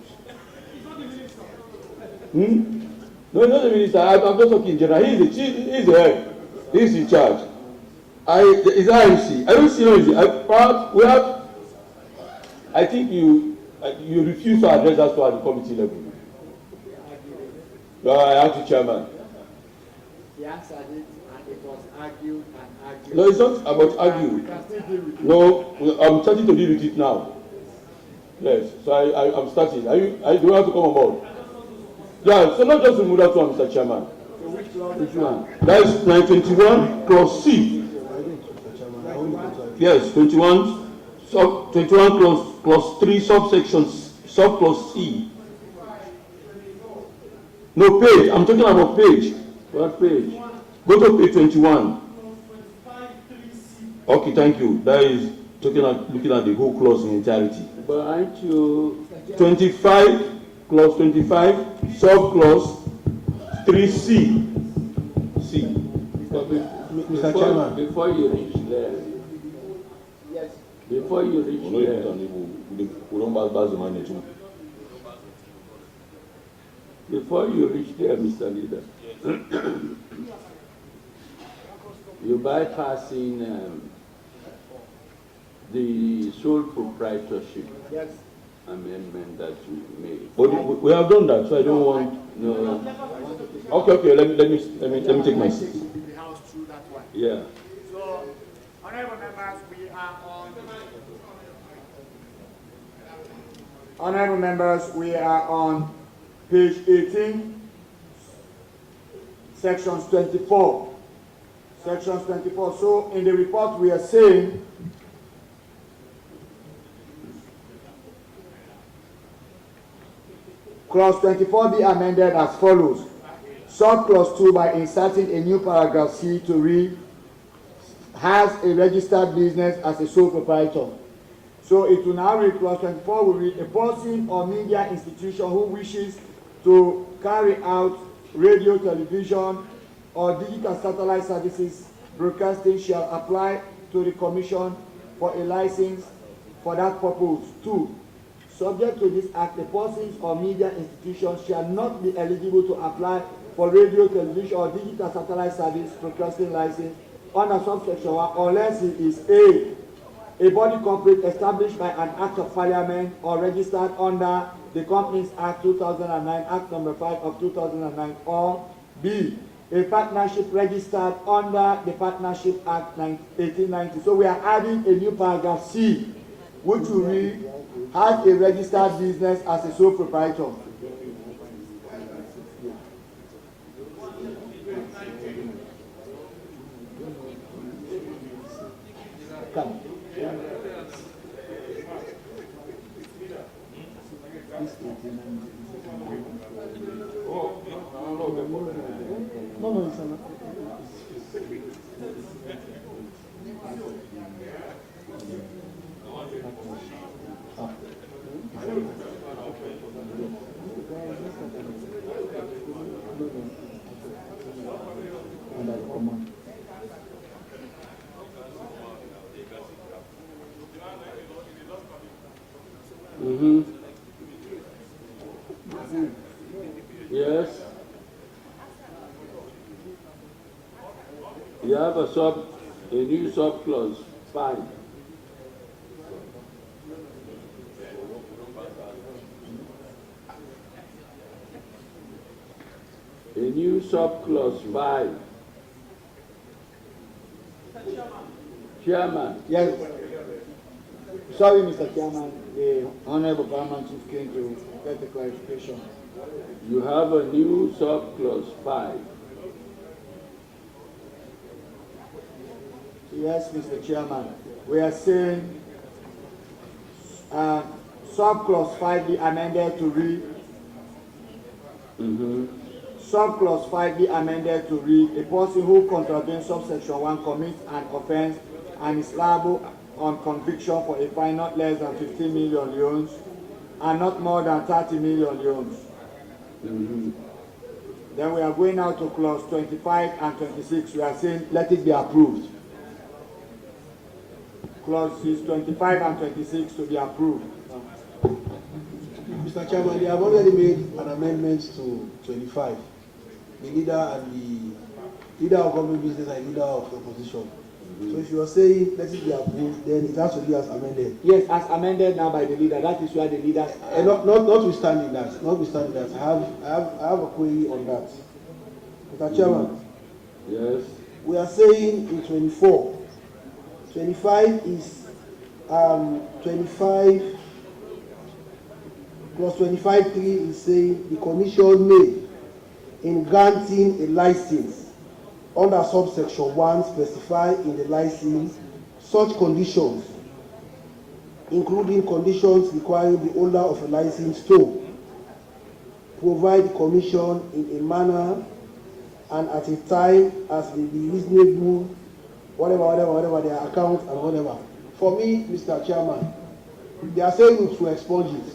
No, not the minister. I'm just talking in general. He's the chief. He's the head. He's in charge. It's IMC. I don't see no reason. I think you refuse to address us at the committee level. I asked the chairman. He answered it, and it was argued and argued. No, it's not about argue. No, I'm starting to deal with it now. Yes, so I'm starting. Do you have to come on board? Yeah, so not just remove that one, Mr. Chairman. Which one? That is 921 clause C. Yes, 21 clause 3 subsections, subclause C. No, page. I'm talking about page. What page? Go to page 21. Okay, thank you. That is looking at the whole clause in entirety. But aren't you 25 clause 25 subclause 3C. C. Mr. Chairman, before you reach there. Yes. Before you reach there. Before you reach there, Mr. Leader, you're bypassing the sole proprietorship amendment that you made. But we have done that, so I don't want. No. Okay. Let me take my seat. The House through that one. Yeah. So, honorable members, we are on. Honorable members, we are on page 18, sections 24. Sections 24. So in the report we are saying clause 24 be amended as follows. Subclause 2 by inserting a new paragraph C to read, has a registered business as a sole proprietor. So it will now read, clause 24 will read, a person or media institution who wishes to carry out radio, television, or digital satellite services broadcasting shall apply to the Commission for a license for that purpose. 2. Subject to this act, the persons or media institutions shall not be eligible to apply for radio, television, or digital satellite service broadcasting license under subsection 1 unless it is a body corporate established by an act of parliament or registered under the Companies Act 2009, Act number 5 of 2009, or B, a partnership registered under the Partnership Act 1890. So we are adding a new paragraph C, which will read, has a registered business as a sole proprietor. Come. No, it's not. a new sub-clause 5. A new sub-clause 5. Chairman. Yes. Sorry, Mr. Chairman. The Honorable Paramount Chief came to get the clarification. You have a new sub-clause 5. Yes, Mr. Chairman. We are saying sub-clause 5 be amended to read. Sub-clause 5 be amended to read: a person who contravenes subsection 1 commits an offence and is liable on conviction for a fine not less than 15 million leones and not more than 30 million leones. Then we are going now to clause 25 and 26. We are saying let it be approved. Clauses 25 and 26 to be approved. Mr. Chairman, they have already made an amendment to 25. The leader and the leader of government business and leader of the opposition. So if you are saying let it be approved, then it has to be as amended. Yes, as amended now by the leader. That is why the leader. Notwithstanding that, I have a query on that. Mr. Chairman. Yes. We are saying in 24. 25 is 25 plus 25.3 is saying the commission may, in granting a license under subsection 1 specify in the license such conditions, including conditions requiring the holder of a license to provide the commission in a manner and at a time as may be reasonable, whatever their account and whatever. For me, Mr. Chairman, they are saying to expunge it,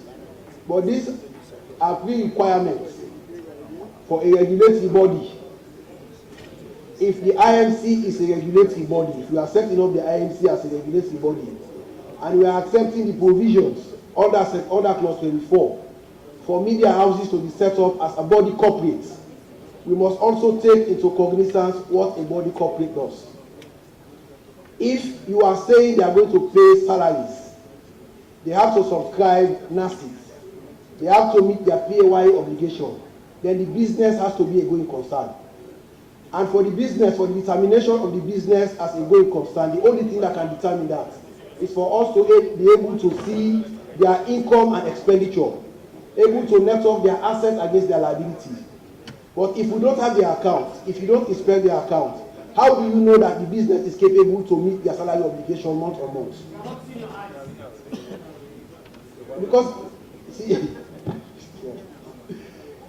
but these are pre-requirements for a regulatory body. If the IMC is a regulatory body, if we are setting up the IMC as a regulatory body, and we are accepting the provisions under clause 24 for media houses to be set up as a body corporate, we must also take into cognizance what a body corporate does. If you are saying they are going to pay salaries, they have to subscribe NACIS, they have to meet their PAYE obligation, then the business has to be a going concern. And for the business, for the determination of the business as a going concern, the only thing that can determine that is for us to be able to see their income and expenditure, able to net off their assets against their liabilities. But if we don't have their account, if you don't inspect their account, how do you know that the business is capable to meet their salary obligation month on month? Because, see,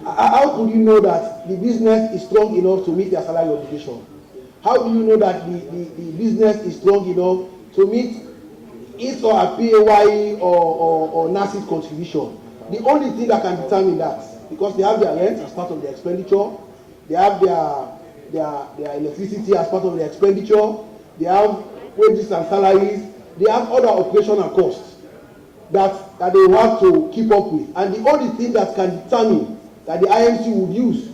how could you know that the business is strong enough to meet their salary obligation? How do you know that the business is strong enough to meet its or a PAYE or NACIS contribution? The only thing that can determine that, because they have their rent as part of their expenditure, they have their electricity as part of their expenditure, they have wages and salaries, they have other operational costs that they have to keep up with. And the only thing that can determine that the IMC would use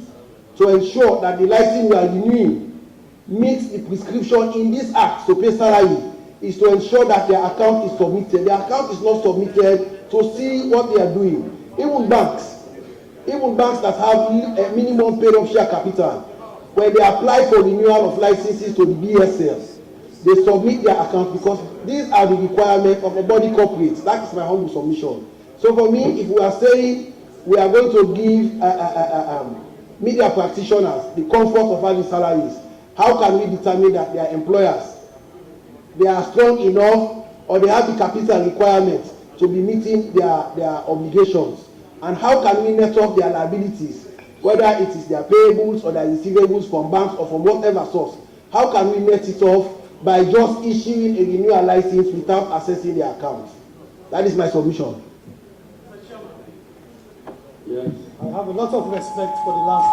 to ensure that the license we are renewing meets the prescription in this act to pay salary is to ensure that their account is submitted. Their account is not submitted to see what they are doing. Even banks that have a minimum paid-up share capital, when they apply for renewal of licenses to the BSL, they submit their account because these are the requirements of a body corporate. That is my humble submission. So for me, if we are saying we are going to give media practitioners the comfort of having salaries, how can we determine that their employers, they are strong enough or they have the capital requirements to be meeting their obligations? And how can we net off their liabilities, whether it is their payables or their receivables from banks or from whatever source? How can we net it off by just issuing a renewal license without assessing their accounts? That is my submission. Yes. I have a lot of respect for the last,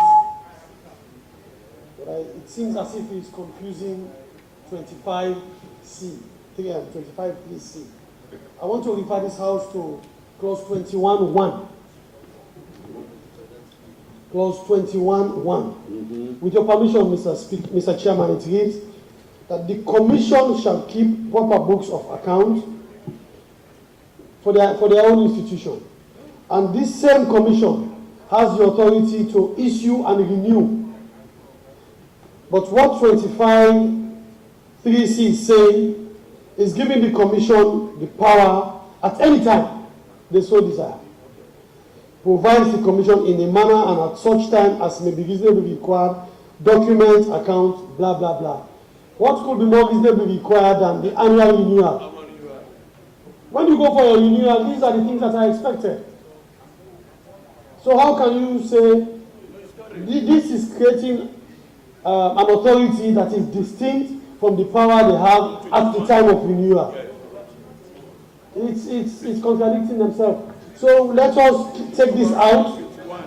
but it seems as if it's confusing 25C, 3 and 25.3C. I want to refer this House to clause 21.1. Clause 21.1. With your permission, Mr. Chairman, it reads, that the commission shall keep proper books of account for their own institution. And this same commission has the authority to issue and renew. But what 25(3)(c) is saying is giving the commission the power at any time they so desire. Provides the commission in a manner and at such time as may be reasonably required, document, account, blah, blah, blah. What could be more reasonably required than the annual renewal? When you go for your renewal, these are the things that are expected. So how can you say this is creating an authority that is distinct from the power they have at the time of renewal? It's contradicting themselves. So let us take this out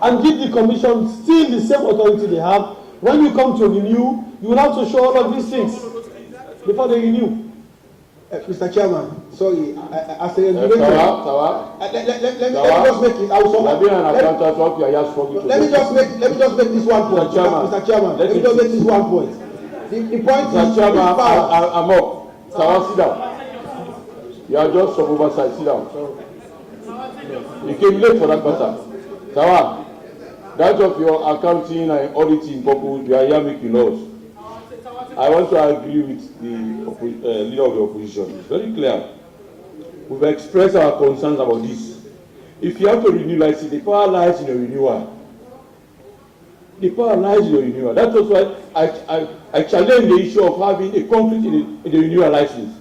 and give the commission still the same authority they have. When you come to renew, you will have to show all of these things before they renew. Mr. Chairman, sorry, as a let me just make it. Let me just make this one point, Mr. Chairman. Let me just make this one point. The point is, Mr. Chairman, I'm up. Sawa, sit down. You are just from oversight. Sit down. You came late for that matter. Sawa, that of your accounting and auditing purpose, you are here making laws. I want to agree with the leader of the opposition. It's very clear. We've expressed our concerns about this. If you have to renew license, the power lies in the renewal. The power lies in the renewal. That's also why I challenge the issue of having a conflict in the renewal license.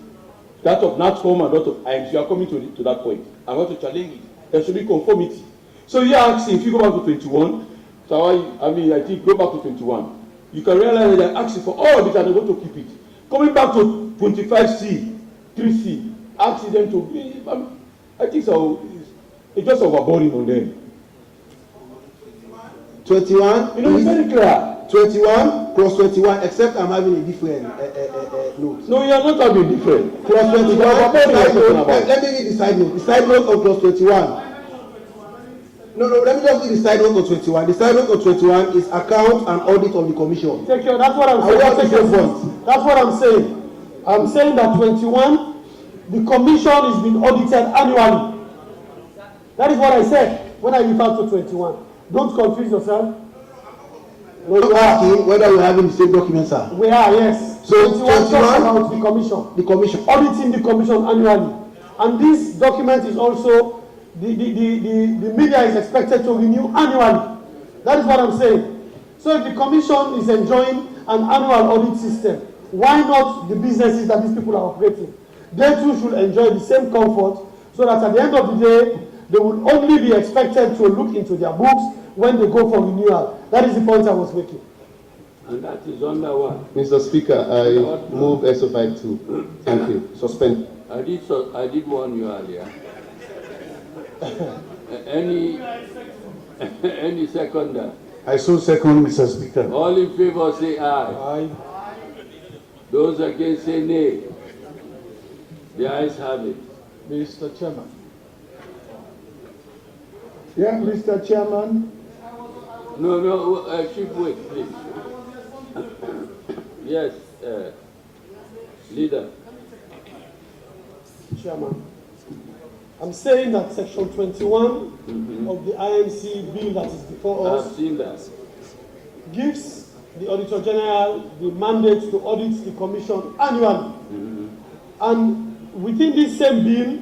That of NATCOM and that of IMC. You are coming to that point. I want to challenge it. There should be conformity. So you are asking, if you go back to 21, so I think go back to 21. You can realize that they are asking for all this and they want to keep it. Coming back to 25(c), 3(c), asking them to be, I think so, it's just overboarding on them. 21, you know, it's very clear. 21 plus 21, except I'm having a different note. No, you are not having different. Plus 21, let me read the side note. The side note of plus 21. No, let me just read the side note of 21. The side note of 21 is account and audit of the commission. Take care, that's what I'm saying. That's what I'm saying. I'm saying that 21, the commission is being audited annually. That is what I said when I referred to 21. Don't confuse yourself. No, you're asking whether we're having the same documents, sir. We are, yes. So 21 talks about the commission. The commission. Auditing the commission annually. And this document is also, the media is expected to renew annually. That is what I'm saying. So if the commission is enjoying an annual audit system, why not the businesses that these people are operating? They too should enjoy the same comfort so that at the end of the day, they will only be expected to look into their books when they go for renewal. That is the point I was making. And that is under what? Mr. Speaker, I move SO52. Thank you. Suspend. I did warn you earlier. Any seconder? I so second, Mr. Speaker. All in favor say aye. Aye. Those against say nay. The ayes have it. Mr. Chairman. Yeah, Mr. Chairman. No, Chief, wait, please. Yes, leader. Chairman, I'm saying that section 21 of the IMC bill that is before us I've seen that. gives the Auditor General the mandate to audit the commission annually. And within this same bill,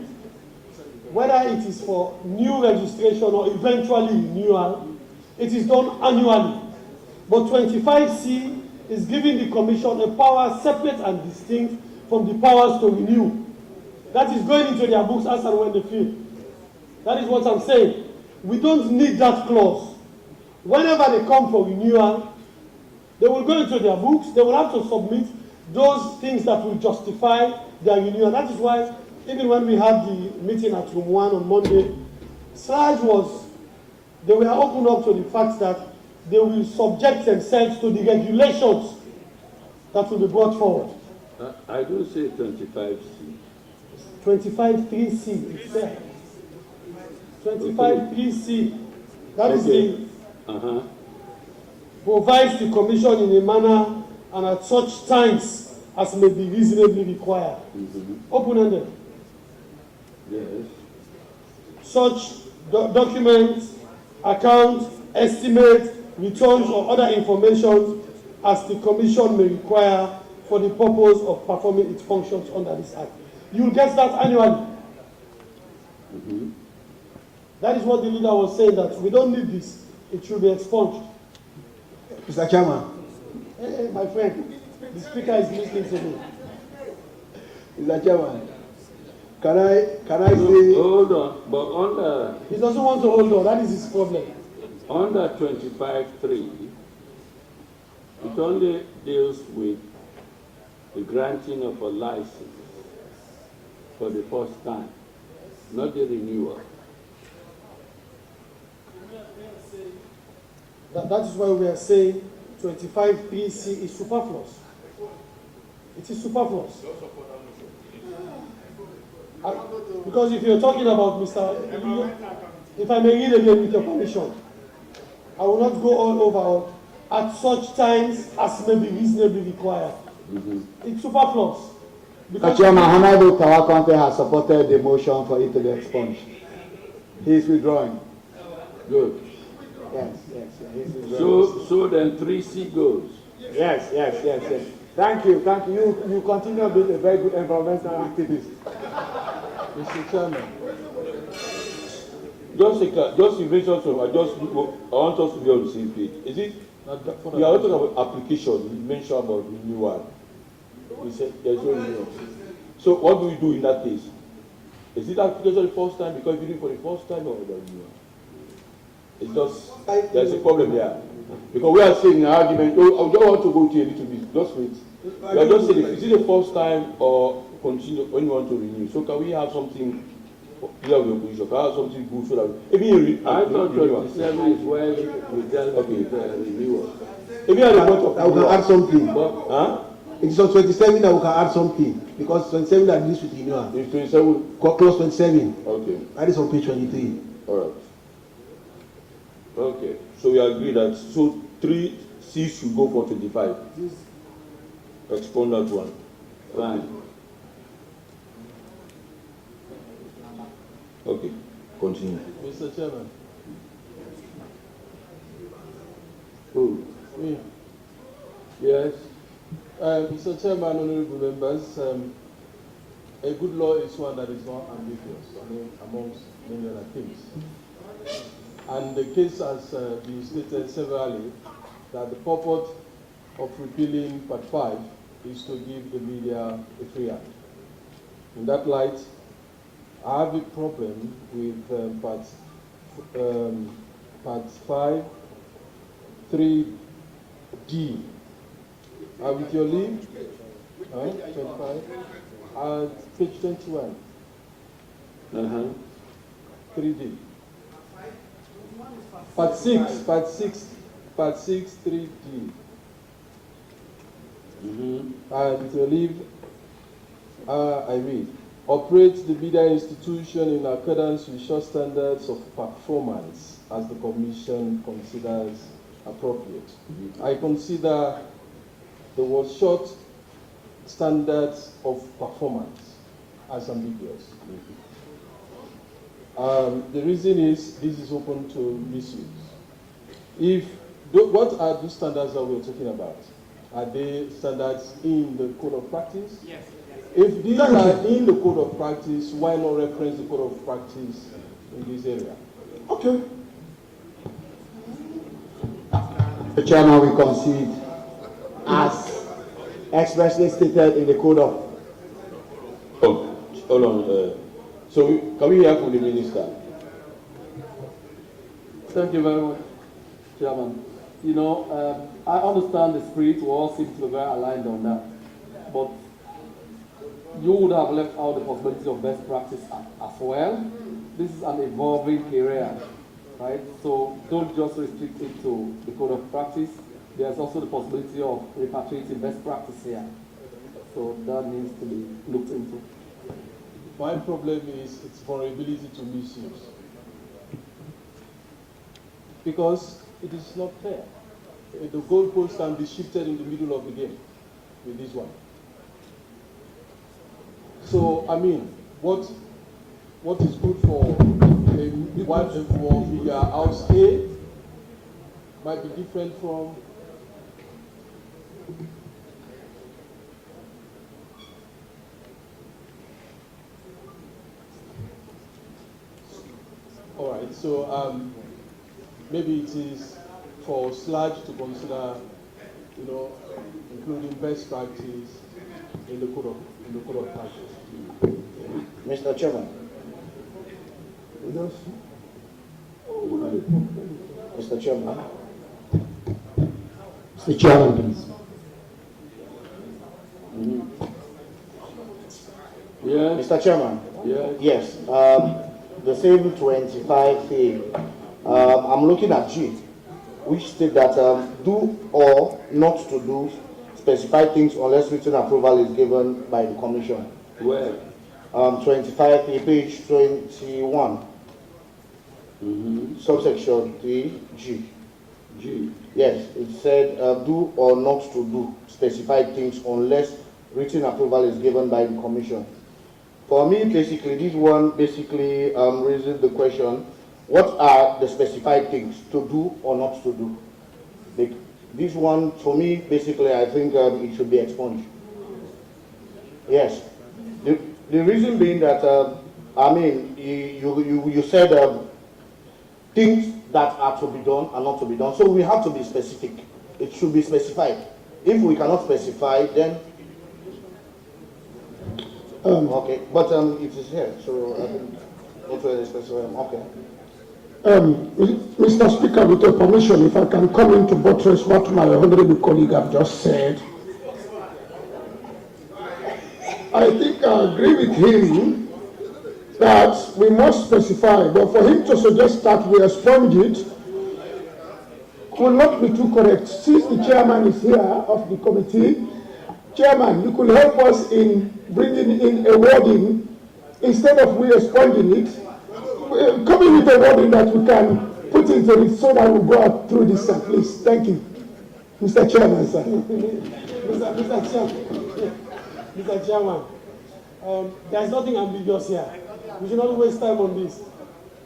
whether it is for new registration or eventually renewal, it is done annually. But 25(c) is giving the commission a power separate and distinct from the powers to renew. That is going into their books as and when they feel. That is what I'm saying. We don't need that clause. Whenever they come for renewal, they will go into their books, they will have to submit those things that will justify their renewal. That is why, even when we had the meeting at Room 1 on Monday, they were open up to the fact that they will subject themselves to the regulations that will be brought forward. I do say 25(c). 25(3)(c), it's there. 25(3)(c). That is the provides the commission in a manner and at such times as may be reasonably required. Open-ended. Yes. Such documents, accounts, estimates, returns, or other information as the Commission may require for the purpose of performing its functions under this Act. You'll get that annually. That is what the leader was saying, that we don't need this. It should be expunged. Mr. Chairman. Hey, my friend, the speaker is listening to me. Mr. Chairman, can I say... Hold on, but under... He doesn't want to hold on, that is his problem. Under 25(3), it only deals with the granting of a license for the first time, not the renewal. That is why we are saying 25(3)(c) is superfluous. It is superfluous. Because if you're talking about if I may read again with your permission, I will not go all over at such times as may be reasonably required. It's superfluous. Mr. Chairman, Honorable Tawakonte has supported the motion for it to be expunged. He is withdrawing. Good. Yes. He's withdrawing. So then 3C goes. Yes. Thank you. You continue being a very good environmental activist. Mr. Chairman. Just in relation to, I want us to be on the same page. Is it? You are talking about application. You mentioned about renewal. We said there's no renewal. So what do we do in that case? Is it application the first time because you do it for the first time or the renewal? It's just there's a problem there. Because we are saying an argument, I don't want to go to a little bit, just wait. We are just saying, is it the first time or continue when you want to renew? So can we have something, clear with your position, can we have something good so that, I thought 27 is where we dealt with the renewal. Maybe at the point of we can add something. It is on 27 that we can add something, because 27 that deals with renewal. It's 27? Clause 27. Okay. That is on page 23. All right. Okay. So we agree that, so 3C should go for 25. Expand that one. Fine. Okay. Continue. Mr. Chairman. Who? Me. Yes. Mr. Chairman, honorable members, a good law is one that is not ambiguous, amongst many other things. And the case has been stated severally that the purport of repealing Part 5 is to give the media a free hand. In that light, I have a problem with Part 5, 3D. With your leave, 25, page 21. 3D. Part 6, 3D. And with your leave, I read, operates the media institution in accordance with short standards of performance as the Commission considers appropriate. I consider the word short standards of performance as ambiguous. The reason is this is open to misuse. What are the standards that we're talking about? Are they standards in the code of practice? Yes. If these are in the code of practice, why not reference the code of practice in this area? Okay. The chairman will concede as expressly stated in the code of. Oh, hold on. So can we hear from the minister? Thank you very much, Chairman. You know, I understand the spirit. We all seem to be very aligned on that. But you would have left out the possibility of best practice as well. This is an evolving area, right? So don't just restrict it to the code of practice. There's also the possibility of repatriating best practice here. So that needs to be looked into. My problem is its vulnerability to misuse. Because it is not fair. The goalpost can be shifted in the middle of the game with this one. So, I mean, what is good for your house A might be different from all right. So maybe it is for SLAG to consider, including best practice in the code of practice. Mr. Chairman. Mr. Chairman. Mr. Chairman, please. Yes. Mr. Chairman. Yes. The same 25 thing. I'm looking at G, which states that do or not to do specified things unless written approval is given by the Commission. Where? 25, page 21. Subsection 3, G. G. Yes, it said do or not to do specified things unless written approval is given by the Commission. For me, basically, this one basically raises the question, what are the specified things to do or not to do? This one, for me, basically, I think it should be expunged. Yes. The reason being that, I mean, you said things that are to be done are not to be done. So we have to be specific. It should be specified. If we cannot specify, then okay. But it is here, so I think not really specify. Okay. Mr. Speaker, with your permission, if I can come in to buttress what my honorable colleague have just said. I think I agree with him that we must specify, but for him to suggest that we expunge it will not be too correct. Since the chairman is here of the committee, chairman, you could help us in bringing in a wording instead of we expunging it. Coming with a wording that we can put into it so that we'll go out through this, sir. Please, thank you. Mr. Chairman, sir. Mr. Chairman, there's nothing ambiguous here. We should not waste time on this.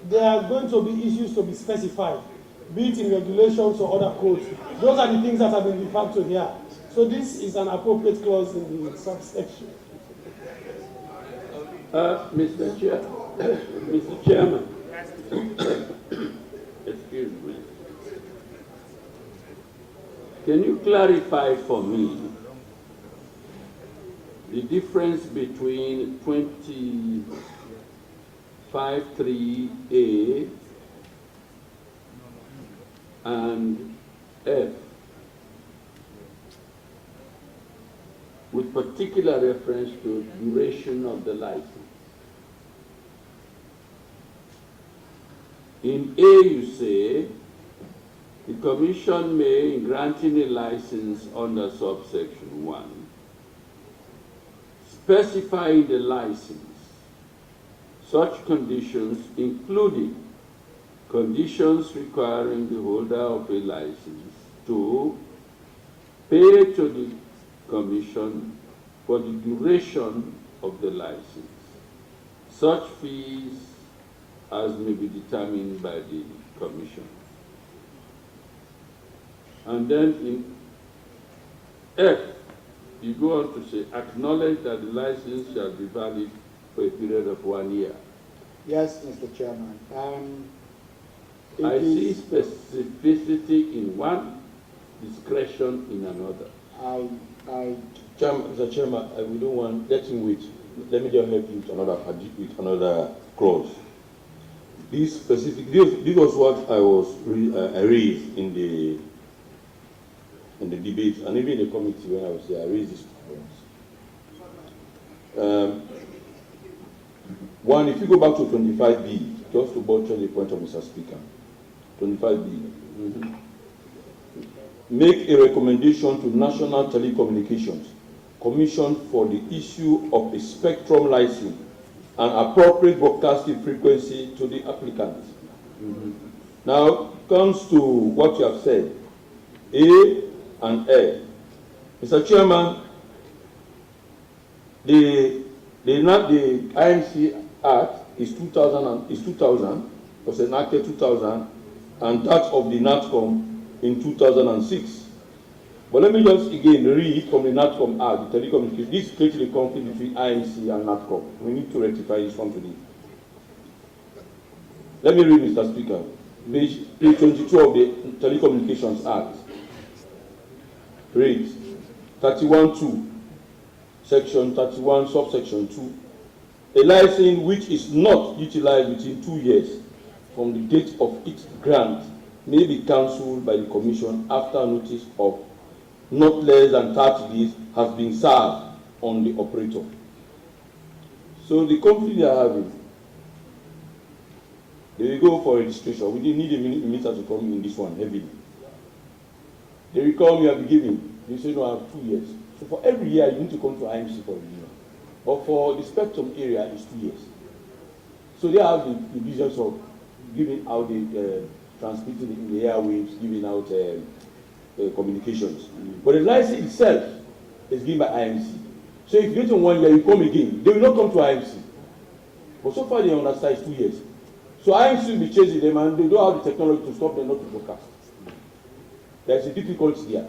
There are going to be issues to be specified, be it in regulations or other codes. Those are the things that have been referred to here. So this is an appropriate clause in the subsection. Mr. Chairman, excuse me. Can you clarify for me the difference between 25(3)(a) and F, with particular reference to duration of the license? In A, you say, the Commission may, in granting a license under subsection 1, specify in the license such conditions, including conditions requiring the holder of a license to pay to the Commission for the duration of the license such fees as may be determined by the Commission. And then in F, you go on to say, acknowledge that the license shall be valid for a period of 1 year. Yes, Mr. Chairman. I see specificity in one, discretion in another. Mr. Chairman, we don't want, let him wait. Let me just help you with another clause. This was what I raised in the debate, and even in the committee when I was here, I raised this point. One, if you go back to 25B, just to buttress the point of Mr. Speaker, 25B, make a recommendation to National Telecommunications Commission for the issue of a spectrum license and appropriate broadcasting frequency to the applicant. Now, comes to what you have said, A and A. Mr. Chairman, the The IMC Act is 2000, was enacted 2000, and that of the NATCOM in 2006. But let me just again read from the NATCOM Act, the telecommunications. This created a conflict between IMC and NATCOM. We need to rectify this one today. Let me read, Mr. Speaker. Page 22 of the Telecommunications Act. Read 31(2), Section 31, subsection 2. A license which is not utilized within 2 years from the date of its grant may be cancelled by the Commission after notice of not less than 30 days has been served on the operator. So the company they are having, they will go for registration. We didn't need a minister to come in this one heavily. They will come, you have been given. They say, no, I have 2 years. So for every year, you need to come to IMC for a year. But for the spectrum area, it's 2 years. So they have the business of giving out the transmitting in the airwaves, giving out communications. But the license itself is given by IMC. So if you get in 1 year, you come again, they will not come to IMC. But so far they understand it's 2 years. So IMC will be chasing them and they don't have the technology to stop them not to broadcast. There's a difficulty there.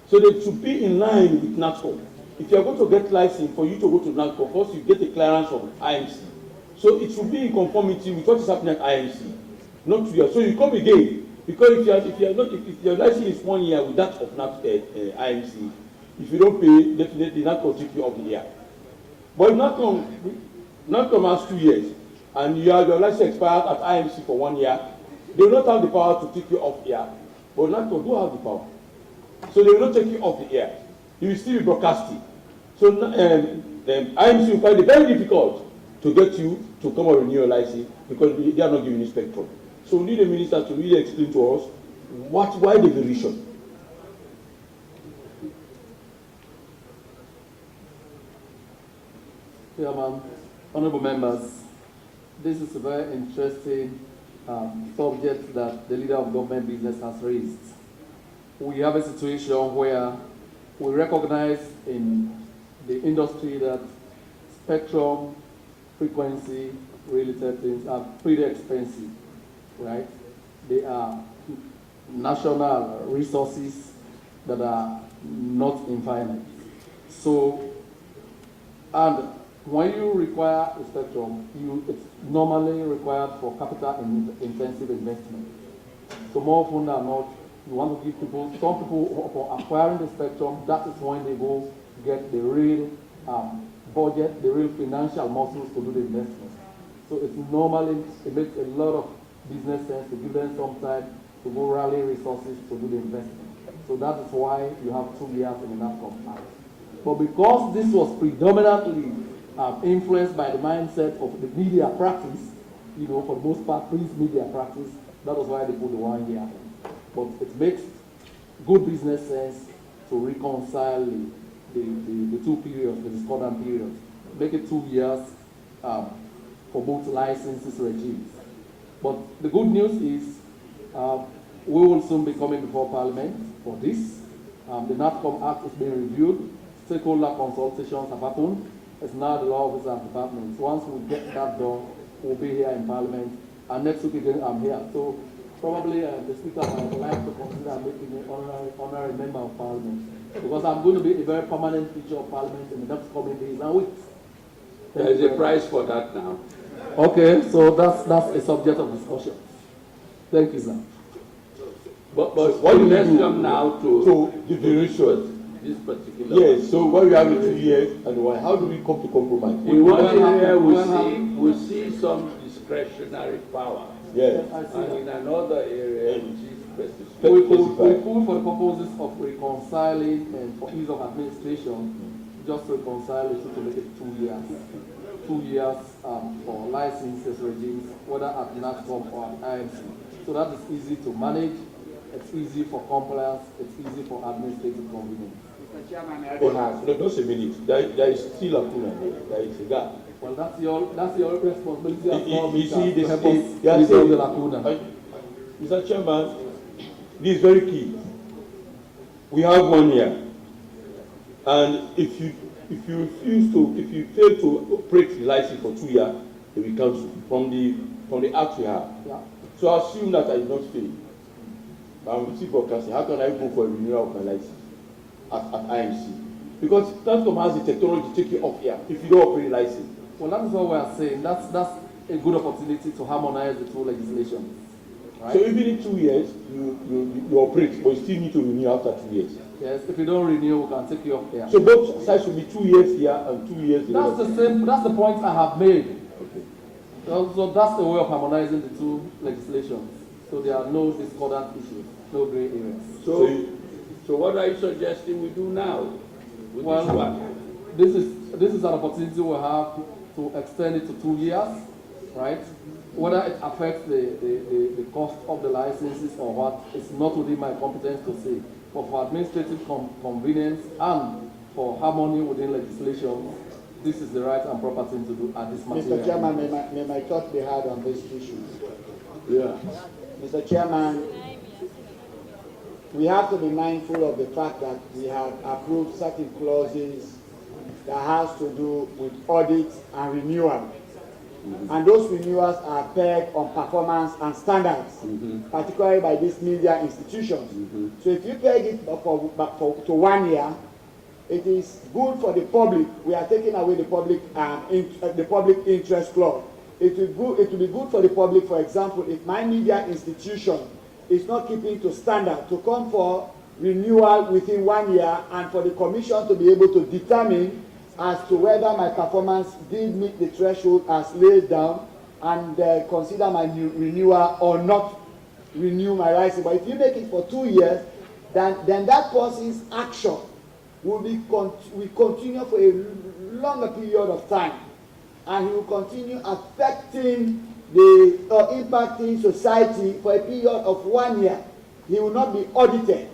So they should be in line with NATCOM. If you are going to get license for you to go to NATCOM, first you get a clearance from IMC. So it should be in conformity with what is happening at IMC. Not 2 years. So you come again. Because if your license is 1 year with that of IMC, if you don't pay, definitely NATCOM take you off the air. But if NATCOM has 2 years, and your license expired at IMC for 1 year, they will not have the power to take you off the air. But NATCOM do have the power. So they will not take you off the air. You will still be broadcasting. So IMC will find it very difficult to get you to come and renew your license because they are not giving you spectrum. So we need a minister to really explain to us why the variation. Chairman, honorable members, this is a very interesting subject that the leader of government business has raised. We have a situation where we recognize in the industry that spectrum, frequency related things are pretty expensive, right? They are national resources that are not infinite. So, and when you require a spectrum, it's normally required for capital intensive investment. So more often than not, you want to give people, some people for acquiring the spectrum, that is when they go get the real budget, the real financial muscles to do the investment. So it's normally, it makes a lot of business sense to give them some time to go rally resources to do the investment. So that is why you have 2 years in the NATCOM Act. But because this was predominantly influenced by the mindset of the media practice, for the most part, Prince media practice, that was why they put the 1 year. But it makes good business sense to reconcile the two periods, the discordant periods. Make it 2 years for both licenses regimes. But the good news is we will soon be coming before Parliament for this. The NATCOM Act is being reviewed. Stakeholder consultations have happened. It's now the law officer and departments. Once we get that done, we'll be here in Parliament. And next week again, I'm here. So probably the Speaker might like to consider making me honorary member of Parliament. Because I'm going to be a very permanent feature of Parliament in the next coming days and weeks. There is a price for that now. Okay, so that's a subject of discussion. Thank you, sir. But what do you do now to the variation? This particular yes, so when we have it 2 years and why, how do we come to compromise? In one area we see some discretionary power. Yes. And in another area which is specific. We put for the purposes of reconciling and for ease of administration, just reconcile it to make it 2 years. 2 years for licenses regimes, whether at NATCOM or at IMC. So that is easy to manage, it's easy for compliance, it's easy for administrative convenience. No, just a minute. There is still a lacuna there. There is a gap. Well, that's your responsibility as you see, to help us resolve the lacuna. Mr. Chairman, this is very key. We have 1 year. And if you if you fail to operate the license for 2 years, they will cancel from the act we have. Yeah. So assume that I did not fail. I'm still broadcasting. How can I go for a renewal of my license at IMC? Because Transcom has the technology to take you off here if you don't operate a license. Well, that is what we are saying. That's a good opportunity to harmonize the two legislations. Right? So even in 2 years, you operate, but you still need to renew after 2 years. Yes, if you don't renew, we can take you off here. So both sides will be 2 years here and 2 years there. That's the same. That's the point I have made. Okay. So that's the way of harmonizing the two legislations. So there are no discordant issues, no gray areas. So what are you suggesting we do now with this one? This is an opportunity we have to extend it to 2 years, right? Whether it affects the cost of the licenses or what, it's not within my competence to say. But for administrative convenience and for harmony within legislation, this is the right and proper thing to do at this material. Mr. Chairman, may my thoughts be heard on this issue? Yeah. Mr. Chairman, we have to be mindful of the fact that we have approved certain clauses that has to do with audit and renewal. And those renewals are pegged on performance and standards, particularly by these media institutions. So if you peg it to 1 year, it is good for the public. We are taking away the public interest clause. It will be good for the public, for example, if my media institution is not keeping to standard, to come for renewal within 1 year, and for the commission to be able to determine as to whether my performance did meet the threshold as laid down, and consider my renewal or not renew my license. But if you make it for 2 years, then that person's action will continue for a longer period of time, and he will continue affecting impacting society for a period of 1 year. He will not be audited.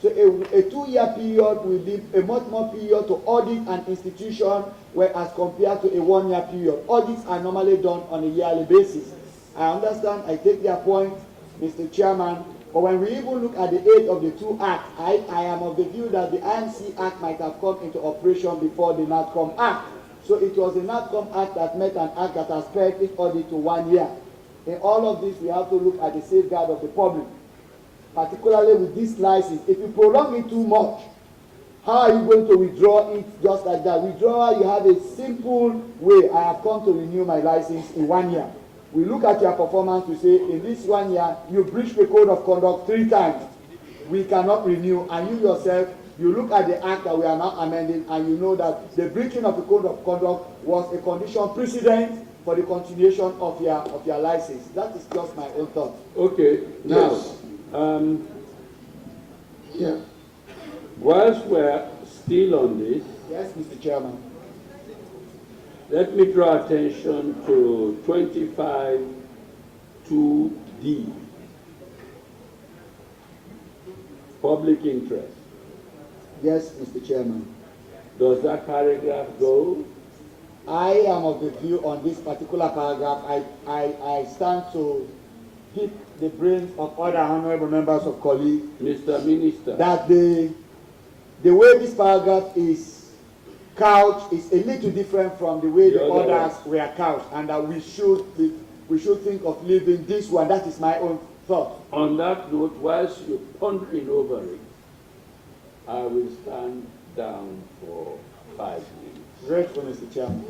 So a 2 year period will be a much more period to audit an institution, whereas compared to a 1 year period. Audits are normally done on a yearly basis. I understand, I take their point, Mr. Chairman, but when we even look at the age of the two acts, I am of the view that the IMC Act might have come into operation before the NATCOM Act. So it was the NATCOM Act that met an act that has pegged this audit to 1 year. In all of this, we have to look at the safeguard of the public, particularly with this license. If you prolong it too much, how are you going to withdraw it just like that? Withdrawal, you have a simple way. I have come to renew my license in 1 year. We look at your performance, we say, in this 1 year, you breached the code of conduct 3 times. We cannot renew. And you yourself, you look at the act that we are now amending, and you know that the breaching of the code of conduct was a condition precedent for the continuation of your license. That is just my own thought. Okay, now, whilst we're still on this, yes, Mr. Chairman, let me draw attention to 25(2)(d), public interest. Yes, Mr. Chairman. Does that paragraph go? I am of the view on this particular paragraph, I stand to pick the brains of other honorable members of colleagues. Mr. Minister. That the way this paragraph is couched is a little different from the way the others were couched, and that we should think of leaving this one. That is my own thought. On that note, whilst you're pondering over it, I will stand down for 5 minutes. Grateful, Mr. Chairman.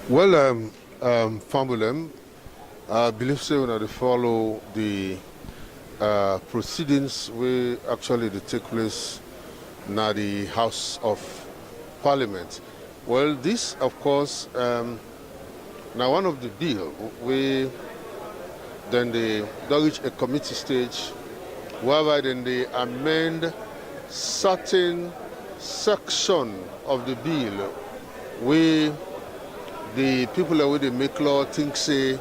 Well, Famulem, I believe so when they follow the proceedings we actually take place in the House of Parliament. Well, this, of course, now one of the bill, then they reach a committee stage, whereby then they amend certain section of the bill where the people that they make law think say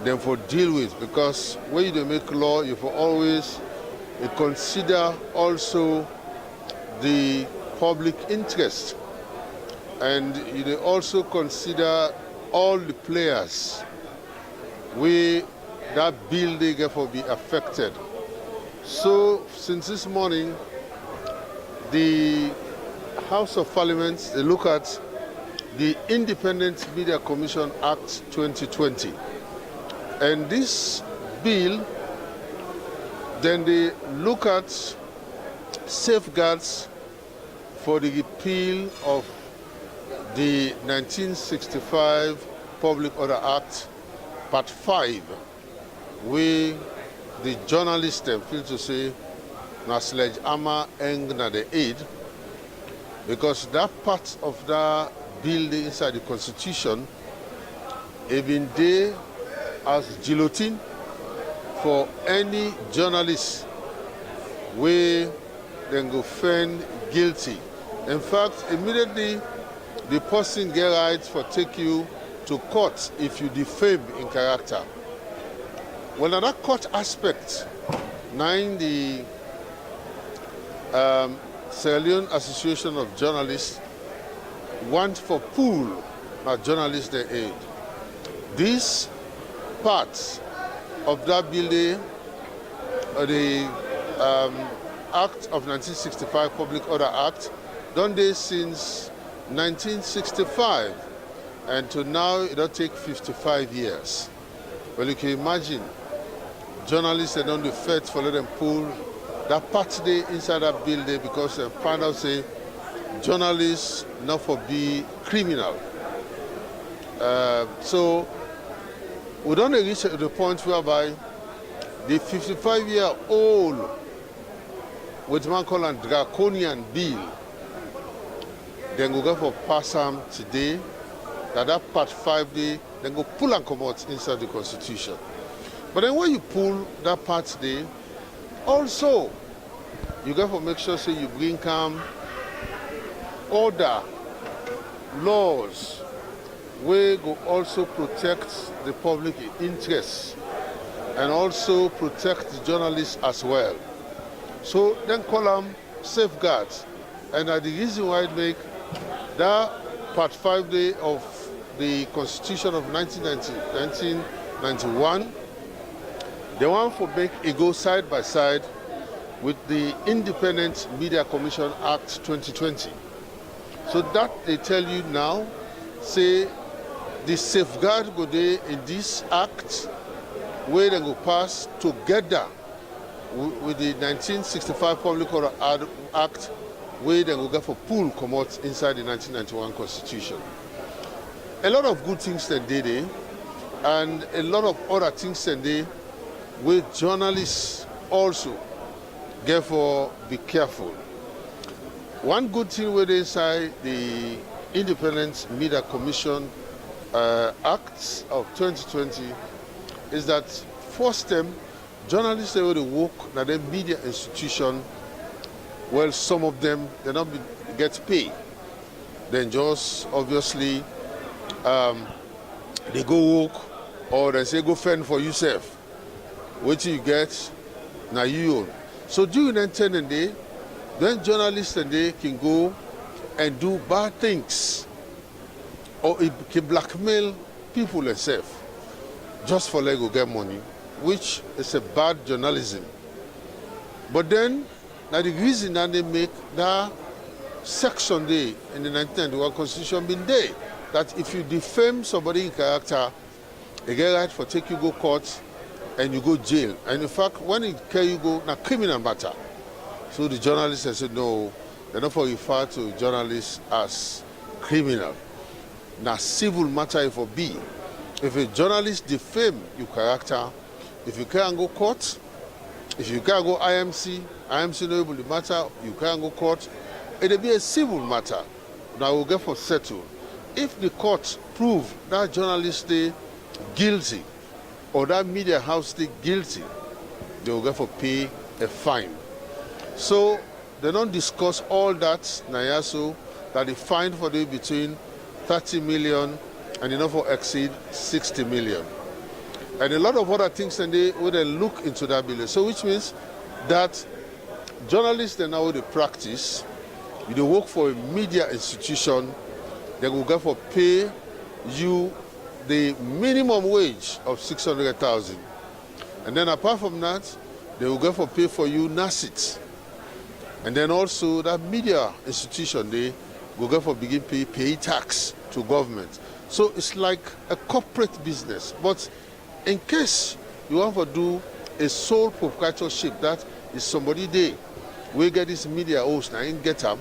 them for deal with, because when you make law, you for always consider also the public interest, and you also consider all the players where that bill they therefore be affected. So since this morning, the House of Parliament, they look at the Independent Media Commission Act 2020. And this bill, then they look at safeguards for the repeal of the 1965 Public Order Act, Part 5, where the journalists feel to say, na sledgehammer eng na the aid, because that part of that bill inside the Constitution have been there as guillotine for any journalist where they go found guilty. In fact, immediately the person get right for take you to court if you defame in character. Well, on that court aspect, now in the Sierra Leone Association of Journalists want for pool of journalists their aid. This part of that bill, the Act of 1965 Public Order Act, done this since 1965, and to now it don't take 55 years. Well, you can imagine journalists that don't do fed for let them pull that part day inside that bill there, because they find out say journalists not for be criminal. So we don't reach the point whereby the 55-year-old with man called a draconian bill, then go for pass them today, that part 5 day, then go pull and come out inside the Constitution. But then when you pull that part today, also you got to make sure so you bring order, laws, where go also protect the public interests and also protect the journalists as well. So then call them safeguards. And the reason why it make that part 5 day of the Constitution of 1991, they want to make it go side by side with the Independent Media Commission Act 2020. So that they tell you now, say the safeguard go there in this act, where they go pass together with the 1965 Public Order Act, where they go get for pool come out inside the 1991 Constitution. A lot of good things that they did, and a lot of other things that they, where journalists also therefore be careful. One good thing with inside the Independent Media Commission Act of 2020 is that first them journalists they will work at the media institution. Well, some of them they not get paid. Then just obviously they go work, or they say go fend for yourself. What you get, now you own. So during that 10 day, then journalists and they can go and do bad things, or it can blackmail people themselves just for let go get money, which is a bad journalism. But then, now the reason that they make that section there in the 1991 Constitution been there, that if you defame somebody in character, they get right for take you go court and you go jail. And in fact, when it carry you go, now criminal matter. So the journalists have said, no, they're not for refer to journalists as criminal. na civil matter if it be. If a journalist defame your character, if you can't go court, if you can't go IMC no able to matter, you can't go court, it'll be a civil matter. Now we'll get for settled. If the court prove that journalist stay guilty or that media house stay guilty, they will get for pay a fine. So they don't discuss all that Nayaso that the fine for them between 30 million and enough for exceed 60 million. And a lot of other things, and they would look into that bill. So which means that journalists they now they practice, they work for a media institution, they will get for pay you the minimum wage of 600,000. And then apart from that, they will get for pay for you NASIT. And then also that media institution, they will get for begin pay tax to government. So it's like a corporate business. But in case you want to do a sole proprietorship, that is somebody there, we get this media host now in get them.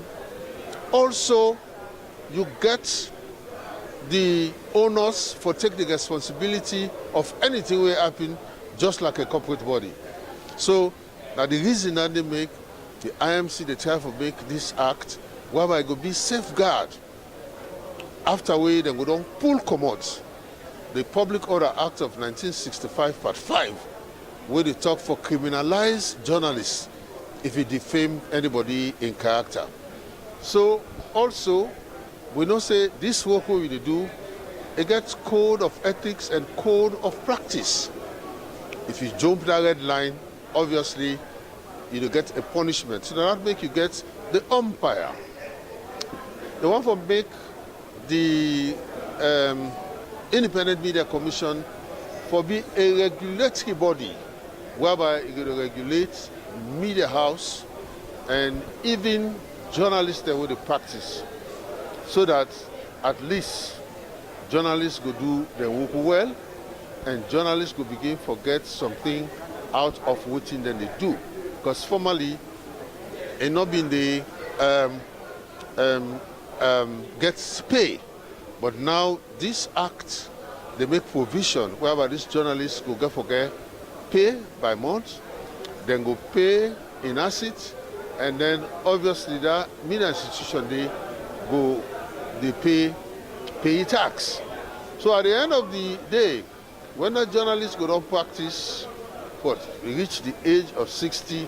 Also, you get the owners for take the responsibility of anything will happen, just like a corporate body. So now the reason that they make the IMC, they try to make this act, whereby it will be safeguard. After we then we don't pull commodities. The Public Order Act of 1965, Part 5, where they talk for criminalize journalists if he defame anybody in character. So also, we know say this work we will do, it gets code of ethics and code of practice. If you jump that red line, obviously you will get a punishment. So that make you get the umpire. They want to make the Independent Media Commission for be a regulatory body whereby it will regulate media house and even journalists that will practice, so that at least journalists could do their work well and journalists could begin to forget something out of what then they do. Because formerly, it not been the gets pay. But now this act, they make provision whereby these journalists go get forget pay by month, then go pay in assets, and then obviously that media institution they pay tax. So at the end of the day, when the journalists go down practice, reach the age of 60,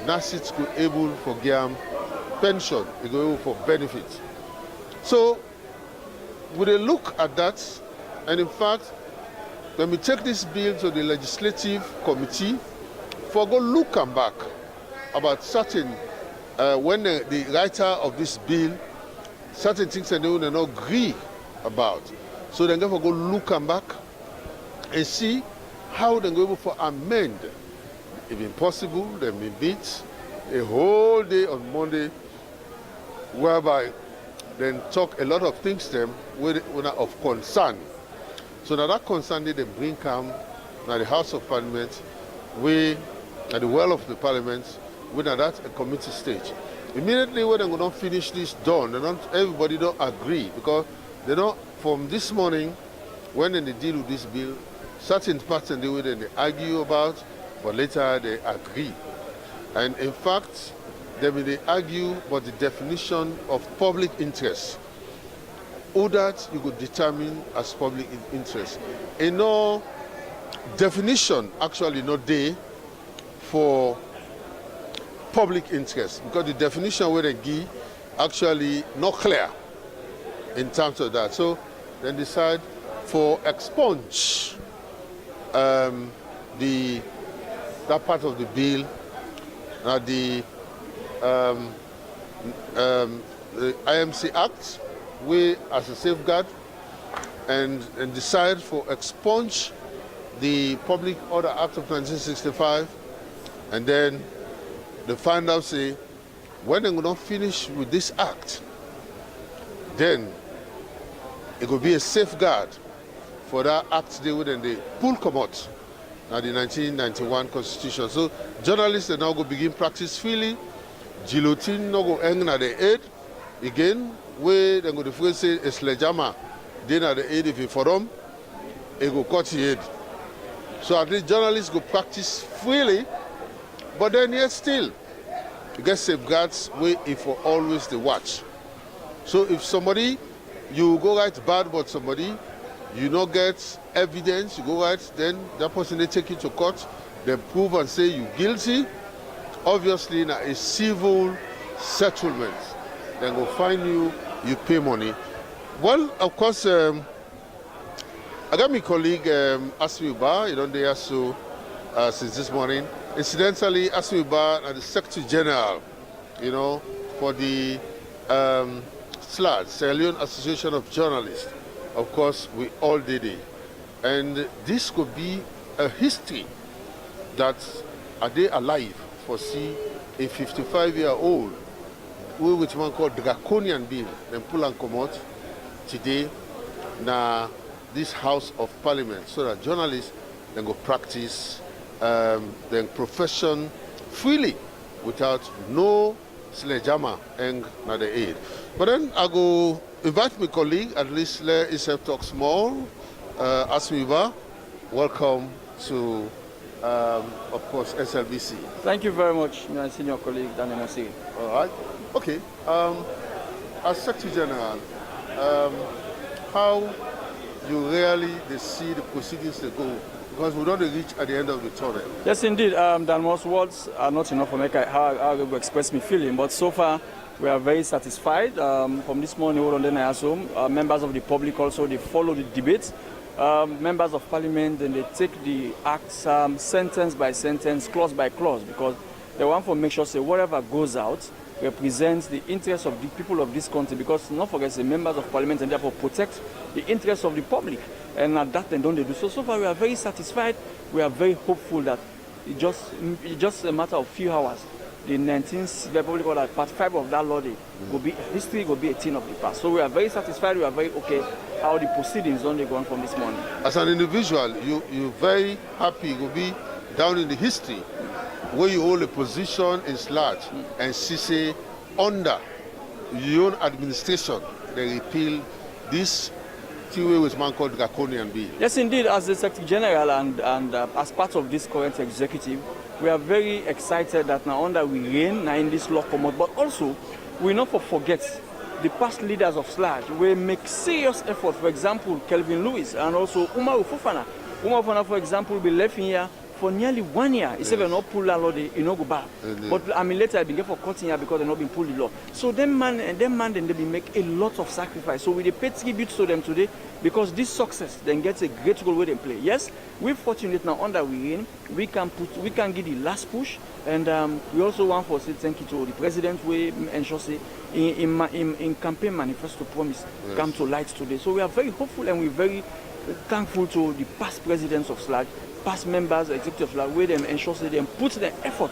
NASIT go able for GAM pension, they go able for benefit. So we will look at that, and in fact, when we take this bill to the legislative committee, for go look and back about certain, when the writer of this bill, certain things that they will not agree about. So then go look and back and see how they go able to amend. If impossible, they may meet a whole day on Monday, whereby then talk a lot of things to them of concern. So now that concern they bring come now the House of Parliament, we at the well of the Parliament, we are at a committee stage. Immediately when they don't finish this done, everybody don't agree, because they don't, from this morning, when they deal with this bill, certain parts and they argue about, but later they agree. And in fact, they argue about the definition of public interest. All that you could determine as public interest. In no definition actually not there for public interest, because the definition where they give actually not clear in terms of that. So then decide for expunge that part of the bill, the IMC Act, we as a safeguard, and decide for expunge the Public Order Act of 1965, and then they find out, say, when they're not finish with this act, then it will be a safeguard for that act they would and they pull come out now the 1991 Constitution. So journalists are now going to begin practice freely. Guillotine no go hang at the head again, where they're going to say a sledgehammer then at the aid if it for them, it go cut the head. So at least journalists go practice freely, but then yet still, you get safeguards where if for always the watch. So if somebody, you go write bad about somebody, you not get evidence, you go right, then that person they take you to court, they prove and say you guilty. Obviously, now a civil settlement, then go fine you, you pay money. Well, of course, I got my colleague Asmi Ba, you know, they are so since this morning. Incidentally, Asmi Ba and the Secretary General, you know, for the SLAJ, Sierra Leone Association of Journalists. Of course, we all did it. And this could be a history that are they alive for see a 55-year-old who which one called draconian bill, then pull and come out today na this House of Parliament so that journalists then go practice their profession freely without no sledgehammer and na the aid. But then I go invite my colleague, at least let himself talk small. Asmi Ba, welcome to, of course, SLBC. Thank you very much, my senior colleague, Daniel Mosiri. All right. Okay. As Secretary General, how you really see the proceedings to go? Because we don't reach at the end of the tunnel. Yes, indeed. Dan most words are not enough for me how I will express my feeling, but so far, we are very satisfied. From this morning, I assume members of the public also, they follow the debate. Members of parliament, then they take the acts sentence by sentence, clause by clause, because they want to make sure say whatever goes out represents the interests of the people of this country, because not forget the members of parliament and therefore protect the interests of the public. And at that then don't they do so. So far we are very satisfied. We are very hopeful that it's just a matter of few hours. The 19th Republic or that part 5 of that law day will be history, will be a thing of the past. So we are very satisfied, we are very okay how the proceedings don't go on from this morning. As an individual, you're very happy to be down in the history where you hold a position in SLAJ and see under your own administration they repeal this two-way with man called draconian bill. Yes, indeed, as the Secretary General and as part of this current executive, we are very excited that now under we reign now in this law come out, but also we not forget the past leaders of SLAJ will make serious effort. For example, Kelvin Lewis and also Umaru Fofana. Umaru Fofana, for example, will be left in here for nearly 1 year. He said, not pull that law, they no go back. But I mean, later I began for cutting here because they not been pulled the law. So them man, then they be make a lot of sacrifice. So we pay tribute to them today because this success then gets a great role where they play. Yes, we're fortunate now under we in, we can give the last push, and we also want to say thank you to the president. We ensure say in campaign manifesto promise come to light today. So we are very hopeful and we're very thankful to the past presidents of SLAJ, past members, executives, like where them ensure that they put the effort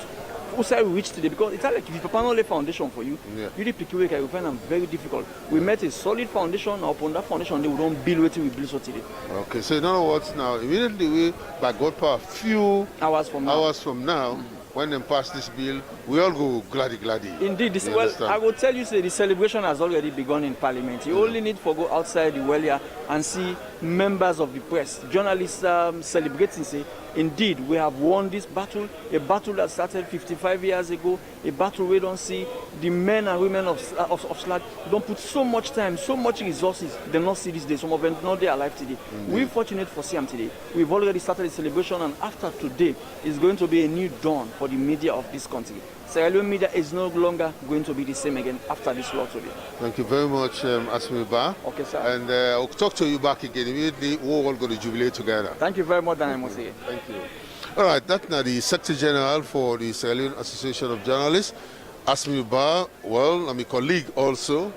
outside we reach today, because it's like if you Papa no lay foundation for you, you the pick away you find them very difficult. We met a solid foundation, upon that foundation they don't build what we build so today. Okay, so in other words now, immediately we by God power few hours from now, when they pass this bill, we all go gladdy. Indeed, this, well, I will tell you, say the celebration has already begun in Parliament. You only need to go outside the well and see members of the press, journalists celebrating, say, indeed, we have won this battle, a battle that started 55 years ago, a battle we don't see the men and women of SLAJ don't put so much time, so much resources, they not see this day. Some of them not they alive today. We're fortunate for Siam today. We've already started the celebration, and after today, it's going to be a new dawn for the media of this country. Sierra Leone media is no longer going to be the same again after this law today. Thank you very much, Asmi Ba. Okay, sir. And I'll talk to you back again. Immediately, we're all going to jubilate together. Thank you very much, Daniel Mosiri. Thank you. All right, that's now the Secretary General for the Sierra Leone Association of Journalists, Asmi Ba. Well, I'm a colleague also.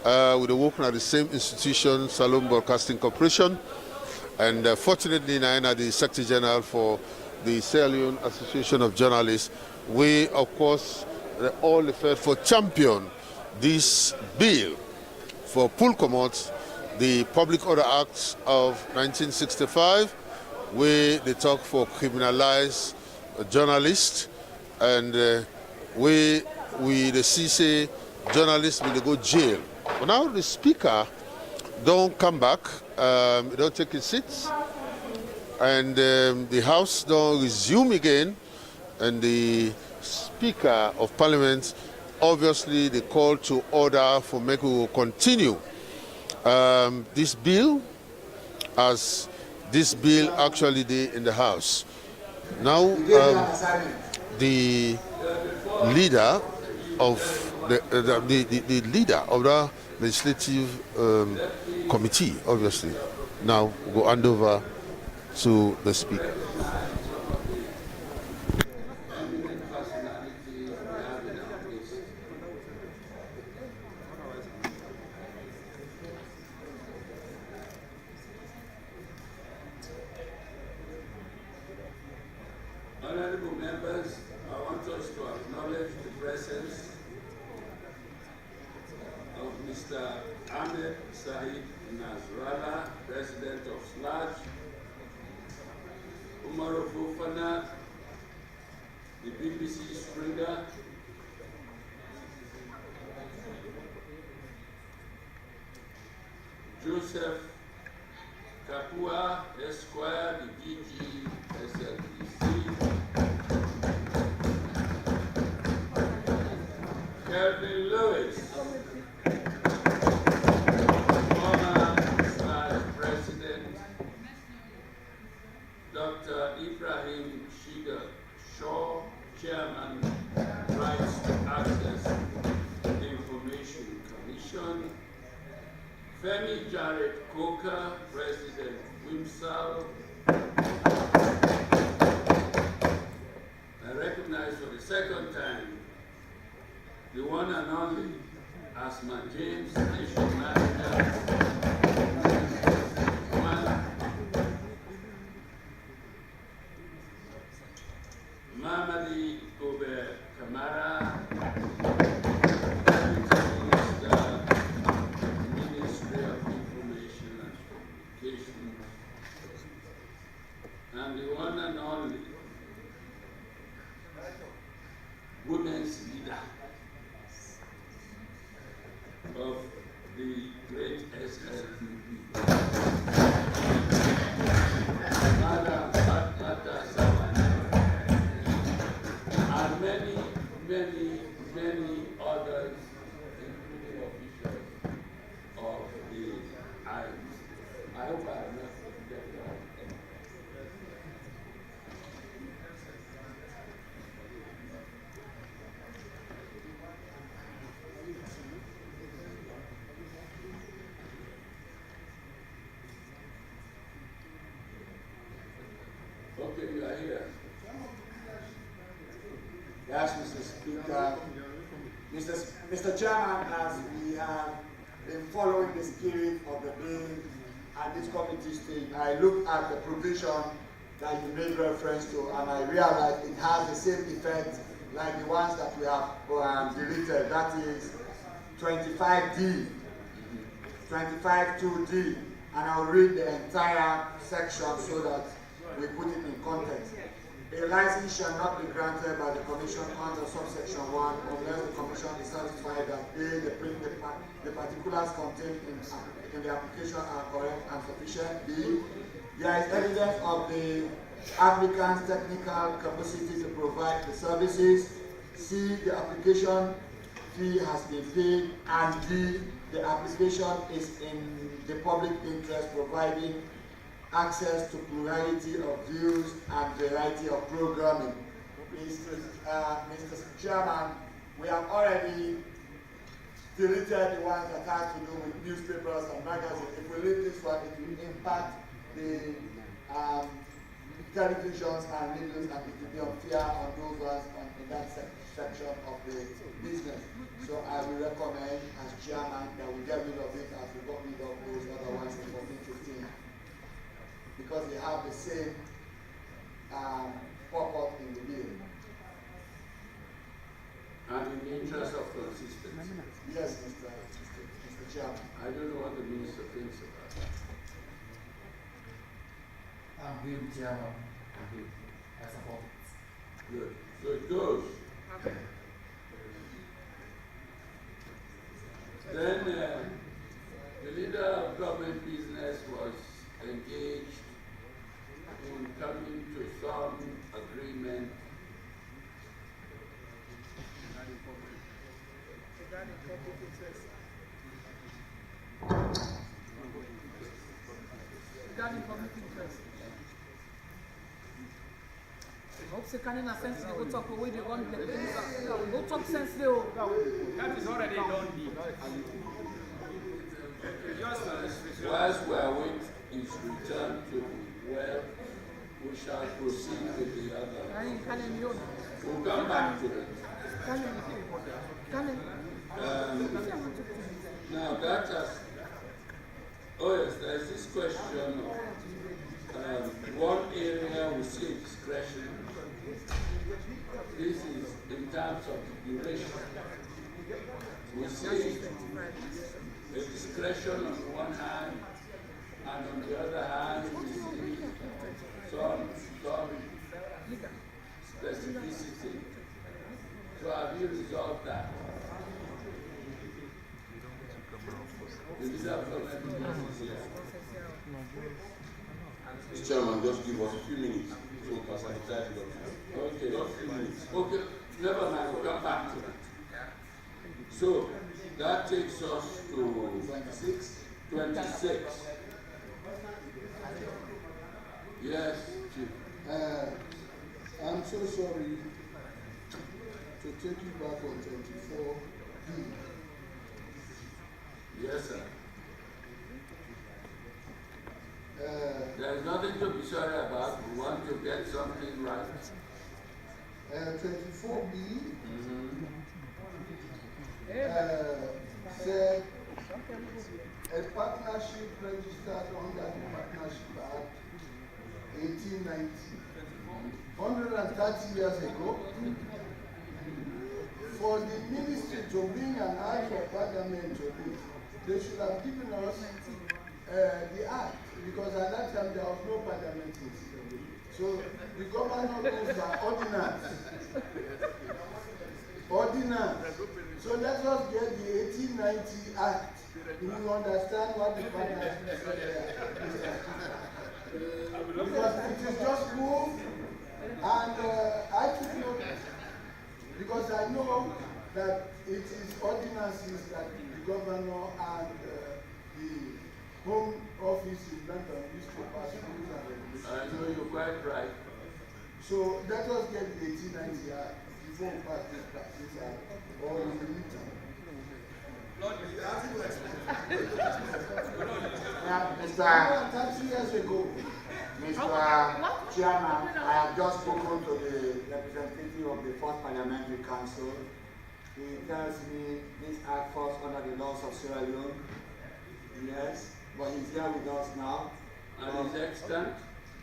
We work at the same institution, Salome Broadcasting Corporation. And fortunately, I'm the Secretary General for the Sierra Leone Association of Journalists. We, of course, all effort for champion this bill for pull commot the Public Order Act of 1965, where they talk for criminalize journalists, and the CC journalists will go jail. But now the Speaker don't come back, don't take a seat, and the House don't resume again, and the Speaker of Parliament, obviously the call to order for make we will continue this bill as this bill actually did in the House. Now the leader of the leader of the legislative committee, obviously, now will hand over to the Speaker. Honorable members, I want us to acknowledge the presence of Mr. Ahmed Said Nasrallah, President of SLAJ, Umar Fofana, the BBC Springer, Joseph Kapua, Esquire, the DG, SLPC, Kelvin Lewis, former SLAJ President, Dr. Ibrahim Shiga Shaw, Chairman, Rights to Access Information Commission, Femi Jared Coker, President WIMSAL. I recognize for the second time the one and only Asma James, Nation Manager, Mamadi Kobe Kamara, Ministry of Information and Communication, and the one and only women's leader of the great SLPP, Madam Fatmata Sawana, and many, many, many others, including officials of the IMC. I hope I have not forgotten that. Okay, you are here. Yes, Mr. Speaker. Mr. Chairman, as we have been following the spirit of the bill and this committee stage, I looked at the provision that you made reference to, and I realized it has the same effect like the ones that we have deleted. That is 25D, 25(2)D, and I'll read the entire section so that we put it in context. A license shall not be granted by the Commission under subsection 1 unless the Commission is satisfied that A, the particulars contained in the application are correct and sufficient. B, there is evidence of the applicant's technical capacity to provide the services. C, the application fee has been paid. And D, the application is in the public interest, providing access to plurality of views and variety of programming. Mr. Chairman, we have already deleted the ones that have to do with newspapers and magazines. If we leave this one, it will impact the televisions and radios, and it will be unfair on those ones in that section of the business. So I will recommend as chairman that we get rid of it as we got rid of those other ones in 1415. Because they have the same purpose in the bill. And in the interest of consistency. Yes, Mr. Chairman. I don't know what the minister thinks about that. I'm good, Chairman. I'm good. I support it. Good. So it goes. Then the leader Minister of Government Business was engaged in coming to some agreement regarding public interest. Regarding public interest. I hope say can in a sense they go talk away they want the police. Go talk sense they will. That is already done. Whilst we await his return to well, we shall proceed with the other. We'll come back to it. Now that has, oh yes, there's this question of one area we see discretion. This is in terms of the duration. We see a discretion on one hand, and on the other hand, we see some specificity. So have you resolved that? Mr. Chairman, just give us a few minutes so we can sanitize it. Okay. Just a few minutes. Okay, never mind, we'll come back to that. So that takes us to 26. Yes, Chief. I'm so sorry to take you back on 24B. Yes, sir. There's nothing to be sorry about. We want to get something right. 24B said a partnership registered under the Partnership Act 1890, 130 years ago, for the ministry to bring an act of parliament to this, they should have given us the act, because at that time there was no parliament. So the governor rules are ordinance. So let us get the 1890 Act. You will understand what the partnership is there. Because it is just moved, and I took note, because I know that it is ordinances that the governor and the Home Office in London used to pass rules and regulations. I know you're quite right. So let us get the 1890 Act before we pass this Act, or in the meantime. Mr. 30 years ago. Mr. Chairman, I have just spoken to the representative of the Fourth Parliamentary Council. He tells me this act falls under the laws of Sierra Leone. Yes, but he's here with us now. And it's extant?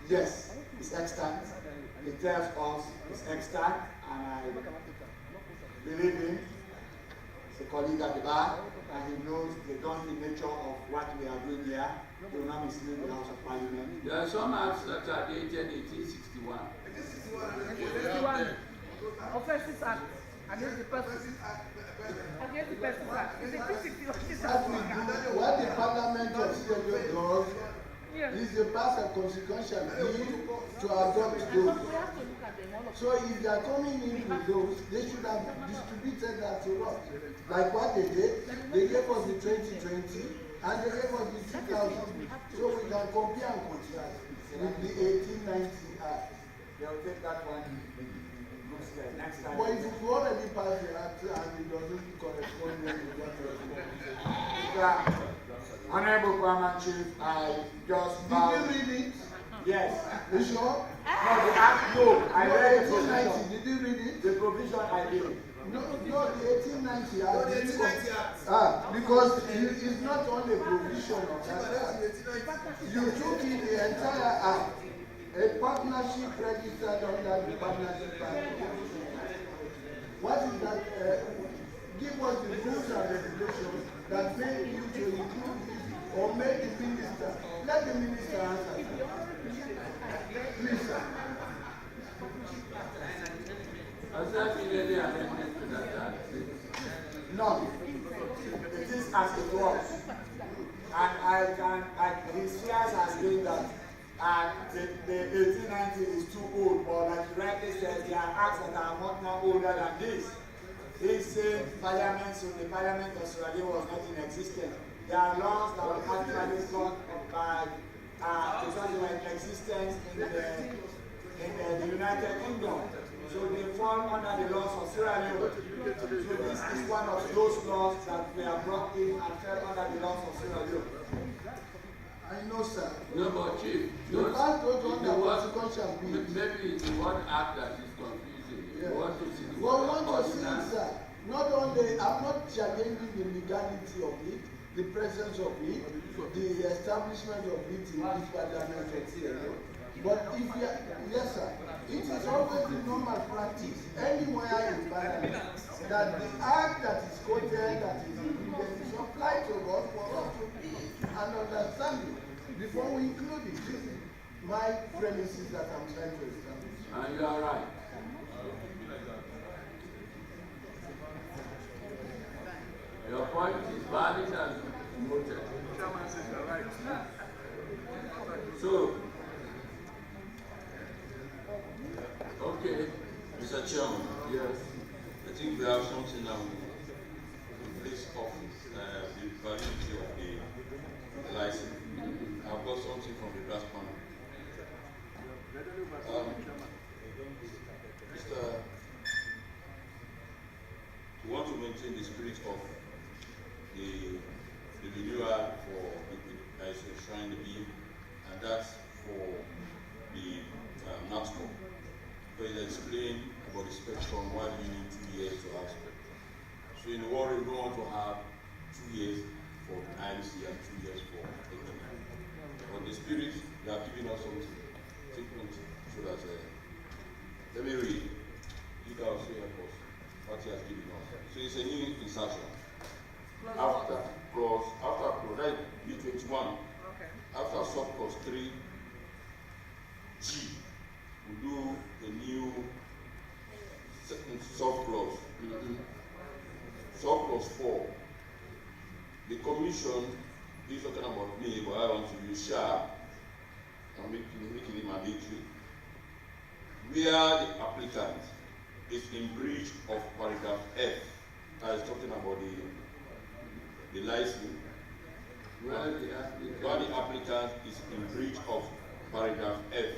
Yes, it's extant. He tells us it's extant, and I believe him. He's a colleague at the bar, and he knows the daunting nature of what we are doing here. He will not mislead the House of Parliament. There are some acts that are dated 1861. 1861. Offenses Act. Against the Persons Act. Against the Persons Act. It's a 1861. What the Parliament of Sierra Leone does is they pass a consequential bill to adopt those. So if they are coming in with those, they should have distributed that to us. Like what they did, they gave us the 2020 and they gave us the 2000. So we can compare and contrast with the 1890 Act. They will take that one. Next time. But if you already passed the Act and it doesn't correspond with what you are doing. Honorable Chairman Chief, I just Did you read it? Yes. You sure? No, the act, no. I read the 1890. Did you read it? The provision I did. No, the 1890 Act. No, the 1890 Act. Because it's not only a provision of that act. You took in the entire act. A partnership registered under the Partnership Act. What is that? Give us the rules and regulations that make you to include this, or make the minister. Let the minister answer. Please, sir. Has there been any amendment to that act? No. It is as it was. And I there are acts that are much more older than this. These same parliaments, so the Parliament of Sierra Leone was not in existence. There are laws that were actually got by because they were in existence in the United Kingdom. So they fall under the laws of Sierra Leone. So this is one of those laws that were brought in and fell under the laws of Sierra Leone. I know, sir. No, but Chief, The fact goes on that consequential be. maybe it's one act that is confusing. Yeah. You want to see the Well, we want to see, sir, not only, I'm not challenging the legality of it, the presence of it, the establishment of it in this parliament of Sierra Leone. But if you are, yes, sir, it is always the normal practice anywhere in parliament that the act that is quoted, that is included, is applied to us for us to be and understanding before we include it. This is my premises that I'm trying to establish. And you are right. Your point is valid and noted. So, okay. Mr. Chairman. Yes. I think we have something now in place of the validity of the license. I've got something from the brass panel. We want to maintain the spirit of the renewal for the enshrined bill, and that's for the NATCO. But it explained about the spectrum, why do you need 2 years to have spectrum? So in the world, we don't want to have 2 years for IMC and 2 years for ATM. But the spirit, they are giving us something. Take note so that, let me read. You guys say, of course, what he has given us. So it's a new insertion. After clause, right, B21, okay. After subclause 3G, we do a new subclause. Subclause 4. The commission is talking about me, but I want to use shall and making it mandatory. Where the applicant is in breach of paragraph F, that is talking about the license. Where the applicant is in breach of paragraph F.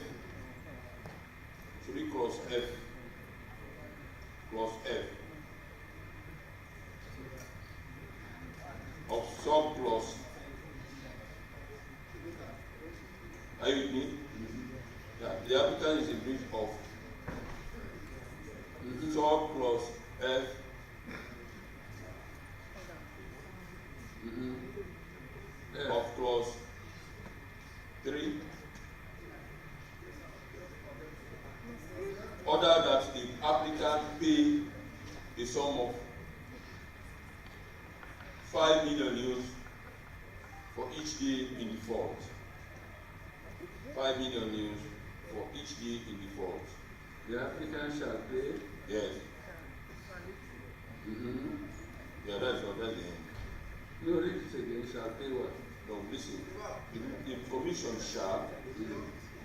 So we clause F. Clause F. Of subclause. Are you with me? Yeah, the applicant is in breach of subclause F. Of clause 3. Order that the applicant pay the sum of 5 million euros for each day in default. 5 million euros for each day in default. The applicant shall pay? Yes. Yeah, that's what that's the end. No, read it again. Shall pay what? No, listen. The commission shall,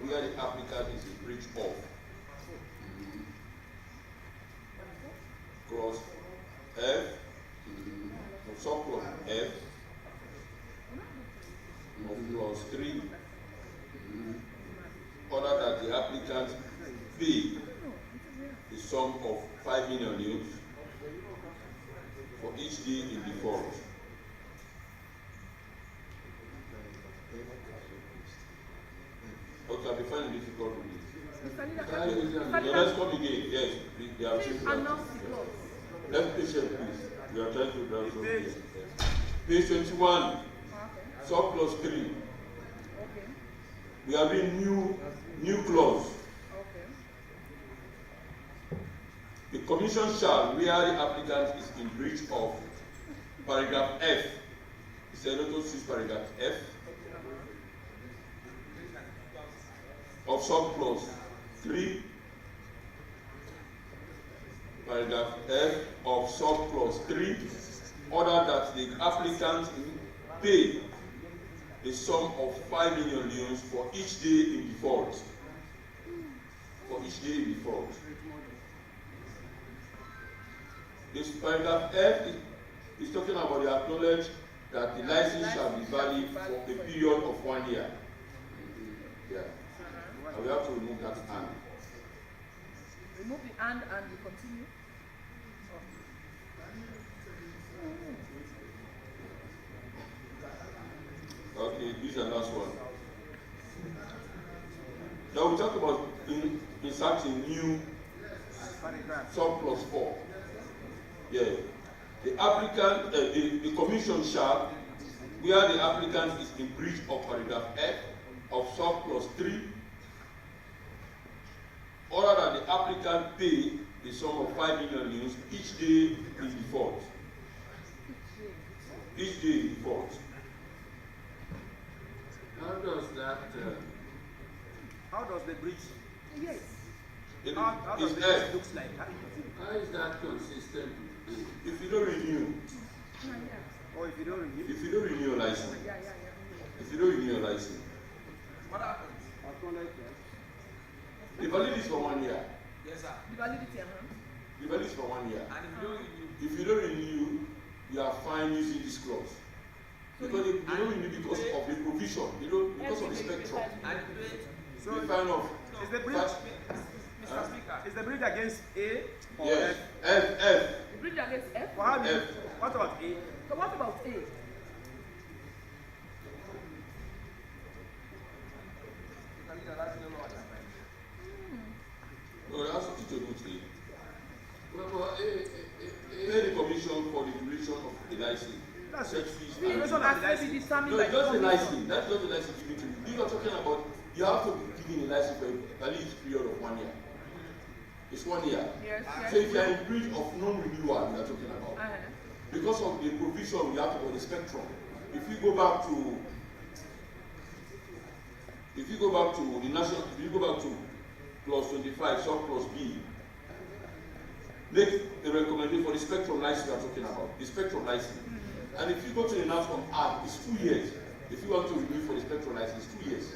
where the applicant is in breach of, clause F, subclause F, of clause 3, order that the applicant pay the sum of 5 million euros for each day in default. Okay, I'll be finding difficult with this. Let's come again. Yes, they have changed that. Let's patient, please. We are trying to draw from here. Page 21, subclause 3. We are doing new clause. The commission shall, where the applicant is in breach of paragraph F, it's a little 6 paragraph F, of subclause 3, paragraph F of subclause 3, order that the applicant pay a sum of 5 million euros for each day in default. For each day in default. This paragraph F is talking about the acknowledge that the license shall be valid for a period of 1 year. Yeah. And we have to remove that and. Remove the and we continue. Okay, this is the last one. Now we talk about inserting new sub-clause 4. Yeah. The applicant, the commission shall, where the applicant is in breach of paragraph F of sub-clause 3, other than the applicant pay the sum of 5 million each day in default. Each day in default. How does that? How does the breach? Yes. How does the breach looks like? How is that consistent? If you don't renew. Or if you don't renew. If you don't renew your license. If you don't renew your license. What happens? The validity is for 1 year. Yes, sir. The validity, The validity is for 1 year. And if you don't renew, you are fine using this clause. Because they don't renew because of the provision, because of the spectrum. So they find off. Is the breach, Mr. Speaker, is the breach against A or yes. F? F. The breach against F? For how many? What about A? So what about A? No, that's what you do with A. Well, pay the commission for the duration of the license. That's Search it. fees. The duration of the license. No, it's just the license. That's just the license given to you. You are talking about you have to be given a license for a valid period of 1 year. It's 1 year. Yes, so if you are in breach of non-renewal, we are talking about. Because of the provision we have to go the spectrum. If you go back to the national, if you go back to clause 25, sub clause B, make a recommendation for the spectrum license we are talking about. The spectrum license. And if you go to the NASCOM Act, it's 2 years. If you want to renew for the spectrum license, it's 2 years.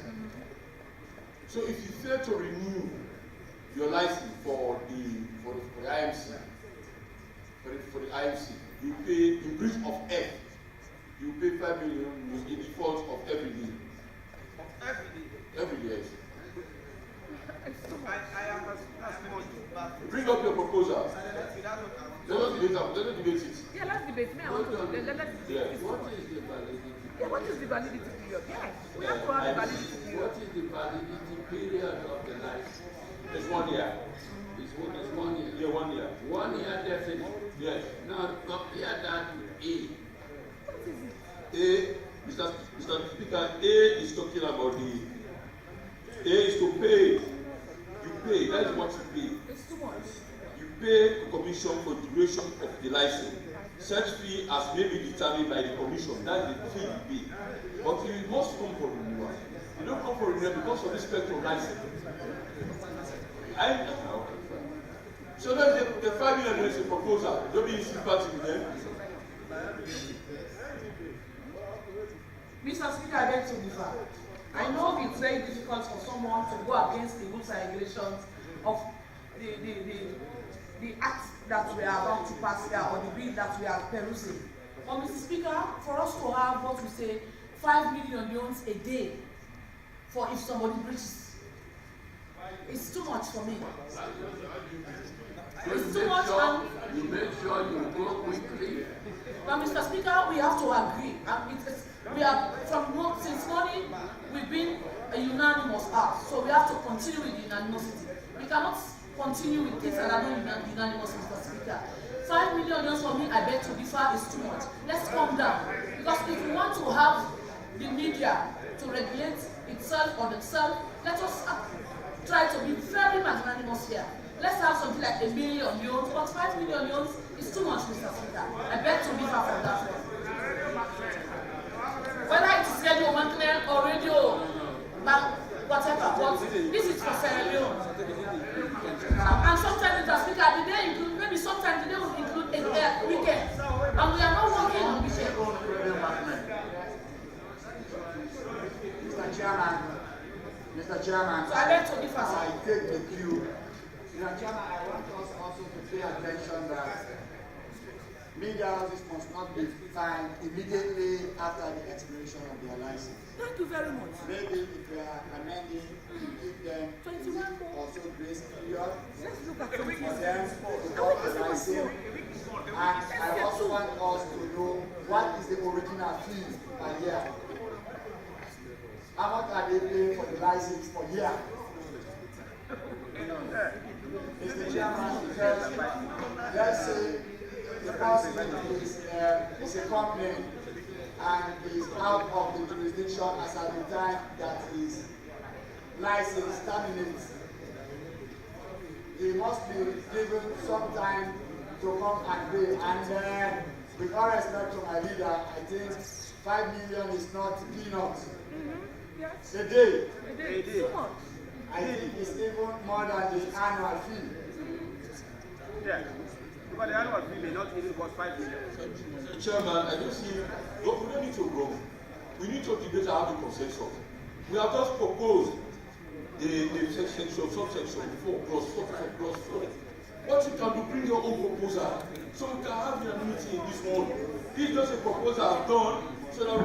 So if you fail to renew your license for the IMC, for the IMC, you pay in breach of F. You pay 5 million in default of every day. Every day. I am that's Bring up your proposal. Let us debate it. Yeah, let's debate. Me, I want to let's debate this. What is the validity? Yeah, what is the validity period? Yeah, we have to have a validity period. What is the validity period of the license? It's 1 year. It's 1 year. Yeah, 1 year. 1 year definitely. Yes. Now compare that with A. Mr. Speaker, A is talking about A is to pay. You pay. That is what you pay. It's too much. You pay commission for duration of the license. Such fee as may be determined by the commission. That's the fee you pay. But you must come for renewal. You don't come for renewal because of this spectrum license. So that's the 5 million is a proposal. Don't be in sympathy with them. Mr. Speaker, I beg to differ. I know it's very difficult for someone to go against the rules and regulations of the act that we are about to pass here or the bill that we are perusing. But Mr. Speaker, for us to have what we say 5 million loans a day for if somebody breaches, it's too much for me. It's too much. You make sure you go quickly. But Mr. Speaker, we have to agree. We are since morning we've been a unanimous act, so we have to continue with the unanimosity. We cannot continue with things that are not unanimous, Mr. Speaker. 5 million for me, I beg to differ, is too much. Let's calm down, because if we want to have the media to regulate itself on itself, let us try to be very magnanimous here. Let's have something like 1 million loans, but 5 million loans is too much, Mr. Speaker. I beg to differ from that one. Whether it is radio Montreal or radio, whatever, but this is for Sierra Leone. And sometimes, Mr. Speaker, the day include, maybe sometimes the day will include a weekend, and we are not working on weekend. Mr. Chairman, so I beg to differ. I take the cue Mr. Chairman, I want us also to pay attention that media houses must not be fined immediately after the expiration of their license. Thank you very much. Maybe if we are amending, give them 21 also grace period Let's look at for them 21. to got the license. And I also want us to know what is the original fee per year. How much are they paying for the license per year? Mr. Chairman, because let's say the person is a company and is out of the jurisdiction as at the time that his license terminates. He must be given some time to come and pay. And with all respect to my leader, I think 5 million is not peanuts. Yes. A day. A day. So much. I think it's even more than the annual fee. Yeah. But the annual fee may not even cost 5 million. Chairman, I don't see, look, we don't need to go. We need to debate and have a consensus. We have just proposed the section, subsection 4 plus 4 plus 4. What you can do, bring your own proposal. So we can have unanimity in this one. This is just a proposal I've done so that we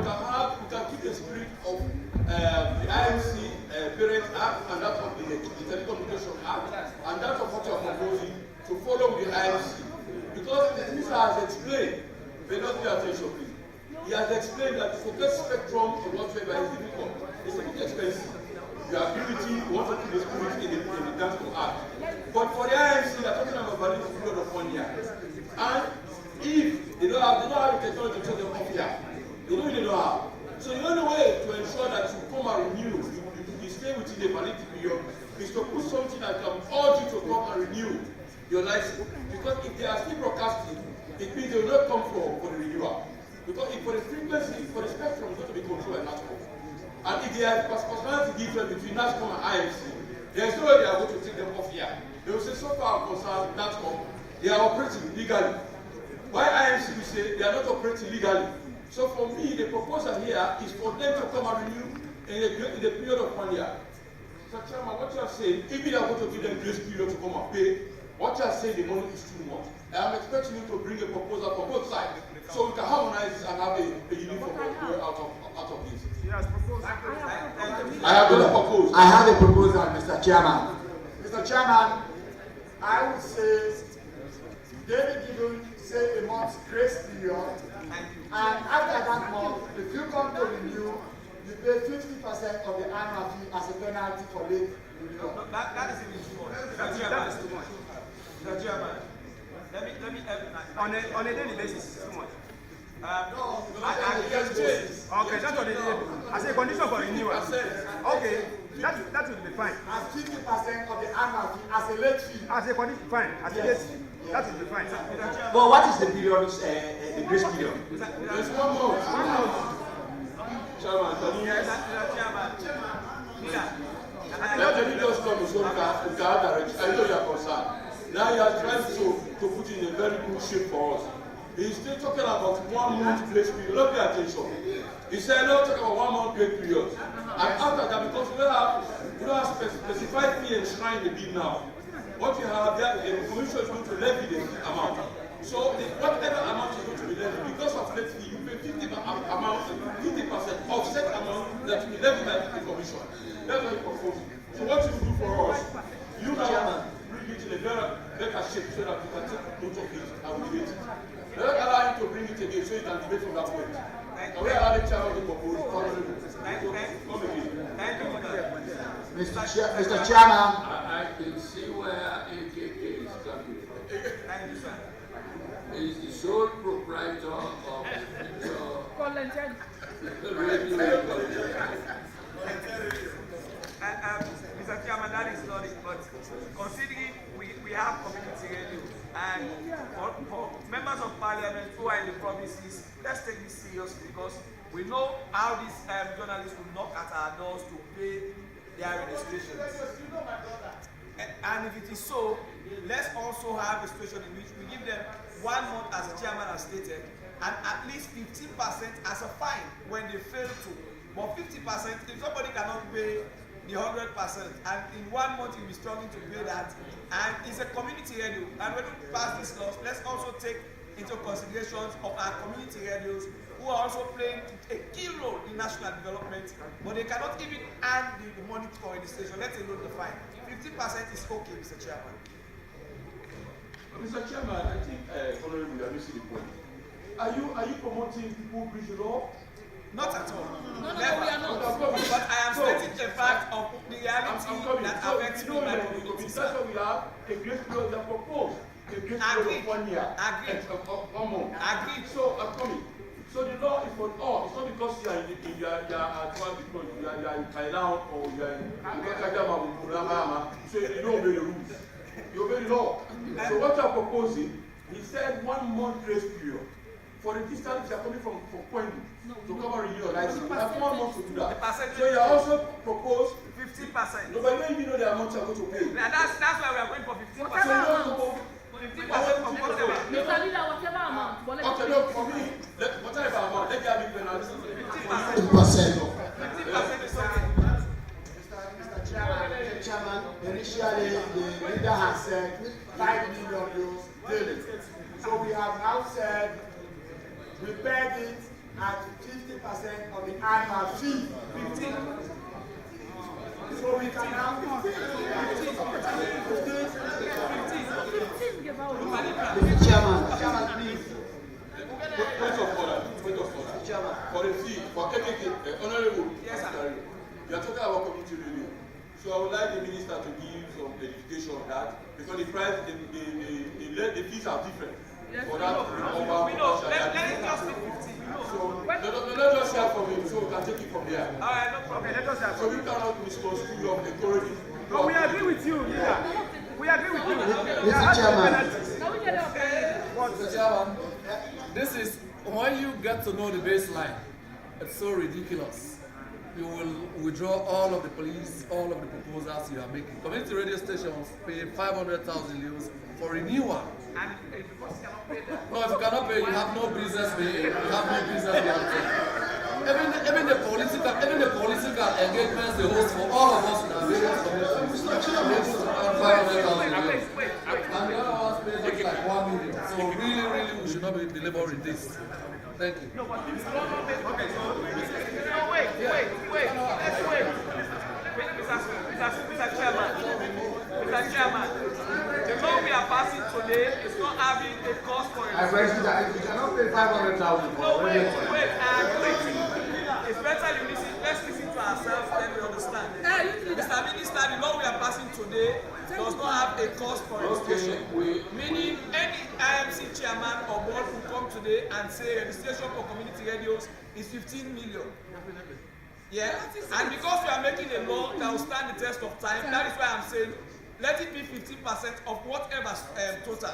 can keep the spirit of the IMC Parent Act and that of the Telecommunication Act and that of what you are proposing to follow the IMC. Because the minister has explained, may not pay attention please. He has explained that to get spectrum or whatever is difficult. It's a bit expensive. You agree with him, you want to keep the spirit in the National Act. But for the IMC, they are talking about a valid period of 1 year. And if they don't have the technology to take them off here, they don't really know how. So the only way to ensure that you come and renew, you stay within the validity period, is to put something that can urge you to come and renew your license. Because if they are still broadcasting, it means they will not come for the renewal. Because if for the frequency, for the spectrum, it's going to be controlled by NASCOM. And if there is personality difference between NASCOM and IMC, there is no way they are going to take them off here. They will say, so far concerned NASCOM, they are operating legally. Why IMC will say they are not operating legally? So for me, the proposal here is for them to come and renew in the period of 1 year. So Chairman, what you are saying, if you are going to give them grace period to come and pay, what you are saying the money is too much. I am expecting you to bring a proposal for both sides so we can harmonize this and have a uniform out of this. I have a proposal, Mr. Chairman. Mr. Chairman, I would say David given say a month's grace period, and after that month, if you come to renew, you pay 50% of the annual fee as a penalty for late renewal. That is even too much. That is too much. Mr. Chairman, let me on a daily basis, it's too much. Okay, that's on a daily basis. As a condition for renewal. Okay, that will be fine. And 50% of the annual fee as a late fee. As a condition, fine. As a late fee. That will be fine. But what is the period, the grace period? There's 1 month. 1 month. Chairman, let me just come so we can direct. I know you are concerned. Now you are trying to put in a very good shape for us. He's still talking about 1 month grace period. Don't pay attention. He said, don't talk about 1 month grace period. And after that, because we don't have specified fee enshrined in the bid now. What you have there, the commission is going to levy the amount. So whatever amount is going to be levied, because of late fee, you pay 50% offset amount that will be levied by the commission. That's what he proposed. So what you do for us, you now bring it in a better shape so that you can take note of it and we debate it. Let us allow him to bring it again so you can debate from that point. And we allow the chairman to propose. Come again. Thank you. Mr. Chairman. I can see where AKK is coming from. Thank you, sir. He is the sole proprietor of the radio. Mr. Chairman, that is not it, but considering we have community radio, and for members of parliament who are in the provinces, let's take this seriously because we know how these journalists will knock at our doors to pay their registrations. And if it is so, let's also have a situation in which we give them 1 month, as the chairman has stated, and at least 15% as a fine when they fail to. But 50%, if somebody cannot pay the 100%, and in 1 month you'll be struggling to pay that. And it's a community radio. And when we pass this laws, let's also take into considerations of our community radios who are also playing a key role in national development, but they cannot even earn the money for registration, let alone the fine. 50% is okay, Mr. Chairman. Mr. Chairman, I think Honorable, you are missing the point. Are you promoting people breach the law? Not at all. No, we are not. But I am stating the fact of the reality that affects me, my community. That's why we have a grace period that proposed. A grace period of 1 year. Agreed. One month. Agreed. So I'm coming. So the law is for all. It's not because you are in you are in Thailand or you are in Kajama, so you don't obey the rules. You obey the law. So what you are proposing, he said 1 month grace period. For the distance you are coming from Point to cover renewal license. You have 1 month to do that. So you also propose 50%. No, but you don't even know the amount you are going to pay. Now that's why we are going for 50%. So you don't know 50% from whatever. Mr. Leader, whatever amount. Okay, no, for me, whatever amount, let me have it penalty. 50%. 50% is okay. Mr. Chairman, initially the leader has said 5 million euros daily. So we have now said we peg it at 50% of the annual fee. 15. So we can now 15. Mr. Chairman, please. Point of order. Chairman. For the fee, for everything, Honorable, yes, sir. You are talking about community radio. So I would like the minister to give some clarification on that because the price, the fees are different. Yes, for that, we know. Let it just be 50. So let us hear from him so we can take it from there. All right, no problem. Let us hear So from we him. cannot misconstrue your encouraging. No, we agree with you, leader. We agree with you. Mr. Chairman. Mr. Chairman, this is when you get to know the baseline. It's so ridiculous. You will withdraw all of the police, all of the proposals you are making. Community radio stations pay 500,000 euros for renewal. And if you cannot pay that. No, if you cannot pay, you have no business paying. You have no business paying. Even the political engagements they host for all of us in our various communities. And 500,000 euros. And the other ones pay just like 1 million. So really, we should not be delivering this. Thank you. No, but it's not okay. No, wait. Let's wait. Mr. Chairman, the law we are passing today is not having a cost for it. I question that you cannot pay 500,000 for no, wait. It's better let's listen to ourselves, then we understand. Mr. Minister, the law we are passing today does not have a cost for registration. Meaning any IMC chairman or board will come today and say registration for community radios is 15 million. Yeah, and because we are making a law that will stand the test of time, that is why I'm saying let it be 50% of whatever total.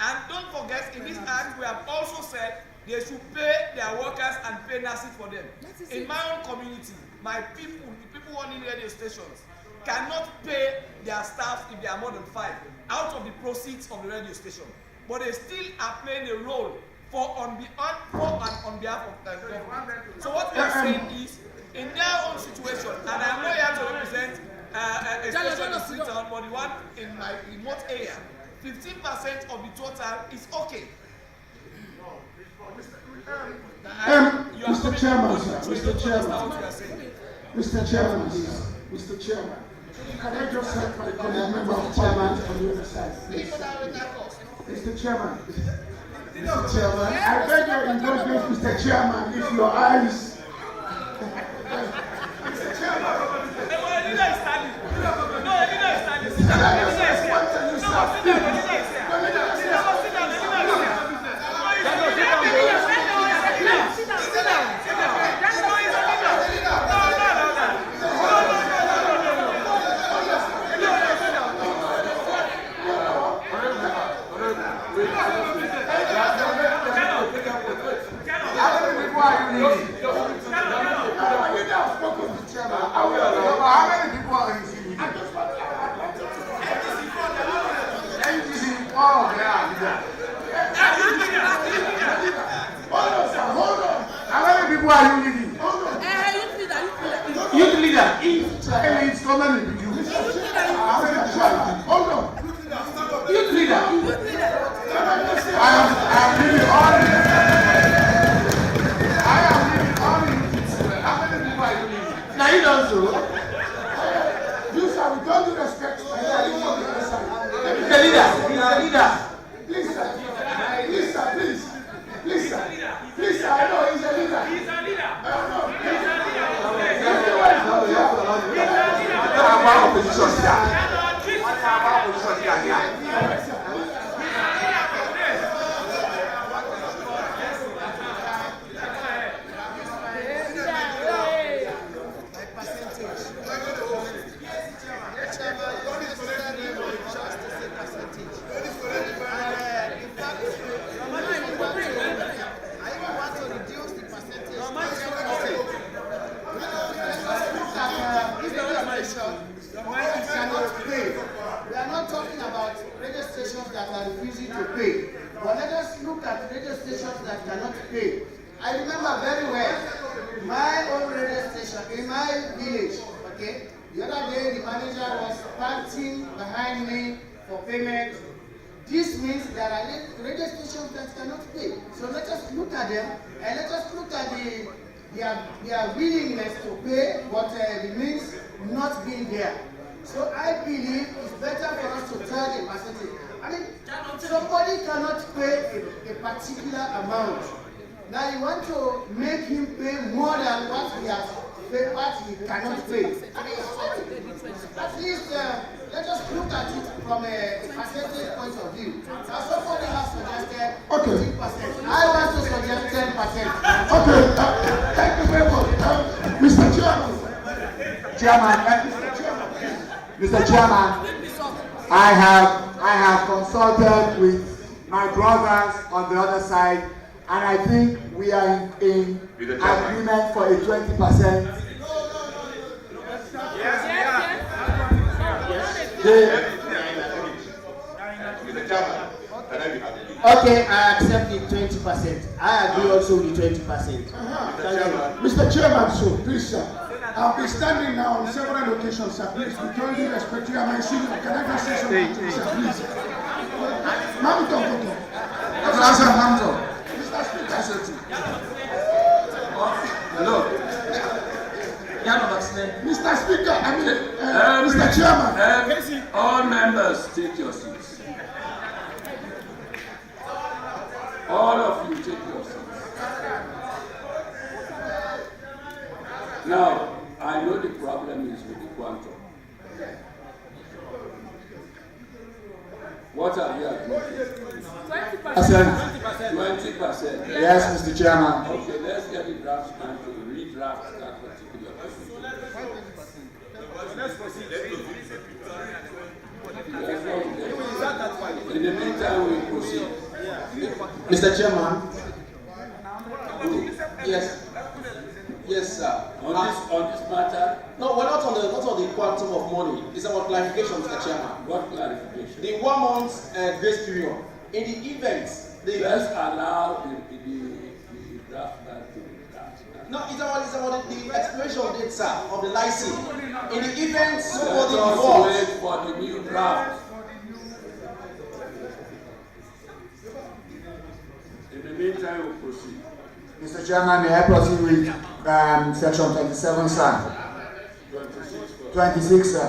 And don't forget, in this act, we have also said they should pay their workers and pay nurses for them. In my own community, my people, the people running radio stations, cannot pay their staff if they are more than 5 out of the proceeds of the radio station. But they still are playing a role on behalf of the government. So what we are saying is, in their own situation, and I'm not here to represent a station in Freetown, but the one in my remote area, 15% of the total is okay. Mr. Chairman, Mr. Chairman, can I just have my colleague member of parliament on the other side? Mr. Chairman, I beg your indulgence, Mr. Chairman, if your eyes. Mr. Chairman. How many people are in CBD? Oh, yeah. Hold on. How many people are you leading? Youth leader. It's Now you don't do. You sir, we don't do respect. He's the leader. He's the leader. Please, sir. Please, sir. Please. Please, sir. Please, sir. I know he's a leader. He's a leader. I know. He's a leader. We are not talking about radio stations that are refusing to pay, but let us look at radio stations that cannot pay. I remember very well my own radio station in my village. Okay, the other day the manager was panting behind me for payment. This means there are radio stations that cannot pay. So let us look at them and let us look at their willingness to pay, but the means not being there. So I believe it's better for us to tell the percentage. I mean, somebody cannot pay a particular amount. Now you want to make him pay more than what he has paid, what he cannot pay. I mean, at least let us look at it from a percentage point of view. Now somebody has suggested 15%. I want to suggest 10%. Okay, thank you very much. Mr. Chairman. Mr. Chairman, I have consulted with my brothers on the other side, and I think we are in agreement for a 20%. Okay, I accept the 20%. I agree also with the 20%. Mr. Chairman, so please, sir. I've been standing now on several occasions, sir. Please, with all due respect, you are my senior. Can I just say something to you, sir, please? Mamito. Mr. Speaker. Hello. Mr. Speaker, Mr. Chairman. All members, take your seats. All of you, take your seats. Now, I know the problem is with the quantum. What are we agreeing? 20%. Yes, Mr. Chairman. Okay, let's get the draft and to redraft that particular provision. In the meantime, we proceed. Mr. Chairman. Yes, sir. On this matter? No, we're not on the quantum of money. It's about clarification, Mr. Chairman. What clarification? The 1 month grace period. In the event, let's allow the draft that to be drafted. No, it's about the expiration date, sir, of the license. In the event somebody divorces. Wait for the new draft. In the meantime, we'll proceed. Mr. Chairman, may I proceed with section 27, sir? 26, sir.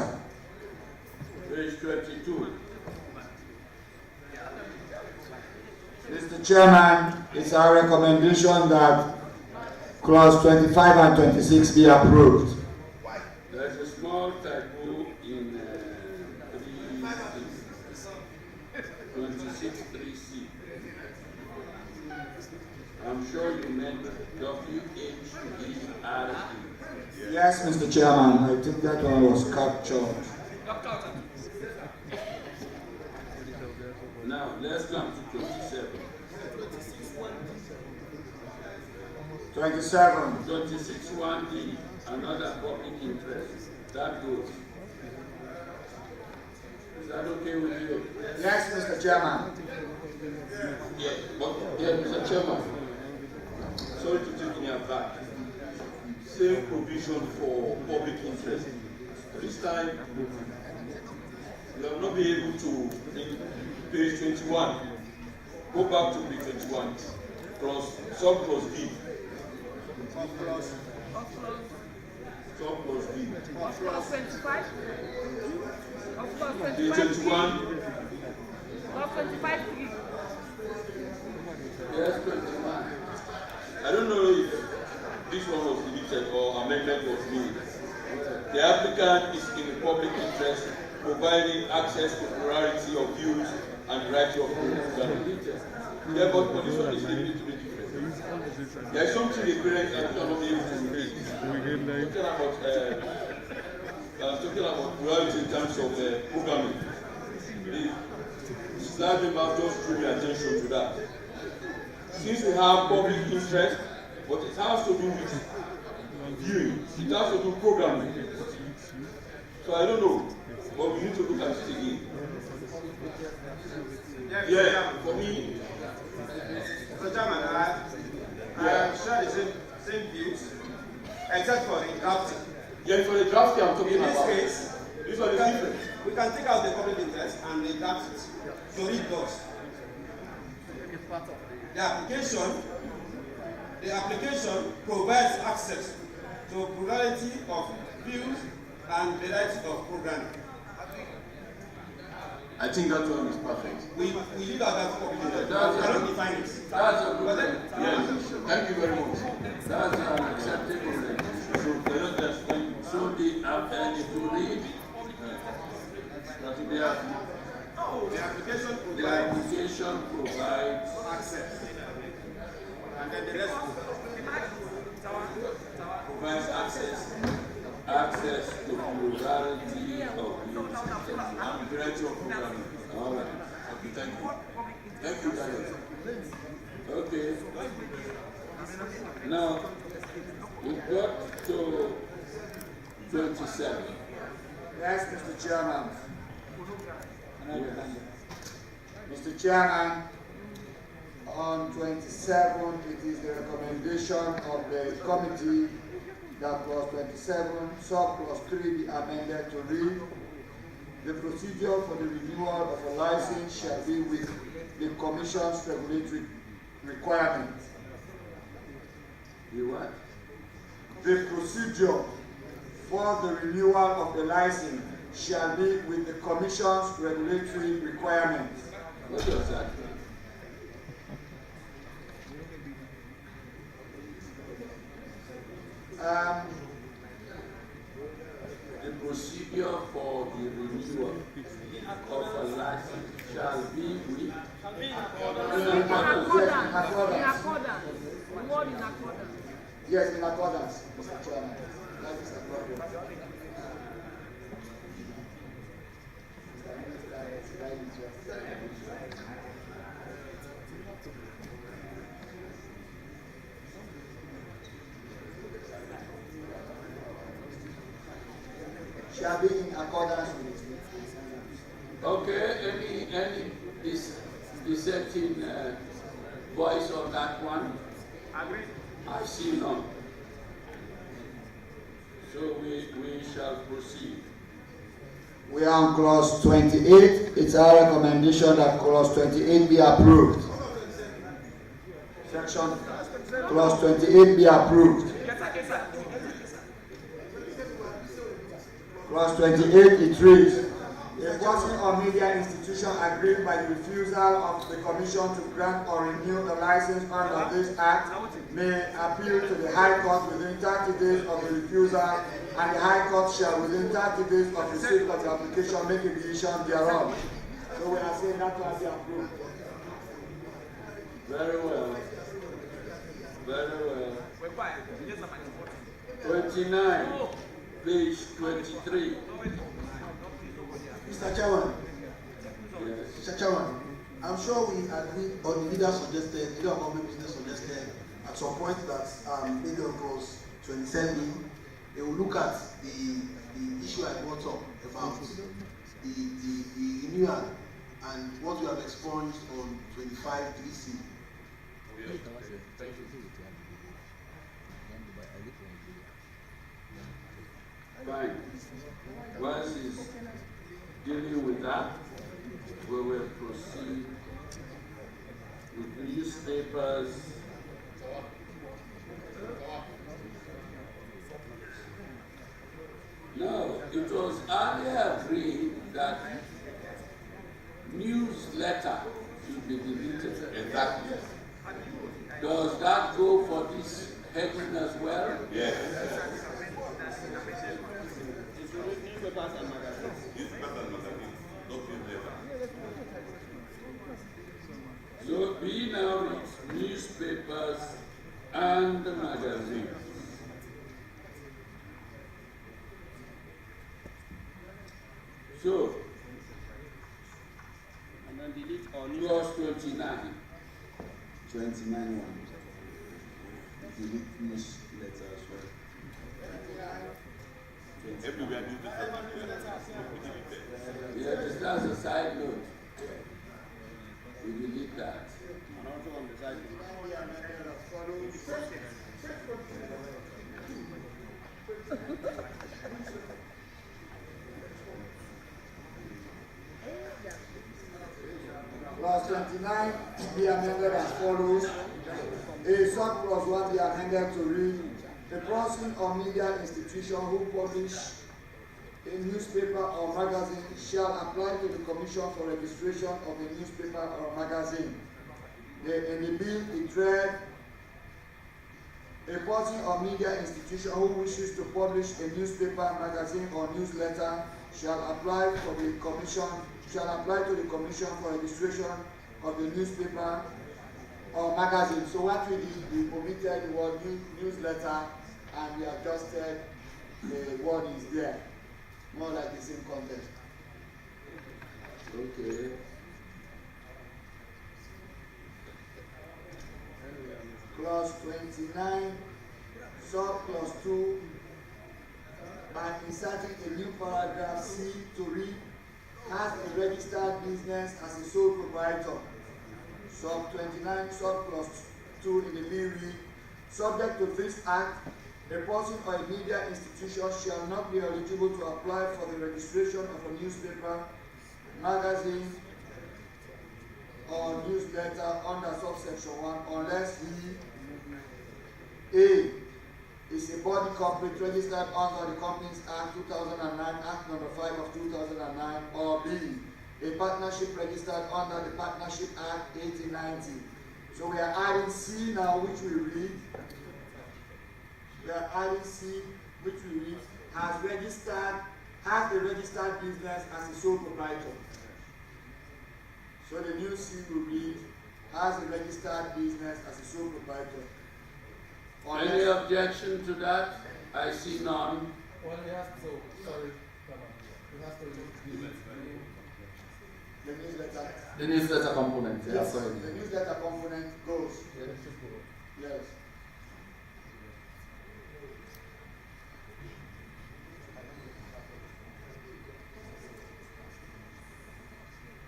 Page 22. Mr. Chairman, it's our recommendation that clause 25 and 26 be approved. There's a small typo in 26.3c. I'm sure you meant WHERE. Yes, Mr. Chairman, I think that one was captured. Now, let's come to 27. 27. 26.1d, another public interest. That goes. Is that okay with you? Yes, Mr. Chairman. Mr. Chairman. Sorry to take me aback. Same provision for public interest. This time, we have not been able to page 21. Go back to page 21. Sub-clause D. Sub-clause D. Clause 25. Page 21. Clause 25. Yes, 21. I don't know if this one was deleted or amendment was made. The applicant is in the public interest, providing access to plurality of views and variety of views. Yeah, but this one is a little bit different. There is something the parents are not able to read. Talking about plurality in terms of programming. The slide member just drew my attention to that. Since we have public interest, but it has to do with viewing, it has to do with programming. So I don't know, but we need to look at it again. Yeah, for me. So, Chairman, I share the same views, except for the drafting. Yeah, for the drafting I'm talking about. In this case, this one is different. We can take out the public interest and the draft it. So read those. The application provides access to plurality of views and variety of programming. I think that one is perfect. We leave out that public interest. That's I don't define it. That's a good one. Yes. Thank you very much. That's an acceptable thing. So the if you read the application provides access. And then the rest provides access to plurality of views and variety of programming. All right. Okay, thank you. Thank you, Daniel. Okay. Now, we've got to 27. Yes, Mr. Chairman. Yes. Mr. Chairman, on 27, it is the recommendation of the committee that clause 27, sub-clause 3 be amended to read, the procedure for the renewal of a license shall be with the Commission's regulatory requirements. The what? The procedure for the renewal of the license shall be with the Commission's regulatory requirements. What does that mean? The procedure for the renewal of a license shall be with In accordance. Yes, in accordance, Mr. Chairman. That is the problem. Shall be in accordance with it. Okay, any dissenting voice on that one? Agree. I see none. So we shall proceed. We are on clause 28. It's our recommendation that clause 28 be approved. Section clause 28 be approved. Clause 28, it reads, a person or media institution aggrieved by the refusal of the Commission to grant or renew the license under this Act may appeal to the High Court within 30 days of the refusal, and the High Court shall within 30 days of receipt of the application make a decision thereof. So we are saying that will be approved. Very well. Very well. 29, page 23. Mr. Chairman. Yes. Mr. Chairman, I'm sure we agree, or the leader suggested, leader of government business suggested at some point that maybe on clause 27, they will look at the issue I brought up about the renewal and what we have expunged on 25(3)(c). Thank you. Fine. Once is dealing with that, we will proceed with newspapers. No, it was earlier agreed that newsletter should be deleted. Exactly. Does that go for this heading as well? Yes. Newspapers and magazines. Newspapers and magazines, not newsletter. So we now read newspapers and magazines. So, And then delete all clause 29. 29 one. Delete newsletter as well. Everywhere newsletter. Yes, that's a side note. We delete that. and also on the side. Clause 29 be amended as follows. A subclause 1 be amended to read: a person or media institution who publish a newspaper or magazine shall apply to the Commission for registration of a newspaper or magazine. In the bill, it read: a person or media institution who wishes to publish a newspaper, magazine, or newsletter shall apply to the Commission for registration of the newspaper or magazine. So what we did, we omitted the word newsletter and we adjusted the word is there, more like the same context. Okay. Clause 29, subclause 2, by inserting a new paragraph C to read: has a registered business as a sole proprietor. Sub 29, subclause 2 in the bill read: subject to this act, a person or a media institution shall not be eligible to apply for the registration of a newspaper, magazine, or newsletter under subsection 1 unless he A is a body corporate registered under the Companies Act 2009, Act number 5 of 2009, or B, a partnership registered under the Partnership Act 1890. So we are adding C now, which we read. We are adding C, which we read: has a registered business as a sole proprietor. So the new C will read: has a registered business as a sole proprietor. Any objection to that? I see none. Well, we have to, sorry, we have to delete the newsletter. The newsletter component, yeah, Yes, sorry. the newsletter component goes. Yes.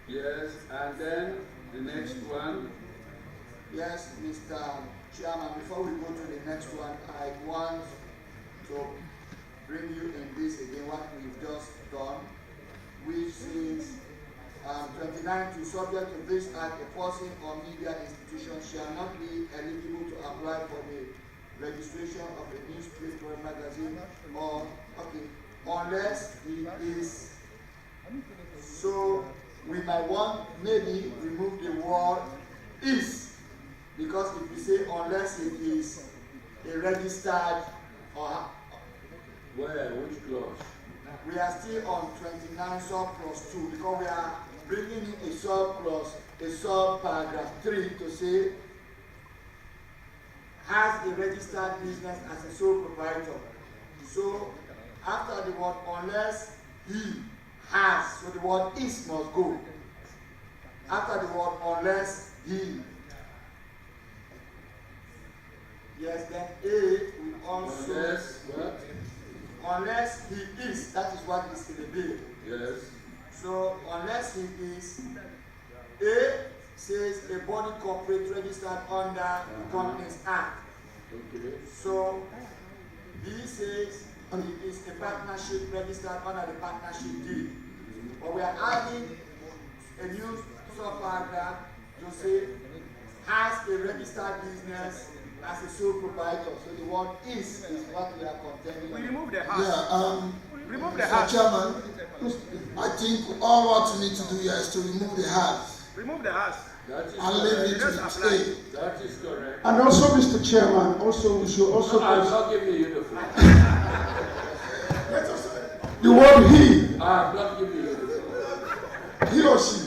Yes, and then the next one. Yes, Mr. Chairman, before we go to the next one, I want to bring you in this again, what we've just done, which is 29 to subject to this act, a person or media institution shall not be eligible to apply for the registration of a newspaper, magazine, or, unless he is. So we might want maybe remove the word is, because if we say unless it is a registered or where, which clause? We are still on 29 subclause 2 because we are bringing in a subclause, a sub-paragraph 3 to say has a registered business as a sole proprietor. So after the word unless he has, so the word is must go. After the word unless he. Yes, then A will also. Unless what? Unless he is, that is what is in the bill. Yes. So unless he is, A says a body corporate registered under the Companies Act. Okay. So B says he is a partnership registered under the Partnership Deed. But we are adding a new sub-partner to say has a registered business as a sole proprietor. So the word is what we are contending. We remove the has. Yeah, remove the Mr. has. Chairman, I think all what we need to do here is to remove the has. Remove the has. And leave it to the state. That is correct. And also, Mr. Chairman, also we should also. I'm not giving you the floor. The word he. I'm not giving you the floor. He or she.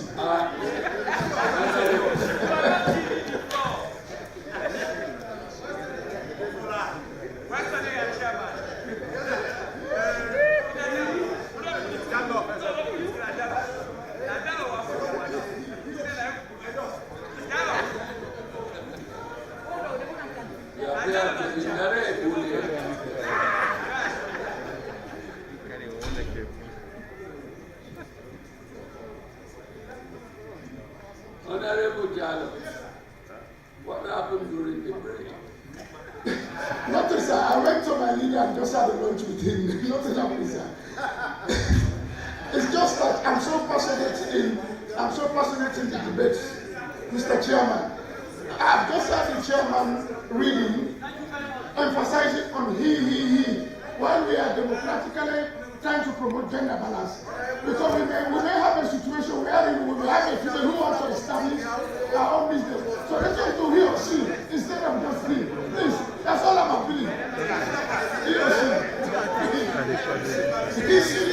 Honorable Jallo, what happened during the break? Nothing, sir. I went to my leader and just had a lunch with him. Nothing happened, sir. It's just that I'm so passionate in the debates, Mr. Chairman. I've just had the chairman reading, emphasizing on he, while we are democratically trying to promote gender balance. Because we may have a situation where we may have a female who wants to establish our own business. So let's just do he or she instead of just he. Please, that's all I'm appealing. He or she. He, she.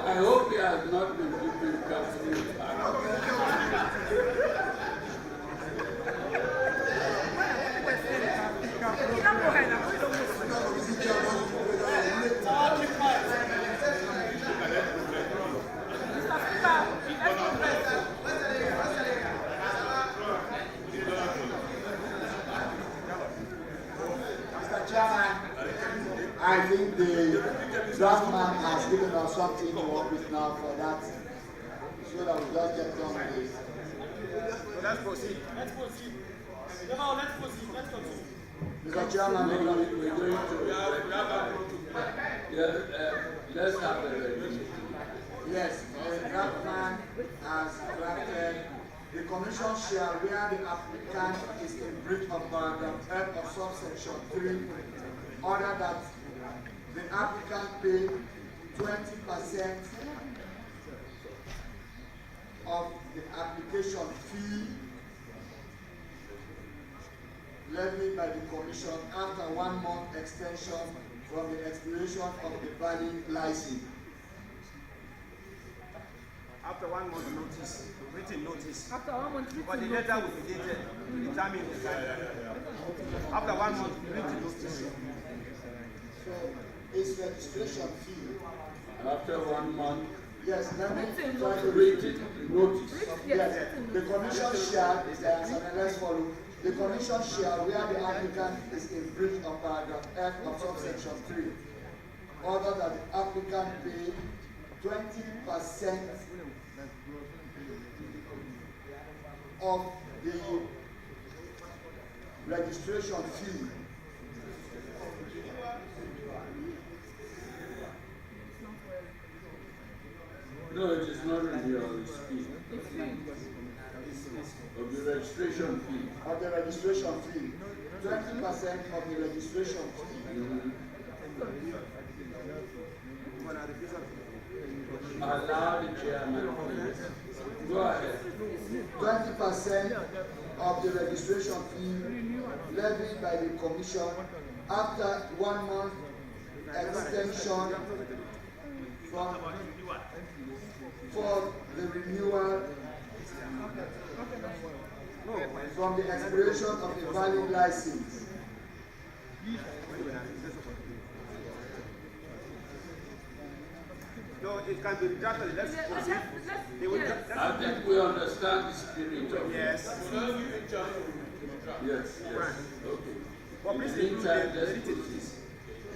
I hope he has not been keeping custody. I think the draft man has given us something to work with now for that, so that we just get done with this. Let's proceed. Mr. Chairman, we're going to let's have a resolution. Yes, the draft man has drafted. The commission shall, where the applicant is in breach of paragraph F of subsection 3, order that the applicant pay 20% of the application fee levied by the commission after 1 month extension from the expiration of the valid license. After 1 month notice, written notice. After 1 month written but the letter will be dated to determine the time. After 1 month written notice. So it's registration fee. After 1 month. Yes, let me try to written notice. Yes, the commission shall, and let's follow. The commission shall, where the applicant is in breach of paragraph F of subsection 3, order that the applicant pay 20% of the registration fee. No, it is not renewal, it's fee. Of the registration fee. Of the registration fee. 20% of the registration fee. Allow the chairman. Go ahead. 20% of the registration fee levied by the commission after 1 month extension for the renewal from the expiration of the valid license. No, it can be retracted. Let's proceed. They will I think we understand the spirit of yes. Yes. Okay. But please In the meantime, the let's written.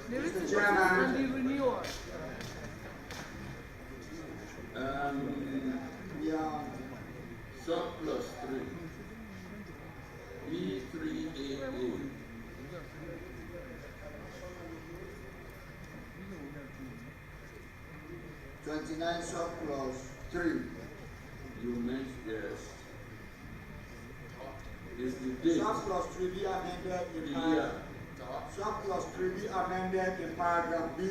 Mr. Chairman. And the renewal. Yeah. Surplus 3. B3AA. $29 surplus 3. You mentioned yes. Is the date? Surplus 3 be amended in Yeah. paragraph. Surplus 3 be amended in paragraph B,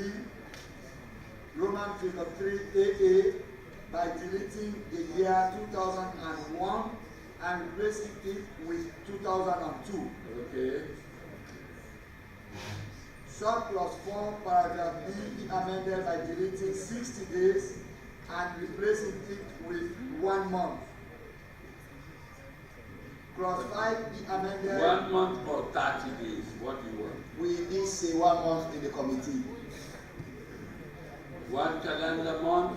Roman figure 3AA, by deleting the year 2001 and replacing it with 2002. Okay. Surplus 4, paragraph B be amended by deleting 60 days and replacing it with 1 month. Clause 5 be amended. 1 month or 30 days. What do you want? We did say 1 month in the committee. 1 calendar month.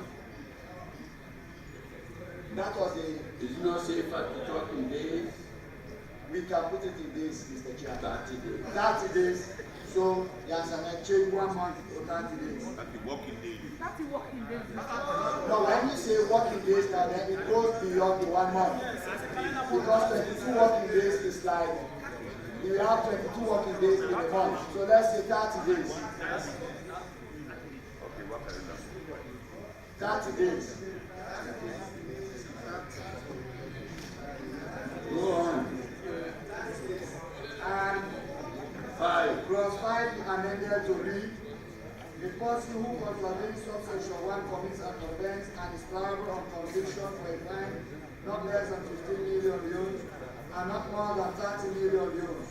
That was the. It's not safer to talk in days. We can put it in days, Mr. Chair. 30 days. 30 days. So, yes, and I change 1 month to 30 days. That's the working day. That's the working days. No, when you say working days, now then it goes beyond the 1 month. Because 22 working days is like, you have 22 working days in a month. So let's say 30 days. 30 days. Go on. And 5. Clause 5 is amended to read, the person who contravenes subsection 1 commits an offense and is liable on conviction for a fine not less than 15 million euros and not more than 30 million euros.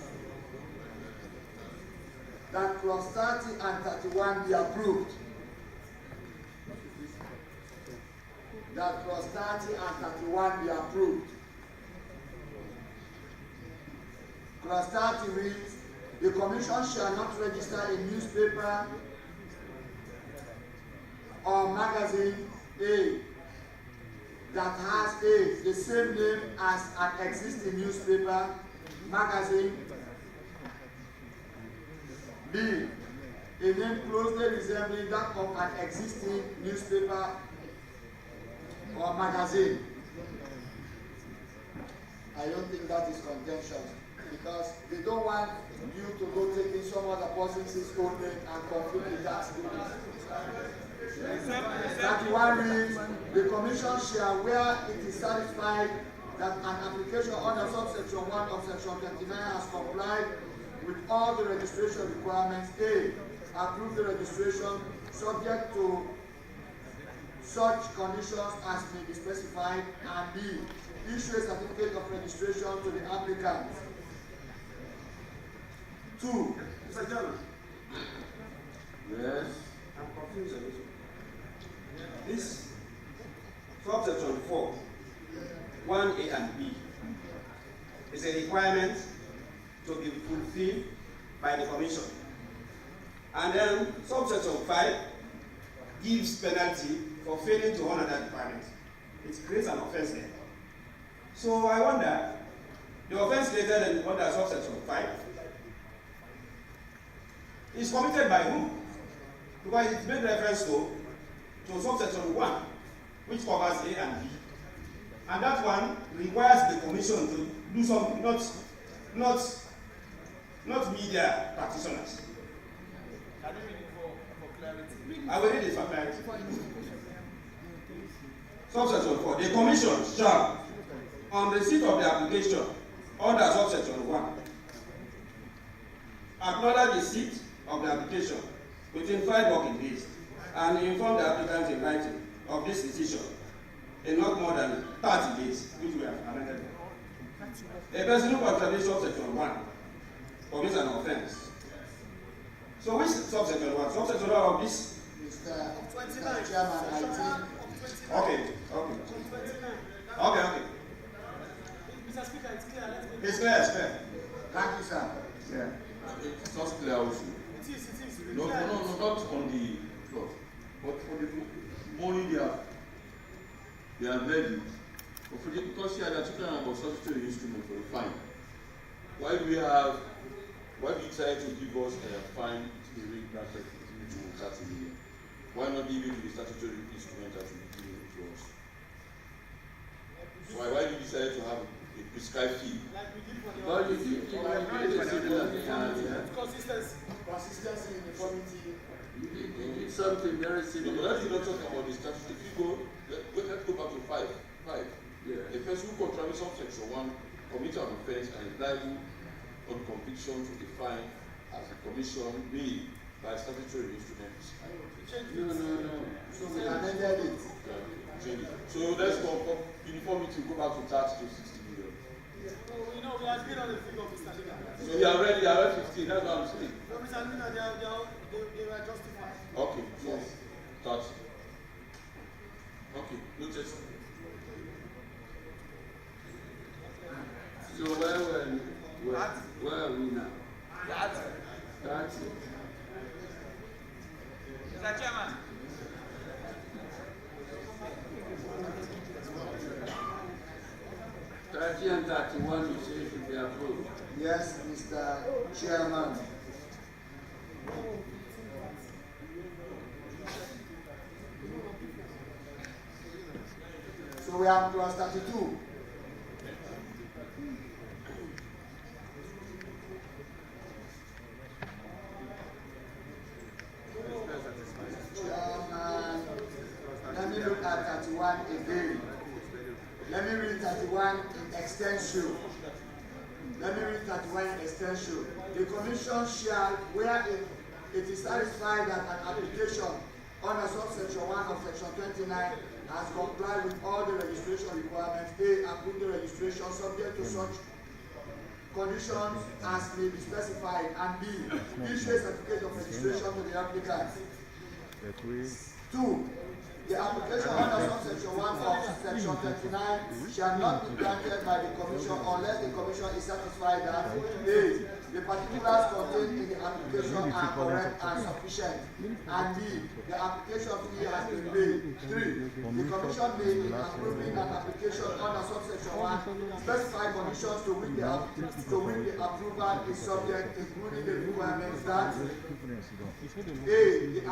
That clause 30 and 31 be approved. That clause 30 and 31 be approved. Clause 30 reads, the Commission shall not register a newspaper or magazine A that has A, the same name as an existing newspaper, magazine, B, a name closely resembling that of an existing newspaper or magazine. I don't think that is contentious, because they don't want you to go taking some other person's own name and conflict with that statement. 31 reads, the Commission shall, where it is satisfied that an application under subsection 1 of section 29 has complied with all the registration requirements, A, approve the registration subject to such conditions as may be specified, and B, issue a certificate of registration to the applicant. 2. Mr. Chairman. Yes. I'm confused a little. This subsection 4, 1A and B, is a requirement to be fulfilled by the Commission. And then subsection 5 gives penalty for failing to honor that requirement. It creates an offense there. So I wonder, the offense created under subsection 5 is committed by whom? Because it made reference to subsection 1, which covers A and B. And that one requires the Commission to do something, not media practitioners. Can you read it for clarity? I will read it for clarity. Subsection 4. The Commission shall, on receipt of the application under subsection 1, acknowledge receipt of the application within 5 working days and inform the applicant in writing of this decision in not more than 30 days, which we have amended. A person who contravenes subsection 1 commits an offense. So which subsection 1? Subsection 1 of this? Mr. Chairman, I think. Okay. Mr. Speaker, it's clear. It's clear. Thank you, sir. Yeah. It's not clear also. It is. No, not on the plot, but for the money they have levied, because here they are talking about statutory instrument for the fine. Why do you decide to give us a fine to the rate bracket to 30 million? Why not give it to the statutory instrument that will be given to us? Why do you decide to have a prescribed fee? Like we did for the Well, you think you have made a similar thing. Consistency. Consistency, uniformity. You did something very similar. No, but let's not talk about the statute. If you go, let's go back to 5. Yeah. A person who contravenes subsection 1 commits an offence and is liable on conviction to be fined as a commission made by statutory instruments. No. So we amended it. So let's go uniformity go back to 30 to 60 million. No, we have been on the figure of Mr. Leader. So you are ready, 15, that's what I'm saying. No, Mr. Leader, they were justified. Okay, so 30. Okay, noted. So where are we now? 30. Mr. Chairman. And 31, you say should be approved. Yes, Mr. Chairman. So we have clause 32. Chairman, let me look at 31 again. Let me read 31 in extension. Let me read 31 in extension. The commission shall, where it is satisfied that an application under subsection 1 of section 29 has complied with all the registration requirements, A, approve the registration subject to such conditions as may be specified, and B, issue a certificate of registration to the applicant. 2. The application under subsection 1 of section 29 shall not be granted by the commission unless the commission is satisfied that A, the particulars contained in the application are correct and sufficient, and B, the application fee has been paid. 3. The commission may, in approving an application under subsection 1, specify conditions to which the approval is subject, including the requirements that A, the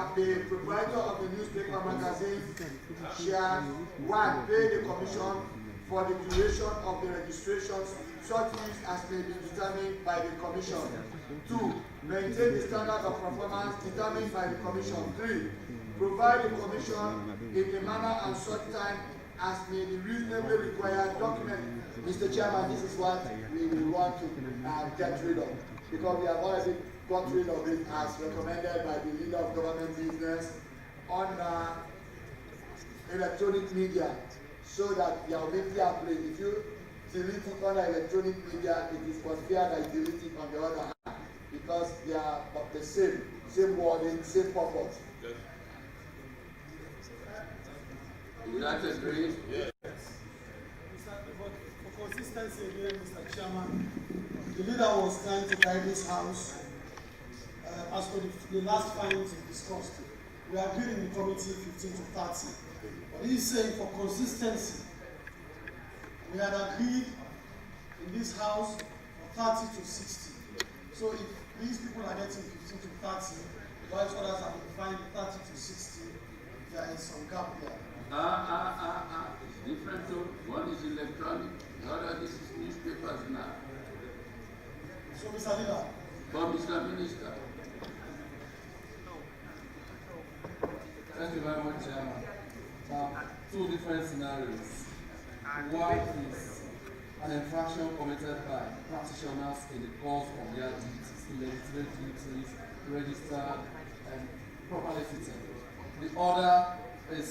proprietor of the newspaper magazine shall 1. Pay the commission for the duration of the registrations, such fees as may be determined by the commission. 2. Maintain the standard of performance determined by the commission. 3. Provide the commission in a manner and such time as may be reasonably required. Document. Mr. Chairman, this is what we will want to get rid of, because we have already got rid of it as recommended by the leader of government business on electronic media, so that there will be fair play. If you delete it on electronic media, it is fair that you delete it on the other hand, because they are of the same wording, same purpose. You like to agree? Yes. For consistency again, Mr. Chairman, the leader was trying to guide this house. As for the last findings we discussed, we agreed in the committee 15 to 30. But he's saying for consistency, we had agreed in this house for 30 to 60. So if these people are getting 15 to 30, while others are defined 30 to 60, there is some gap there. It's different too. One is electronic, the other is newspapers now. So Mr. Leader. But Mr. Minister. Thank you very much, Chairman. Now, two different scenarios. One is an infraction committed by practitioners in the course of their duties, legislative duties, registered and properly fitted. The other is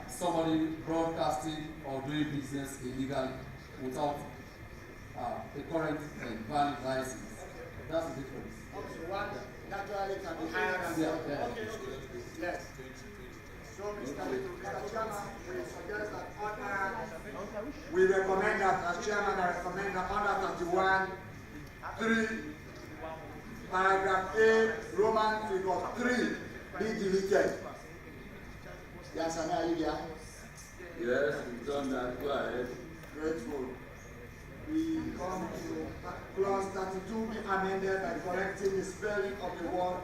somebody broadcasting or doing business illegally without a current and valid license. That's the difference. Okay, one naturally can be higher than the other. Okay. Yes. So, Mr. Chairman, we suggest that we recommend that, as Chairman, I recommend that under 31(3), paragraph A, Roman figure 3 be deleted. Yes, Sami, are you there? Yes, we've done that. Go ahead. Grateful. We come to clause 32 be amended by correcting the spelling of the word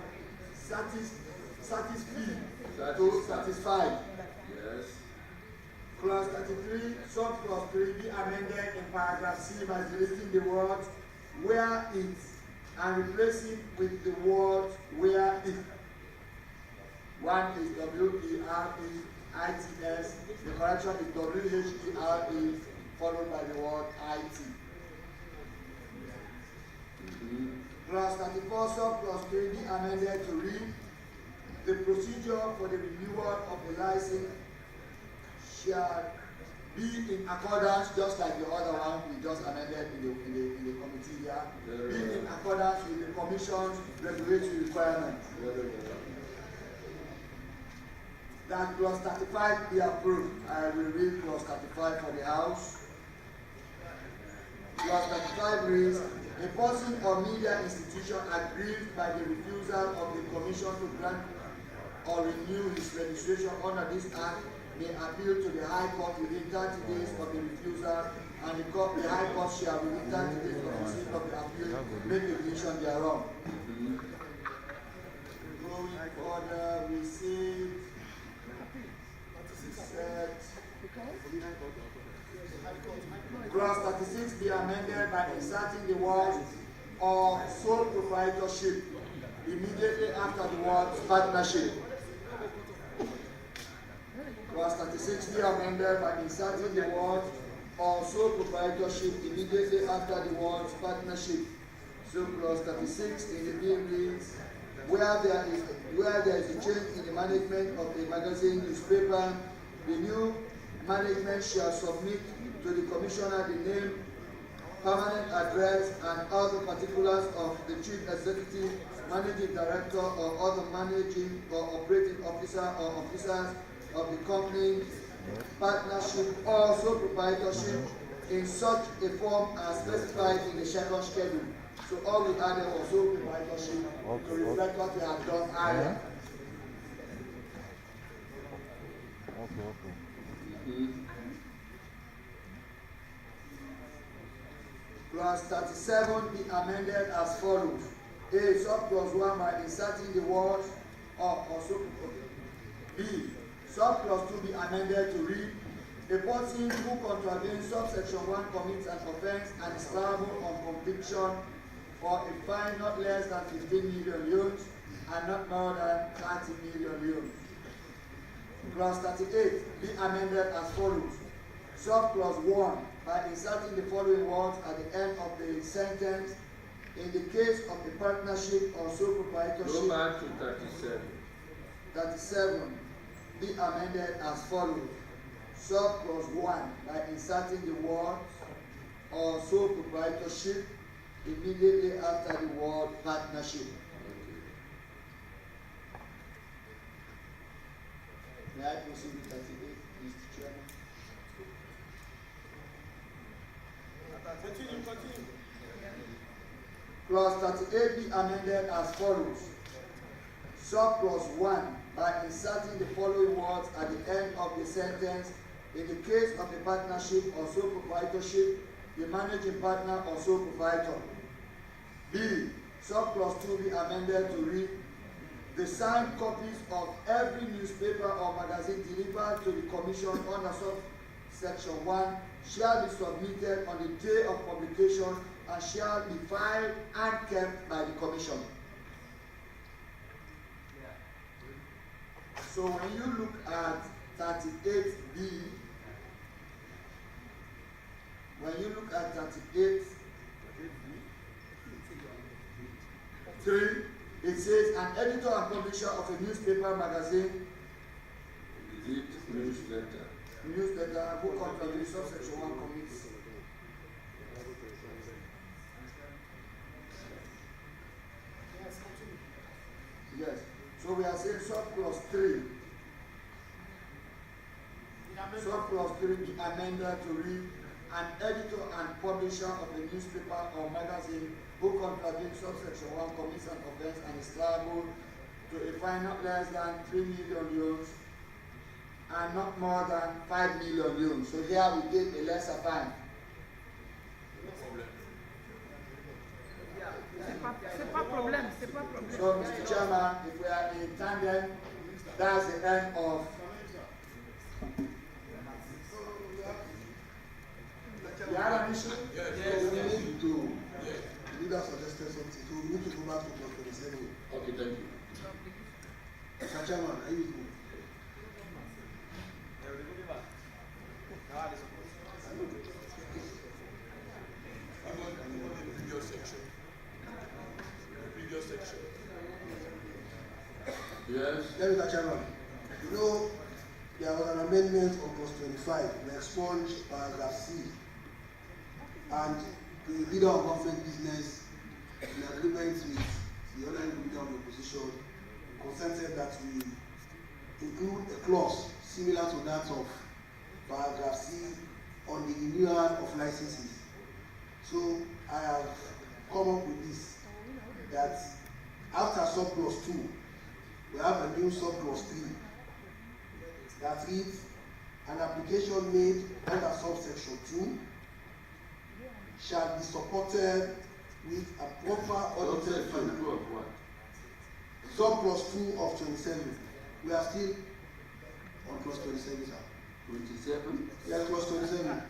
satisfy to satisfied. Yes. Clause 33, sub-clause 3 be amended in paragraph C by deleting the word where it and replace it with the word where it. One is W-E-R-E-I-T-S, the correction is W-H-E-R-E followed by the word I-T. Clause 34, sub-clause 3 be amended to read the procedure for the renewal of the license shall be in accordance, just like the other one we just amended in the committee here, be in accordance with the Commission's regulatory requirements. That clause 35 be approved. I will read clause 35 for the House. Clause 35 reads, a person or media institution aggrieved by the refusal of the Commission to grant or renew his registration under this Act may appeal to the High Court within 30 days of the refusal, and the High Court shall within 30 days of the receipt of the appeal make a decision thereof. Going further, we see clause 36 be amended by inserting the words or sole proprietorship immediately after the words partnership. Clause 36 be amended by inserting the words or sole proprietorship immediately after the words partnership. So clause 36 in the bill reads, where there is a change in the management of a magazine newspaper, the new management shall submit to the Commissioner the name, permanent address, and other particulars of the Chief Executive, Managing Director, or other managing or operating officer or officers of the company, partnership, or sole proprietorship in such a form as specified in the second schedule. So all we added was sole proprietorship to reflect what we have done earlier. Clause 37 be amended as follows. A, subclause 1 by inserting the words or also B, subclause 2 be amended to read, a person who contravenes subsection 1 commits an offence and is liable on conviction for a fine not less than 15 million euros and not more than 30 million euros. Clause 38 be amended as follows. Subclause 1 by inserting the following words at the end of the sentence, in the case of a partnership or sole proprietorship. Go back to 37. 37 be amended as follows. Subclause 1 by inserting the words or sole proprietorship immediately after the word partnership. May I proceed with 38, Mr. Chairman? Continue. Clause 38 be amended as follows. Subclause 1 by inserting the following words at the end of the sentence, in the case of a partnership or sole proprietorship, the managing partner or sole proprietor. B. Subclause 2 be amended to read, the signed copies of every newspaper or magazine delivered to the Commission under subsection 1 shall be submitted on the day of publication and shall be filed and kept by the Commission. So when you look at 38B, when you look at 38(3), it says an editor and publisher of a newspaper, magazine, newsletter who contravenes subsection 1 commits. Yes. So we are saying subclause 3. Subclause 3 be amended to read, an editor and publisher of a newspaper or magazine who contravenes subsection 1 commits an offence and is liable to a fine not less than 3 million euros and not more than 5 million loans. So here we give a lesser fine. So, Mr. Chairman, if we are in tandem, that's the end of. You have an issue? Yes. So we need to. Leader suggested something. So we need to go back to Clause 27. Okay, thank you. Mr. Chairman, are you with me? Yes. Mr. Chairman, you know, there was an amendment on Clause 25 to expunge paragraph C, and the leader of government business, in agreement with the other leader of the opposition, consented that we include a clause similar to that of paragraph C on the renewal of licenses. So I have come up with this, that after subclause 2, we have a new subclause 3 that reads, an application made under subsection 2 shall be supported with a proper audited financial. Subclause 2 of 27. We are still on clause 27, sir. 27? Yes, clause 27.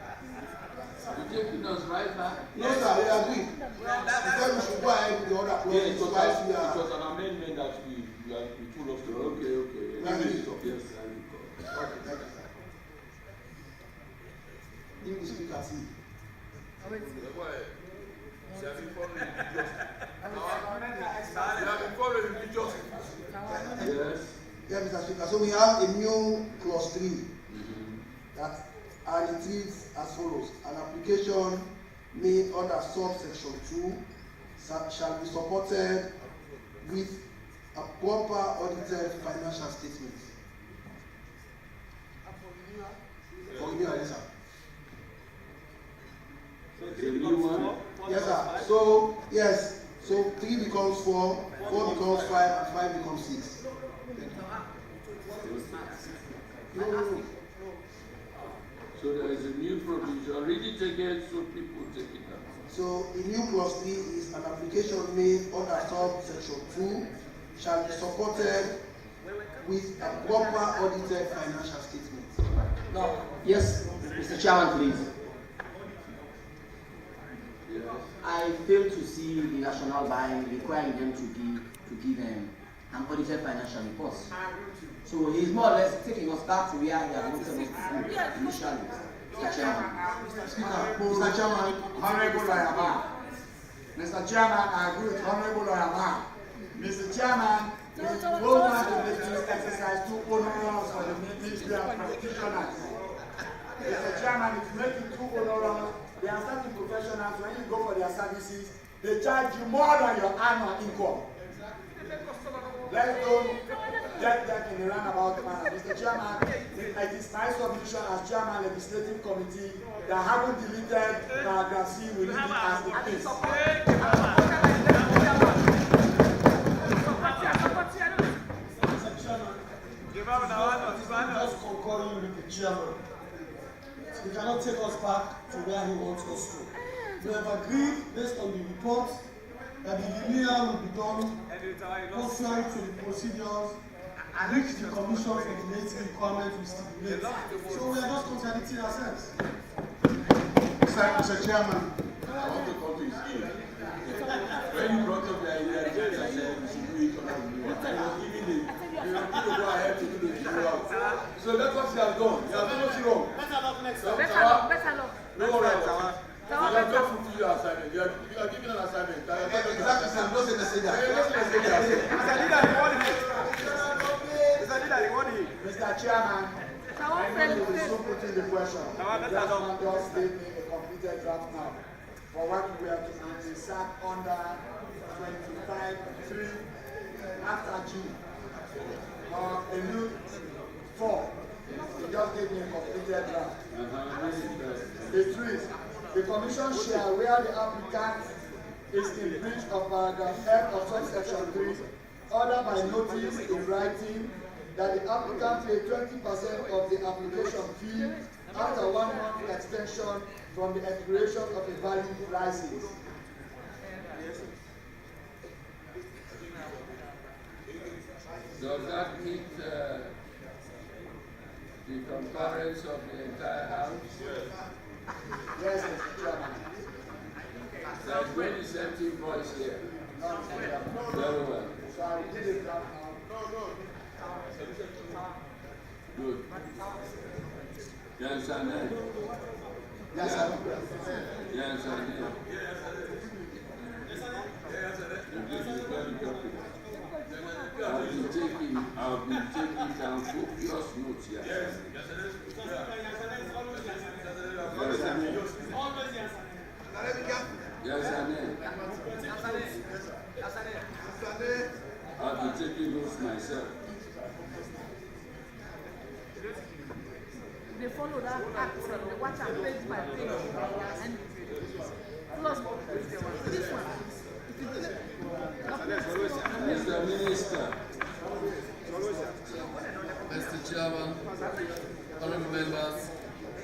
You're taking us right back? No, sir, we agree. Because we should go ahead with the other clause. Yeah, it was an amendment that we told us to. Okay. We agree. Yes, I recall. Okay, thank you, sir. English speaker, see. Yes. Yeah, Mr. Speaker. So we have a new clause 3 that, and it reads as follows: an application made under subsection 2 shall be supported with a proper audited financial statement. For renewal, yes, sir. The new one? Yes, sir. So, yes. So 3 becomes 4, 4 becomes 5, and 5 becomes 6. No. So there is a new provision. Read it again so people take it out. So the new clause 3 is an application made under subsection 2 shall be supported with a proper audited financial statement. No. Yes, Mr. Chairman, please. Yes. I fail to see the National Bank requiring them to give an audited financial report. So he's more or less taking us back to where he had wanted us to initially. Mr. Chairman. Mr. Chairman, Honorable Lawyer Mark. Mr. Chairman, I agree with Honorable Lawyer Mark. Mr. Chairman, we don't want to make this exercise too onerous for the Ministry of practitioners. Mr. Chairman, if you make it too onerous, there are certain professionals, when you go for their services, they charge you more than your annual income. Let's don't get that in a roundabout manner. Mr. Chairman, it is my submission as Chairman Legislative Committee that having deleted paragraph C will leave it as it is. Just concurring with the chairman. He cannot take us back to where he wants us to. We have agreed, based on the report, that the renewal will be done contrary to the procedures which the Commission regulates requirements will stipulate. So we are just contradicting ourselves. Mr. Chairman, I want to come to his aid. When you brought up the idea, I said we should do it on our renewal. I was giving the people go ahead to do the renewal. So that's what he has done. He has done nothing wrong. Better luck. No worries. You have not fulfilled your assignment. You are giving an assignment. Exactly, sir. No say messenger. Mr. Mr. Chairman, I know you will soon put in the question. The gentleman just gave me a completed draft now for what we are to insert under 25.3 after G. A new 4. He just gave me a completed draft. It reads, the Commission shall, where the applicant is in breach of paragraph F of subsection 3, order by notice in writing that the applicant pay 20% of the application fee after 1 month extension from the expiration of a valid license. Does that meet the concurrence of the entire House? Yes, Mr. Chairman. There's no dissenting voice here. Very well. So I will give it back now. Good. Yes, I know. Yes, I know. Yes, I know. This is very popular. I've been taking down copious notes here. Yes, I know. I've been taking notes myself. They follow that act, they watch and page by page. And plus, this one. Mr. Minister. Mr. Chairman, honorable members,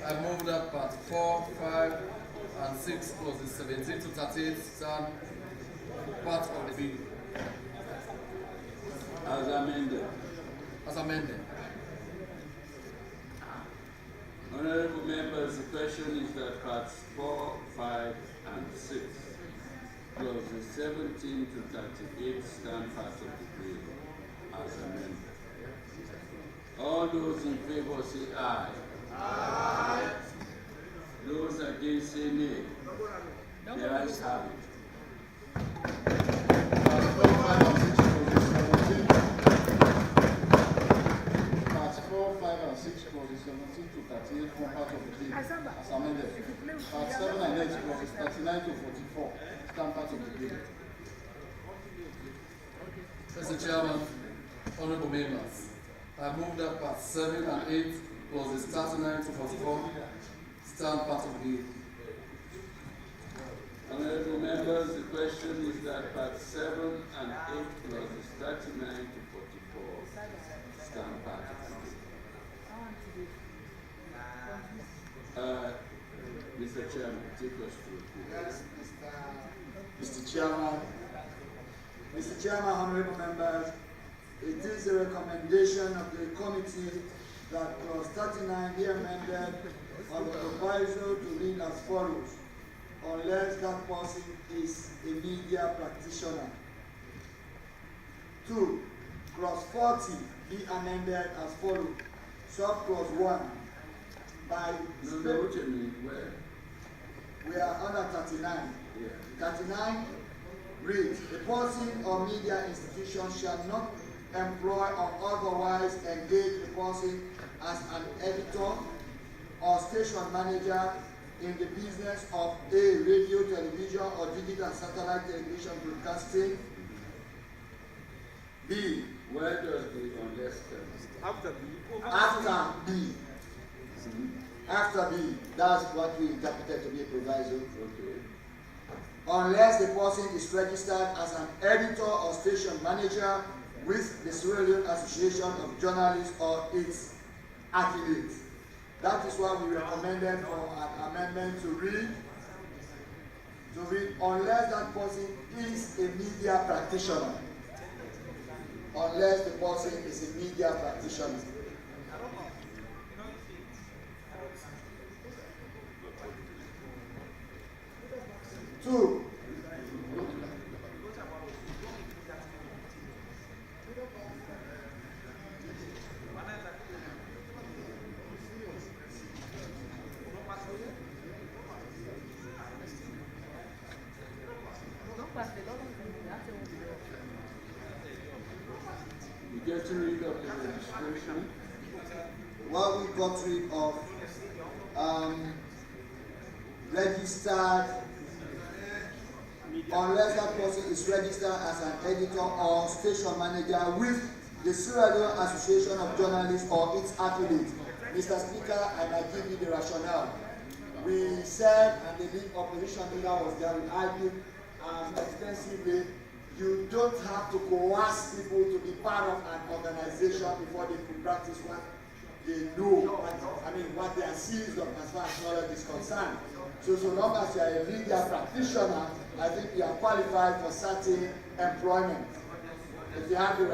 I move that part 4, 5, and 6 plus the 17 to 38 stand part of the bill. As amended. As amended. Honorable members, the question is that parts 4, 5, and 6 plus the 17 to 38 stand part of the bill as amended. All those in favor say aye. Aye. Those against say nay. The ayes have it. Parts 4, 5, and 6 plus the 17 to 38 form part of the bill as amended. Parts 7 and 8 plus the 39 to 44 stand part of the bill. Mr. Chairman, honorable members, I move that part 7 and 8 plus the 39 to 44 stand part of the bill. Honorable members, the question is that part 7 and 8 plus the 39 to 44 stand part of the bill. Mr. Chairman, take us through. Yes, Mr. Chairman. Mr. Chairman, honorable members, it is a recommendation of the committee that clause 39 be amended on the proviso to read as follows, unless that person is a media practitioner. 2. Clause 40 be amended as follows. Subclause 1. By where? We are under 39. Yeah. 39 reads, a person or media institution shall not employ or otherwise engage the person as an editor or station manager in the business of A, radio, television, or digital satellite television broadcasting. B. Where does the unless come? After B. After B. After B. That's what we interpreted to be a proviso. Okay. Unless the person is registered as an editor or station manager with the Sierra Leone Association of Journalists or its affiliates. That is why we recommended for an amendment to read, unless that person is a media practitioner. Unless the person is a media practitioner. Two. You get rid of the registration. Well, we got rid of registered, unless that person is registered as an editor or station manager with the Sierra Leone Association of Journalists or its affiliates. Mr. Speaker, I might give you the rationale. We said, and the lead opposition leader was there, we argued extensively you don't have to coerce people to be part of an organization before they can practice what they know, what they are seized of as far as knowledge is concerned. So long as you are a media practitioner, I think you are qualified for certain employment. If you have the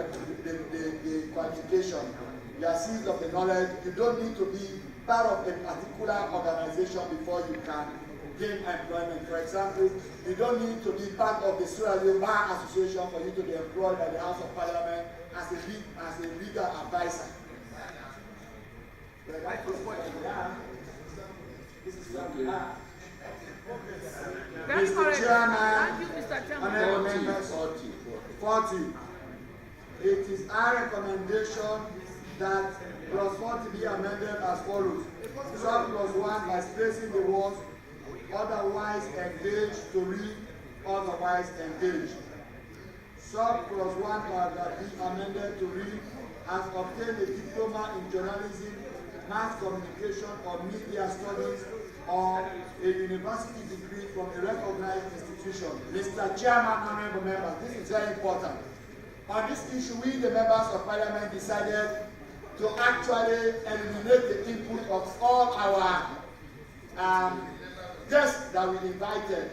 qualification, you are seized of the knowledge, you don't need to be part of a particular organization before you can gain employment. For example, you don't need to be part of the Sierra Leone Bar Association for you to be employed by the House of Parliament as a legal advisor. This is what we are. Mr. Chairman, honorable members, 40. It is our recommendation that clause 40 be amended as follows. Sub clause 1 by spacing the words otherwise engaged to read otherwise engaged. Sub clause 1 paragraph be amended to read has obtained a diploma in journalism, mass communication or media studies or a university degree from a recognized institution. Mr. Chairman, honorable members, this is very important. On this issue, we, the members of Parliament, decided to actually eliminate the input of all our guests that we invited.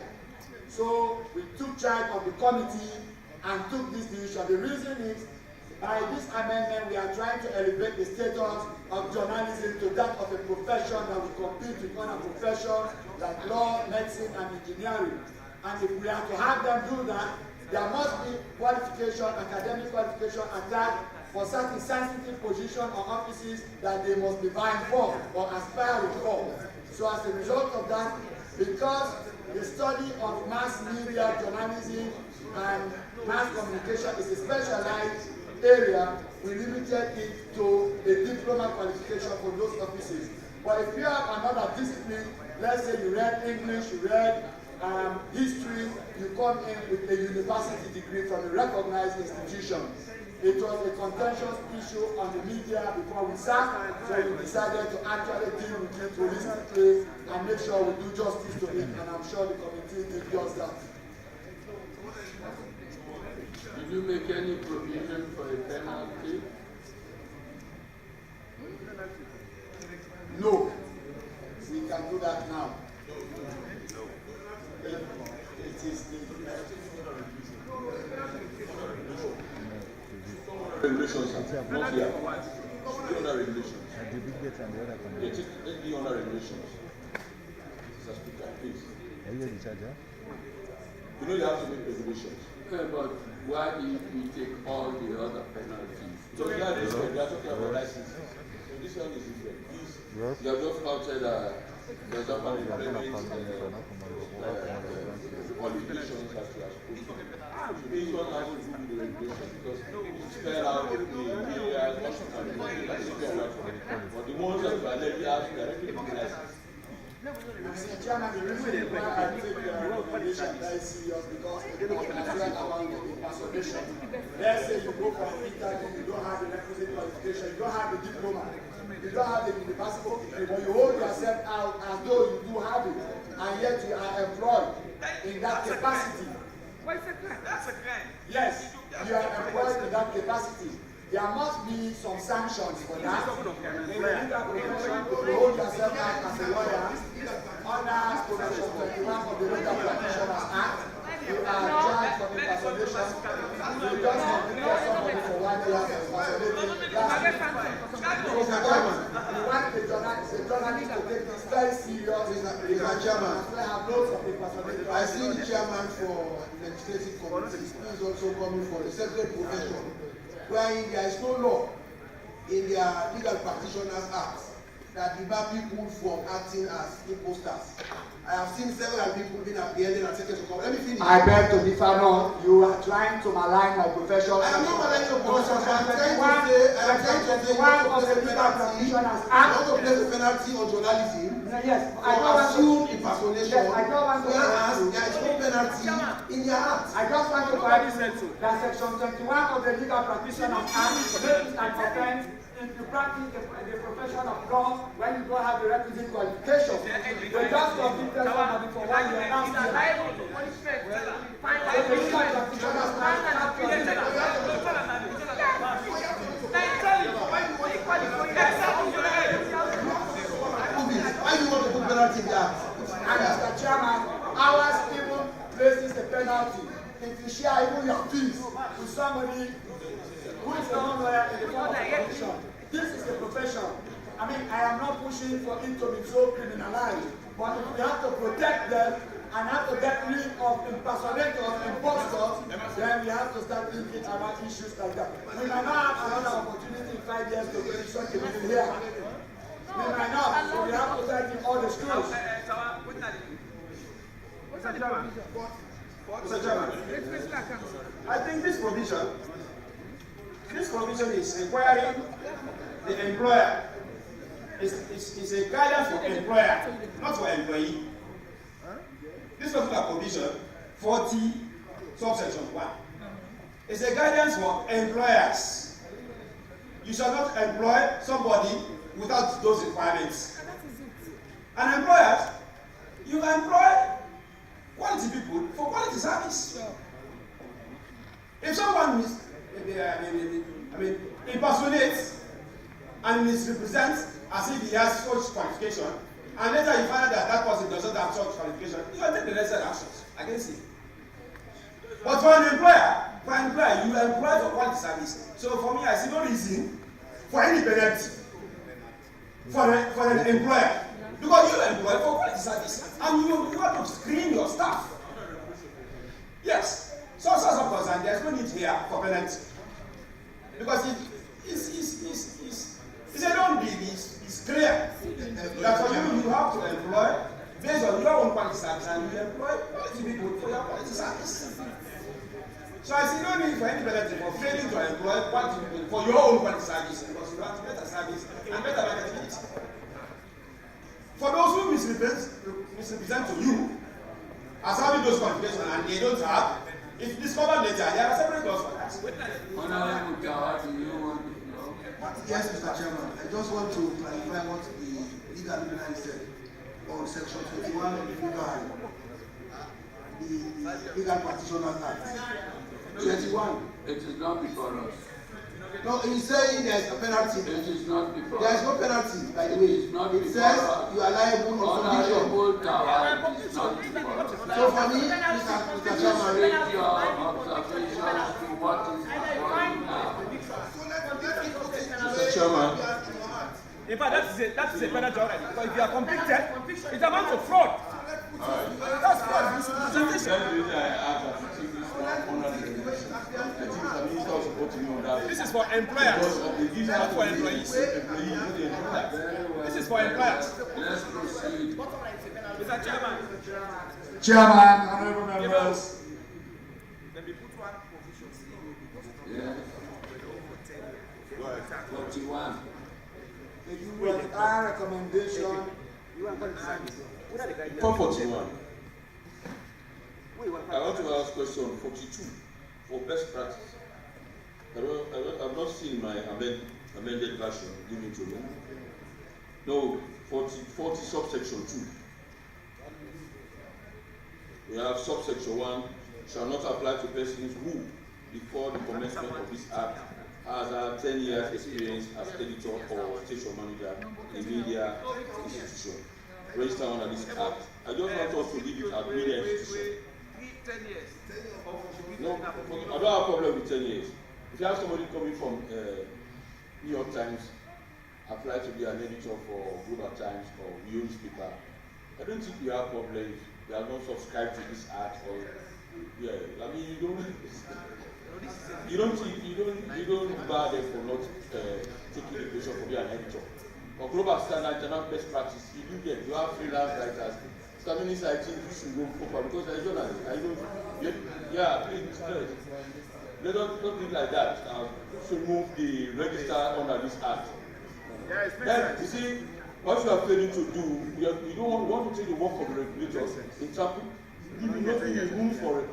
So we took charge of the committee and took this decision. The reason is, by this amendment, we are trying to elevate the status of journalism to that of a profession that will compete with other professions like law, medicine, and engineering. And if we are to have them do that, there must be qualification, academic qualification attached for certain sensitive positions or offices that they must be vying for or aspiring for. So as a result of that, because the study of mass media, journalism, and mass communication is a specialized area, we limited it to a diploma qualification for those offices. But if you have another discipline, let's say you read English, you read history, you come in with a university degree from a recognized institution. It was a contentious issue on the media before we sat, so we decided to actually deal with it holistically and make sure we do justice to it, and I'm sure the committee did just that. Did you make any provision for a penalty? No. We can do that now. It is the regulations, not here. The other regulations. The other regulations. Mr. Speaker, please. You know you have to make regulations. But why did we take all the other penalties? So we are talking about licenses. So this one is different. Please, yes. You have just outside the Japan implement qualifications as you are supposed to. So this one has to do with the regulation because it spell out the areas, what you can do, that's the but the ones that you are already asked directly from the license. Mr. Chairman, the reason why I take the regulation very serious because it is concerned about the impersonation. Let's say you go for an interview, you don't have the requisite qualification, you don't have the diploma, you don't have the university degree, but you hold yourself out as though you do have it, and yet you are employed in that capacity. What's a crime? That's a crime. Yes, you are employed in that capacity. There must be some sanctions for that. In the legal profession, you hold yourself out as a lawyer under Provision 21 of the Legal Practitioners Act. You are charged for impersonation. You just have to tell somebody for 1 year for impersonating. You want the journalist to take this very serious. Mr. Chairman, I have loads of impersonators. I see the chairman for legislative committees. He is also coming for the secretary profession, wherein there is no law in their Legal Practitioners Act that debar people from acting as imposters. I have seen several people being apprehended and taken to court. Let me finish. I beg to differ. No, you are trying to malign my profession. I am not maligning your profession. I am trying to say, want to place a penalty on journalism. Yes, I don't assume impersonation. Yes, I don't want to. Whereas there is no penalty in their act. I just want to correct you that Section 21 of the Legal Practitioners Act makes it an offense if you practice the profession of law when you don't have the requisite qualifications. They just convicted somebody for 1 year last year. The Legal Practitioners Act fees to somebody who is a non-lawyer in the form of a profession. This is a profession. I mean, I am not pushing for it to be so criminalized, but if we have to protect them and have to get rid of impersonators, imposters, then we have to start thinking about issues like that. We might not have another opportunity in 5 years to bring such a bill here. We might not, so we have to tighten all the screws. Mr. Chairman, I think this provision is requiring the employer. It's a guidance for employer, not for employee. This particular provision, 40 subsection 1, is a guidance for employers. You shall not employ somebody without those requirements. And employers, you employ quality people for quality service. If someone impersonates and misrepresents as if he has such qualification, and later you find out that that person does not have such qualification, you can take the necessary actions against him. But for an employer, you employ for quality service. So for me, I see no reason for any penalty for an employer. Because you employ for quality service and you have to screen your staff. Yes. So of course, and there's no need here for penalty. Because it's a don't deal, it's clear that for you have to employ based on your own quality service and you employ quality people for your quality service. So I see no need for any penalty for failing to employ quality people for your own quality service because you have better service and better marketability. For those who misrepresent to you as having those qualifications and they don't have, if discovered later, there are separate laws for that. Honorable Gawat, do you want to know? Yes, Mr. Chairman. I just want to clarify what the legal luminary said on Section 21 of the Legal Practitioners Act. 21. It is not before us. No, he's saying there is a penalty. It is not before us. There is no penalty, by the way. It says you are liable on condition. Honorable Gawat, it is not before us. So for me, Mr. Chairman, read your observations to what is before you now. Mr. Chairman. In fact, that is a penalty already. Because if you are convicted, it amounts to fraud. That's this is for employers, not for employees. This is for employers. Let's proceed. Mr. Chairman. Chairman, honorable members. Yeah. 41. With our recommendation. 441. I want to ask question 42 for best practice. I've not seen my amended version given to me. No, 40 subsection 2. We have subsection 1 shall not apply to persons who, before the commencement of this act, has 10 years experience as editor or station manager in media institution registered under this act. I just want us to leave it at media institution. 10 years. No, I don't have a problem with 10 years. If you have somebody coming from New York Times, apply to be an editor for Global Times or New newspaper, I don't think you have problems. They are not subscribed to this act or I mean you don't bar them for not taking the position for being an editor. For Global Standard International Best Practice, you do get you have freelance writers. Stability, I think you should go proper because I don't please let us not do like that. Should move the register under this act. Then you see what you are failing to do, you don't want to take the work of the regulators. In fact, you do not give room for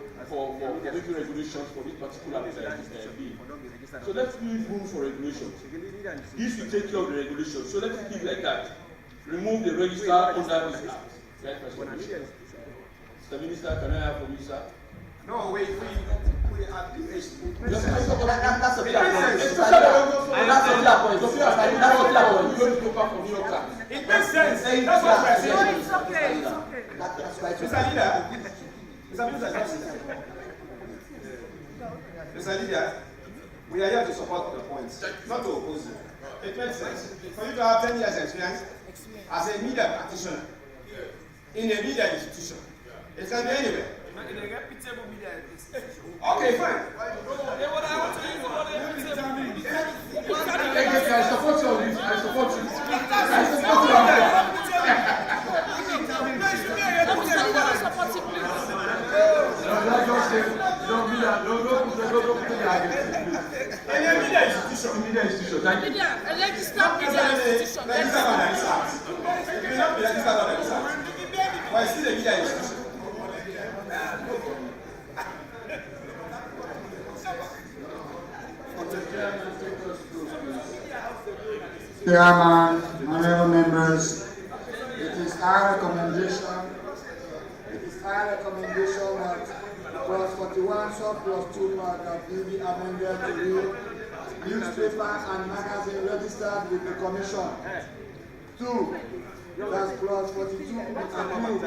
making regulations for this particular bill. So let's leave room for regulations. This will take care of the regulations. So let's keep like that. Remove the register under this act. Mr. Minister, can I have from you, sir? No, wait, we are That's a point. That's a point. It makes sense. That's what we're saying. It's okay. Mr. Leader, Mr. Minister, Mr. Leader, we are here to support the points, not to oppose you. It makes sense for you to have 10 years experience as a media practitioner in a media institution. It can be anywhere. In a reputable media institution. Okay, fine. I support you. I support you. In a media institution. Media, a registered media institution. Registered on the research. It will not be registered on the research. But it's still a media institution. Chairman, honorable members, it is our recommendation that clause 41 subclause 2 paragraph B be amended to read newspaper and magazine registered with the commission. 2. That's clause 42 be approved.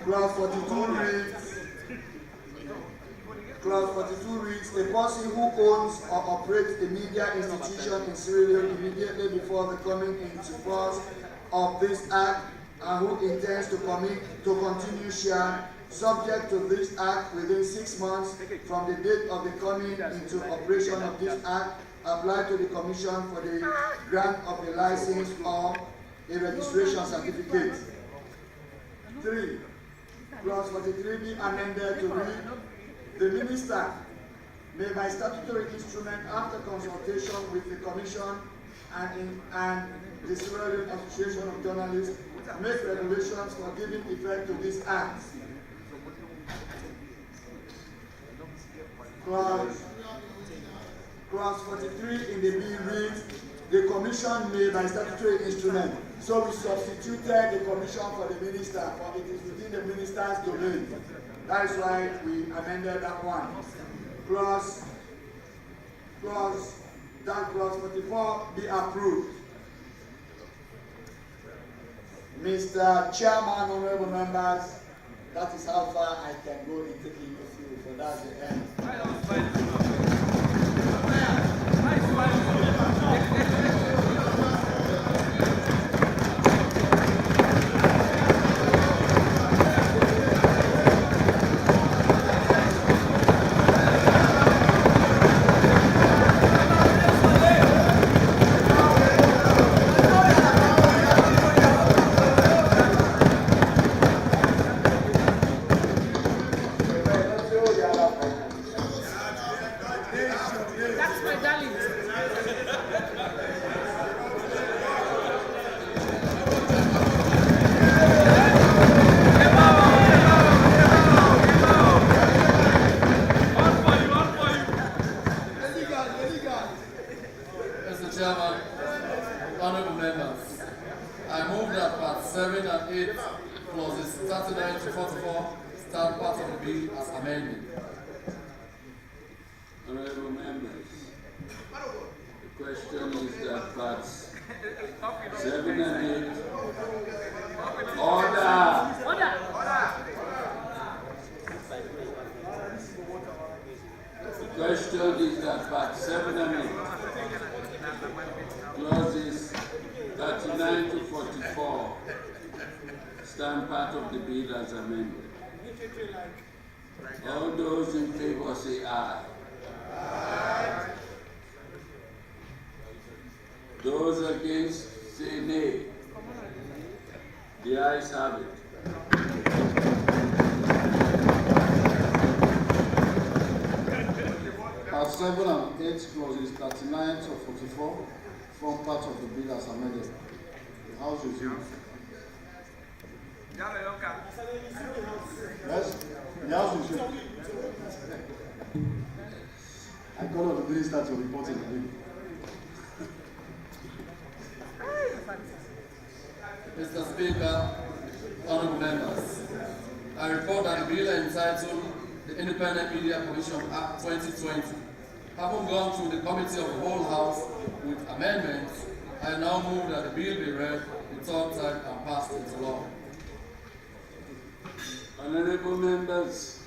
Clause 42 reads, Clause 42 reads, a person who owns or operates a media institution in Sierra Leone immediately before the coming into force of this act and who intends to continue shall, subject to this act within 6 months from the date of the coming into operation of this act, apply to the Commission for the grant of a license or a registration certificate. 3. Clause 43 be amended to read, the minister may by statutory instrument after consultation with the Commission and the Sierra Leone Association of Journalists make regulations for giving effect to this act. Clause 43 in the bill reads, the Commission may by statutory instrument. So we substituted the Commission for the minister, for it is within the minister's domain. That is why we amended that one. Clause 44 be approved. Mr. Chairman, honorable members, that is how far I can go in taking you through, so that's the end. All those in favor say aye. Aye. Those against say nay. The ayes have it. Part 7 and 8 clauses 39 to 44 form part of the bill as amended. The House resumes. Yes, the House resumes. I call on the minister to report in the bill. Mr. Speaker, honorable members, I report that the bill entitled the Independent Media Commission Act 2020, having gone through the Committee of the Whole House with amendments, I now move that the bill be read the third time and passed into law. Honorable members,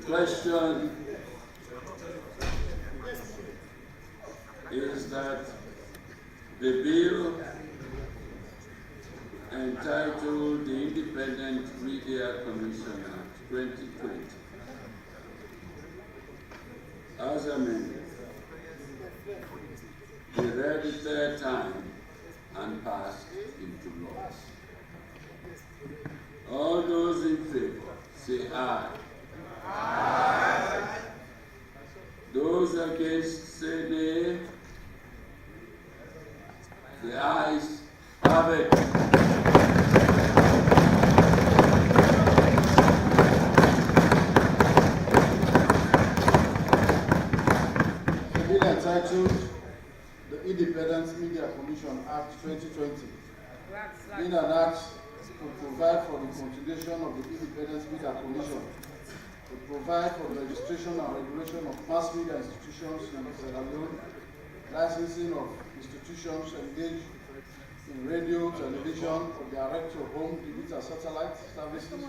question is that the bill entitled the Independent Media Commission Act 2020, as amended, be read the third time and passed into law. All those in favor, say aye. Aye. Those against, say nay. The ayes have it. The bill entitled the Independent Media Commission Act 2020, being an act to provide for the continuation of the Independent Media Commission, to provide for the registration and regulation of mass media institutions in Sierra Leone, licensing of institutions engaged in radio, television, or direct-to-home digital satellite services,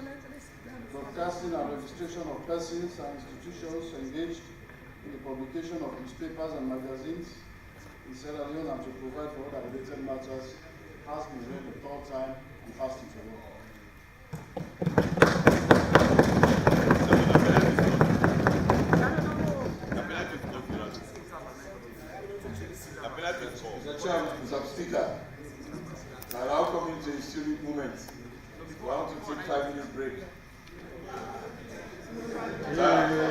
broadcasting and registration of persons and institutions engaged in the publication of newspapers and magazines in Sierra Leone, and to provide for other related matters, has been read the third time and passed into law. Mr. Chairman, Mr. Speaker, I now come into a historic moment. We want to take 5-minute break.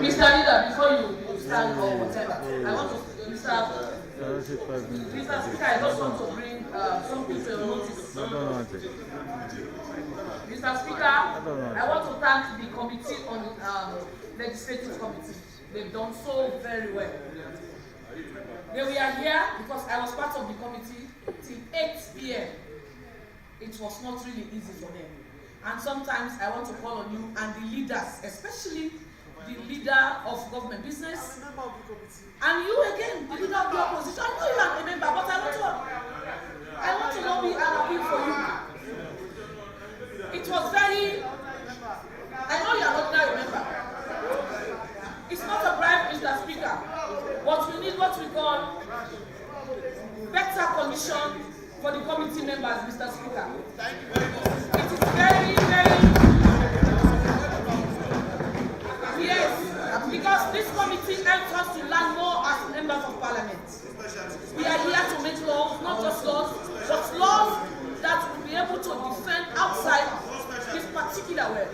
Mr. Leader, before you start or whatever, I want to, Mr. Speaker, I just want to bring something to your notice. Mr. Speaker, I want to thank the committee on legislative committee. They've done so very well. They were here because I was part of the committee till 8 p.m. It was not really easy for them. And sometimes I want to call on you and the leaders, especially the leader of government business, and you again, the leader of the opposition. I know you are a member, but I want to lobby and appeal for you. It was very, I know you are not now a member. It's not a bribe, Mr. Speaker. But we need what we call better condition for the committee members, Mr. Speaker. Thank you very much. It is very, yes, because this committee helps us to learn more as members of parliament. We are here to make laws, not just laws, but laws that will be able to defend outside this particular way.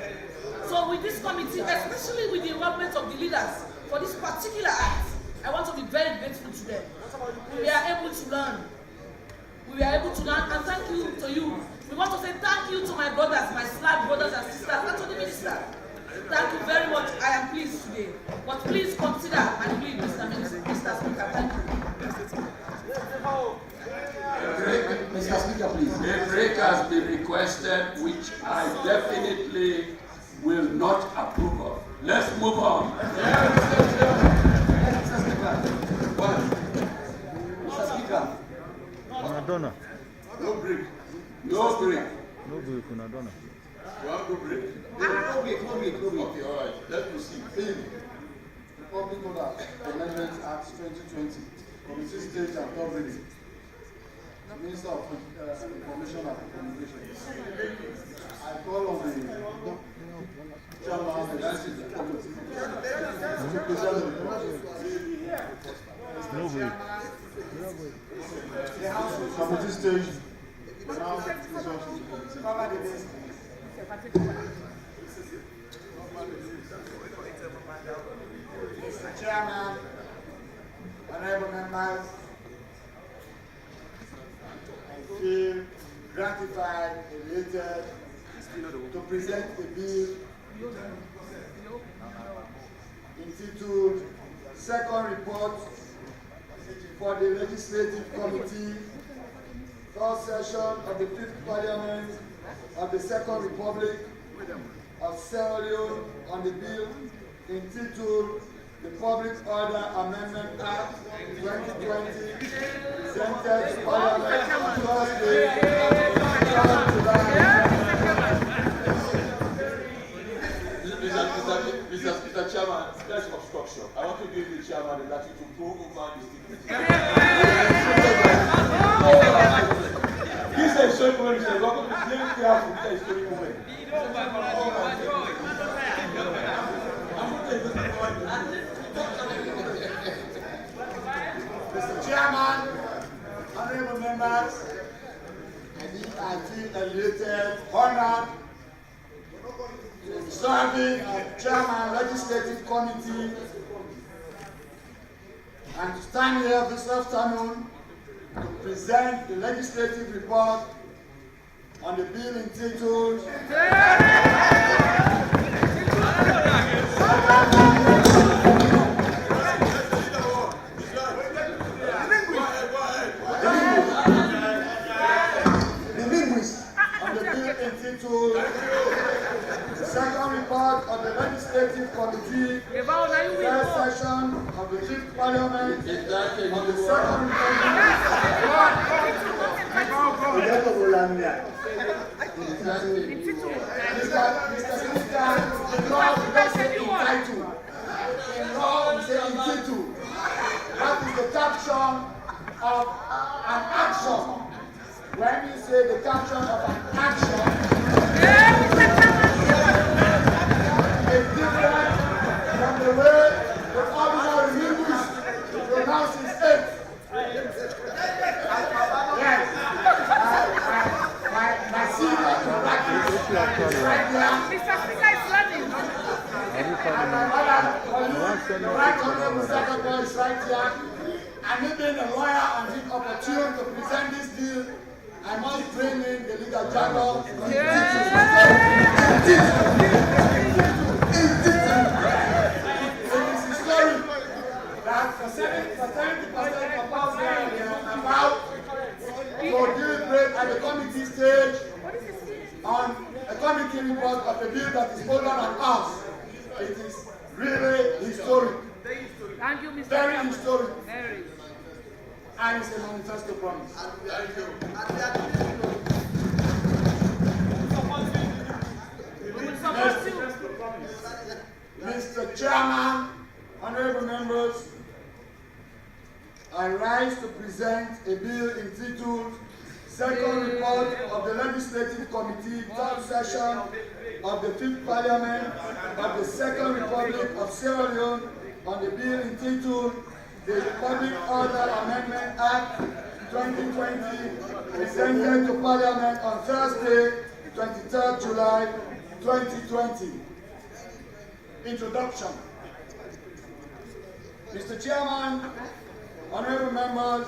So with this committee, especially with the involvement of the leaders for this particular act, I want to be very grateful to them. We are able to learn. We are able to learn, and thank you to you. We want to say thank you to my brothers, my Slav brothers and sisters, and to the minister. Thank you very much. I am pleased today. But please consider and read, Mr. Speaker. Thank you. Mr. Speaker, please. A break has been requested, which I definitely will not approve of. Let's move on. Mr. Speaker. Madonna. No break. No break. No break, Madonna. One good break. No break. Okay, all right. Let's proceed. Public Order Amendment Act 2020, Committee Stage and Third Reading. Minister of Information and Communications. I call on the Chairman of the Legislative Committee to present the report. No break. Committee stage now resolves to committee. Mr. Chairman, honorable members, I feel gratified and elated to present a bill entitled Second Report for the Legislative Committee, Third Session of the 5th Parliament of the Second Republic of Sierra Leone on the bill entitled the Public Order Amendment Act 2020, presented to Parliament on Thursday, 3rd July. Mr. Mr. Chairman, that's obstruction. I want to give the chairman the latitude to go over the statement. This is a historic moment. Mr. Welcome to the careful. This is a historic moment. Mr. Chairman, honorable members, I feel elated, honored to be serving as Chairman Legislative Committee and to stand here this afternoon to present the legislative report on the bill entitled the second report of the Legislative Committee, first session of the 5th Parliament, of the second Mr. Speaker, in law we don't say entitled. In law we say entitled. That is the caption of an action. When you say the caption of an action, it's different from the way the ordinary linguist pronounces it. Yes. My senior in practice is right there. Mr. Speaker is learning. And my mother, the right honorable secretary is right here. And me being a lawyer and being opportune to present this bill, I must bring in the legal jargon. It is historic that for 70% of us here are about to deliberate at the committee stage on a committee report of a bill that is older than us. It is really historic. Thank you, Mr. Very Chairman. historic. Very. And it's a manifesto promise. Thank you. Mr. Chairman, honorable members, I rise to present a bill entitled Second Report of the Legislative Committee, 3rd Session of the 5th Parliament of the Second Republic of Sierra Leone on the bill entitled the Public Order Amendment Act 2020, presented to Parliament on Thursday, 23rd July 2020. Introduction. Mr. Chairman, honorable members,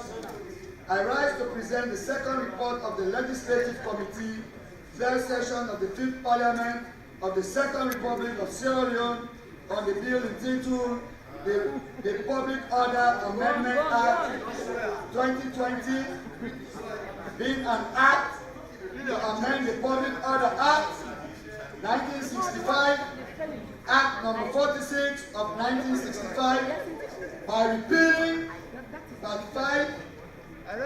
I rise to present the second report of the Legislative Committee, 3rd session of the 5th Parliament of the Second Republic of Sierra Leone on the bill entitled the Public Order Amendment Act 2020, being an act to amend the Public Order Act 1965, Act number 46 of 1965, by repealing 35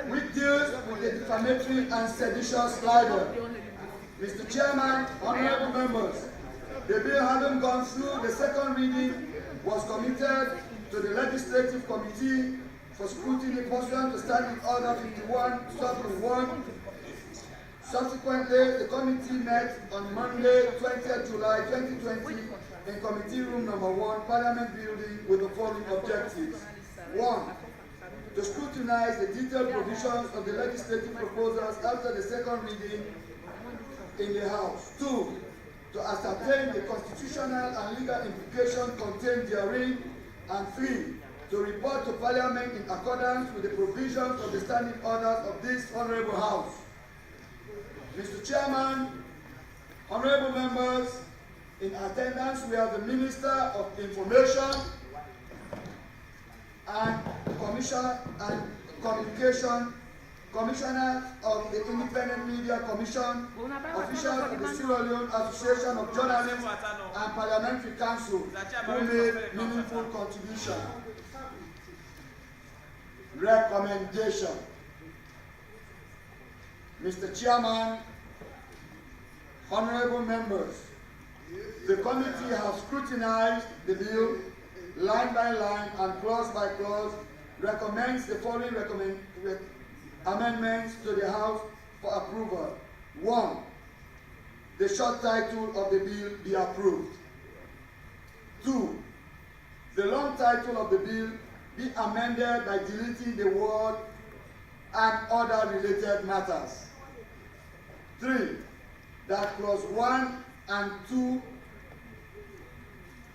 which deals with the defamatory and seditious libel. Mr. Chairman, honorable members, the bill having gone through the second reading was committed to the Legislative Committee for scrutiny pursuant to Standing Order 51/1. Subsequently, the committee met on Monday, 20th July 2020 in Committee Room Number 1, Parliament Building, with the following objectives. 1. To scrutinize the detailed provisions of the legislative proposals after the second reading in the House. 2. To ascertain the constitutional and legal implications contained therein. And 3. To report to Parliament in accordance with the provisions of the standing orders of this Honourable House. Mr. Chairman, honourable members, in attendance we have the Minister of Information and Communication, Commissioner of the Independent Media Commission, officials of the Sierra Leone Association of Journalists and Parliamentary Council who made meaningful contribution. Recommendation. Mr. Chairman, honourable members, The committee has scrutinized the bill line by line and clause by clause, recommends the following amendments to the House for approval. 1. The short title of the bill be approved. 2. The long title of the bill be amended by deleting the word "and other related matters." 3. That clause 1 and 2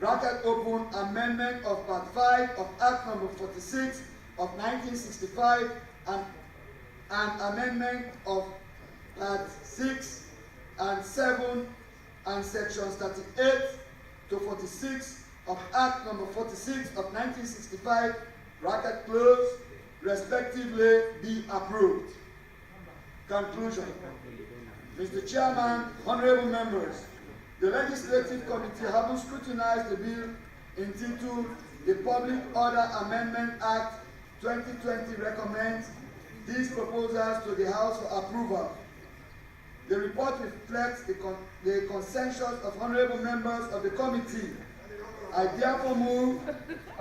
bracket open amendment of part 5 of Act number 46 of 1965 and amendment of part 6 and 7 and sections 38 to 46 of Act number 46 of 1965 bracket close respectively be approved. Conclusion. Mr. Chairman, honorable members, the Legislative Committee, having scrutinized the bill entitled the Public Order Amendment Act 2020, recommends these proposals to the House for approval. The report reflects the consensus of honorable members of the committee. I therefore move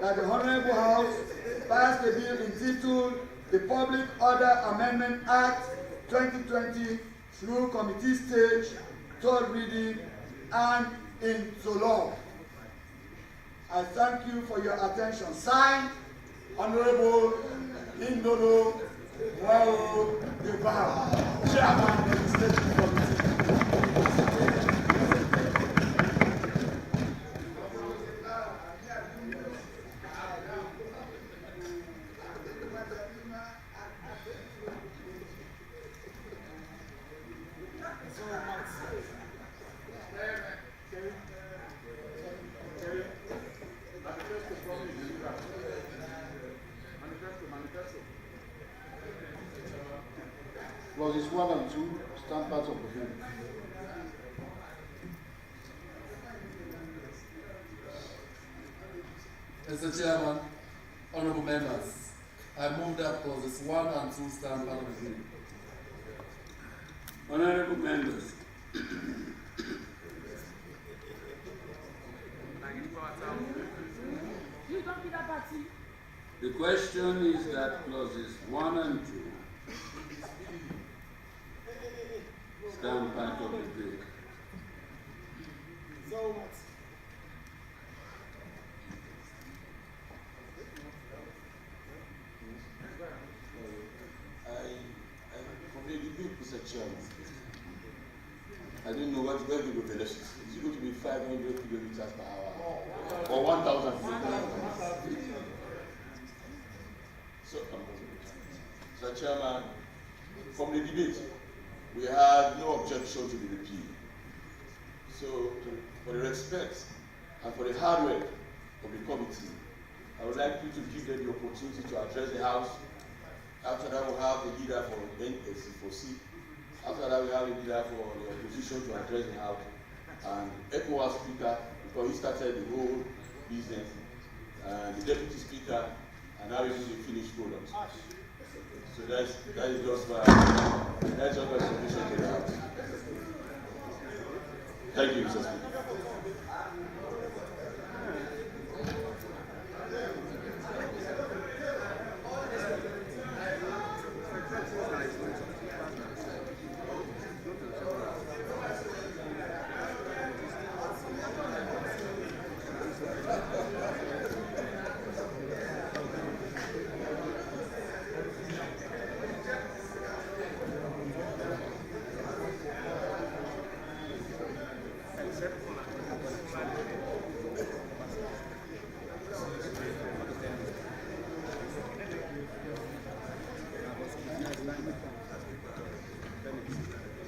that the Honorable House pass the bill entitled the Public Order Amendment Act 2020 through committee stage, third reading, and into law. I thank you for your attention. Signed, Honorable Indolo Mwao Debao, Chairman of the Legislative Committee. Clauses 1 and 2 stand part of the bill. Mr. Chairman, honorable members, I move that clauses 1 and 2 stand part of the bill. Honorable members, the question is that clauses 1 and 2 stand part of the bill. So much. From the debate, Mr. Chairman, I didn't know where we go to elections. Is it going to be 500 kilometers per hour or 1,000 kilometers? So, Mr. Chairman, from the debate, we had no objection to the repeal. So, for the respect and for the hard work of the committee, I would like you to give them the opportunity to address the House. After that, we'll have the leader for NSC4C. After that, we have a leader for the opposition to address the House. And ECOWAS Speaker, because he started the whole business. And the Deputy Speaker, and now he's the finished product. So that is just my submission to the House. Thank you, Mr. Speaker.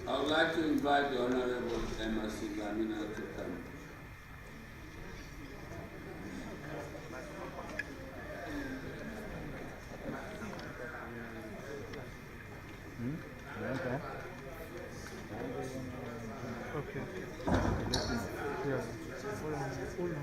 I would like to invite the Honorable Emma Sigamina to come. Okay. Yeah. Hold on.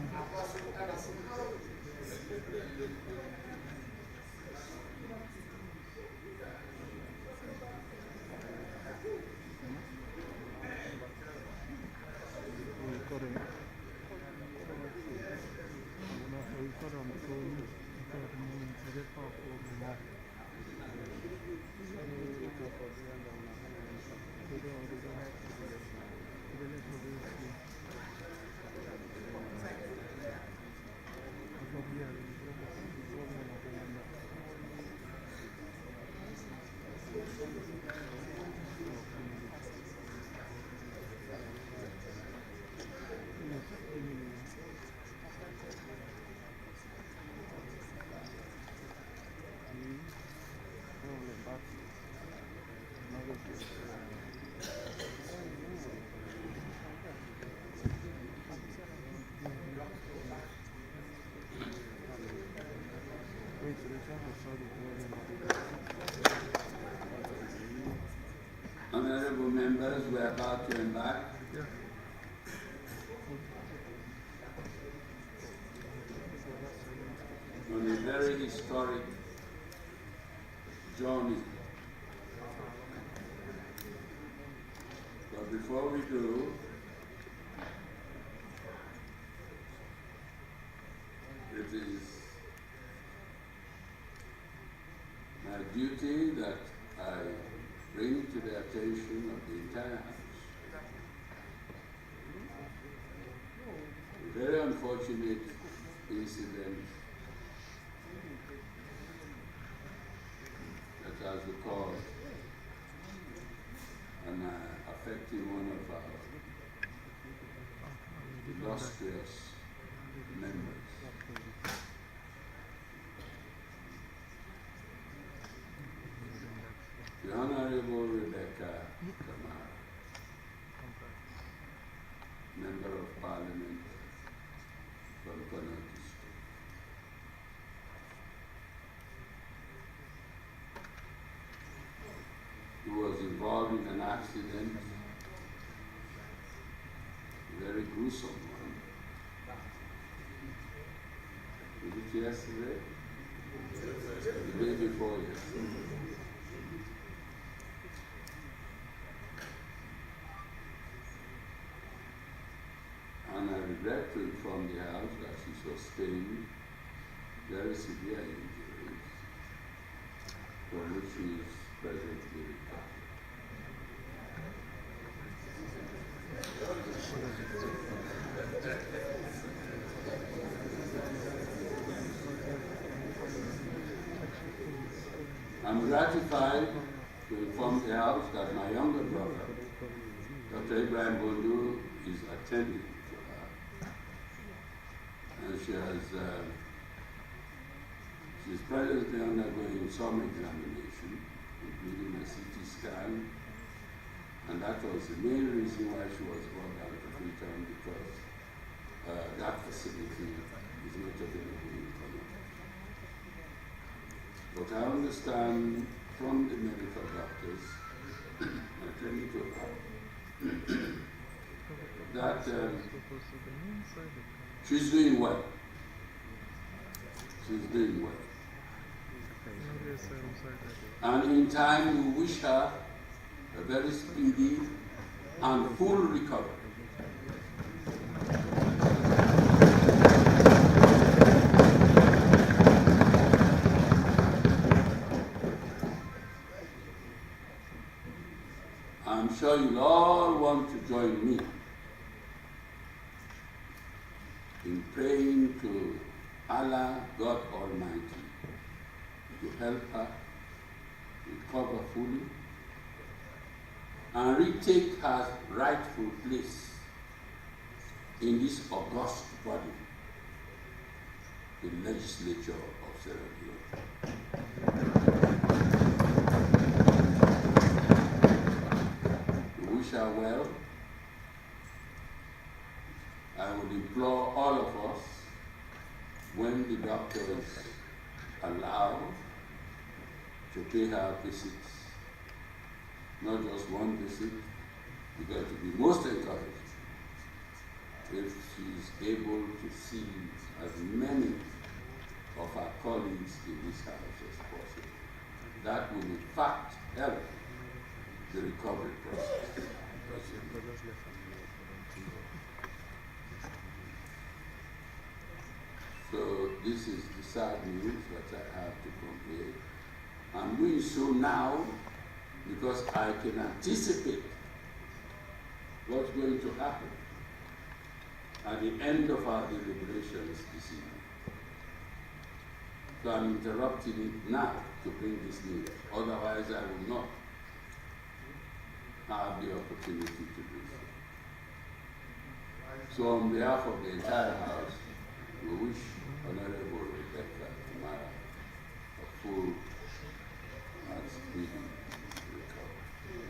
Honorable members, we are about to embark on a very historic journey. But before we do, it is my duty that I bring to the attention of the entire House a very unfortunate incident that has occurred and affecting one of our illustrious members. The Honorable Rebecca Kamara, Member of Parliament from Connecticut. Who was involved in an accident, a very gruesome one. Was it yesterday? The day before yesterday. And I regret to inform the House that she sustained very severe injuries, from which she is presently recovering. I'm gratified to inform the House that my younger brother, Dr. Ibrahim Bondu, is attending to her. And she has, she's presently undergoing some examination, including a CT scan, and that was the main reason why she was brought down to Freetown, because that facility is not available in Connecticut. But I understand from the medical doctors, attending to her, that she's doing well. She's doing well. And in time, we wish her a very speedy and full recovery. I'm sure you'll all want to join me in praying to Allah, God Almighty, to help her recover fully and retake her rightful place in this august body, the legislature of Sierra Leone. We wish her well. I would implore all of us, when the doctors allow, to pay her visits, not just one visit, because it would be most encouraged if she is able to see as many of her colleagues in this house as possible. That will in fact help the recovery process. So this is the sad news that I have to convey. I'm doing so now because I can anticipate what's going to happen at the end of our deliberations this evening. So I'm interrupting it now to bring this news. Otherwise, I will not have the opportunity to do so. So on behalf of the entire House, we wish Honorable Rebecca Umara a full and speedy recovery.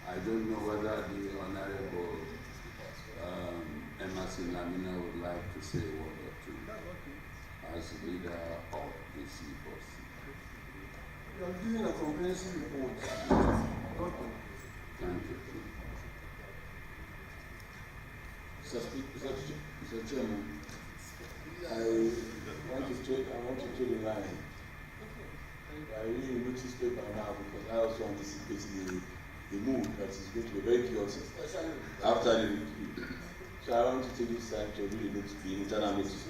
I don't know whether the Honorable Emerson Lamina would like to say a word or two as leader of the C4C. You are doing a comprehensive report. Thank you. Mr. Chairman, I want to throw the line. I really noticed it by now because I also anticipate the move that is going to be very chaotic after the review. So I want to take this time to really look at the internal notice.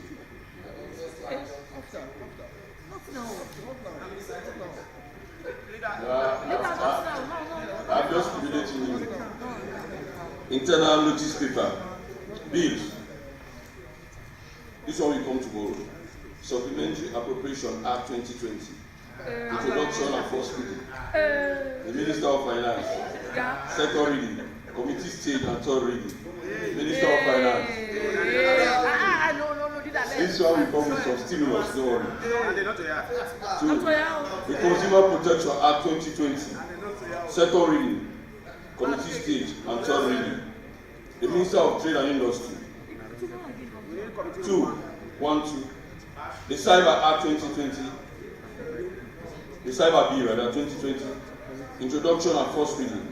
I've just read to you. Internal notice paper. Bills. This one will come tomorrow. Supplementary Appropriation Act 2020. Introduction and first reading. The Minister of Finance. Second reading. Committee stage and third reading. Minister of Finance. This one will come with some stimulus, don't worry. Two, the Consumer Protection Act 2020. Second reading. Committee stage and third reading. The Minister of Trade and Industry. 2. The Cyber Act 2020. The Cyber Bill, 2020. Introduction and first reading.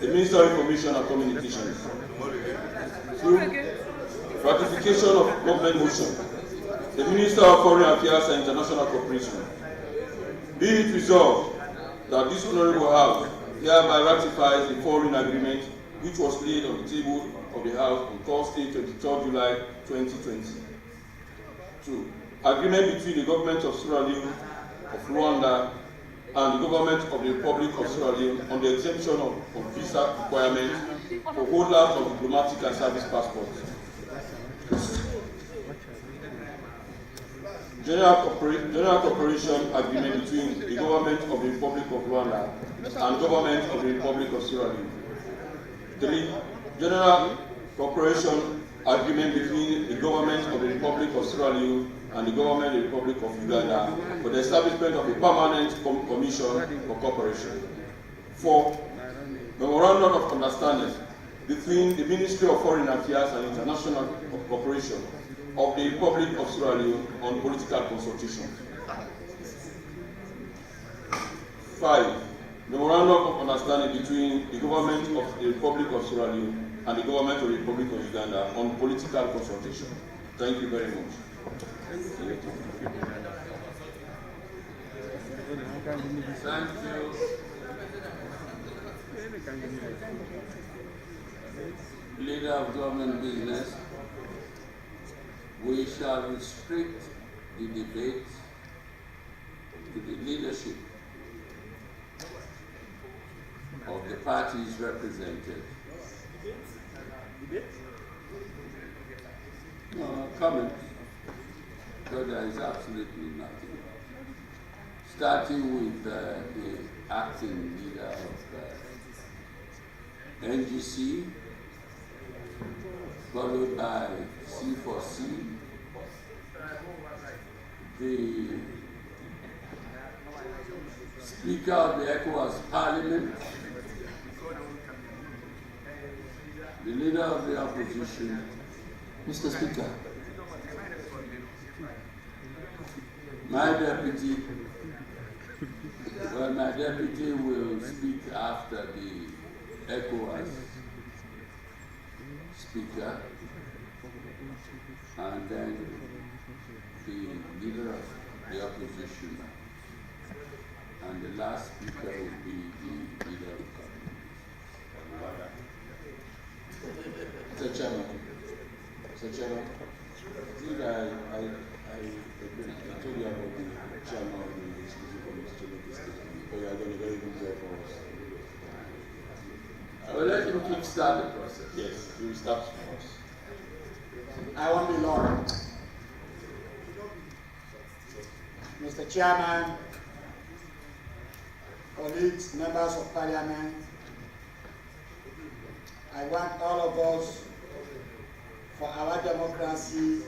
The Minister of Information and Communications. 2. Ratification of government motion. The Minister of Foreign Affairs and International Cooperation. Be it resolved that this Honorable House hereby ratifies the foreign agreement which was laid on the table of the House on Thursday, 23rd July 2020. 2. Agreement between the government of Sierra Leone of Rwanda and the government of the Republic of Sierra Leone on the exemption of visa requirements for holders of diplomatic and service passports. General Cooperation Agreement between the government of the Republic of Rwanda and government of the Republic of Sierra Leone. 3. General Cooperation Agreement between the government of the Republic of Sierra Leone and the government of the Republic of Uganda for the establishment of a permanent commission for cooperation. 4. Memorandum of Understanding between the Ministry of Foreign Affairs and International Cooperation of the Republic of Sierra Leone on political consultation. 5. Memorandum of Understanding between the government of the Republic of Sierra Leone and the government of the Republic of Uganda on political consultation. Thank you very much. Thank you. Leader of government business, we shall restrict the debate to the leadership of the parties represented. No comment, because there is absolutely nothing. Starting with the acting leader of NGC, followed by C4C, the Speaker of the ECOWAS Parliament, the Leader of the Opposition. Mr. Speaker, my deputy will speak after the ECOWAS Speaker, and then the Leader of the Opposition, and the last speaker will be the Leader of the Government. Mr. Chairman, I told you about the chairman of the Exclusive Committee to make a statement, because you are doing a very good job for us. start the process. Yes, we will start from us. I won't be long. Mr. Chairman, colleagues, members of parliament, I want all of us, for our democracy,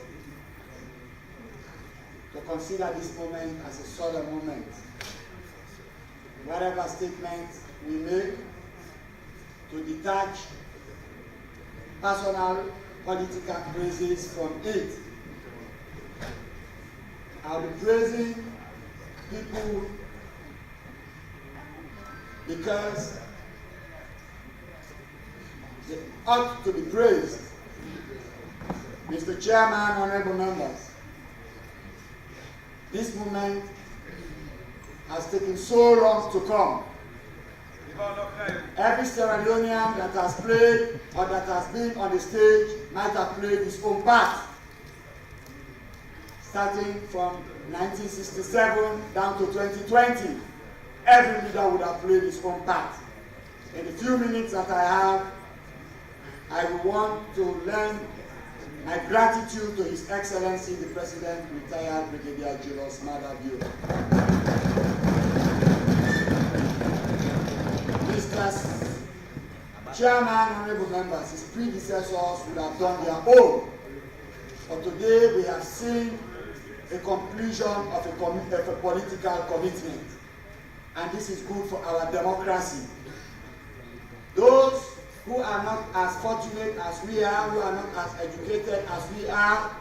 to consider this moment as a solemn moment. Whatever statement we make, to detach personal political praises from it. I'll be praising people because they ought to be praised. Mr. Chairman, honorable members, this moment has taken so long to come. Every Sierra Leonean that has played or that has been on the stage might have played his own part. Starting from 1967 down to 2020, every leader would have played his own part. In the few minutes that I have, I will want to lend my gratitude to His Excellency the President, retired Brigadier Julius Maada Bio. Mr. Chairman, honorable members, his predecessors would have done their own. But today we have seen a conclusion of a political commitment. And this is good for our democracy. Those who are not as fortunate as we are, who are not as educated as we are,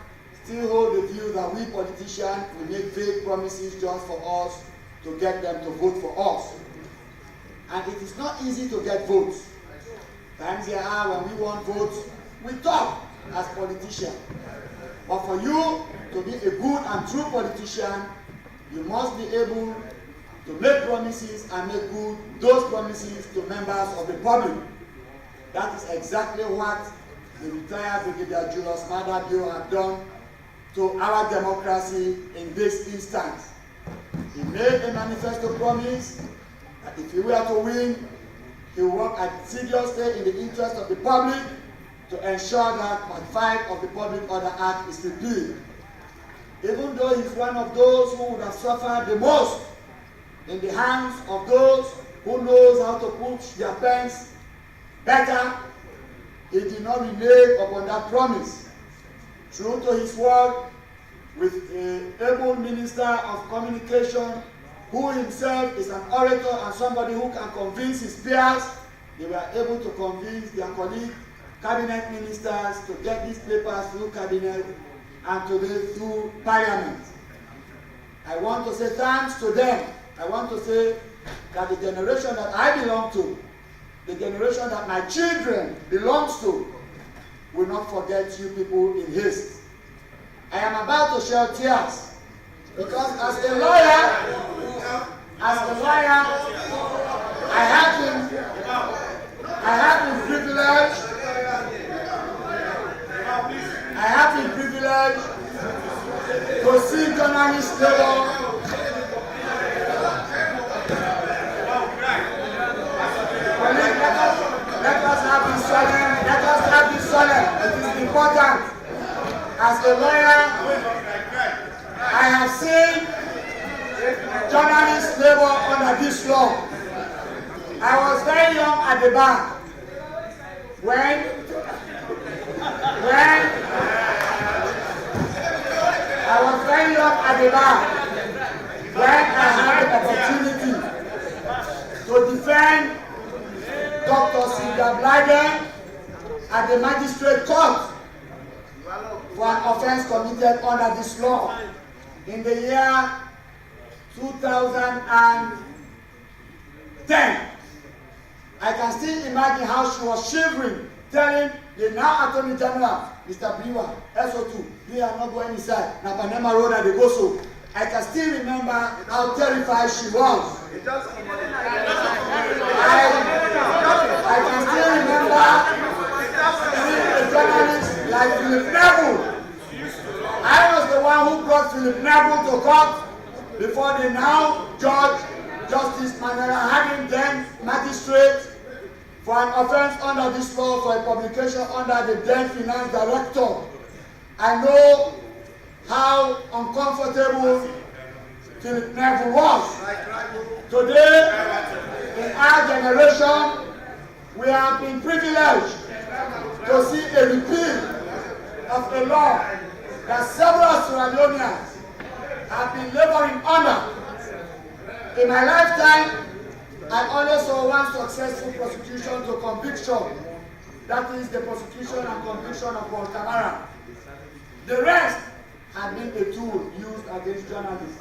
still hold the view that we politicians will make vague promises just for us to get them to vote for us. And it is not easy to get votes. Times there are when we want votes, we talk as politicians. But for you to be a good and true politician, you must be able to make promises and make good those promises to members of the public. That is exactly what the retired Brigadier Julius Maada Bio have done to our democracy in this instance. He made a manifesto promise that if he were to win, he will work assiduously in the interest of the public to ensure that Part 5 of the Public Order Act is repealed. Even though he's one of those who would have suffered the most in the hands of those who knows how to put their pens better, he did not renege upon that promise. True to his word, with an able minister of communication who himself is an orator and somebody who can convince his peers, they were able to convince their colleague cabinet ministers to get these papers through cabinet and today through parliament. I want to say thanks to them. I want to say that the generation that I belong to, the generation that my children belongs to, will not forget you people in haste. I am about to shed tears because as a lawyer, I have been privileged to see journalists labor. Let us have this solemn. It is important. As a lawyer, I have seen journalists labor under this law. I was very young at the bar when I had the opportunity to defend Dr. Sylvia Blyden at the magistrate court for an offense committed under this law in the year 2010. I can still imagine how she was shivering, telling the now Attorney General, Mr. Briwa, SO2, we are not going inside. Now Panama Road and the go so. I can still remember how terrified she was. I can still remember seeing a journalist like Philip Neville. I was the one who brought Philip Neville to court before the now Judge Justice Manuela, having then magistrate, for an offense under this law for a publication under the then Finance Director. I know how uncomfortable Philip Neville was. Today, in our generation, we have been privileged to see a repeal of a law that several Sierra Leoneans have been laboring under. In my lifetime, I only saw one successful prosecution to conviction. That is the prosecution and conviction of Paul Kamara. The rest had been a tool used against journalists.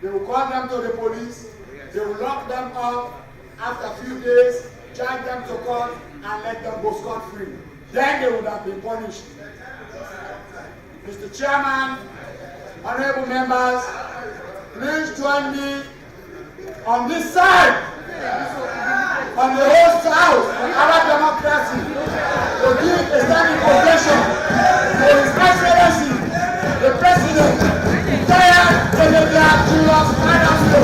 They will call them to the police, they will lock them up, after a few days, charge them to court, and let them go scot-free. Then they would have been punished. Mr. Chairman, honorable members, please join me on this side, on the whole South of our democracy, to give a standing ovation to His Excellency, the President, retired Brigadier Julius Adamso,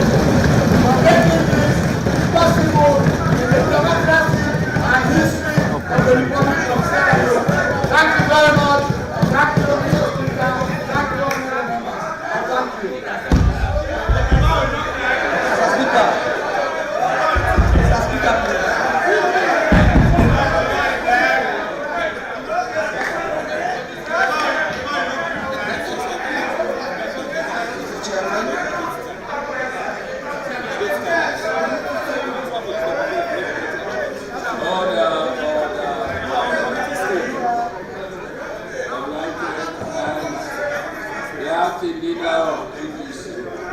for making this possible in the democracy and history of the Republic of Sierra Leone. Thank you very much. Thank you, Mr. Speaker. Thank you, honorable members. And thank you.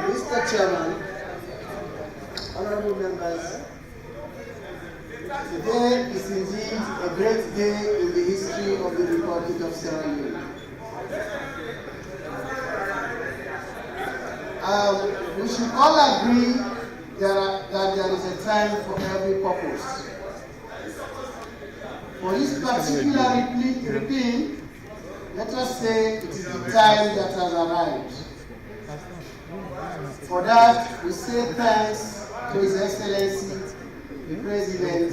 Mr. Chairman, honorable members, today is indeed a great day in the history of the Republic of Sierra Leone. We should all agree that there is a time for every purpose. For this particular repeal, let us say it is the time that has arrived. For that, we say thanks to His Excellency, the President,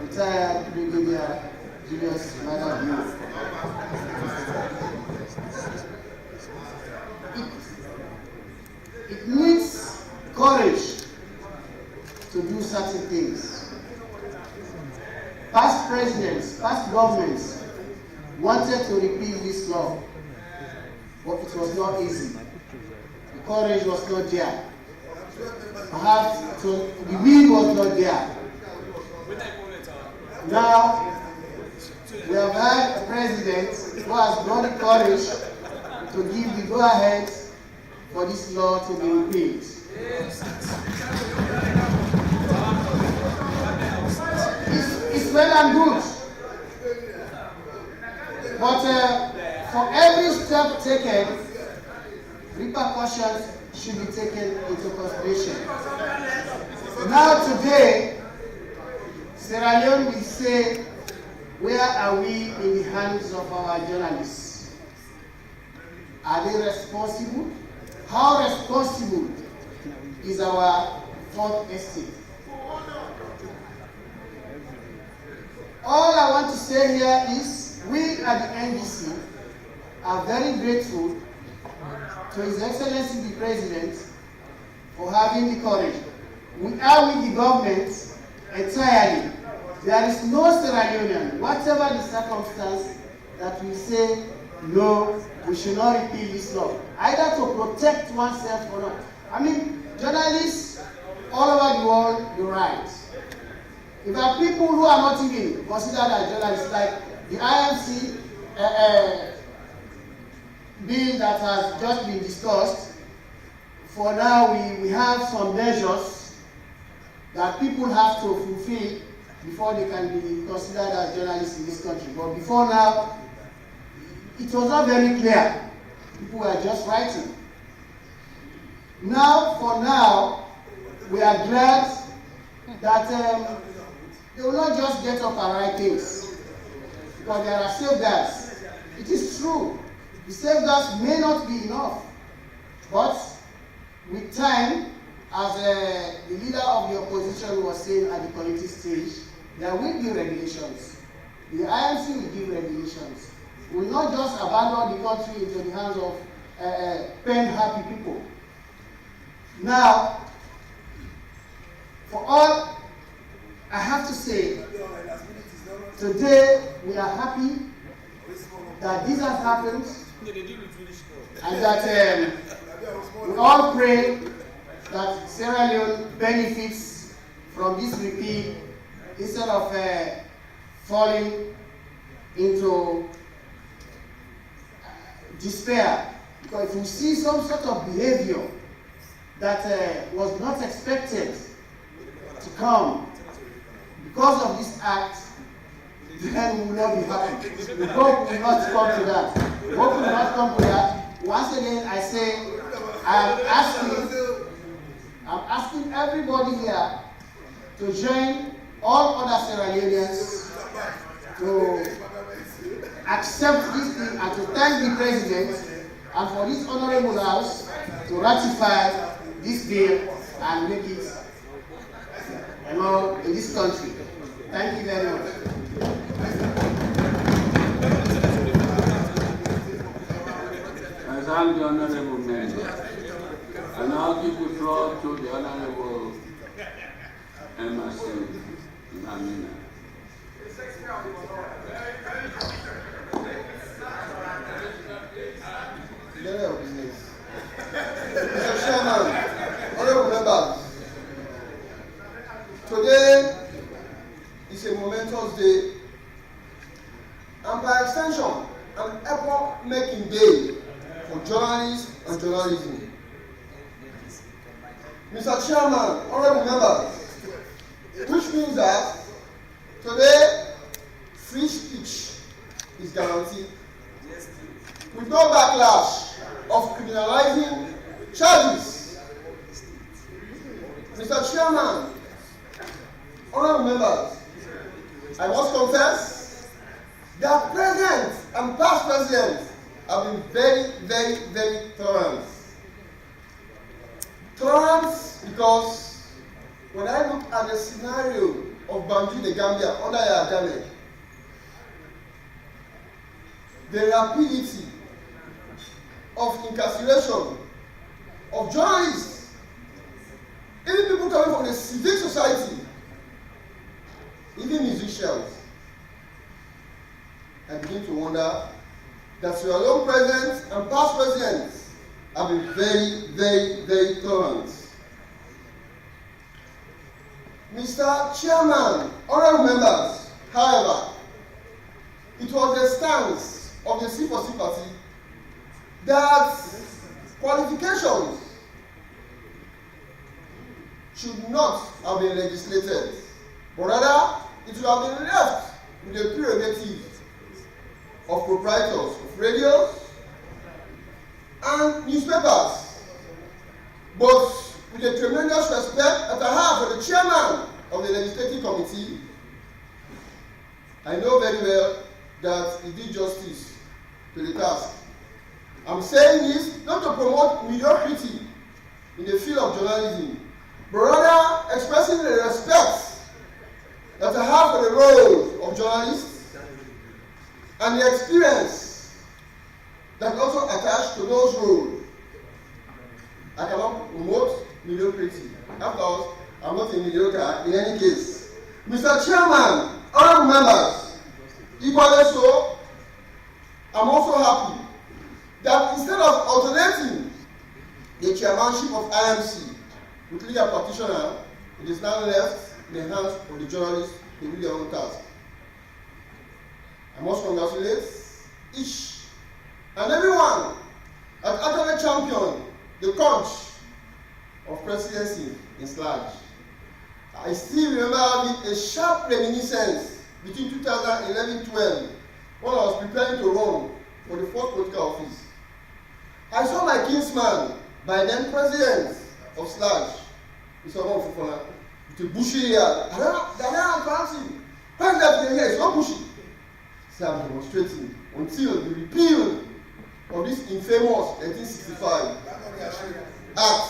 retired Brigadier Julius Maada. It needs courage to do certain things. Past presidents, past governments wanted to repeal this law, but it was not easy. The courage was not there. Perhaps the will was not there. Now, we have had a president who has got the courage to give the go-ahead for this law to be repealed. It's well and good. But for every step taken, repercussions should be taken into consideration. Now today, Sierra Leone will say, where are we in the hands of our journalists? Are they responsible? How responsible is our fourth estate? All I want to say here is, we at the NDC are very grateful to His Excellency the President for having the courage. We are with the government entirely. There is no Sierra Leonean, whatever the circumstance, that we say, no, we should not repeal this law. Either to protect oneself or not. I mean, journalists all over the world, you're right. If there are people who are not even considered as journalists, like the IMC bill that has just been discussed, for now we have some measures that people have to fulfill before they can be considered as journalists in this country. But before now, it was not very clear. People were just writing. Now, for now, we are glad that they will not just get up and write things, because there are safeguards. It is true. The safeguards may not be enough, but with time, as the leader of the opposition was saying at the committee stage, There will be regulations. The IMC will give regulations. We will not just abandon the country into the hands of pen-happy people. Now, for all I have to say, today we are happy that this has happened and that we all pray that Sierra Leone benefits from this repeal instead of falling into despair. Because if we see some sort of behavior that was not expected to come because of this act, then we will not be happy. We hope we will not come to that. We hope we will not come to that. Once again, I say, I'm asking everybody here to join all other Sierra Leoneans to accept this thing and to thank the president and for this honorable house to ratify this bill and make it law in this country. Thank you very much. I thank the honorable member. I now give the floor to the honorable Emerson Amina. Mr. Chairman, honorable members, today is a momentous day and by extension an epoch-making day for journalists and journalism. Mr. Chairman, honorable members, which means that today free speech is guaranteed with no backlash of criminalizing charges. Mr. Chairman, honorable members, I must confess that present and past presidents have been very tolerant. Tolerant because when I look at the scenario of Banjul, the Gambia, under Yahya Jammeh, the rapidity of incarceration of journalists, even people coming from the civic society, even musicians, I begin to wonder that Sierra Leone presidents and past presidents have been very tolerant. Mr. Chairman, honorable members, however, it was the stance of the C4C party that qualifications should not have been legislated, but rather it should have been left with the prerogative of proprietors of radios and newspapers. But with the tremendous respect that I have for the chairman of the legislative committee, I know very well that he did justice to the task. I'm saying this not to promote mediocrity in the field of journalism, but rather expressing the respect that I have for the role of journalists and the experience that also attached to those roles. I cannot promote mediocrity. After all, I'm not a mediocre in any case. Mr. Chairman, honorable members, equally so, I'm also happy that instead of alternating the chairmanship of IMC with legal practitioner, it is now left in the hands of the journalists to do their own task. I must congratulate each and everyone that actually championed the cause of presidency in SLAG. I still remember having a sharp reminiscence between 2011-12 when I was preparing to run for the fourth political office. I saw my kinsman, by then president of SLAG, Mr. Fufana, with a bushy hair. Daniel Fancy, president here is not bushy. So I'm demonstrating until the repeal of this infamous 1865 Act.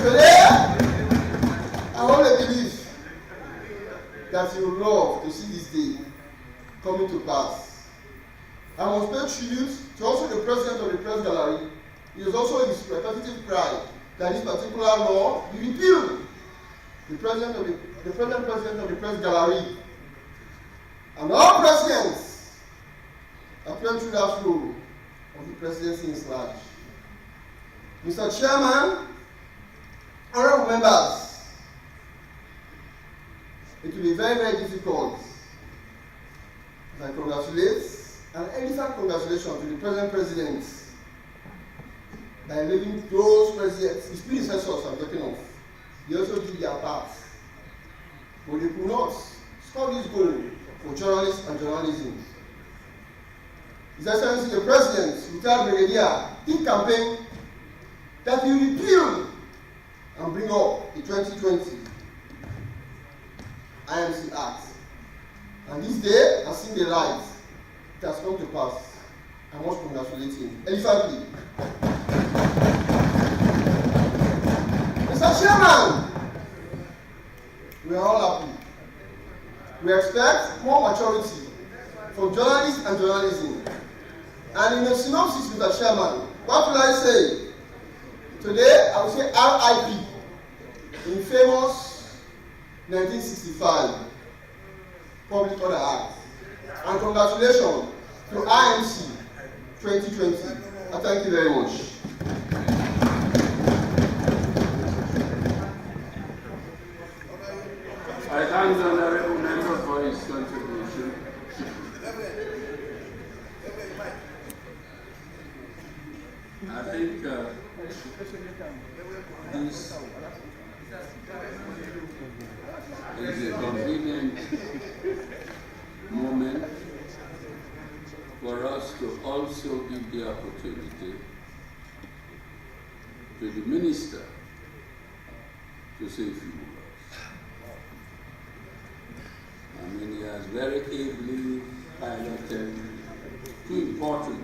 Today, I hold a tribute to also the president of the press gallery. It is also his repetitive pride that this particular law be repealed. The present president of the press gallery and all presidents have played through that role of the presidency in large. Mr. Chairman, honorable members, it will be very, very difficult. I congratulate and elephant congratulations to the present president by leaving those presidents, his predecessors I'm talking of. They also did their part. But they could not score this goal for journalists and journalism. His Excellency the President, retired Brigadier, did campaign that he repeal and bring up the 2020 IMC Act. And this day has seen the light. It has come to pass. I must congratulate him elephantly. Mr. Chairman, we are all happy. We expect more maturity from journalists and journalism. And in a synopsis, Mr. Chairman, what will I say? Today, I will say RIP in famous 1965 Public Order Act. And congratulations to IMC 2020. I thank you very much. I thank the honorable member for his contribution. I think this is a convenient moment for us to also give the opportunity to the minister to say a few words. I mean, he has very ably highlighted two important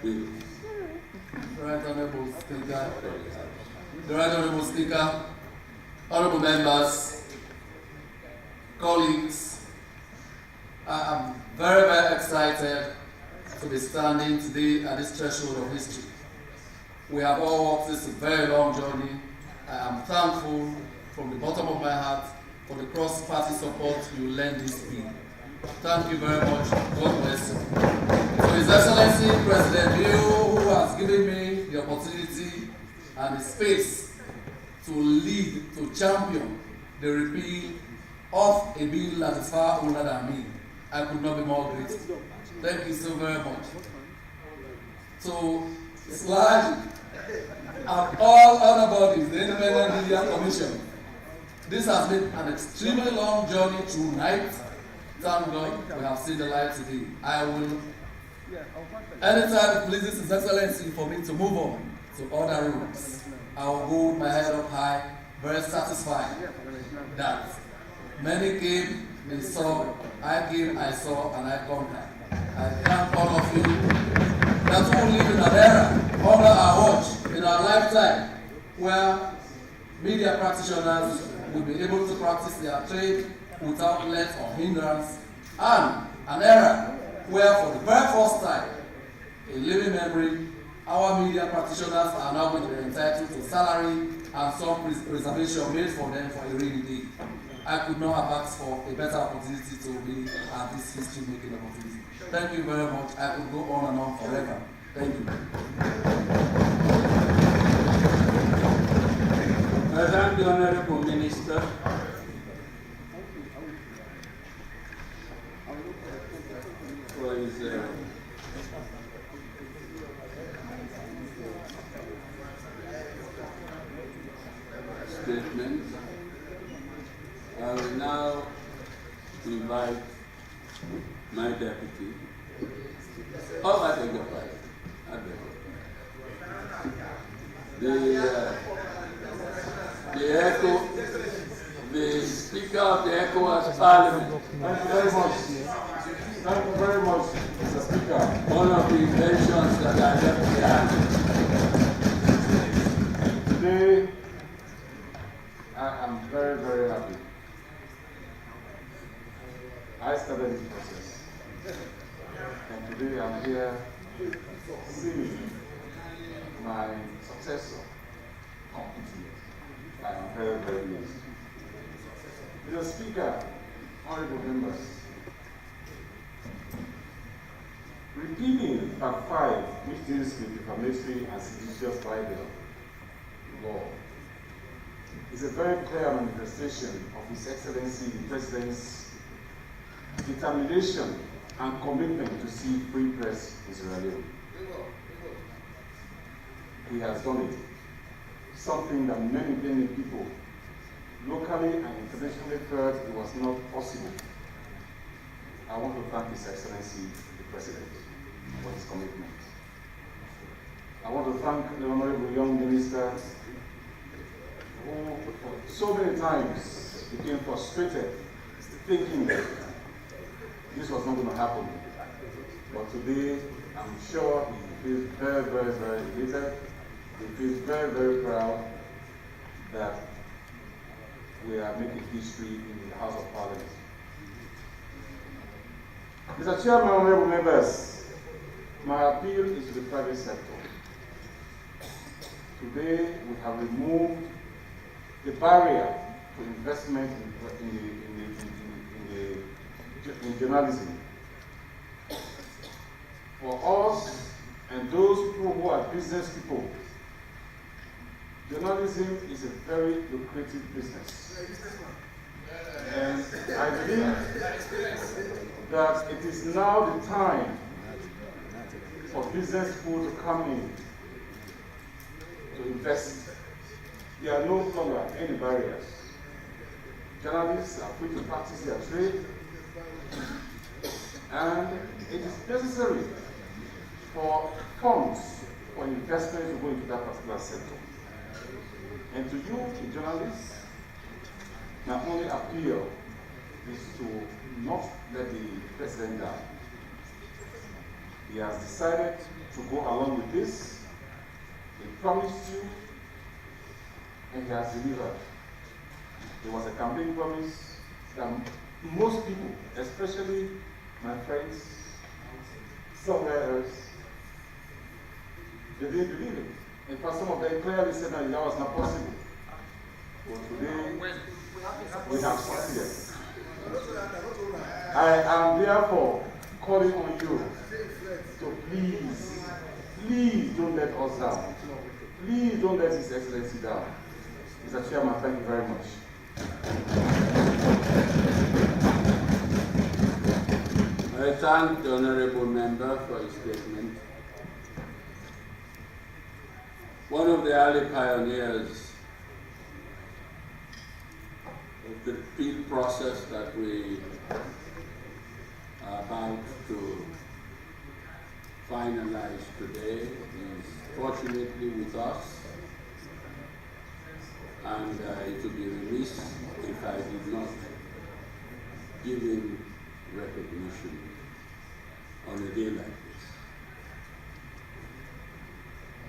bills. Right Honourable Speaker, the Right Honourable Speaker, honourable members, colleagues, I am very, very excited to be standing today at this threshold of history. We have all walked this very long journey. I am thankful from the bottom of my heart for the cross-party support you lend this bill. Thank you very much. God bless you. To His Excellency President Liu, who has given me the opportunity and the space to lead, to champion the repeal of a bill that is far older than me, I could not be more grateful. Thank you so very much. So, SLAG and all other bodies, the Independent Media Commission, this has been an extremely long journey tonight. Thank God we have seen the light today. I will, anytime it pleases His Excellency for me to move on to other rooms, I will hold my head up high, very satisfied that many came, they saw, I came, I saw, and I conquered. I thank all of you that will live in an era under our watch, in our lifetime, where media practitioners will be able to practice their trade without let or hindrance, and an era where for the very first time, in living memory, our media practitioners are now going to be entitled to salary and some reservation made for them for a rainy day. I could not have asked for a better opportunity to be at this history-making opportunity. Thank you very much. I could go on and on forever. Thank you. I thank the Honourable Minister. For his statement. I will now invite my deputy. Oh, I beg your pardon. I beg your pardon. The ECO, the Speaker of the ECOWAS Parliament. Thank you very much. Thank you very much, Mr. Speaker. One of the inventions that I left behind. Today, I am very, very happy. I started this process. And today I'm here successor completely. I am very, very pleased. Mr. Speaker, honorable members, repealing Part 5, which deals with defamatory and seditious libel law, is a very clear manifestation of His Excellency the President's determination and commitment to see free press in Sierra Leone. He has done it, something that many, many people locally and internationally felt it was not possible. I want to thank His Excellency the President for his commitment. I want to thank the Honorable Young Minister who so many times became frustrated thinking that this was not going to happen. But today, I'm sure he feels very, very, very elated. He feels very, very proud that we are making history in the House of Parliament. Mr. Chairman, honorable members, my appeal is to the private sector. Today, we have removed the barrier to investment in journalism. For us and those people who are business people, journalism is a very lucrative business. And I believe that it is now the time for business people to come in to invest. There are no longer any barriers. Journalists are free to practice their trade, and it is necessary for funds for investment to go into that particular sector. And to you, the journalists, my only appeal is to not let the president down. He has decided to go along with this. He promised you, and he has delivered. There was a campaign promise that most people, especially my friends somewhere else, they didn't believe it. In fact, some of them clearly said that was not possible. But today, we have succeeded. I am therefore calling on you to please don't let us down. Please don't let His Excellency down. Mr. Chairman, thank you very much. I thank the Honorable Member for his statement. One of the early pioneers of the appeal process that we are about to finalize today is fortunately with us, and it would be remiss if I did not give him recognition on a day like this.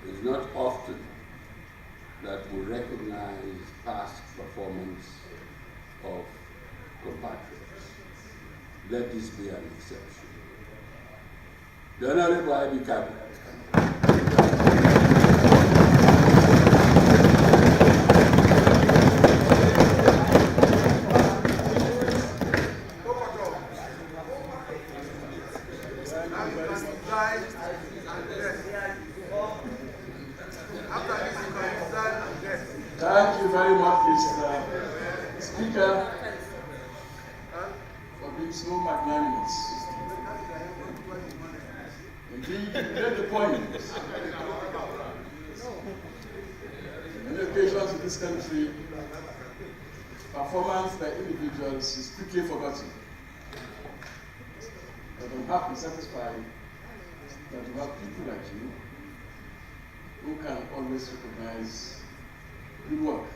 It's not often that we recognize past performance of compatriots. Let this be an exception. The Honorable I.B. Kabi. Thank you very much, Mr. Speaker, for being so magnanimous. Indeed, you made the point. On occasions in this country, performance by individuals is quickly forgotten. But I'm happy, satisfied that we have people like you who can always recognize good work.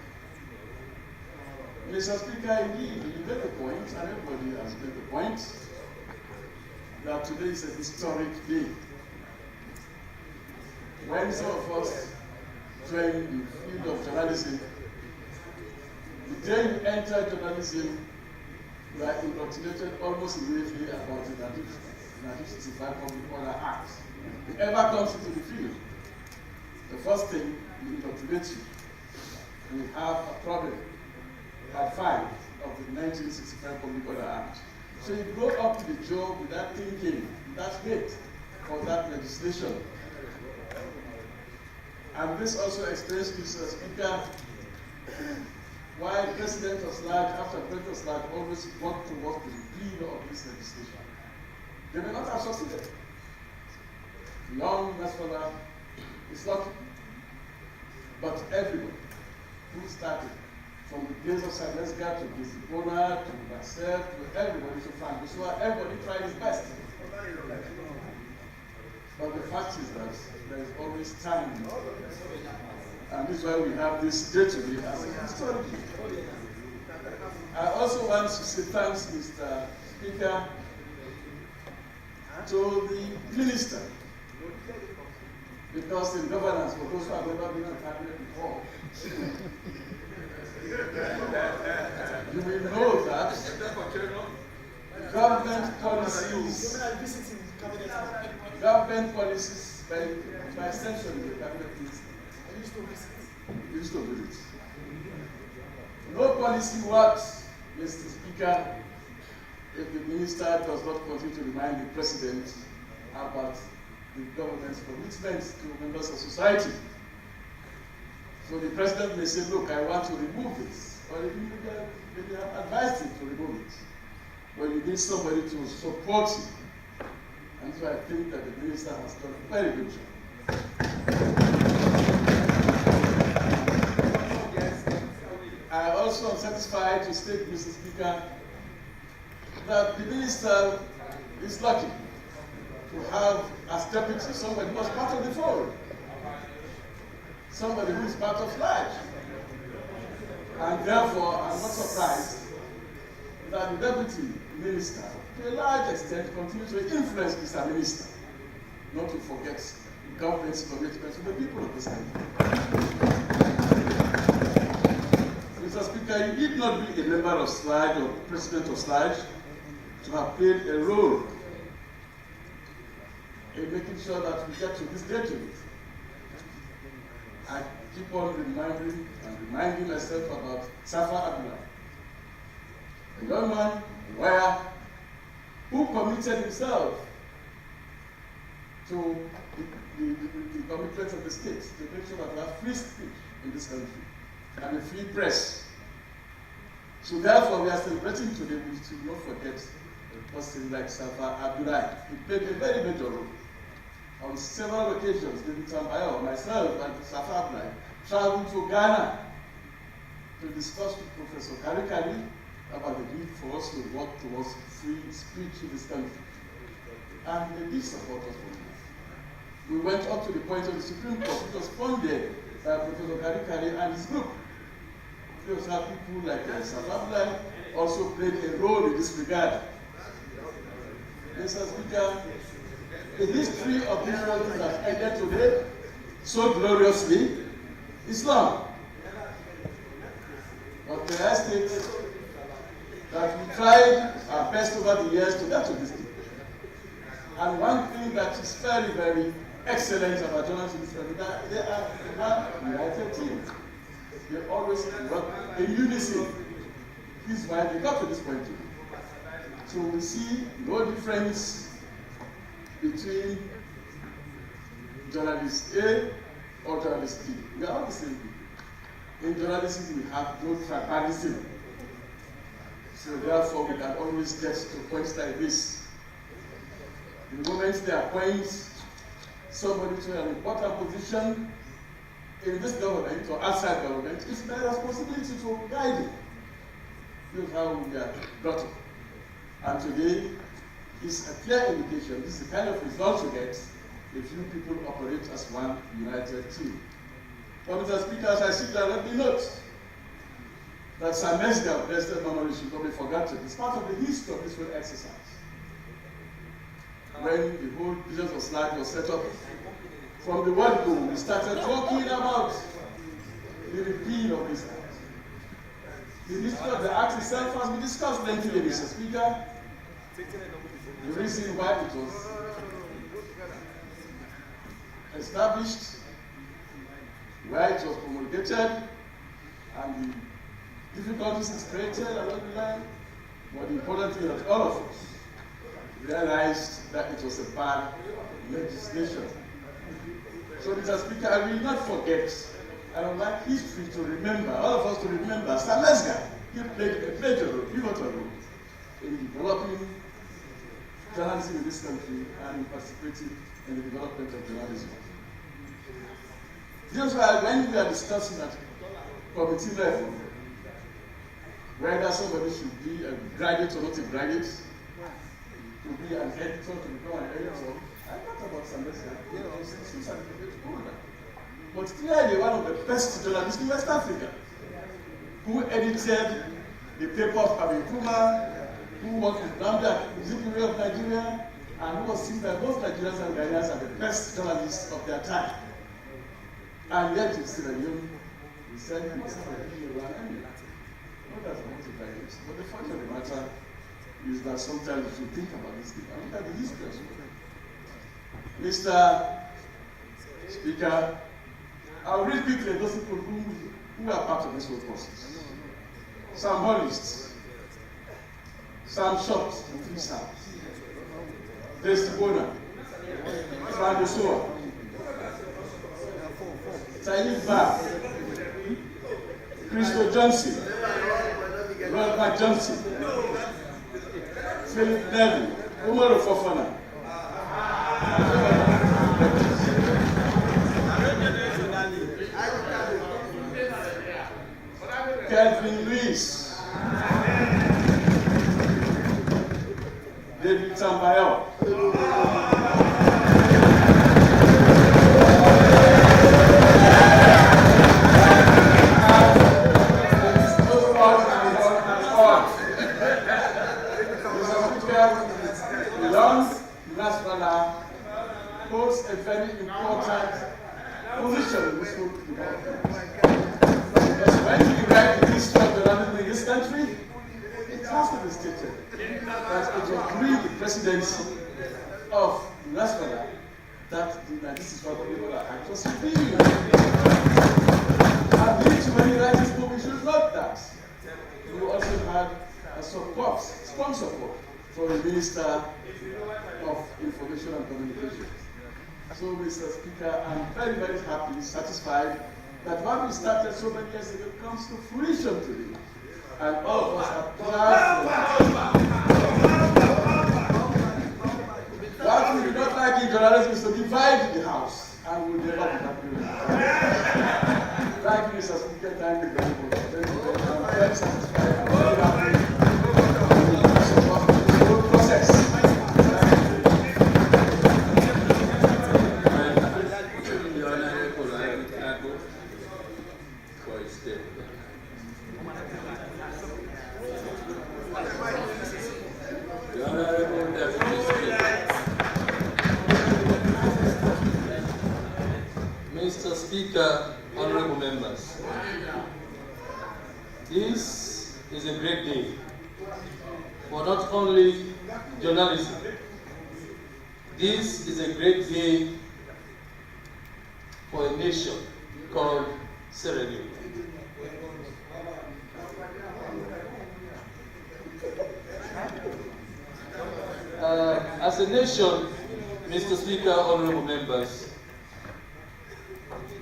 Mr. Speaker, indeed, you made the point, and everybody has made the point, that today is a historic day. When some of us joined the field of journalism, the day you entered journalism, you are indoctrinated almost immediately about the 1965 Public Order Act. Whoever comes into the field, the first thing indoctrinate you. We have a problem. Part 5 of the 1965 Public Order Act. So you grow up with the job without thinking, without hate for that legislation. And this also explains, Mr. Speaker, why President Oslage, after President Oslage, always worked towards the repeal of this legislation. They may not have succeeded. Young Nasrallah is lucky. But everyone who started, from the days of Sadesga to Gizibona, to myself, to everybody, to Frank Busua, everybody tried his best. But the fact is that there is always time. And this is why we have this day today as a historic. I also want to say thanks, Mr. Speaker, to the minister. Because in governance, for those who have never been in cabinet before, you will know that government policies by extension, the cabinet minister used to visit. No policy works, Mr. Speaker, if the minister does not continue to remind the president about the government's commitments to members of society. So the president may say, look, I want to remove this, or maybe have advised him to remove it. But you need somebody to support you. And so I think that the minister has done a very good job. I also am satisfied to state, Mr. Speaker, that the minister is lucky to have as deputy somebody who was part of the fold, somebody who is part of life. And therefore, I'm not surprised that the deputy minister, to a large extent, continues to influence Mr. Minister, not to forget the government's commitment to the people of this country. Mr. Speaker, you need not be a member of SLIDE or president of SLIDE to have played a role in making sure that we get to this date. I keep on reminding myself about Safa Abdullah, a young man, a lawyer, who committed himself to the commitments of the state to make sure that we have free speech in this country and a free press. So therefore, we are celebrating today. We should not forget a person like Safa Abdullah. He played a very major role. On several occasions, David Tambayo, myself, and Safa Abdullah traveled to Ghana to discuss with Professor Karikari about the need for us to work towards free speech in this country. And they did support us for that. We went up to the point of the Supreme Court, which was funded by Professor Karikari and his group. We also have people like Safa Abdullah also played a role in this regard. Mr. Speaker, the history of this country that ended today so gloriously, Islam. But may I state that we tried our best over the years to get to this day. And one thing that is very, very excellent about journalists in this country, that they are a united team. They always work in unison. This is why they got to this point. So we see no difference between journalist A or journalist B. We are all the same people. In journalism, we have no tribalism. So therefore, we can always get to points like this. The moment they appoint somebody to an important position in this government or outside government, it's their responsibility to guide it. This is how we are brought up. And today is a clear indication. This is the kind of result you get if you people operate as one united team. But Mr. Speaker, as I sit down, let me note that Sam Mesga, President Normally should not be forgotten. It's part of the history of this whole exercise. When the whole business of SLIDE was set up, from the word go, we started talking about the repeal of this act. The history of the act itself has been discussed lengthily, Mr. Speaker. The reason why it was established where it was promulgated and the difficulties it created along the line. But the important thing is that all of us realized that it was a bad legislation. So, Mr. Speaker, I will not forget, I would like history to remember, all of us to remember, Sir Lesgar. He played a major role, pivotal role in developing journalism in this country and in participating in the development of journalism. This is why when we are discussing at committee level, whether somebody should be a graduate or not a graduate, to be an editor, to become an editor, I thought about Sir Lesgar. But clearly one of the best journalists in West Africa, who edited the paper of Abu Kuma, who worked with Gambia, Zikiri of Nigeria, and who was seen by both Nigerians and Ghanaians as the best journalists of their time. And yet in Sierra Leone, we said he was not as multi-graduates. But the fact of the matter is that sometimes we should think about this thing. And look at the history as well. Mr. Speaker, I'll read quickly those people who are part of this whole process. Sam Hollists, Sam Shops, and 3 Sams, Desi Bona, Frank Osua, Tayyip Bar, Christo Johnson, Robert Johnson, Philip Neville, Umar Fofana, Kelvin Lewis, David Tambayo, holds a very important position in this whole development. Because when we write the history of journalism in this country, it has to be stated that it was during the presidency of Nasrallah that this is what people are actually feeling. And due to many writers, we should note that we also had a support, strong support for the Minister of Information and Communications. So, Mr. Speaker, I'm very, very happy, satisfied that what we started so many years ago comes to fruition today. And all of us are proud. What we do not like in journalism is to divide the House, and we'll never be happy with it. Thank you, Mr. Speaker. Thank you very much. I'm very satisfied. I'm very happy to support the whole process. Mr. Speaker, honorable members, this is a great day for not only journalism, this is a great day for a nation called Sierra Leone. As a nation, Mr. Speaker, honorable members,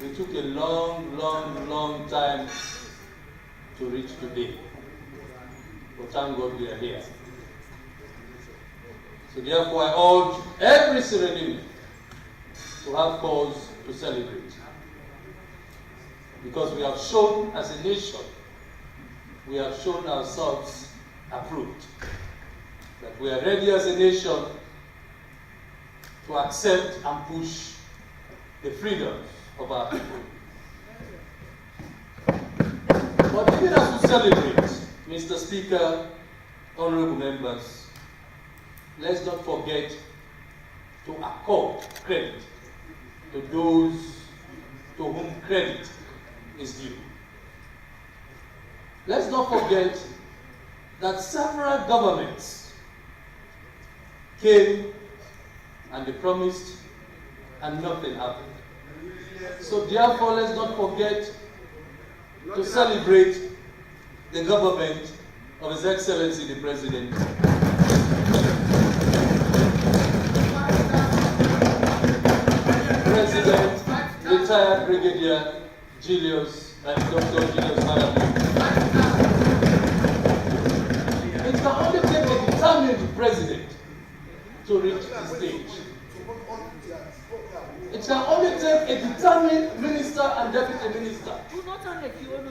we took a long time to reach today. But thank God we are here. So therefore I urge every Sierra Leonean to have cause to celebrate. Because we have shown as a nation, we have shown ourselves approved. That we are ready as a nation to accept and push the freedoms of our people. But even as we celebrate, Mr. Speaker, honorable members, let's not forget to accord credit to those to whom credit is due. Let's not forget that several governments came and they promised and nothing happened. So therefore, let's not forget to celebrate the government of His Excellency the President. President, retired Brigadier Julius and Dr. Julius Malami. It can only take a determined president to reach the stage. It can only take a determined minister and deputy minister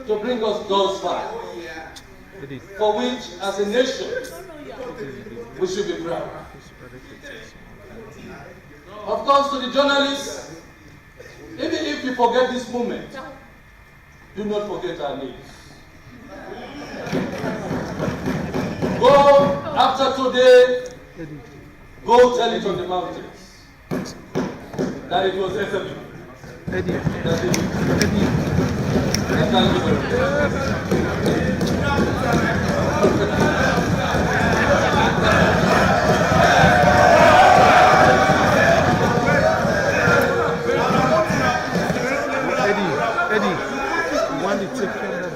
to bring us thus far, for which, as a nation, we should be proud. Of course, to the journalists, even if you forget this moment, do not forget our names. Go after today, go tell it on the mountains that it was SMU. Thank you Eddie, you want to take care of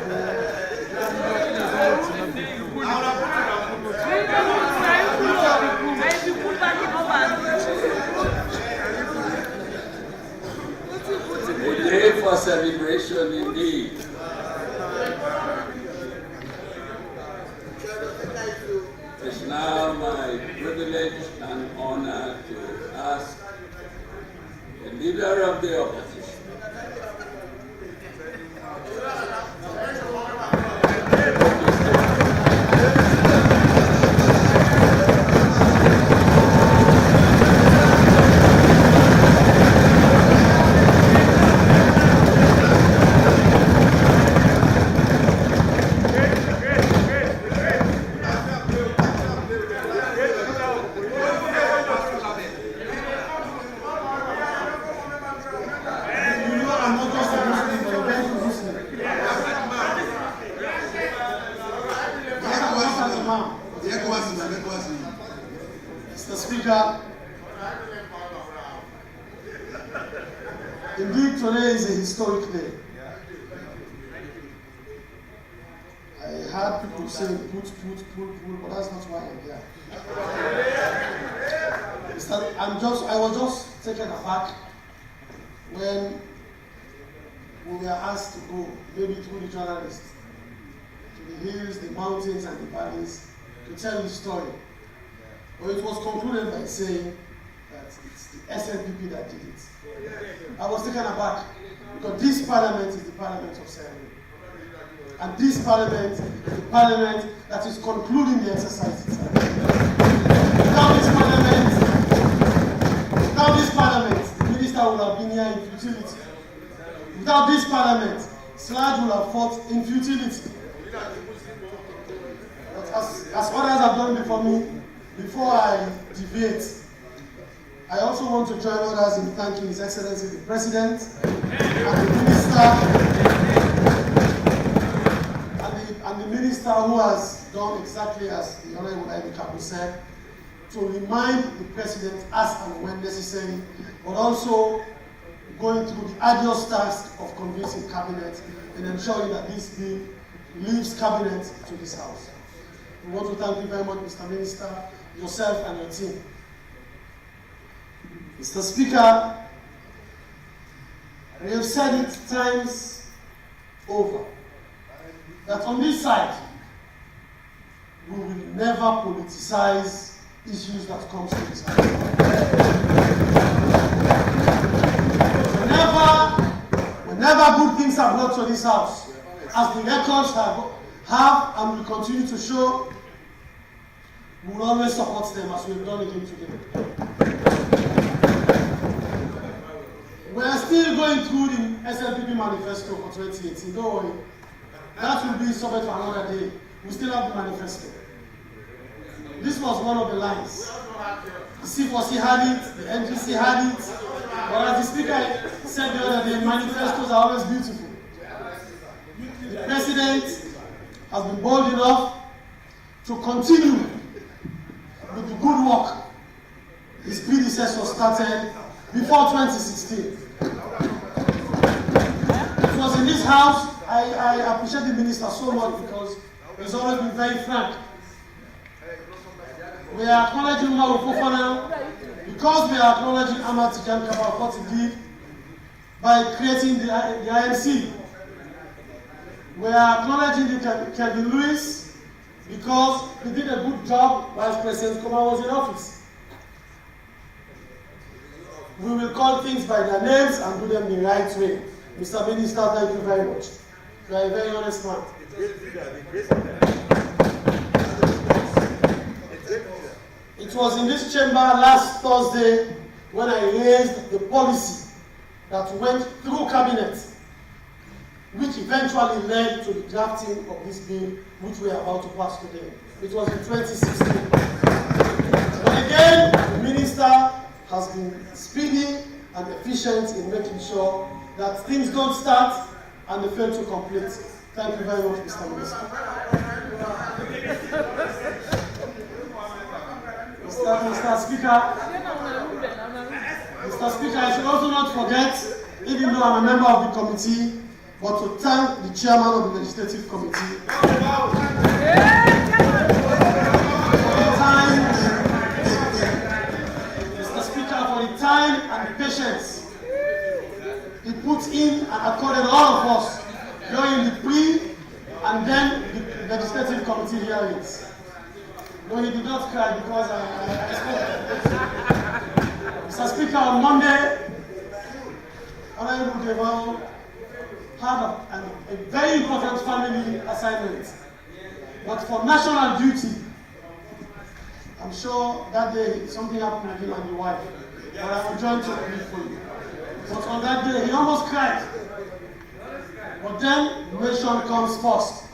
A day for celebration indeed. It's now my privilege and honor to ask the leader of the opposition, Mr. Speaker, indeed today is a historic day. I heard people say pull, but that's not why I'm here. I was just taken aback when we were asked to go, maybe through the journalists, to the hills, the mountains, and the valleys to tell the story. But it was concluded by saying that it's the SNPP that did it. I was taken aback because this parliament is the parliament of ceremony. And this parliament is the parliament that is concluding the exercise itself. Without this parliament, the minister would have been here in futility. Without this parliament, Sludge would have fought in futility. But as others have done before me, before I debate, I also want to join others in thanking His Excellency the President and the Minister who has done exactly as the Honorable Ivy Kabu said, to remind the President as and when necessary, but also going through the arduous task of convincing Cabinet and ensuring that this bill leaves Cabinet to this House. We want to thank you very much, Mr. Minister, yourself and your team. Mr. Speaker, we have said it times over that on this side, we will never politicize issues that come to this House. Whenever good things are brought to this House, as the records have and will continue to show, we will always support them as we've done again today. We are still going through the SLPP manifesto for 2018. Don't worry. That will be subject for another day. We still have the manifesto. This was one of the lines. The C4C had it, the NGC had it. But as the Speaker said the other day, manifestos are always beautiful. The President has been bold enough to continue with the good work his predecessor started before 2016. house, I appreciate the minister so much because he's always been very frank. We are acknowledging Umaru Fofana because we are acknowledging Ahmad Tijani Kabir what he did by creating the IMC. We are acknowledging Kevin Lewis because he did a good job while President Kumar was in office. We will call things by their names and do them the right way. Mr. Minister, thank you very much. You are a very honest man. It was in this chamber last Thursday when I raised the policy that went through cabinet, which eventually led to the drafting of this bill, which we are about to pass today. It was in 2016. But again, the minister has been speedy and efficient in making sure that things don't start and they fail to complete. Thank you very much, Mr. Minister. Mr. Speaker, I should also not forget, even though I'm a member of the committee, but to thank the chairman of the legislative committee for the time, Mr. Speaker, for the time and the patience he put in and accorded all of us during the pre and then the legislative committee hearings. No, he did not cry because I spoke. Mr. Speaker, on Monday, Honorable Deval had a very important family assignment. But for national duty, I'm sure that day something happened with him and the wife. But I will join to plead for you. But on that day, he almost cried. But then, nation comes first.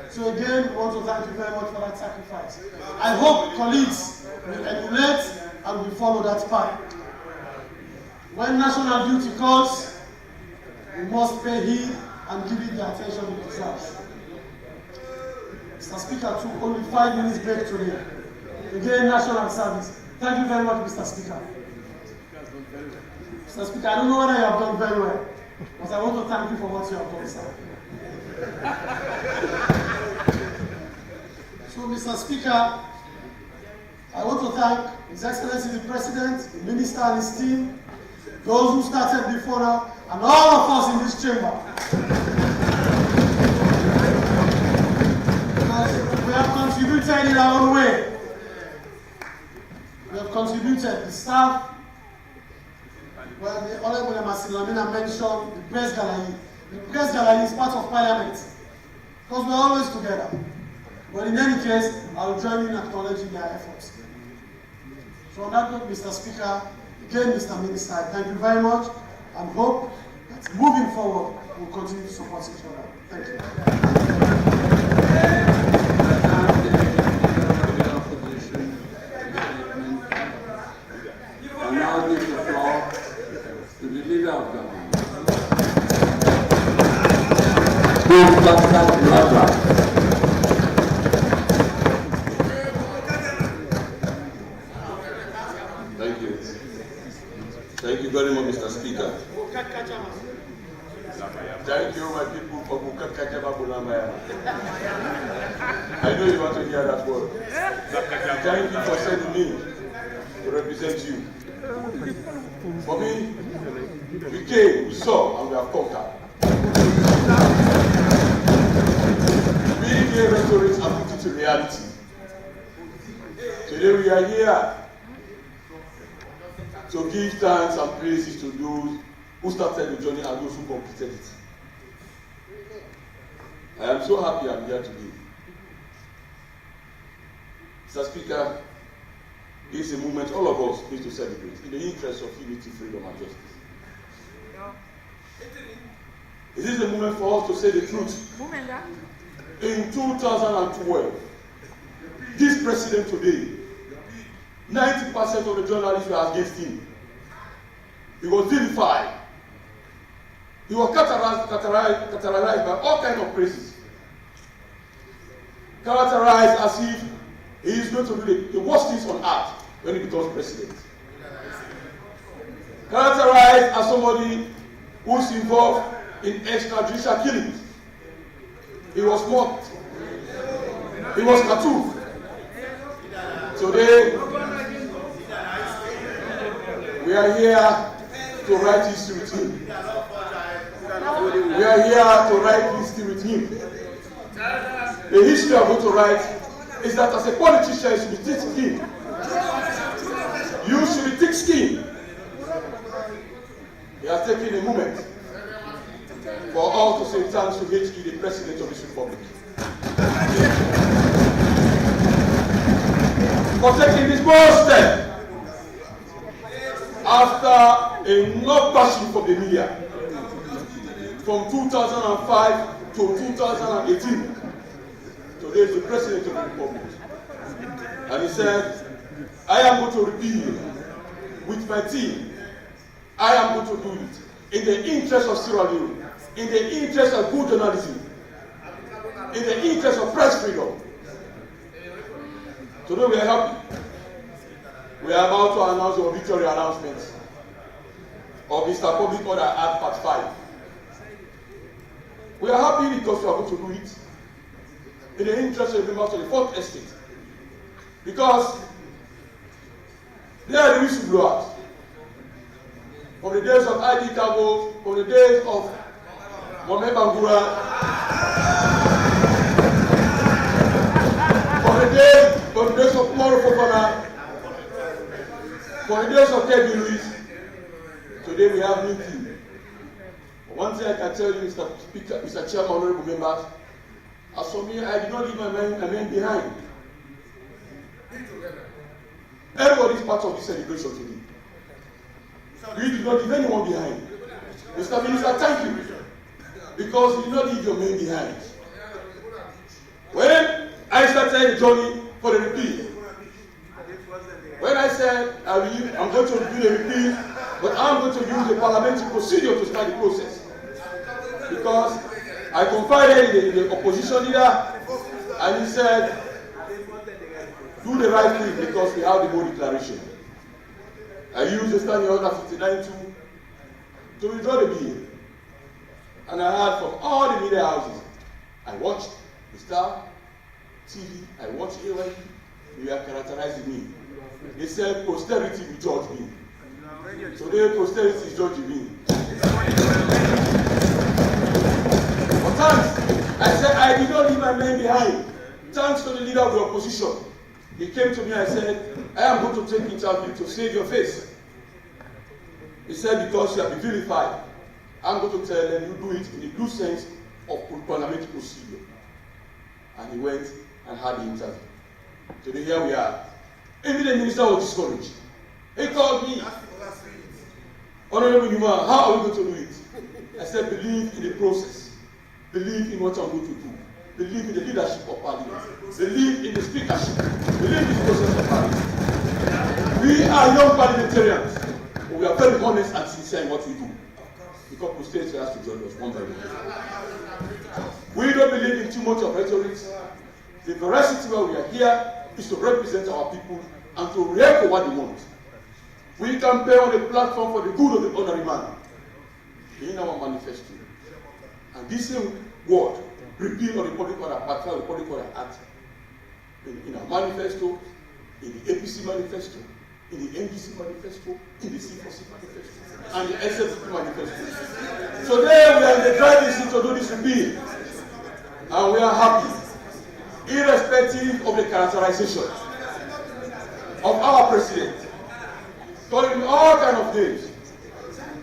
So again, we want to thank you very much for that sacrifice. I hope colleagues will emulate and will follow that path. When national duty calls, we must pay heed and give it the attention it deserves. Mr. Speaker, took only 5 minutes break today. Again, national service. Thank you very much, Mr. Speaker. Mr. Speaker, I don't know whether you have done very well, but I want to thank you for what you have done, sir. So, Mr. Speaker, I want to thank His Excellency the President, the Minister and his team, those who started before now, and all of us in this chamber. Because we have contributed in our own way. We have contributed, the staff, well, the Honorable Masilamina mentioned the press gallery. The press gallery is part of Parliament, because we're always together. But in any case, I'll join in acknowledging their efforts. So on that note, Mr. Speaker, again, Mr. Minister, I thank you very much and hope that moving forward, we'll continue to support each other. Thank you. I now give the floor to the leader of government. Thank you. Thank you very much, Mr. Speaker. Thank you, my people, for Bukat Kajaba Bulambaya. I know you want to hear that word. Thank you for sending me to represent you. For me, we came, we saw, and we have conquered. We gave rhetoric and put it to reality. Today we are here to give thanks and praises to those who started the journey and those who completed it. I am so happy I'm here today. Mr. Speaker, this is a moment all of us need to celebrate in the interest of unity, freedom, and justice. It is a moment for us to say the truth. In 2012, this president today, 90% of the journalists were against him. He was vilified. He was categorized by all kinds of praises. Characterized as if he is going to do the worst things on earth when he becomes president. Characterized as somebody who's involved in extrajudicial killings. He was mocked. He was tattooed. Today, we are here to write history with him. We are here to write history with him. The history I'm going to write is that as a politician, you should be thick-skinned. You should be thick-skinned. He has taken a moment for all to say thanks to HK, the President of this Republic, for taking this bold step after enough bashing from the media from 2005 to 2018. Today is the President of the Republic. And he said, I am going to repeal with my team. I am going to do it in the interest of Sierra Leone, in the interest of good journalism, in the interest of press freedom. Today we are happy. We are about to announce the obituary announcement of Mr. Public Order Act Part 5. We are happy because we are going to do it in the interest of the members of the Fourth Estate. Because they are the whistleblowers. From the days of ID Cargo, from the days of Mohamed Bangura, from the days of Moro Fofana, from the days of Kevin Lewis. Today we have new team. One thing I can tell you, Mr. Speaker, Mr. Chairman, honorable members, as for me, I did not leave my men behind. Everybody is part of this celebration today. We did not leave anyone behind. Mr. Minister, thank you. Because you did not leave your men behind. When I started the journey for the repeal, when I said I'm going to review the repeal, but I'm going to use the parliamentary procedure to start the process. Because I confided in the opposition leader, and he said, do the right thing because we have the whole declaration. I used the standing order 59 to withdraw the bill. And I heard from all the media houses. I watched the Star TV, I watched AYP, they were characterizing me. They said posterity will judge me. Today posterity is judging me. For thanks, I said I did not leave my men behind. Thanks to the leader of the opposition. He came to me and said, I am going to take interview to save your face. He said, because you have been vilified, I'm going to tell them you do it in the due sense of parliamentary procedure. And he went and had the interview. Today here we are. Even the minister was discouraged. He called me. Honorable Numa, how are we going to do it? I said, believe in the process. Believe in what I'm going to do. Believe in the leadership of parliament. Believe in the speakership. Believe in the process of parliament. We are young parliamentarians, but we are very honest and sincere in what we do. Because posterity has to join us one by one. We don't believe in too much of rhetoric. The veracity where we are here is to represent our people and to react to what they want. We campaign on the platform for the good of the ordinary man in our manifesto. And this same word, repeal of the Public Order Act, the Public Order Act, in our manifesto, in the APC manifesto, in the NDC manifesto, in the C4C manifesto, and the SFP manifesto. Today we are in the driving seat to do this repeal, and we are happy, irrespective of the characterization of our president, calling me all kinds of names.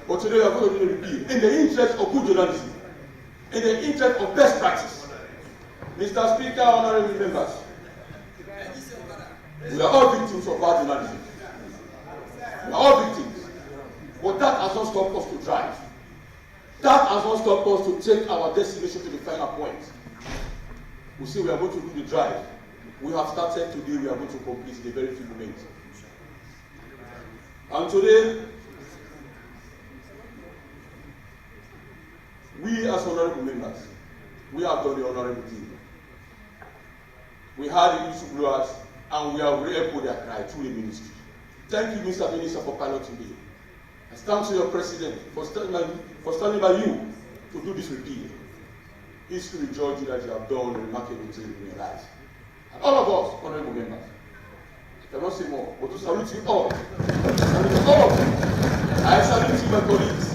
But today we are going to do the repeal in the interest of good journalism, in the interest of best practice. Mr. Speaker, honorable members, we are all victims of bad journalism. We are all victims. But that has not stopped us to drive. That has not stopped us to take our destination to the final point. We say we are going to do the drive. We have started today, we are going to complete in a very few moments. And today, we as honorable members, we have done the honorable thing. We had the whistleblowers and we have re-echoed their cry through the ministry. Thank you, Mr. Minister, for piloting me. And thanks to your president for standing by you to do this repeal. History will judge you that you have done a remarkable thing in your life. And all of us, honorable members, I cannot say more, but to salute you all. Salute all of you. I salute you, my colleagues,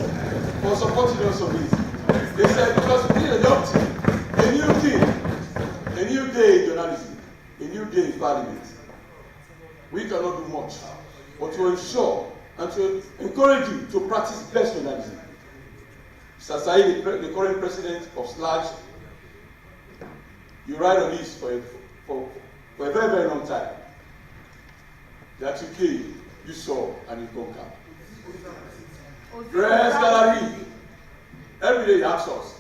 for supporting us on this. They said, because we need a young team, a new team, a new day in journalism, a new day in parliament. We cannot do much, but to ensure and to encourage you to practice best journalism. Mr. Said, the current president of SLAJ, you ride on this for a very, very long time. That you came, you saw, and you conquered. Press gallery. Every day you ask us,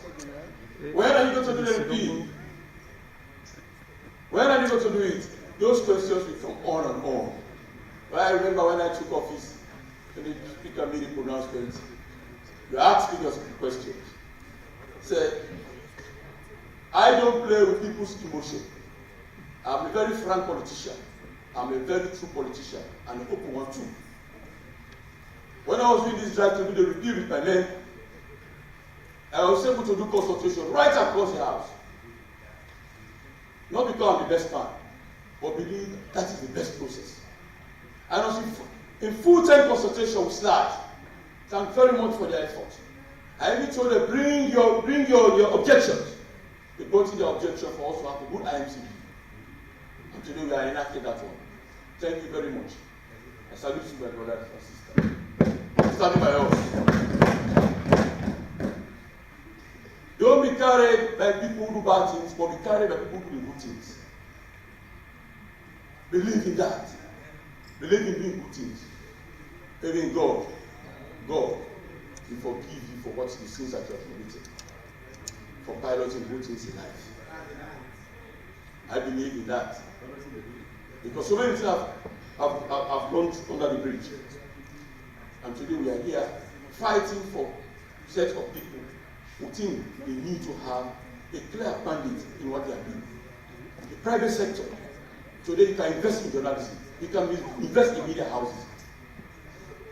when are you going to do the repeal? When are you going to do it? Those questions will come on and on. But I remember when I took office, and the speaker made a pronouncement, you asked me those questions. Said, I don't play with people's emotion. I'm a very frank politician. I'm a very true politician, and an open one too. When I was doing this drive to do the repeal with my men, I was able to do consultation right across the house. Not because I'm the best man, but believe that is the best process. And I was in full-time consultation with SLAJ. Thank very much for their effort. I even told them, bring your objections. They brought in their objection for us to have a good IMCB. And today we are enacting that one. Thank you very much. I salute you, my brothers and sisters. Standing by us. Don't be carried by people who do bad things, but be carried by people who do good things. Believe in that. Believe in doing good things. Believe in God. God will forgive you for what the sins that you have committed. For piloting good things in life. I believe in that. Because so many things have gone under the bridge. And today we are here fighting for a set of people who think they need to have a clear mandate in what they are doing. The private sector, today you can invest in journalism, you can invest in media houses,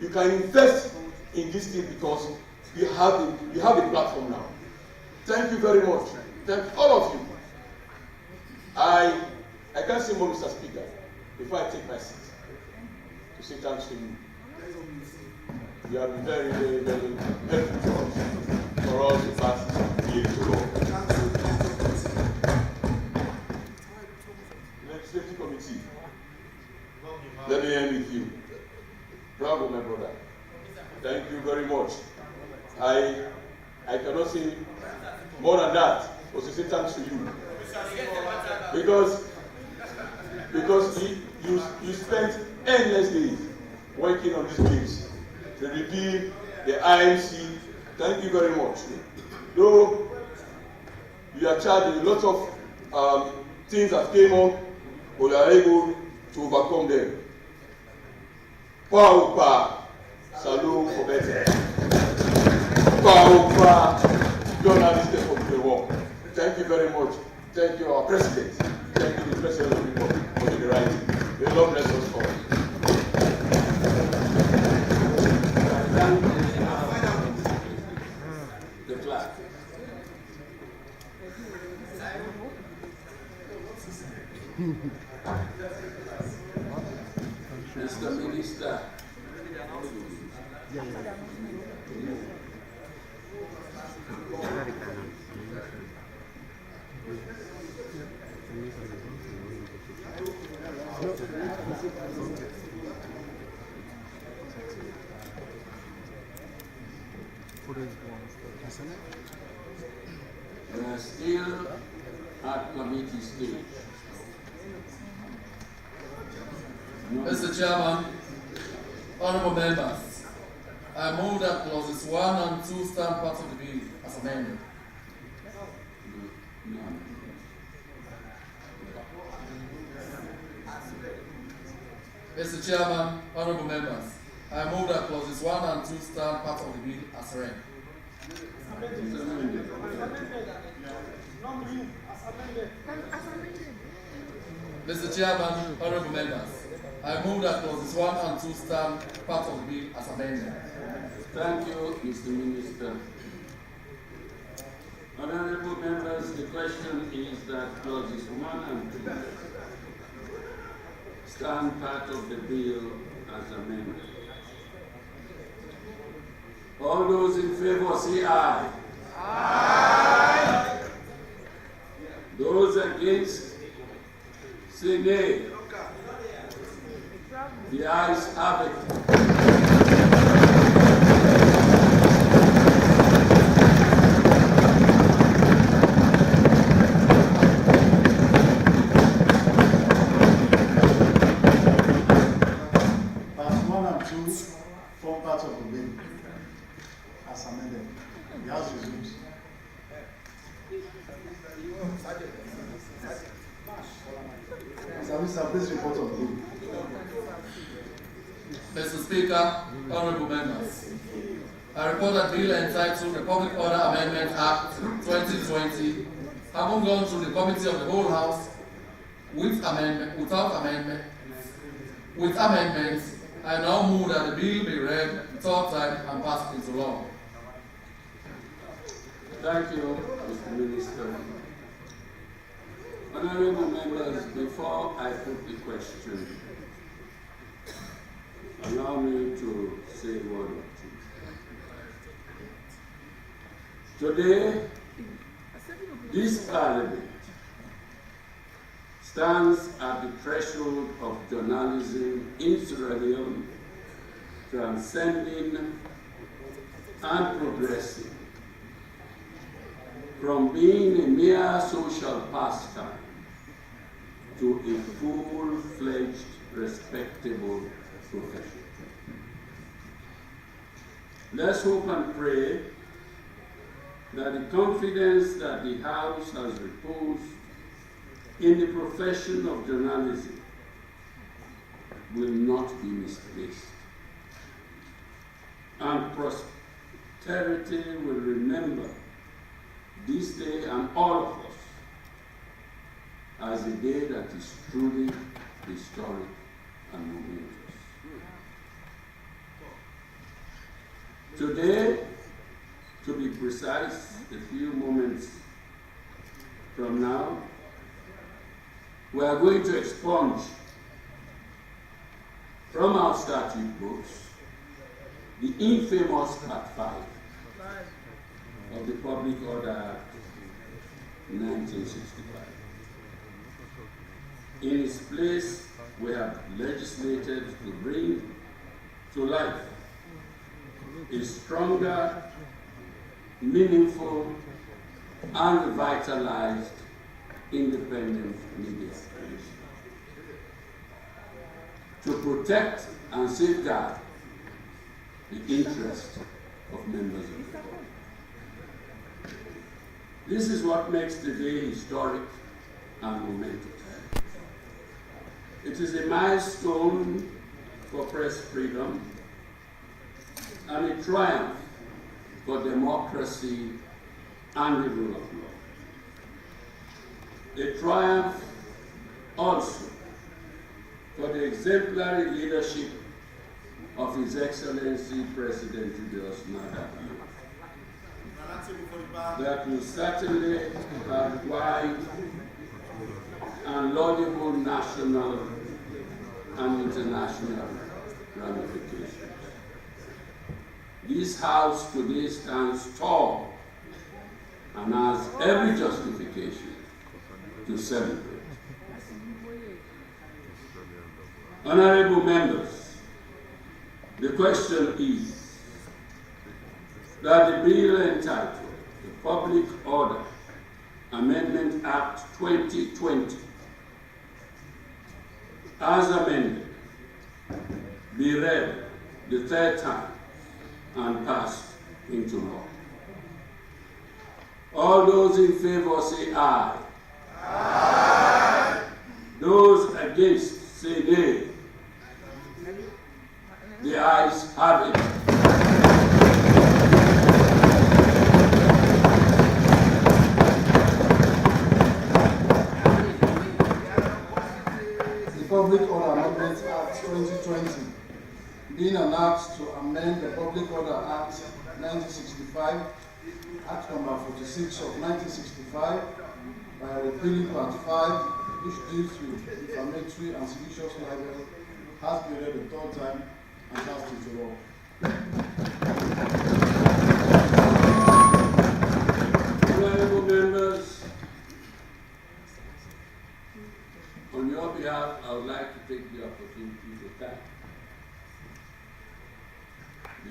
you can invest in this thing because you have a platform now. Thank you very much. Thank all of you. I can't say more, Mr. Speaker, before I take my seat, to say thanks to you. You have been very, very, very helpful for us to pass years to go. Legislative Committee, let me end with you. Bravo, my brother. Thank you very much. I cannot say more than that, but to say thanks to you. Because you spent endless days working on these things. The repeal, the IMC, thank you very much. Though you are charged with a lot of things that came up, but you are able to overcome them. Paupa, salute for better. Paupa, journalists for the work. Thank you very much. Thank you, our president. Thank you, the president of the republic, for the right. May Lord bless us all. The clerk. Mr. Minister. We are still at committee stage. Mr. Chairman, honorable members, I move that clauses 1 and 2 stand part of the bill as amended. Mr. Chairman, honorable members, I move that clauses 1 and 2 stand part of the bill as read. Mr. Chairman, honorable members, I move that clauses 1 and 2 stand part of the bill as amended. Thank you, Mr. Minister. that clauses 1 and 2 stand part of the bill as amended. All those in favor say aye. Aye. Those against say nay. The ayes have it. Parts 1 and 2 form part of the bill as amended. The House resumes. Please report on the bill. Mr. Speaker, honorable members, I report that bill entitled the Public Order Amendment Act 2020, having gone through the Committee of the Whole House with amendments, I now move that the bill be read the third time and passed into law. Thank you, Mr. Minister. Honorable members, before I put the question, allow me to say one or two. Today, this Parliament stands at the threshold of journalism in Sierra Leone, transcending and progressing from being a mere social pastime to a full-fledged, respectable profession. Let's hope and pray that the confidence that the House has reposed in the profession of journalism will not be misplaced, and posterity will remember this day and all of us as a day that is truly historic and momentous. Today, to be precise, a few moments from now, we are going to expunge from our statute books the infamous Part 5 of the Public Order Act 1965. In its place, we have legislated to bring to life a stronger, meaningful, and revitalized independent media commission to protect and safeguard the interests of members of the public. This is what makes today historic and momentous. It is a milestone for press freedom and a triumph for democracy and the rule of law. A triumph also for the exemplary leadership of His Excellency President Julius Maada Bio, that will certainly have wide and laudable national and international ramifications. This House today stands tall and has every justification to celebrate. Honorable members, the question is that the bill entitled the Public Order Amendment Act 2020, as amended, be read the third time and passed into law. All those in favor say aye. Aye. Those against say nay. The ayes have it. The Public Order Amendment Act 2020, being an act to amend the Public Order Act 1965, Act number 46 of 1965, by repealing Part 5, which deals with defamatory and seditious libel, has been read a third time and passed into law. Honorable members, on your behalf, I would like to take the opportunity to thank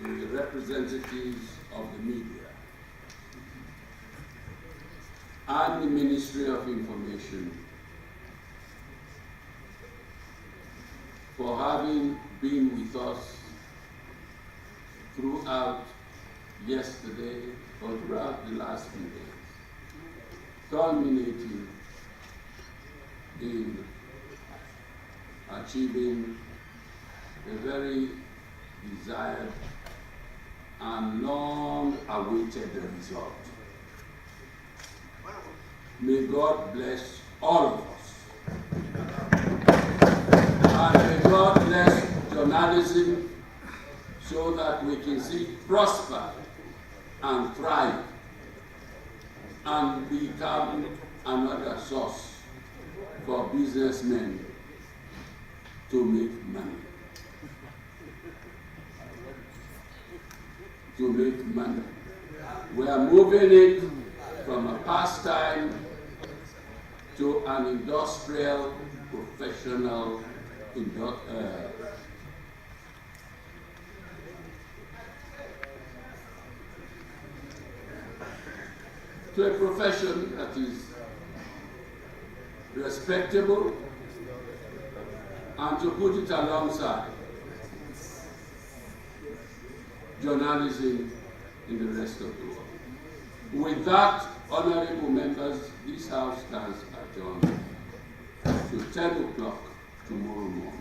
the representatives of the media and the Ministry of Information for having been with us throughout yesterday or throughout the last few days, culminating in achieving a very desired and long-awaited result. May God bless all of us. And may God bless journalism so that we can see it prosper and thrive and become another source for businessmen to make money. We are moving it from a pastime to an industrial, professional, to a profession that is respectable, and to put it alongside journalism in the rest of the world. With that, honorable members, this House stands adjourned to 10 o'clock tomorrow morning.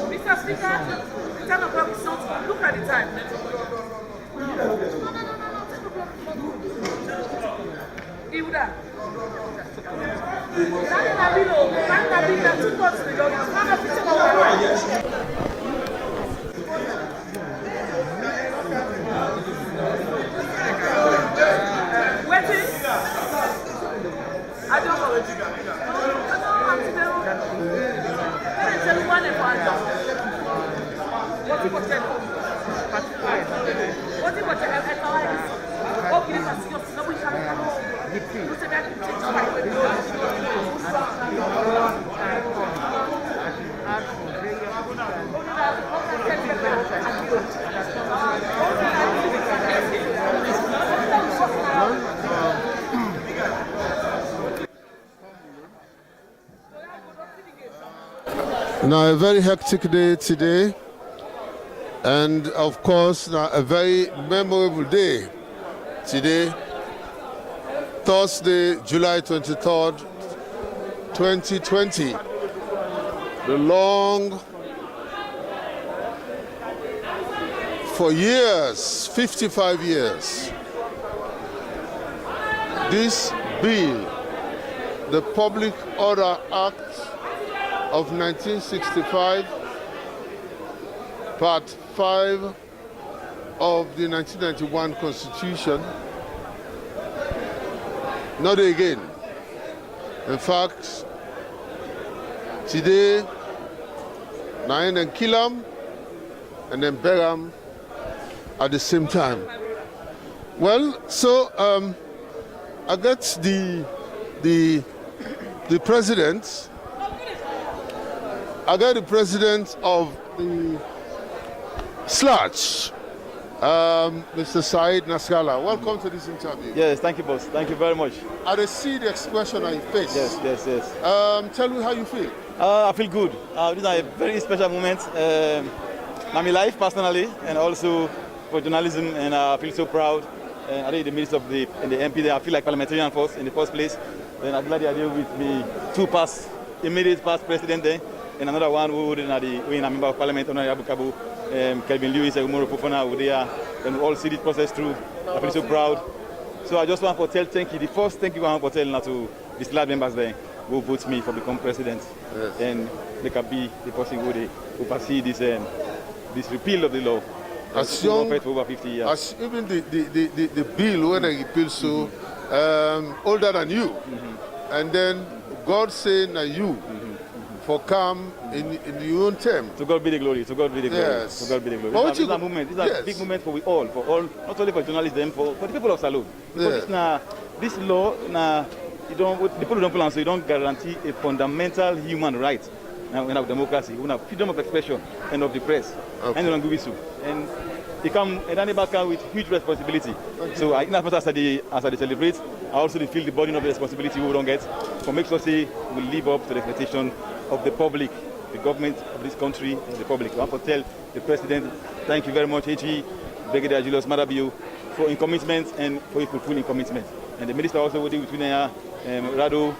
Mr. Speaker, 10 o'clock is not. Look at the time. Iuda. Waiting. I don't know. Now, a very hectic day today, and of course, now a very memorable day today, Thursday, July 23rd, 2020. The long, for years, 55 years, this bill, the Public Order Act of 1965, Part 5 of the 1991 Constitution, not again. In fact, today, Nain and Kilam and then Beram at the same time. Well, so I got the president. I got the president of the SLACH, Mr. Said Nasrallah. Welcome to this interview. Yes, thank you, boss. Thank you very much. I see the expression on your face. Yes. Tell me how you feel. I feel good. This is a very special moment in my life personally, and also for journalism, and I feel so proud. And I did in the midst of the MP there. I feel like parliamentarian first in the first place. Then I'm glad I deal with the immediate past president there, and another one who is a member of parliament, Honorable Kabu, Kelvin Lewis, Umoro Fofana, who they are, and we all see this process through. I feel so proud. So I just want to tell thank you. The first thank you I want to tell now to the slab members there who vote me for become president. Yes. And they can be the person who oversee this repeal of the law. As young, for over 50 years. as even the bill when I appeal so older than you, and then God saying that you for come in your own term. To God be the glory. To God be the glory. Yes. To God be the glory. But This is a movement. This is a big movement for all, not only for journalists, for the people of Salone. Because this law, the people don't plan, so you don't guarantee a fundamental human right. Now we have democracy, we have freedom of expression and of the press, and and it comes with huge responsibility. So I think as I celebrate, I also feel the burden of the responsibility we don't get for make sure we live up to the expectation of the public, the government of this country, and the public. I want to tell the president, thank you very much, AG, Brigadier Julius Madabio, for in commitment and for fulfilling commitment. And the minister also will do with Rado.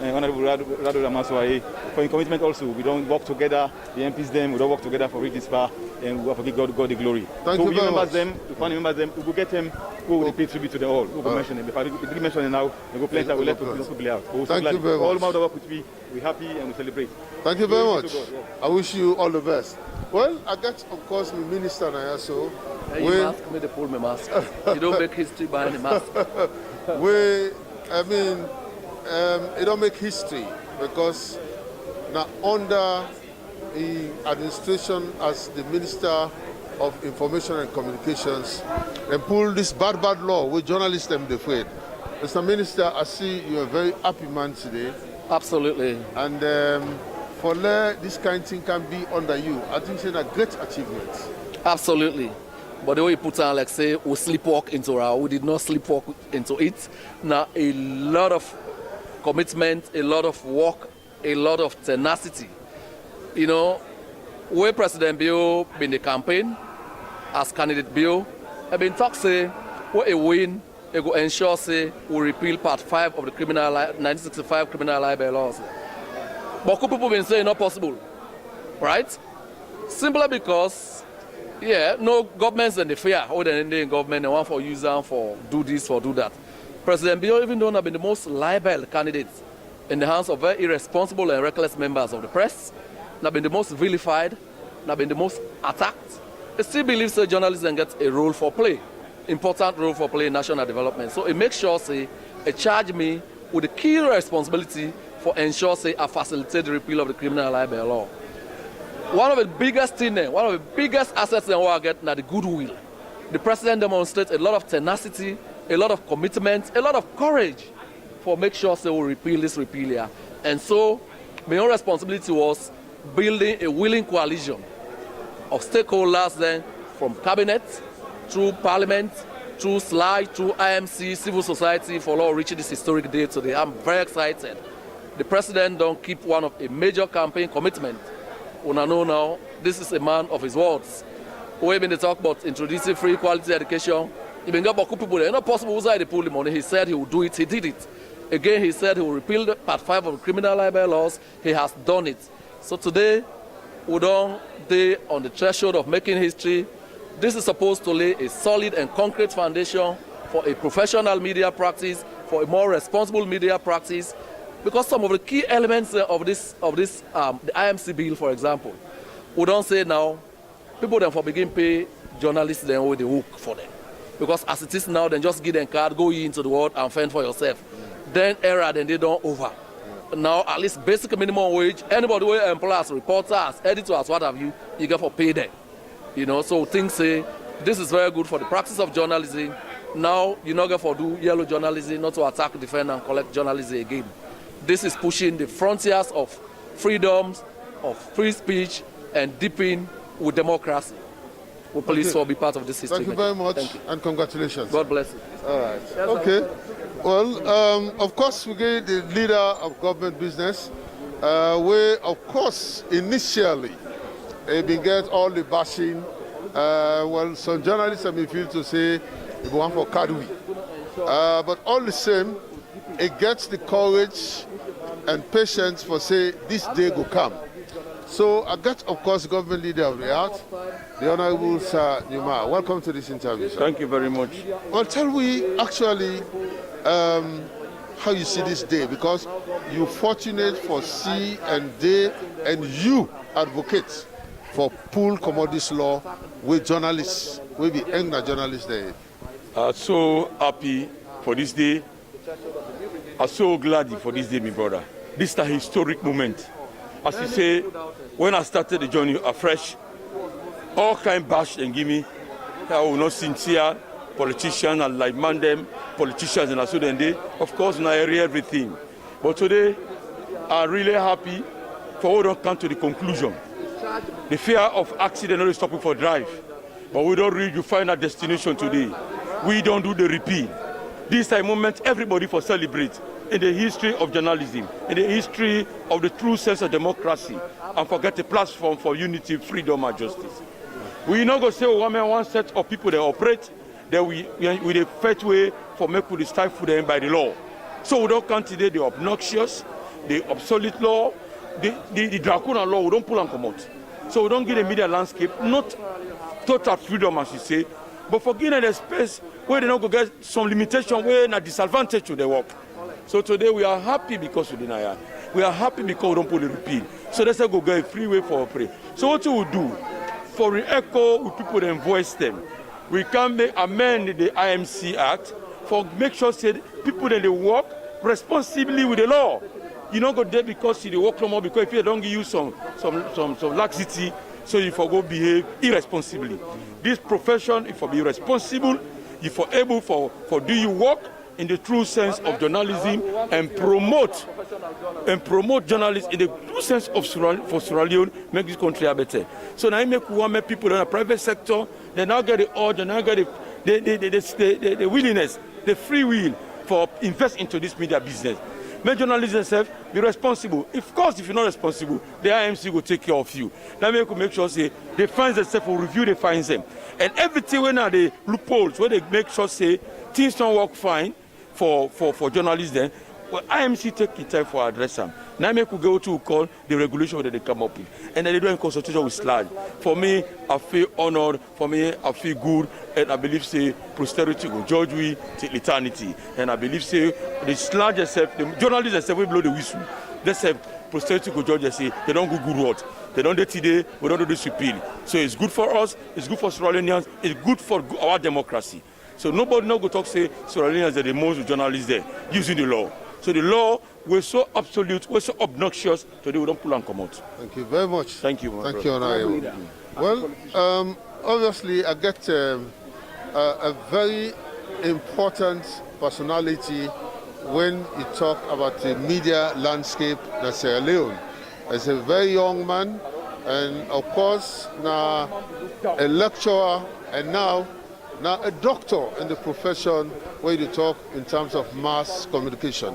Honorable Rado Ramaswamy, for in commitment also. We don't work together, the MPs we don't work together for reach this far, and we have to give God the glory. Thank you very much. We will get them, who will pay tribute to them all. We will mention them. If I didn't mention them now, we will plenty, we will let people out. Thank you very much. All about work with me, we're happy and we celebrate. Thank you very much. I wish you all the best. Well, I got, of course, my minister now, so. You mask me to pull my mask. You don't make history behind the mask. It don't make history because now under the administration as the Minister of Information and Communications and pull this bad law with journalists them afraid. Mr. Minister, I see you're a very happy man today. Absolutely. And for this kind of thing can be under you, I think it's a great achievement. Absolutely. But the way you put on, like say, we sleepwalk into it, we did not sleepwalk into it. Now, a lot of commitment, a lot of work, a lot of tenacity. You know, where President Bill been the campaign, as candidate Bill, I've been talking say, where a win, it will ensure say we repeal Part 5 of the 1965 criminal libel laws. But people been saying not possible, right? Simply because, no governments in the fear, or the Indian government, they want for use them for do this, for do that. President Bill, even though have been the most libel candidate in the hands of very irresponsible and reckless members of the press, have been the most vilified, have been the most attacked, I still believes that journalists can get a role for play, important role for play in national development. So it makes sure, say, it charge me with the key responsibility for ensure, say, I facilitate the repeal of the criminal libel law. One of the biggest things, one of the biggest assets in what I get, now the goodwill. The president demonstrates a lot of tenacity, a lot of commitment, a lot of courage for make sure they will repeal this repeal here. And so my own responsibility was building a willing coalition of stakeholders then from cabinet, through parliament, through SLI, through IMC, civil society for all reaching this historic day today. I'm very excited. The president don't keep one of a major campaign commitment. Una know now, this is a man of his words. We've been talk about introducing free quality education. Even got people, it's not possible why they pull the money. He said he would do it, he did it. Again, he said he will repeal Part 5 of the criminal libel laws. He has done it. So today, we don't be on the threshold of making history. This is supposed to lay a solid and concrete foundation for a professional media practice, for a more responsible media practice, because some of the key elements of the IMC bill, for example, we don't say now, people then for begin pay journalists then with the hook for them. Because as it is now, then just give them card, go into the world and fend for yourself. Then error, then they don't over. Now, at least basic minimum wage, anybody who employs reporters, editors, what have you, you get for pay them. You know, so things say, this is very good for the practice of journalism. Now, you not get for do yellow journalism, not to attack, defend, and collect journalism again. This is pushing the frontiers of freedoms, of free speech, and deepening with democracy. We're pleased to be part of this history. Thank you very much, and congratulations. God bless you. All right. Okay. Well, of course, we get the leader of government business, where, of course, initially, they get all the bashing. Well, some journalists may feel to say they want for Kadui. But all the same, it gets the courage and patience for say this day will come. So I got, of course, government leader of the art, the Honorable Sir Numa. Welcome to this interview, sir. Thank you very much. Well, tell we actually how you see this day, because you're fortunate for C and D, and you advocate for pool commodities law with journalists, with the younger journalists there. So happy for this day. I'm so glad for this day, my brother. This is a historic moment. As you say, when I started the journey afresh, all kind bash and give me, I will not sincere politicians and like man them, politicians and so then they, of course, now I hear everything. But today, I'm really happy for we don't come to the conclusion. The fear of accident only stopping for drive, but we don't really find our destination today. We don't do the repeat. This is a moment everybody for celebrate in the history of journalism, in the history of the true sense of democracy, and forget the platform for unity, freedom, and justice. We not go say one set of people that operate, that we the first way for make we stifle them by the law. So we don't count today the obnoxious, the obsolete law, the draconian law. We don't pull and come out. So we don't give the media landscape not total freedom as you say, but for giving the space where they don't go get some limitation where na disadvantage to the work. So today we are happy because we deny. We are happy because we don't put the repeat. So let's go get a free way for pray. So what we will do for the echo with people and voice them. We can amend the IMC Act for make sure that people that they work responsibly with the law. You don't go there because you work no more, because if you don't give you some laxity, so you for go behave irresponsibly. This profession, if you be responsible, if you able for do you work in the true sense of journalism and promote journalists in the true sense of for Sierra Leone, make this country better. So now I make people in the private sector, they now get the urge, they now get the willingness, the free will for invest into this media business. Make journalists themselves be responsible. Of course, if you're not responsible, the IMC will take care of you. Now make sure say they find themselves will review, they find them. And everything when are the loopholes, where they make sure say things don't work fine for journalists then, well, IMC take the time for address them. Now make we go to call the regulation that they come up with. And then they do in consultation with SLAG. For me, I feel honored. For me, I feel good. And I believe say posterity will judge we till eternity. And I believe say the SLAG itself, the journalists themselves will blow the whistle. They say posterity will judge and say they don't go good words. They don't do today, we don't do this repeal. So it's good for us, it's good for Sierra Leoneans, it's good for our democracy. So nobody now go talk say Sierra Leoneans are the most journalists there using the law. So the law was so absolute, was so obnoxious, today we don't pull and come out. Thank you very much. Thank you. Thank you, Honorable. Well, obviously I get a very important personality when you talk about the media landscape in Sierra Leone. As a very young man, and of course now a lecturer, and now a doctor in the profession where you talk in terms of mass communication.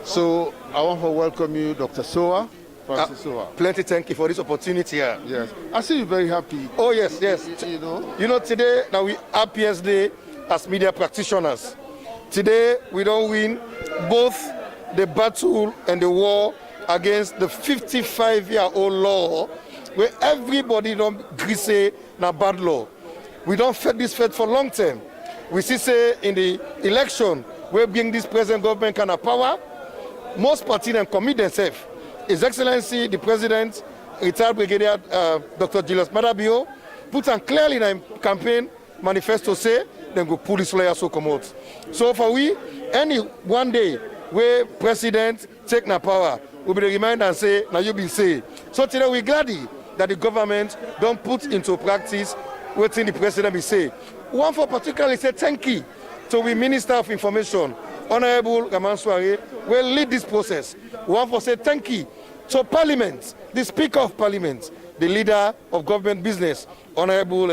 So I want to welcome you, Dr. Sowa. Francis Sowa. Plenty thank you for this opportunity here. Yes. I see you very happy. Oh yes. You know today now we happiest day as media practitioners. Today we don't win both the battle and the war against the 55-year-old law where everybody don't agree say na bad law. We don't fight this fight for long term. We see say in the election where being this present government kind of power, most parties and commit themselves. His Excellency the President, retired Brigadier Dr. Julius Madabio, put on clearly in a campaign manifesto say then go pull this lawyer so come out. So for we, any one day where President take na power, will be the reminder and say, now you be say. So today we're glad that the government don't put into practice what the President be say. One for particularly say thank you to the Minister of Information, Honorable Raman Soare, will lead this process. One for say thank you to Parliament, the Speaker of Parliament, the leader of government business, Honorable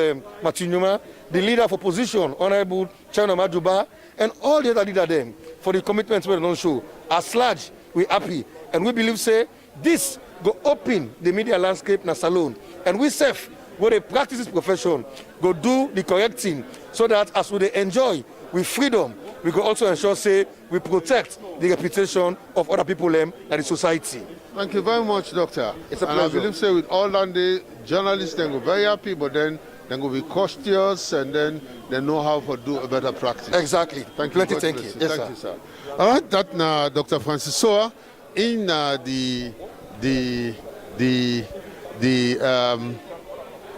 Matinyuma, the leader of opposition, Honorable Chano Majuba, and all the other leaders them for the commitments we don't show. As large, we're happy. And we believe say this go open the media landscape na salon. And we self, where they practice this profession, go do the correct thing so that as we enjoy with freedom, we go also ensure say we protect the reputation of other people and the society. Thank you very much, Doctor. It's a pleasure. And I believe say with all that day, journalists then go very happy, but then then will be cautious, and then they know how to do a better practice. Exactly. Thank you. Thank you. Yes, Thank you, sir. All right, that now, Dr. Francis Soa, in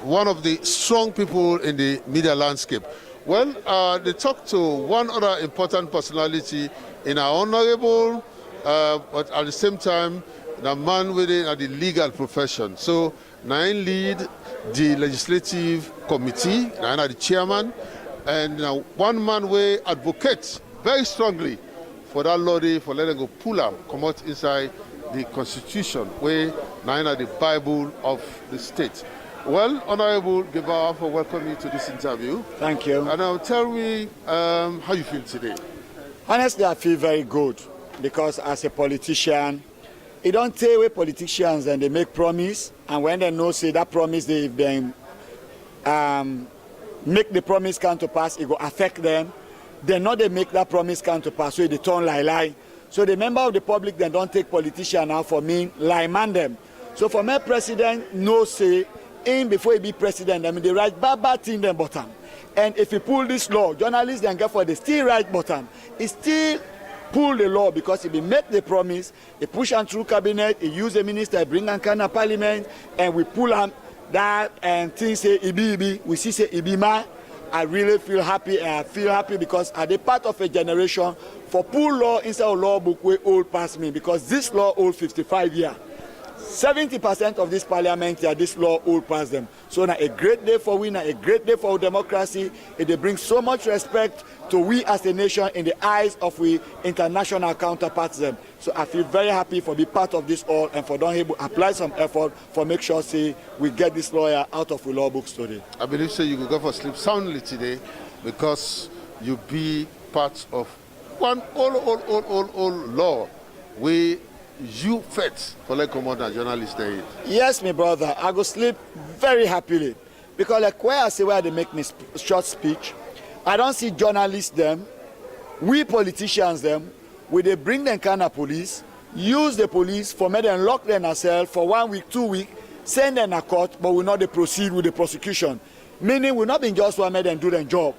one of the strong people in the media landscape. Well, they talked to one other important personality in our honorable, but at the same time, the man within the legal profession. So, Nine lead the legislative committee, Nine are the chairman, and one man way advocates very strongly for that lorry, for letting go pull up, come out inside the constitution, where Nine are the Bible of the state. Well, Honorable Gebauer, for welcoming you to this interview. Thank you. And now tell me how you feel today. Honestly, I feel very good because as a politician, it don't take away politicians and they make promise, and when they know say that promise they then make the promise come to pass, it will affect them. They know they make that promise come to pass, so they turn lie. So the member of the public then don't take politician now for me lie man them. So for my president, no say in before he be president, I mean they write bad thing them bottom. And if he pull this law, journalists then get for the still right bottom. He still pull the law because he make the promise, he push on through cabinet, he use the minister, bring on kind of parliament, and we pull on that and things say ibi, we see say ibi ma. I really feel happy, and I feel happy because I'm a part of a generation for pull law inside a law book way old past me, because this law old 55 years. 70% of this parliament here, this law old past them. So now a great day for we, now a great day for democracy. It brings so much respect to we as a nation in the eyes of we international counterparts them. So I feel very happy for be part of this all and for don't able apply some effort for make sure say we get this lawyer out of the law books today. I believe so you will go for sleep soundly today because you be part of one old law. You fit for like come out as journalist there. Yes, my brother, I go sleep very happily because like where I say where they make me short speech, I don't see journalists them, we politicians them, where they bring them kind of police, use the police for me them lock them ourselves for 1 week, 2 weeks, send them a court, but we not they proceed with the prosecution. Meaning we not been just one made them do their job.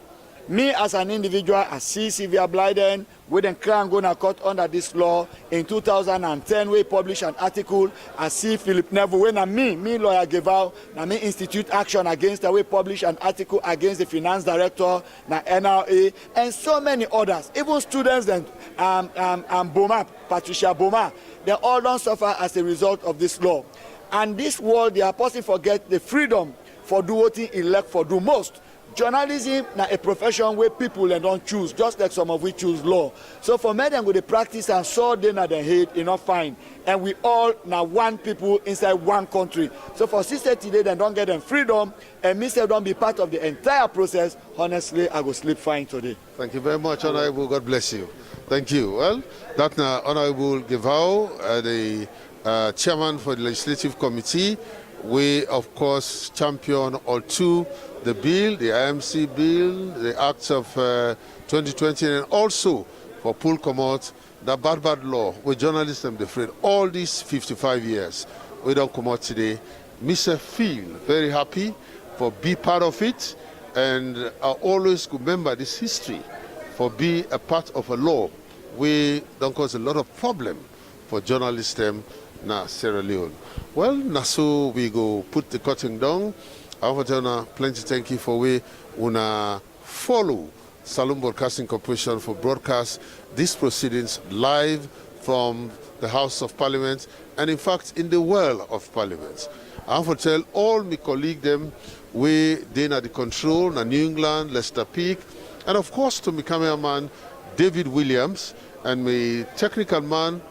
Me as an individual, I see Sylvia Blyden, we then can go to court under this law. In 2010, we published an article. I see Philip Neville, when me lawyer gave out, na me institute action against that. We published an article against the finance director, na NRA, and so many others. Even students and Boma, Patricia Boma, they all don't suffer as a result of this law. And this world, the apostle forget the freedom for do what he elect for do most. Journalism na a profession where people don't choose, just like some of we choose law. So for me, them go to practice and so they na the hate, enough fine. And we all now one people inside one country. So for sister today, they don't get them freedom, and me say don't be part of the entire process. Honestly, I go sleep fine today. Thank you very much, Honorable. God bless you. Thank you. Well, that now Honorable Gebauer, the chairman for the Legislative Committee, we of course champion all two. The bill, the IMC bill, the acts of 2020, and also for pull come out, the bad law, where journalists them afraid. All these 55 years, we don't come out today. Mr. Feel very happy for be part of it, and I always remember this history for be a part of a law. We don't cause a lot of problem for journalists them na Sierra Leone. Well, now so we go put the curtain down. I want to tell you plenty thank you for we una follow Salone Broadcasting Corporation for broadcast these proceedings live from the House of Parliament and in fact in the world of Parliament. I want to tell all my colleagues them we they at the control na New England, Lester Peak, and of course to my cameraman David Williams and my technical man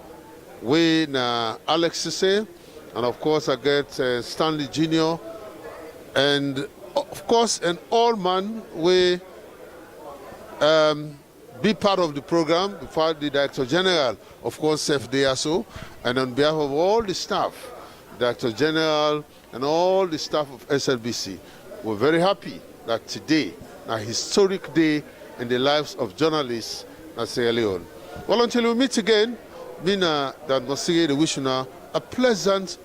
we na Alex Sisse, and of course I get Stanley Jr. And of course, an all man we be part of the program, before the Director General, of course, FDSO, and on behalf of all the staff, Director General and all the staff of SLBC, we're very happy that today, a historic day in the lives of journalists in Sierra Leone. Well, until we meet again, Mina that Mosige the wish you a pleasant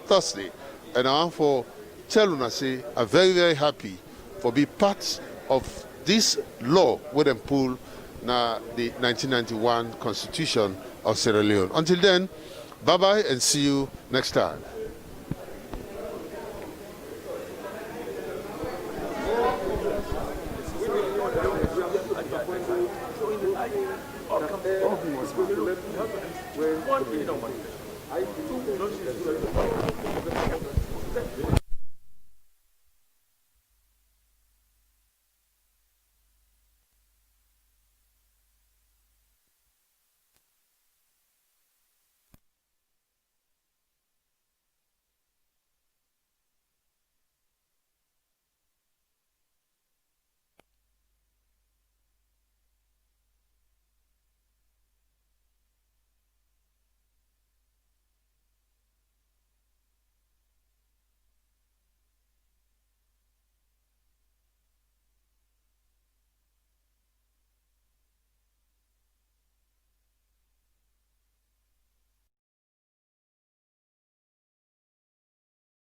Thursday, and I want for tell you, say, I'm very, very happy for be part of this law where them pull now the 1991 Constitution of Sierra Leone. Until then, bye-bye and see you next time. One